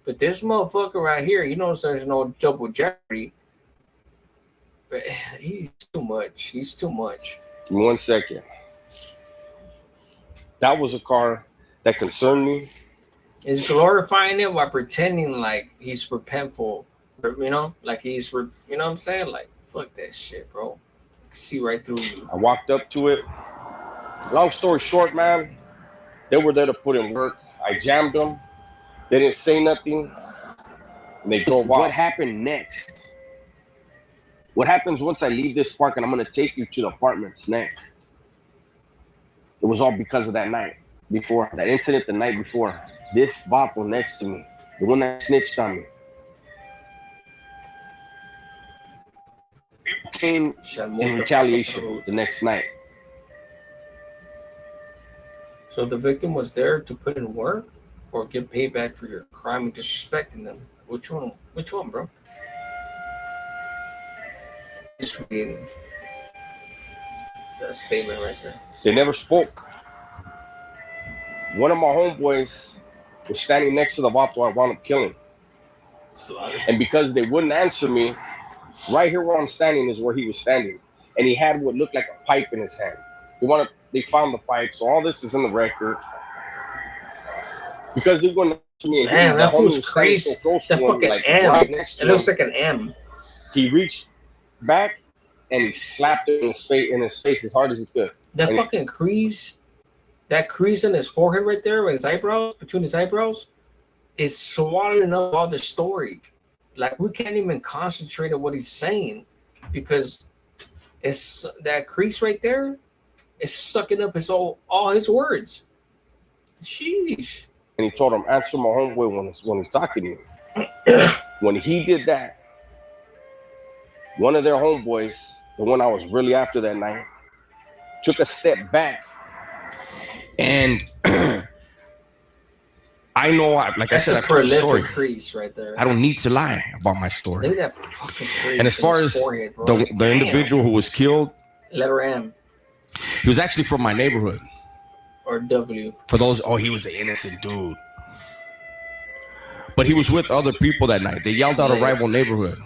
[SPEAKER 2] But this motherfucker right here, he knows there's no double jeopardy. But he's too much. He's too much.
[SPEAKER 16] Give me 1 second. That was a car that concerned me.
[SPEAKER 2] Is glorifying it while pretending like he's repentful, you know, like he's, you know what I'm saying? Like, fuck that shit, bro. I can see right through you.
[SPEAKER 16] I walked up to it. Long story short, man, they were there to put in work. I jammed them. They didn't say nothing. And they drove off. What happened next? What happens once I leave this park and I'm going to take you to the apartments next? It was all because of that night before, that incident the night before. This vato next to me, the one that snitched on me. People came in retaliation the next night.
[SPEAKER 2] So the victim was there to put in work or get payback for your crime and disrespecting them? Which one? Which one, bro? Just reading that statement right there.
[SPEAKER 16] They never spoke. One of my homeboys was standing next to the vato I wound up killing. And because they wouldn't answer me, right here where I'm standing is where he was standing. And he had what looked like a pipe in his hand. They found the pipe, so all this is in the record. Because they wouldn't answer me.
[SPEAKER 2] Damn, that fool's crazy. That fucking
[SPEAKER 16] like,
[SPEAKER 2] M.
[SPEAKER 16] right next to
[SPEAKER 2] It looks
[SPEAKER 16] him.
[SPEAKER 2] like an M.
[SPEAKER 16] He reached back and he slapped it in his face as hard as he could.
[SPEAKER 2] That
[SPEAKER 16] And
[SPEAKER 2] fucking crease, that crease in his forehead right there, with his eyebrows, between his eyebrows, is swallowing up all the story. Like, we can't even concentrate on what he's saying because it's that crease right there is sucking up all his words. Sheesh.
[SPEAKER 16] And he told him, answer my homeboy when he's talking to you. When he did that, one of their homeboys, the one I was really after that night, took a step back.
[SPEAKER 17] And I know, like I
[SPEAKER 2] That's
[SPEAKER 17] said,
[SPEAKER 2] a
[SPEAKER 17] I told the story.
[SPEAKER 2] prolific crease right there.
[SPEAKER 17] I don't need to lie about my story.
[SPEAKER 2] Look at that fucking crease.
[SPEAKER 17] And as far
[SPEAKER 2] in his
[SPEAKER 17] as
[SPEAKER 2] forehead, bro.
[SPEAKER 17] the
[SPEAKER 2] Damn.
[SPEAKER 17] individual who was killed,
[SPEAKER 2] Letter M
[SPEAKER 17] he was actually from my neighborhood.
[SPEAKER 2] or W.
[SPEAKER 17] For those, he was an innocent dude. But he was with other people that night. They yelled out a rival neighborhood.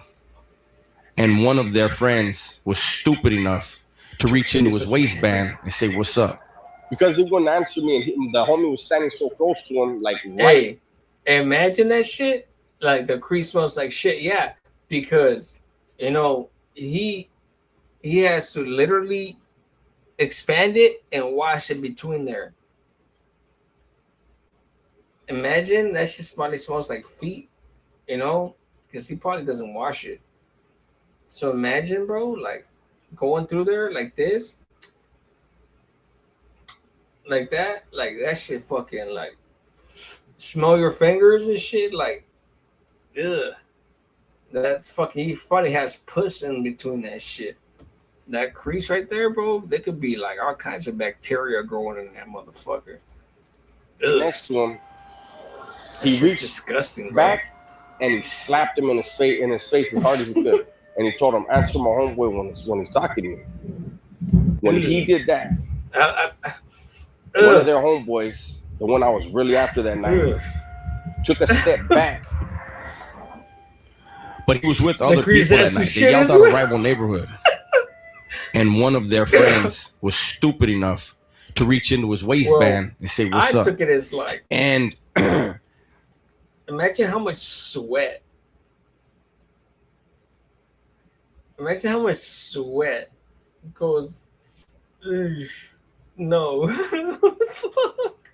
[SPEAKER 17] And one of their friends was stupid enough to reach into his waistband and say, "What's up?"
[SPEAKER 16] Because he wouldn't answer me, and the homie was standing so close to him, like, right.
[SPEAKER 2] Hey, imagine that shit. Like, the crease smells like shit. Yeah, because you know he has to literally expand it and wash it between there. Imagine that shit probably smells like feet, you know, because he probably doesn't wash it. So imagine, bro, like going through there like this, like that shit fucking like smell your fingers and shit, like, ugh. That's fucking, he probably has puss in between that shit. That crease right there, bro, there could be like all kinds of bacteria growing in that motherfucker. Ugh.
[SPEAKER 16] Next to him,
[SPEAKER 2] That's
[SPEAKER 16] he
[SPEAKER 2] just
[SPEAKER 16] reached
[SPEAKER 2] disgusting, bro.
[SPEAKER 16] back and he slapped him in his face as hard as he could. And he told him, answer my homeboy when he's talking to you. When he did that, one of their homeboys, the one I was really after that night, took a step back.
[SPEAKER 17] But he was with other people that night. They yelled out a rival neighborhood. And one of their friends was stupid enough to reach into his waistband and say, "What's up?"
[SPEAKER 2] I took it as like,
[SPEAKER 17] and
[SPEAKER 2] imagine how much sweat. Imagine how much sweat goes. Ugh, no. Fuck.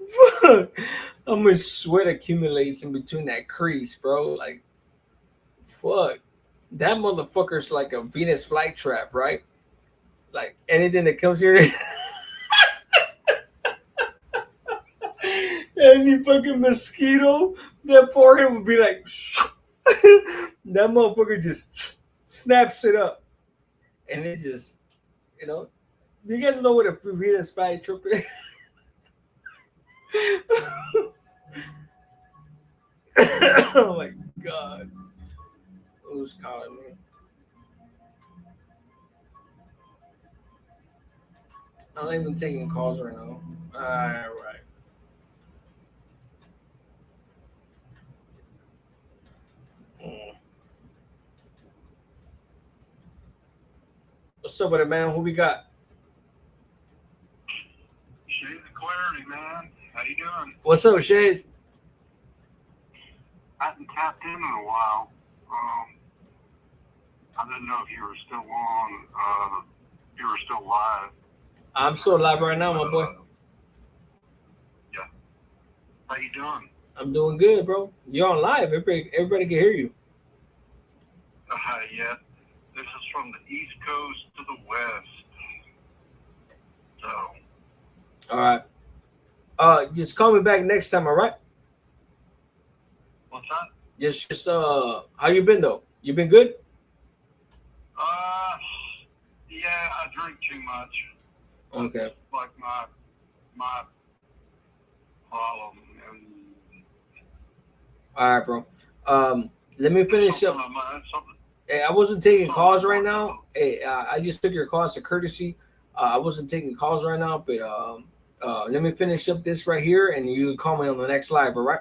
[SPEAKER 2] Fuck. How much sweat accumulates in between that crease, bro? Like, fuck. That motherfucker's like a Venus flytrap, right? Like, anything that comes here. Any fucking mosquito, that forehead would be like, that motherfucker just snaps it up. And it just, you know, do you guys know what a Venus flytrap is? Oh my God. Who's calling me? I'm not even taking calls right now. All right. What's up with it, man? Who we got? What's up, Shades?
[SPEAKER 18] I haven't tapped in a while. I didn't know if you were still on, you were still live.
[SPEAKER 2] I'm still live right now, my boy.
[SPEAKER 18] Yeah. How you doing?
[SPEAKER 2] I'm doing good, bro. You're on live. Everybody can hear you.
[SPEAKER 18] Yeah. This is from the East Coast to the West. So.
[SPEAKER 2] All right. Just call me back next time, all right?
[SPEAKER 18] What's that?
[SPEAKER 2] Just how you been though? You been good?
[SPEAKER 18] Yeah, I drink too much.
[SPEAKER 2] Okay.
[SPEAKER 18] Like my problem. And
[SPEAKER 2] All right, bro. Let me finish up. Hey, I wasn't taking calls right now. Hey, I just took your calls to courtesy. I wasn't taking calls right now, but let me finish up this right here, and you call me on the next live, all right?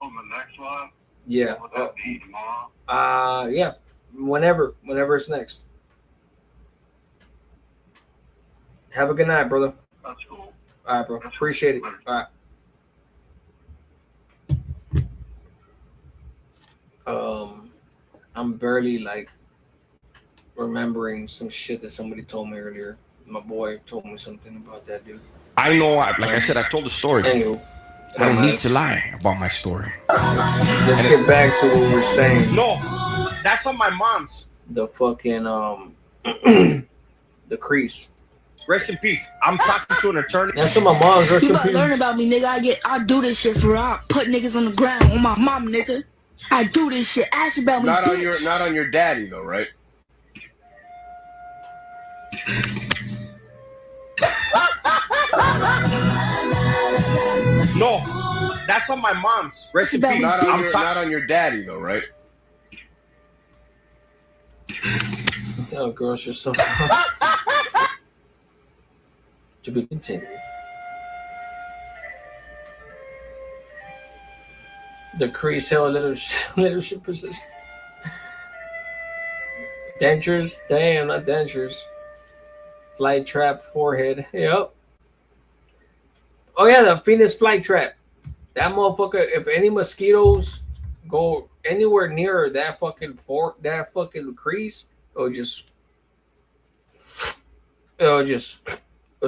[SPEAKER 18] on the next live?
[SPEAKER 2] Yeah.
[SPEAKER 18] Would that be tomorrow?
[SPEAKER 2] Yeah. Whenever it's next. Have a good night, brother.
[SPEAKER 18] That's cool.
[SPEAKER 2] All right, bro. Appreciate it. All right. I'm barely like remembering some shit that somebody told me earlier. My boy told me something about that dude.
[SPEAKER 17] I know, like I said, I told the story.
[SPEAKER 2] Anywho,
[SPEAKER 17] I don't need to lie about my story.
[SPEAKER 2] Let's get back to what we're saying.
[SPEAKER 16] No, that's on my mom's.
[SPEAKER 2] The fucking the crease.
[SPEAKER 16] Rest in peace. I'm talking to an attorney.
[SPEAKER 2] That's on my mom's. Rest
[SPEAKER 19] You
[SPEAKER 2] in
[SPEAKER 19] better
[SPEAKER 2] peace.
[SPEAKER 19] learn about me, nigga. I do this shit for real. I put niggas on the ground on my mom, nigga. I do this shit. Ask about me, bitch.
[SPEAKER 16] Not on your daddy though, right? No, that's on my mom's. Rest in peace. Not on your daddy though, right?
[SPEAKER 2] Oh, girls, you're so to be continued. The crease hill leadership position. Dentures, damn, not dentures. Flight trap, forehead. Yep. Oh yeah, the Phoenix flight trap. That motherfucker. If any mosquitoes go anywhere near that fucking crease, it'll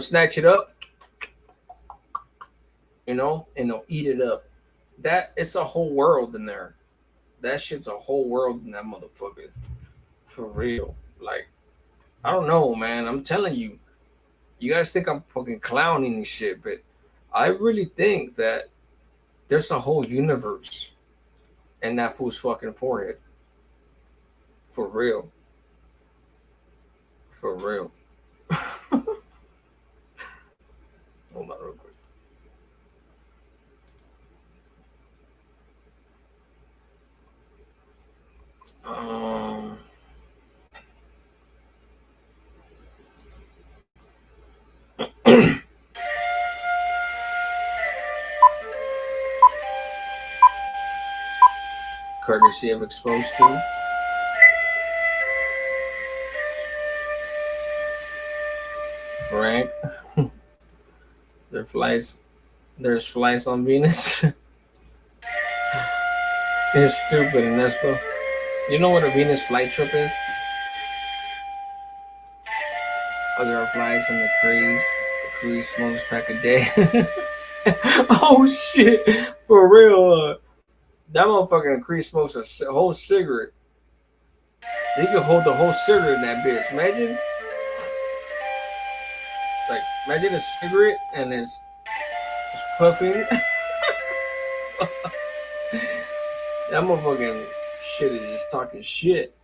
[SPEAKER 2] snatch it up, and they'll eat it up. That it's a whole world in there. That shit's a whole world in that motherfucker. For real. Like, I don't know, man. I'm telling you. You guys think I'm fucking clowning and shit, but I really think that there's a whole universe in that fool's fucking forehead. For real. For real. Hold on real quick. Courtesy of Exposed to. Frank. There's flights on Venus. It's stupid, Ernesto. You know what a Venus flight trip is? Oh, there are flights on the cruise. The cruise smokes pack a day. Oh shit! For real, that motherfucking cruise smokes a whole cigarette. He could hold the whole cigarette in that bitch. Imagine. Like, imagine a cigarette and it's puffing. That motherfucking shit is just talking shit.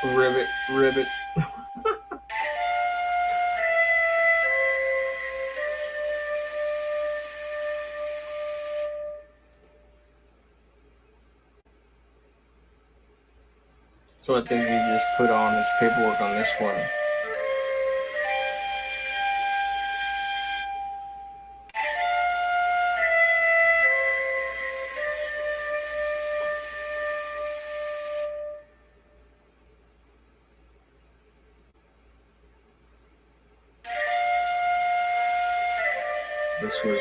[SPEAKER 2] Ribbit. So I think he just put on his paperwork on this one. This was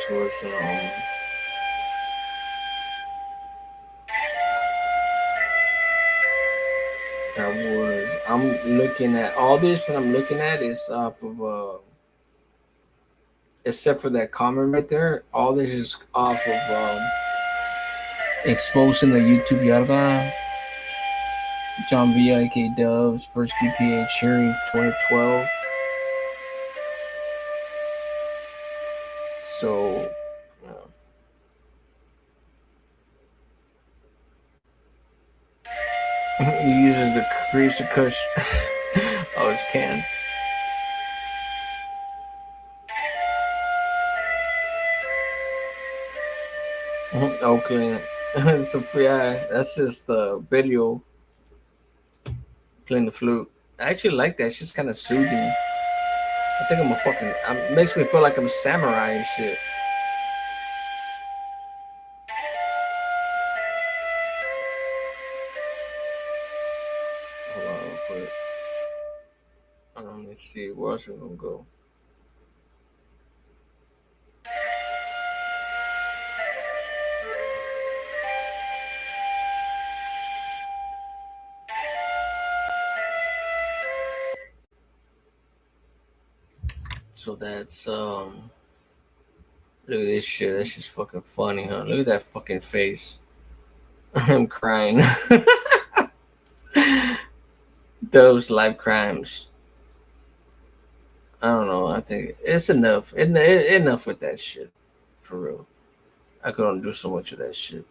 [SPEAKER 2] I'm looking at all this, and I'm looking at is off of except for that comment right there, all this is off of exposing the YouTube Yarda, John Villa, aka Dubs, first BPH hearing 2012. So he uses the Crease Kush of his cans. Oakland. So yeah, that's just the video playing the flute. I actually like that. It's just kind of soothing. I think I'm a fucking. It makes me feel like I'm a samurai and shit. Hold on real quick. Let's see. Where else we gonna go? So that's look at this shit. That's just fucking funny, huh? Look at that fucking face. I'm crying. Those life crimes. I don't know. I think it's enough. Enough with that shit. For real. I couldn't do so much of that shit.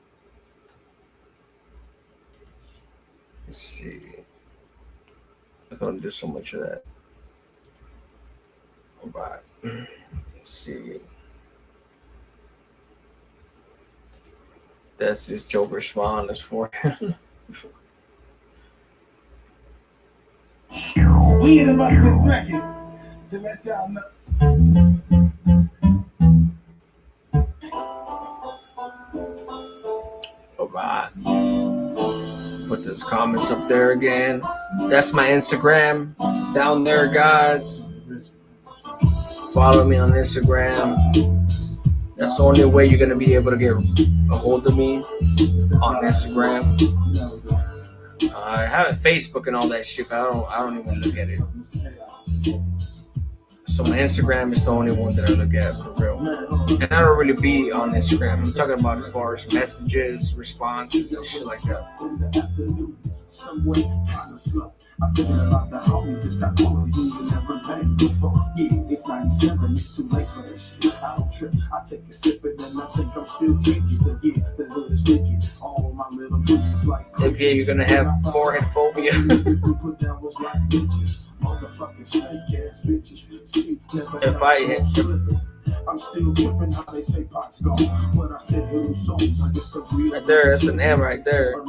[SPEAKER 2] Let's see. I couldn't do so much of that. Right. Let's see. That's his Joker Spawn. That's for
[SPEAKER 12] We in about this record to let y'all know.
[SPEAKER 2] Alright. Put those comments up there again. That's my Instagram down there, guys. Follow me on Instagram. That's the only way you're gonna be able to get a hold of me on Instagram. I have a Facebook and all that shit, but I don't even look at it. So my Instagram is the only one that I look at for real. And I don't really be on Instagram. I'm talking about as far as messages, responses, and shit like that. I'm thinking about the homie just got caught. You never banged before. Yeah, it's 97. It's too late for this shit. I don't trip. I take a sip and then I think I'm still drinking. So yeah, the hood is sticky. All my little bitches like. Okay, you're gonna have forehead phobia.
[SPEAKER 12] Put down was like bitches. Motherfucking snake ass bitches. See, never
[SPEAKER 2] if I hit.
[SPEAKER 12] I'm still tripping how they say pot's gone, but I still hear new songs. I guess the real.
[SPEAKER 2] Right there, that's an M right there.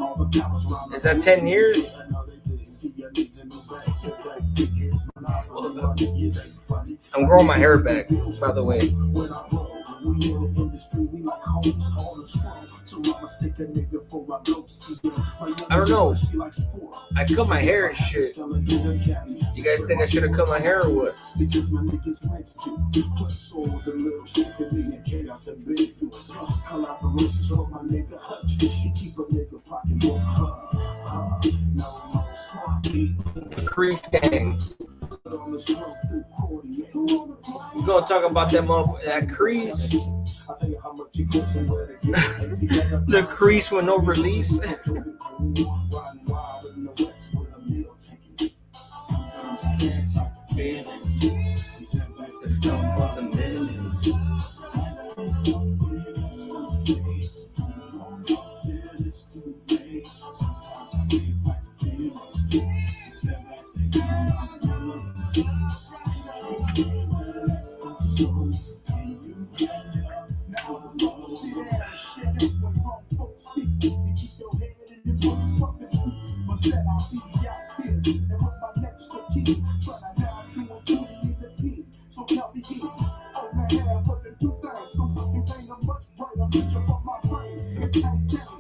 [SPEAKER 2] Is that 10 years? I'm growing my hair back, by the way. I don't know. I cut my hair and shit. You guys think I should have cut my hair or what? The Crease Gang. We're gonna talk about that Crease. The Crease with no release.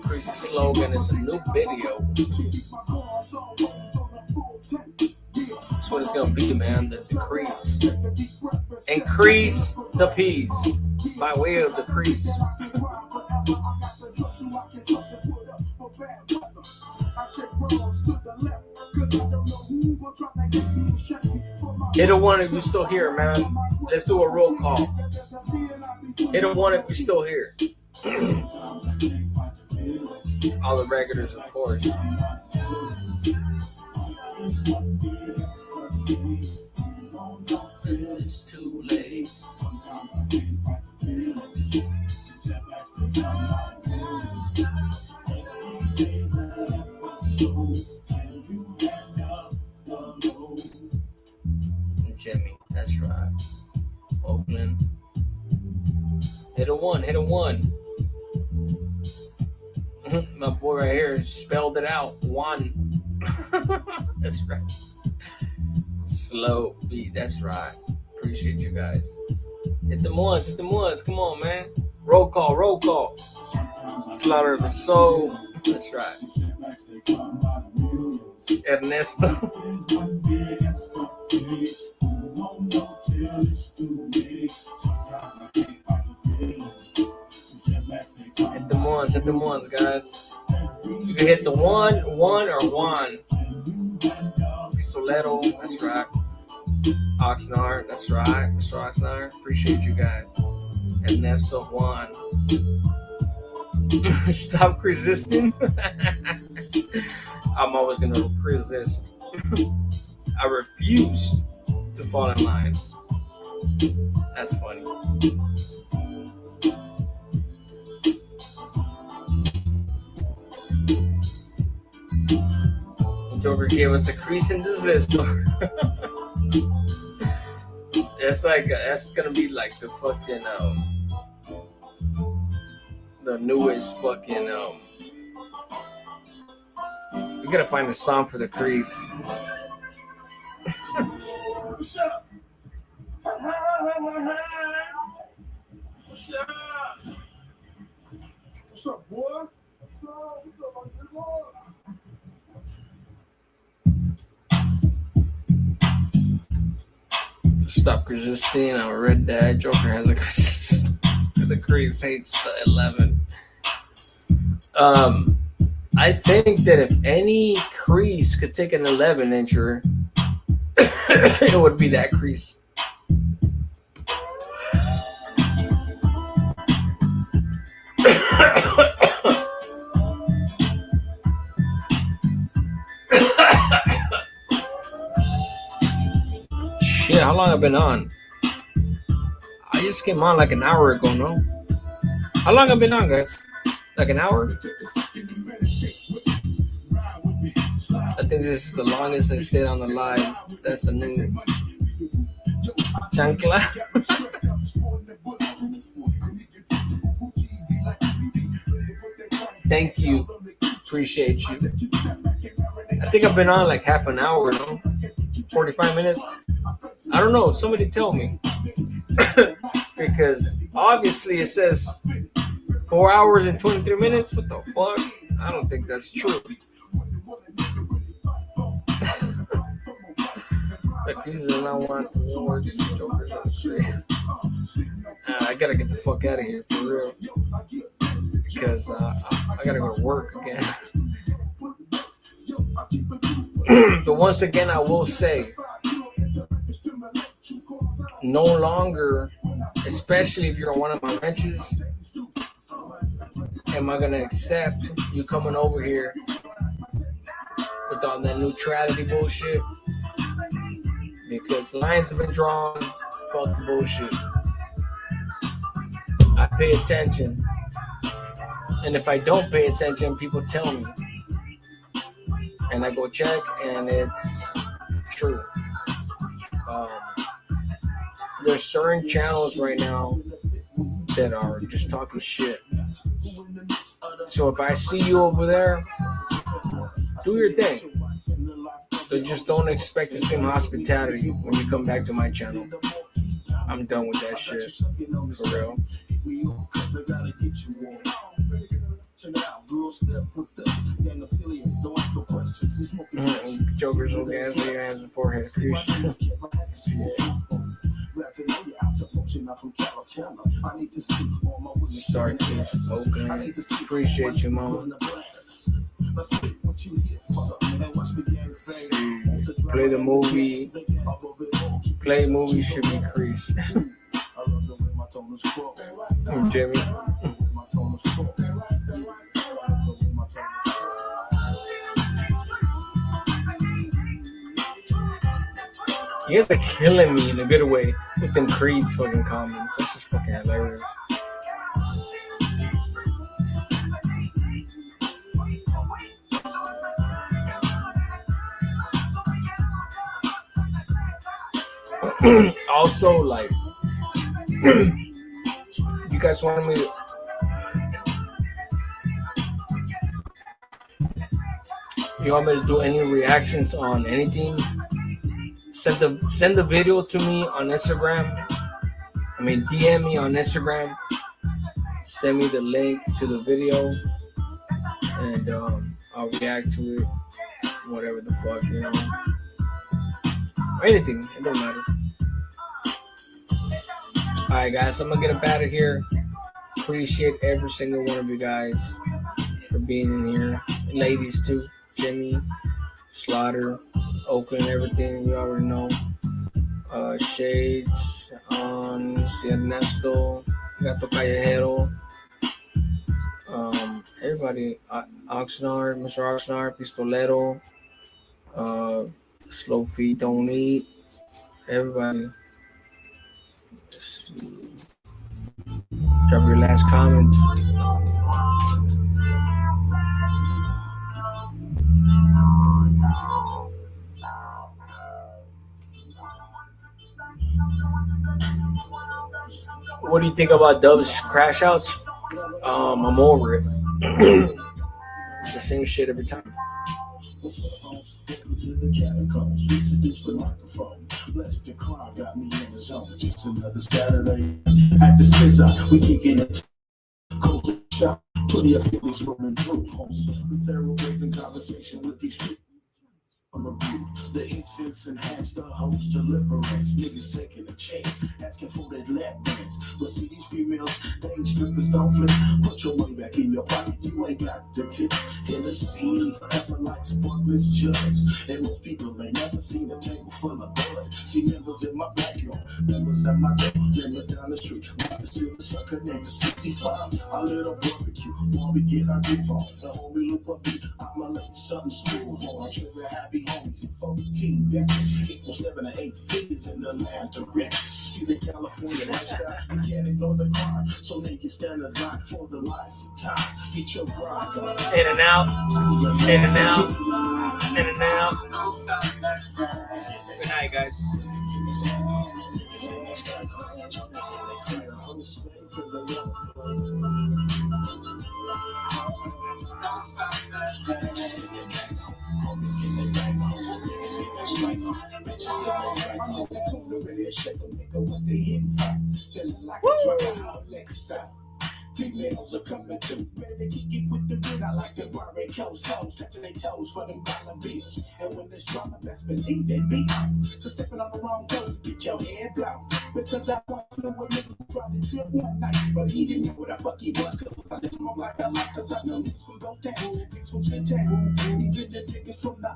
[SPEAKER 2] Crease's slogan is a new video. That's what it's gonna be, man. The Crease. Increase the peace. by way of the crease. Hit a one if you're still here, man. Let's do a roll call. Hit a one if you're still here. All the regulars, of course. It's too late. Jimmy, that's right. Oakland. Hit a one, hit a one. My boy right here spelled it out. One. That's right. Slow beat, that's right. Appreciate you guys. Hit them ones, hit them ones. Come on, man. Roll call, roll call. Slaughter of the Soul. That's right. Ernesto. Hit them ones, guys. You can hit the one or Juan. Soleto, that's right. Oxnard, that's right. Mr. Oxnard, appreciate you guys. Ernesto Juan. Stop resisting. I'm always gonna resist. I refuse to fall in line. That's funny. Joker gave us a crease and desist. That's gonna be like the fucking the newest fucking we gotta find a song for the crease.
[SPEAKER 12] What's up? What's up, boy?
[SPEAKER 2] Stop resisting. I'm a red dad. Joker has a crease. The crease hates the 11. I think that if any crease could take an 11-incher, it would be that crease. Shit, how long have I been on? I just came on like an hour ago, no? How long have I been on, guys? Like an hour? I think this is the longest I stayed on the live. That's the new chancla. Thank you. Appreciate you. I think I've been on like half an hour, no? 45 minutes? I don't know. Somebody tell me. Because obviously it says 4 hours and 23 minutes. What the fuck? I don't think that's true. Like, these are not one awards. Jokers are great. I gotta get the fuck out of here for real. Because I gotta go to work again. But once again, I will say, no longer, especially if you're on one of my ranches, am I gonna accept you coming over here with all that neutrality bullshit? Because lines have been drawn. Fuck the bullshit. I pay attention, and if I don't pay attention, people tell me, and I go check, and it's true. There's certain channels right now that are just talking shit. So if I see you over there, do your thing. But just don't expect the same hospitality when you come back to my channel. I'm done with that shit. For real. Joker's old ass, he has a forehead crease. Start this, Oakland. Appreciate you, Mom. Play the movie. Play movie should be Crease. Jimmy. You guys are killing me in a good way with them Creed's fucking comments. That's just fucking hilarious. Also, like, you guys wanted me to. You want me to do any reactions on anything? Send the video to me on Instagram. I mean, DM me on Instagram. Send me the link to the video, and I'll react to it. Whatever the fuck, you know, or anything. It don't matter. All right, guys. I'm gonna get up out of here. Appreciate every single one of you guys for being in here, ladies too. Jimmy, Slaughter, Oakland, everything you already know. Shades, Ernesto, Gato Callejero, everybody, Oxnard, Mr. Oxnard, Pistolero, Slow Feet Don't Eat, everybody. Let's see. Drop your last comments. What do you think about Dub's crash outs? I'm over it. It's the same shit every time.
[SPEAKER 4] Another Saturday at the Spizza, we kicking it. Shop, plenty of feelings rolling through. Therapies and conversation with these people. The incense enhance the host deliverance. Niggas taking a chance, asking for that lap dance. But see these females, they ain't strippers, don't flip. Put your money back in your pocket, you ain't got the tip. In the scene, forever like sparkless jugs. And most people ain't never seen a table full of blood. See members in my backyard, members at my door, members down the street. Want to see the sucker named 65. A little barbecue, while we get our groove on. The homie loop up beat, I'ma let you something smooth on. I'm sure we're happy homies, 14 decades, equals 7 to 8 figures in the land of rich. See the California lifestyle, you can't ignore the crime, so make it stand as line for the lifetime. Get your grind on.
[SPEAKER 2] In and out, in and out, in and out. Good night, guys.
[SPEAKER 4] Females are coming through, ready to kick it with the good. I like the barbecue songs, touching their toes for them dollar bills. And when there's drama, best believe they be. So stepping on the wrong toes, get your head blown. Because I want to know what nigga who tried to trip one night, but he didn't know what the fuck he was. Cause I didn't know like I like, cause I know niggas from those towns, niggas from Shit Town, even the niggas from the